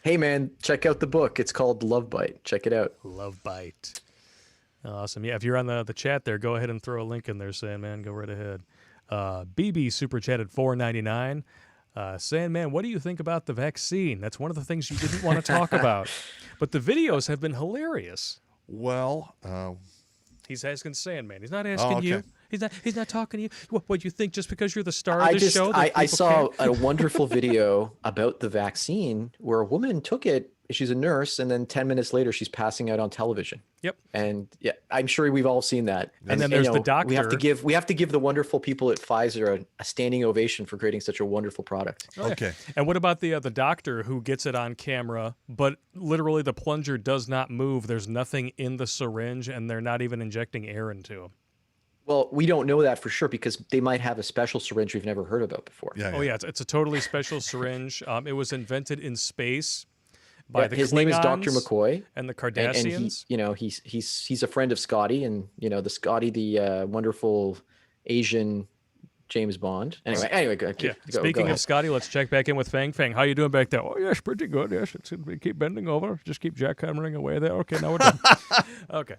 Hey, man, check out the book. It's called Love Bite. Check it out. Love Bite. Awesome. Yeah, if you're on the chat there, go ahead and throw a link in there, Sandman. Go right ahead. BB super chatted $4.99. Sandman, what do you think about the vaccine? That's one of the things you didn't want to talk about. But the videos have been hilarious. Well, he's asking Sandman. He's not asking you. He's not talking to you. What you think just because you're the star of this show? I saw a wonderful video about the vaccine where a woman took it. She's a nurse, and then 10 minutes later, she's passing out on television. Yep. And yeah, I'm sure we've all seen that. And then there's the doctor. We have to give the wonderful people at Pfizer a standing ovation for creating such a wonderful product. Okay. And what about the doctor who gets it on camera, but literally the plunger does not move? There's nothing in the syringe, and they're not even injecting air into him. Well, we don't know that for sure because they might have a special syringe we've never heard about before. Yeah. Oh yeah, it's a totally special syringe. It was invented in space. By the his Klingons name is Dr. McCoy, and the Cardassians. And he's a friend of Scotty, and the Scotty, the wonderful Asian James Bond. Anyway, go Speaking of Scotty, let's check back in with Fang. Fang, how you doing back there? Oh yes, pretty good. Yes, keep bending over, just keep jackhammering away there. Okay, now we're done. Okay.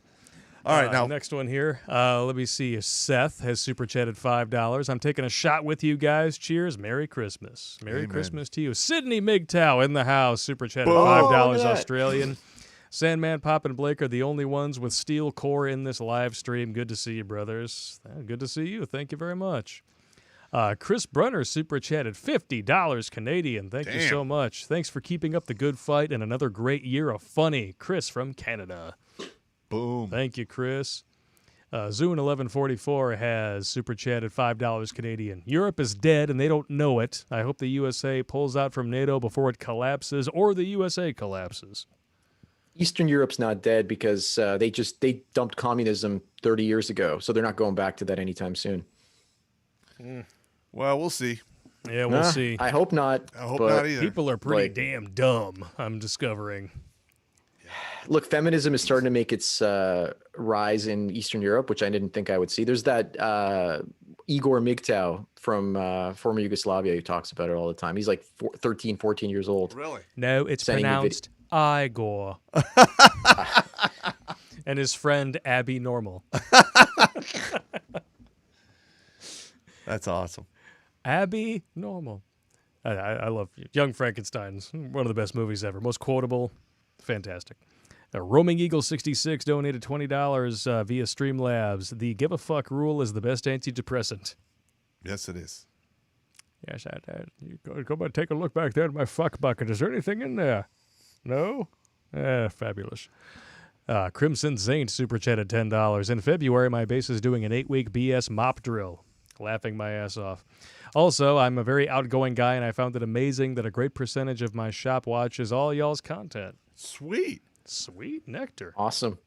All right, now next one here. Let me see. Seth has super chatted $5. I'm taking a shot with you guys. Cheers. Merry Christmas. Merry Christmas to you. Sydney Migtow in the house. Super chatted $5 Australian. Sandman, Pop, and Blake are the only ones with steel core in this live stream. Good to see you, brothers. Good to see you. Thank you very much. Chris Brunner super chatted $50 Canadian. Thank you so much. Thanks for keeping up the good fight and another great year of funny. Chris from Canada. Boom. Thank you, Chris. Zune1144 has super chatted $5 Canadian. Europe is dead and they don't know it. I hope the USA pulls out from NATO before it collapses or the USA collapses. Eastern Europe's not dead because they dumped communism 30 years ago, so they're not going back to that anytime soon. Well, we'll see. Yeah, we'll see. I hope not. I hope not either. People are pretty damn dumb, I'm discovering. Look, feminism is starting to make its rise in Eastern Europe, which I didn't think I would see. There's that Igor Migtow from former Yugoslavia who talks about it all the time. He's like 13, 14 years old. Really? No, it's pronounced Igor. And his friend Abby Normal. That's awesome. Abby Normal. I love Young Frankenstein's one of the best movies ever. Most quotable. Fantastic. Roaming Eagle 66 donated $20 via Streamlabs. The give a fuck rule is the best antidepressant. Yes, it is. Yes, you go and take a look back there at my fuck bucket. Is there anything in there? No? Fabulous. Crimson Saint super chatted $10. In February, my base is doing an 8-week BS mop drill. Laughing my ass off. Also, I'm a very outgoing guy, and I found it amazing that a great percentage of my shop watches all y'all's content. Sweet. Sweet nectar. Awesome.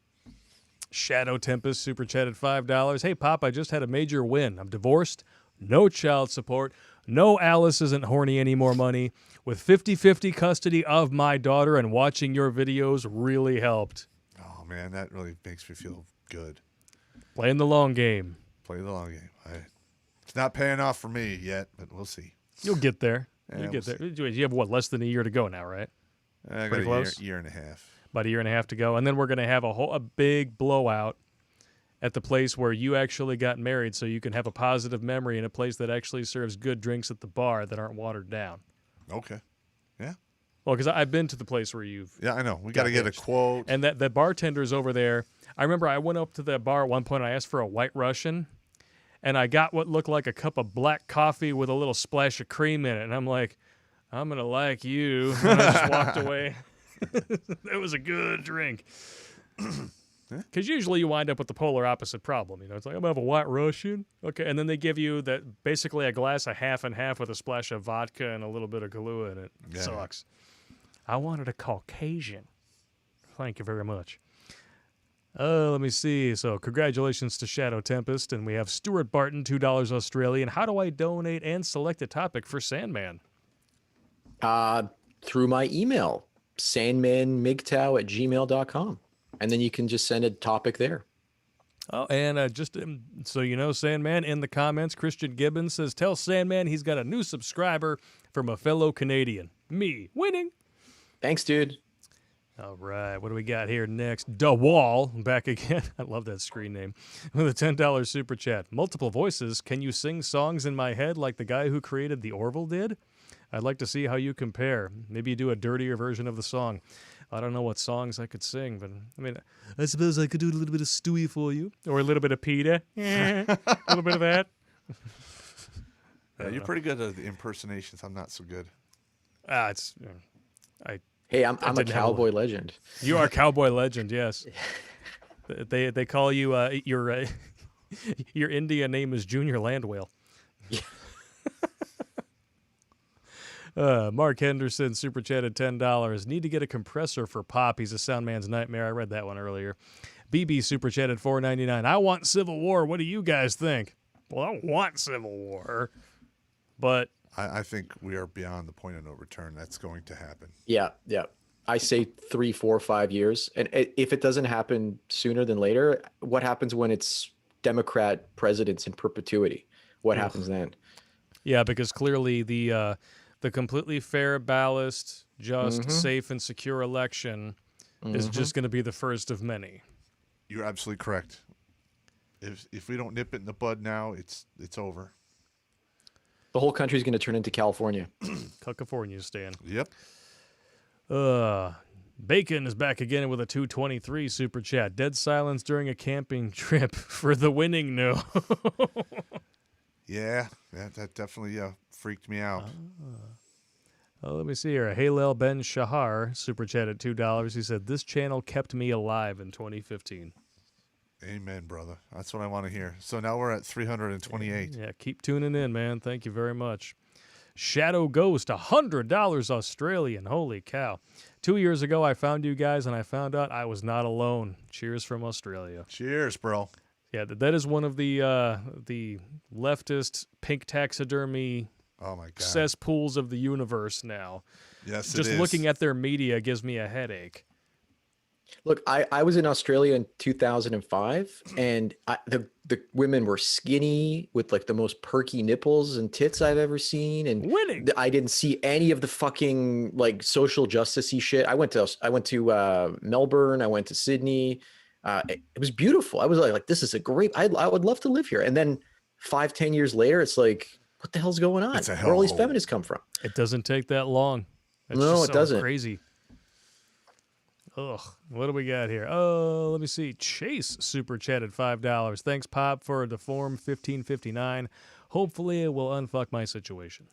Shadow Tempest super chatted $5. Hey, Pop, I just had a major win. I'm divorced, no child support, no Alice isn't horny anymore money. With 50-50 custody of my daughter, and watching your videos really helped. Oh, man, that really makes me feel good. Playing the long game. Play the long game. It's not paying off for me yet, but we'll see. You'll get there. Yeah, You'll get there. You have, what, less than a year to go now, right? I got Pretty close? year and a half. About a year and a half to go. And then we're going to have a big blowout at the place where you actually got married, so you can have a positive memory in a place that actually serves good drinks at the bar that aren't watered down. Okay. Yeah. Well, because I've been to the place where you've... Yeah, I know. We got to get a quote. And that bartender's over there. I remember I went up to that bar at one point, and I asked for a White Russian, and I got what looked like a cup of black coffee with a little splash of cream in it. And I'm like, I'm going to like you. And I just walked away. It was a good drink. Because usually you wind up with the polar opposite problem. You know, it's like, I'm going to have a White Russian. Okay. And then they give you that basically a glass of half and half with a splash of vodka and a little bit of Kahlua in it. Yeah. Sucks. I wanted a Caucasian. Thank you very much. Let me see. So congratulations to Shadow Tempest. And we have Stuart Barton, $2 Australian. How do I donate and select a topic for Sandman? Through my email, sandmanmigtow@gmail.com. And then you can just send a topic there. Oh, and just so you know, Sandman, in the comments, Christian Gibbons says, tell Sandman he's got a new subscriber from a fellow Canadian. Me. Winning. Thanks, dude. All right, what do we got here next? DeWall, back again. I love that screen name. With a $10 super chat. Multiple voices. Can you sing songs in my head like the guy who created the Orville did? I'd like to see how you compare. Maybe you do a dirtier version of the song. I don't know what songs I could sing, but I mean, I suppose I could do a little bit of Stewie for you. Or a little bit of Peter. A little bit of that. Yeah, you're pretty good at the impersonations. I'm not so good. Hey, I'm a cowboy legend. You are a cowboy legend, yes. They call you your Indian name is Junior Landwhale. Yeah. Mark Henderson super chatted $10. Need to get a compressor for Pop. He's a sound man's nightmare. I read that one earlier. BB super chatted $4.99. I want Civil War. What do you guys think? Well, I want Civil War, but I think we are beyond the point of no return. That's going to happen. Yeah. I say 3, 4, 5 years. And if it doesn't happen sooner than later, what happens when it's Democrat presidents in perpetuity? What happens then? Yeah, because clearly the completely fair, balanced, just, safe, and secure election is just going to be the first of many. You're absolutely correct. If we don't nip it in the bud now, it's over. The whole country is going to turn into California. California, Stan. Yep. Bacon is back again with a 223 super chat. Dead silence during a camping trip for the winning no. Yeah, that definitely freaked me out. Let me see here. Halel Ben Shahar super chat at $2. He said, this channel kept me alive in 2015. Amen, brother. That's what I want to hear. So now we're at 328. Yeah, keep tuning in, man. Thank you very much. Shadow Ghost, $100 Australian. Holy cow. 2 years ago, I found you guys, and I found out I was not alone. Cheers from Australia. Cheers, bro. Yeah, that is one of the leftist pink taxidermy cesspools of the universe now. Yes, Just it is. looking at their media gives me a headache. Look, I was in Australia in 2005, and the women were skinny with like the most perky nipples and tits I've ever seen, and winning. I didn't see any of the fucking like social justice-y shit. I went to Melbourne. I went to Sydney. It was beautiful. I was like, this is a great. I would love to live here. And then 5-10 years later, it's like, what the hell's going on? Where all these feminists come from? It doesn't take that long. No, it doesn't. Crazy. Ugh, what do we got here? Oh, let me see. Chase super chatted $5. Thanks, Pop, for the form 1559. Hopefully, it will unfuck my situation.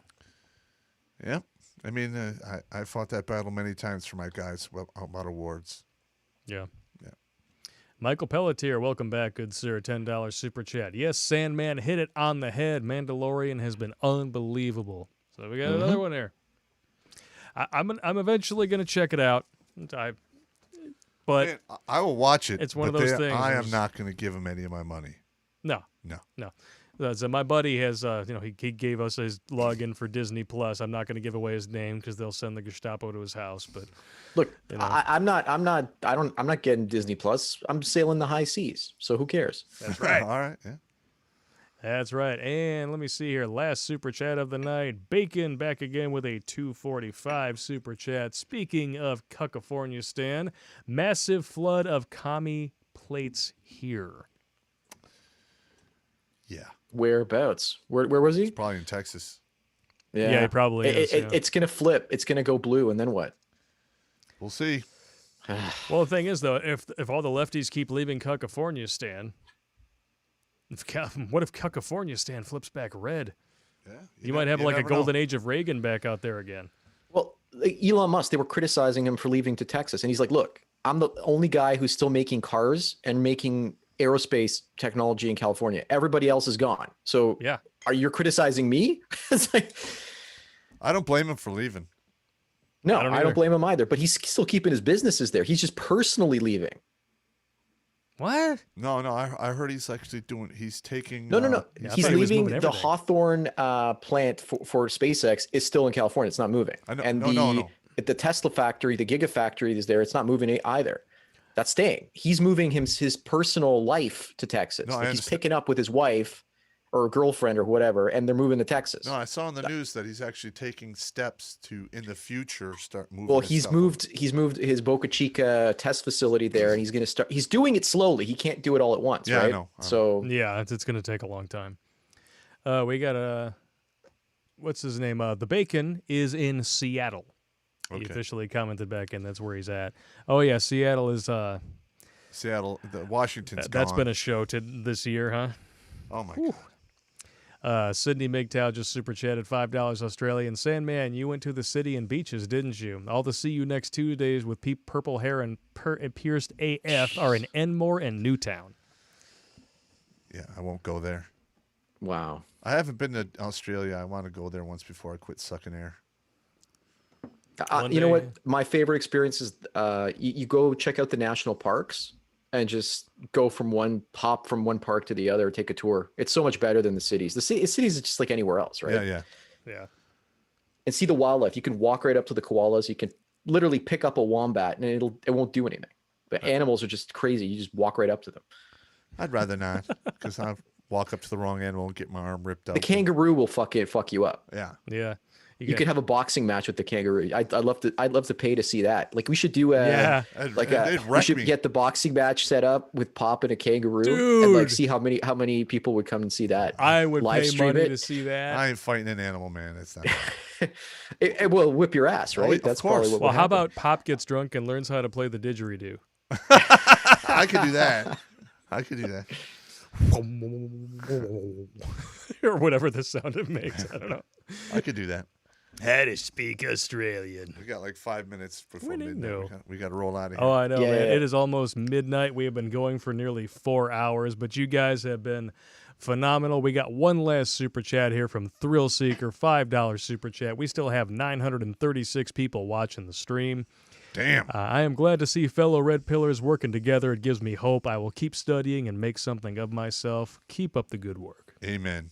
Yeah. I mean, I fought that battle many times for my guys about awards. Yeah. Yeah. Michael Pelletier, welcome back, good sir. $10 super chat. Yes, Sandman hit it on the head. Mandalorian has been unbelievable. So we got another one there. I'm eventually going to check it out. But Man, I will watch it. It's one of those things. I am not going to give him any of my money. No. No. So my buddy has, he gave us his login for Disney Plus. I'm not going to give away his name because they'll send the Gestapo to his house. But look, you know. I'm not getting Disney Plus. I'm sailing the high seas. So who cares? That's right. All right. Yeah. That's right. And let me see here. Last super chat of the night. Bacon back again with a 245 super chat. Speaking of California Stan, massive flood of commie plates here. Yeah. Whereabouts? Where was he? Probably in Texas. Yeah, he probably is. It's going to flip. It's going to go blue, and then what? We'll see. Well, the thing is, though, if all the lefties keep leaving California Stan, what if California Stan flips back red? Yeah. You might have like a golden age of Reagan back out there again. Well, Elon Musk, they were criticizing him for leaving to Texas. And he's like, look, I'm the only guy who's still making cars and making aerospace technology in California. Everybody else is gone. So yeah, are you criticizing me? It's like, I don't blame him for leaving. No, I don't blame him either. But he's still keeping his businesses there. He's just personally leaving. What? No. I heard he's actually he's taking. No. He's leaving the Hawthorne plant for SpaceX is still in California. It's not moving. I know, And the Tesla factory, the Gigafactory is there. It's not moving either. That's staying. He's moving his personal life to Texas. No, he's picking up with his wife or girlfriend or whatever, and they're moving to Texas. No, I saw in the news that he's actually taking steps to, in the future, start moving. Well, he's moved his Boca Chica test facility there, and he's going to start. He's doing it slowly. He can't do it all at once, yeah, right? I know. So yeah, it's going to take a long time. We got what's his name? The Bacon is in Seattle. Okay. He officially commented back in. That's where he's at. Oh yeah, Seattle is. Seattle, Washington's that's gone. been a show this year, huh? Oh my God. Sydney MGTOW just super chatted $5 Australian. Sandman, you went to the city and beaches, didn't you? I'll to see you next Tuesdays with purple hair and pierced AF are in Enmore and Newtown. Yeah, I won't go there. wow. I haven't been to Australia. I want to go there once before I quit sucking air. You know what? My favorite experience is you go check out the national parks and just go from one park to the other, take a tour. It's so much better than the cities. The cities is just like anywhere else, right? Yeah. And see the wildlife. You can walk right up to the koalas. You can literally pick up a wombat and it won't do anything. But animals are just crazy. You just walk right up to them. I'd rather not, because I'll walk up to the wrong animal and get my arm ripped out. The kangaroo will fuck you up. Yeah. You could have a boxing match with the kangaroo. I'd love to pay to see that. Like we should do we should get the boxing match set up with Popp and a kangaroo. Dude. And like see how many people would come and see that. I would Live pay stream money it. to see that. I ain't fighting an animal, man. It's not. It will whip your ass, right? Of That's course. probably what Well, will how happen. about Popp gets drunk and learns how to play the didgeridoo? I could do that. Or whatever the sound it makes. I don't know. I could do that. How to speak Australian. We got like 5 minutes before We didn't know. midnight. We got to roll out of here. Oh, I know, Yeah, man. yeah. It is almost midnight. We have been going for nearly 4 hours, but you guys have been phenomenal. We got one last super chat here from Thrill Seeker, $5 super chat. We still have 936 people watching the stream. Damn. I am glad to see fellow Red Pillars working together. It gives me hope. I will keep studying and make something of myself. Keep up the good work. Amen.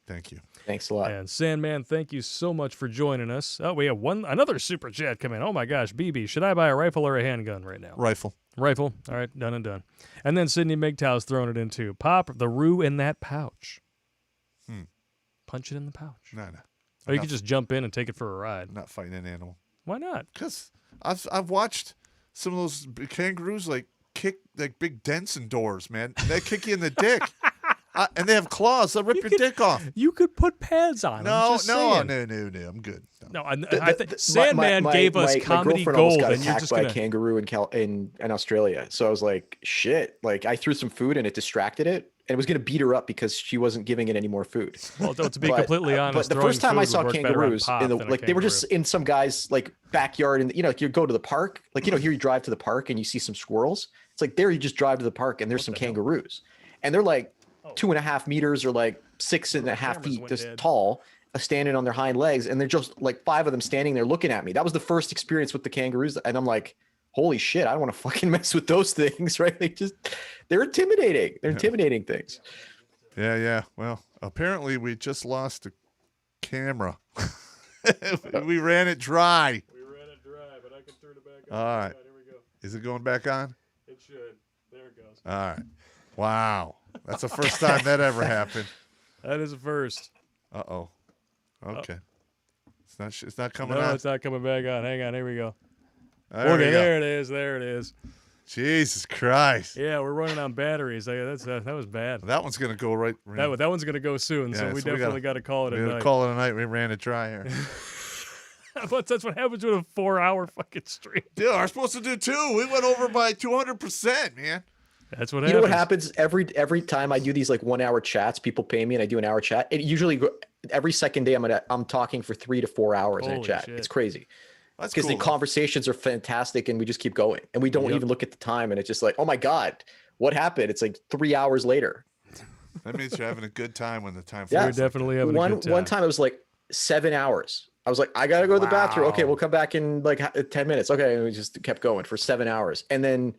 Thank you. Thanks a lot. And Sandman, thank you so much for joining us. Oh, we have another super chat come in. Oh my gosh, BB, should I buy a rifle or a handgun right now? Rifle. Rifle. All right, done and done. And then Sydney MGTOW's throwing it in too. Popp the roo in that pouch. Punch it in the pouch. No. Or you could just jump in and take it for a ride. I'm not fighting an animal. Why not? Because I've watched some of those kangaroos like kick like big dents in doors, man. They kick you in the dick. And they have claws. They'll rip your dick off. You could put pads on. No. I'm good. No, I think Sandman gave us comedy my girlfriend gold, got and you're attacked just by gonna. a kangaroo in Australia. So I was like, shit. Like I threw some food and it distracted it, and it was going to beat her up because she wasn't giving it any more food. Well, to be completely honest, but the first time I saw would work better on kangaroos, Popp than a like they were just in some guy's like backyard, and you know, like you go to the park, like you know, here you drive to the park and you see some squirrels. It's like there you just drive to the park and there's some kangaroos, and they're like 2.5 meters or like 6.5 feet just tall, standing on their hind legs, and they're just like 5 of them standing there looking at me. That was the first experience with the kangaroos, and I'm like, holy shit, I don't want to fucking mess with those things, right? They're intimidating. They're intimidating things. Yeah. Well, apparently we just lost a camera. We ran it dry. But I can turn it back on. All right. Here we go. Is it going back on? It should. There it goes. All right. Wow. That's the first time that ever happened. That is a first. Uh-oh. Okay. It's not coming on. No, it's not coming back on. Hang on. Here we go. There it is. There it is. Jesus Christ. Yeah, we're running on batteries. That was bad. That one's going to go right. That one's going to go soon, so we definitely got to call it a night. Call it a night. We ran it dry here. But that's what happens with a 4-hour fucking stream. Dude, we're supposed to do 2. We went over by 200%, man. That's what happens. You know what happens every time I do these like 1 hour chats, people pay me and I do an hour chat. It usually every second day I'm talking for 3 to 4 hours in a chat. Shit. It's crazy. That's because cool, the conversations are fantastic and we just keep going and we don't even look at the time and it's just like, oh my God, what happened? It's like 3 hours later. That means you're having a good time when the time flies. You're definitely having a good time. One time it was like 7 hours. I was like, I got to go to the bathroom. Okay, we'll come back in like 10 minutes. Okay. And we just kept going for 7 hours. And then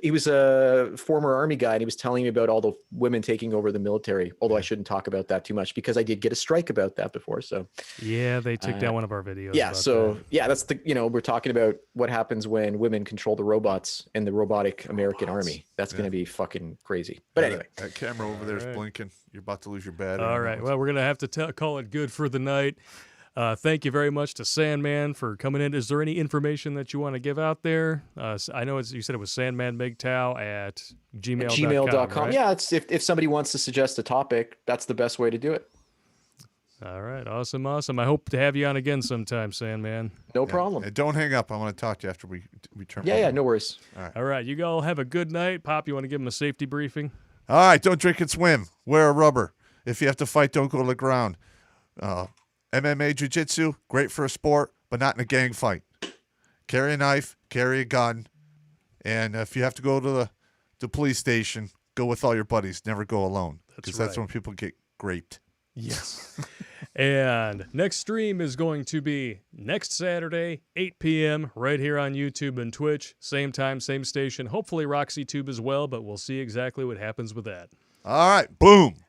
he was a former army guy and he was telling me about all the women taking over the military, although I shouldn't talk about that too much because I did get a strike about that before. So yeah, they took down one of our videos. Yeah. So that's we're talking about what happens when women control the robots in the robotic American army. That's going to be fucking crazy. But anyway, that camera over there is blinking. You're about to lose your battery. All right. Well, we're going to have to call it good for the night. Thank you very much to Sandman for coming in. Is there any information that you want to give out there? I know you said it was sandmanmigtau at gmail.com. Gmail.com. Right? Yeah, it's if somebody wants to suggest a topic, that's the best way to do it. All right. Awesome. I hope to have you on again sometime, Sandman. No problem. And don't hang up. I want to talk to you after we turn. Yeah, no worries. All right. You all have a good night. Popp, you want to give him a safety briefing? All right. Don't drink and swim. Wear a rubber. If you have to fight, don't go to the ground. MMA jiu-jitsu, great for a sport, but not in a gang fight. Carry a knife, carry a gun, and if you have to go to the police station, go with all your buddies. Never go alone, because that's when people get raped. Yes. And next stream is going to be next Saturday, 8 p.m., right here on YouTube and Twitch. Same time, same station. Hopefully RoxyTube as well, but we'll see exactly what happens with that. All right. Boom.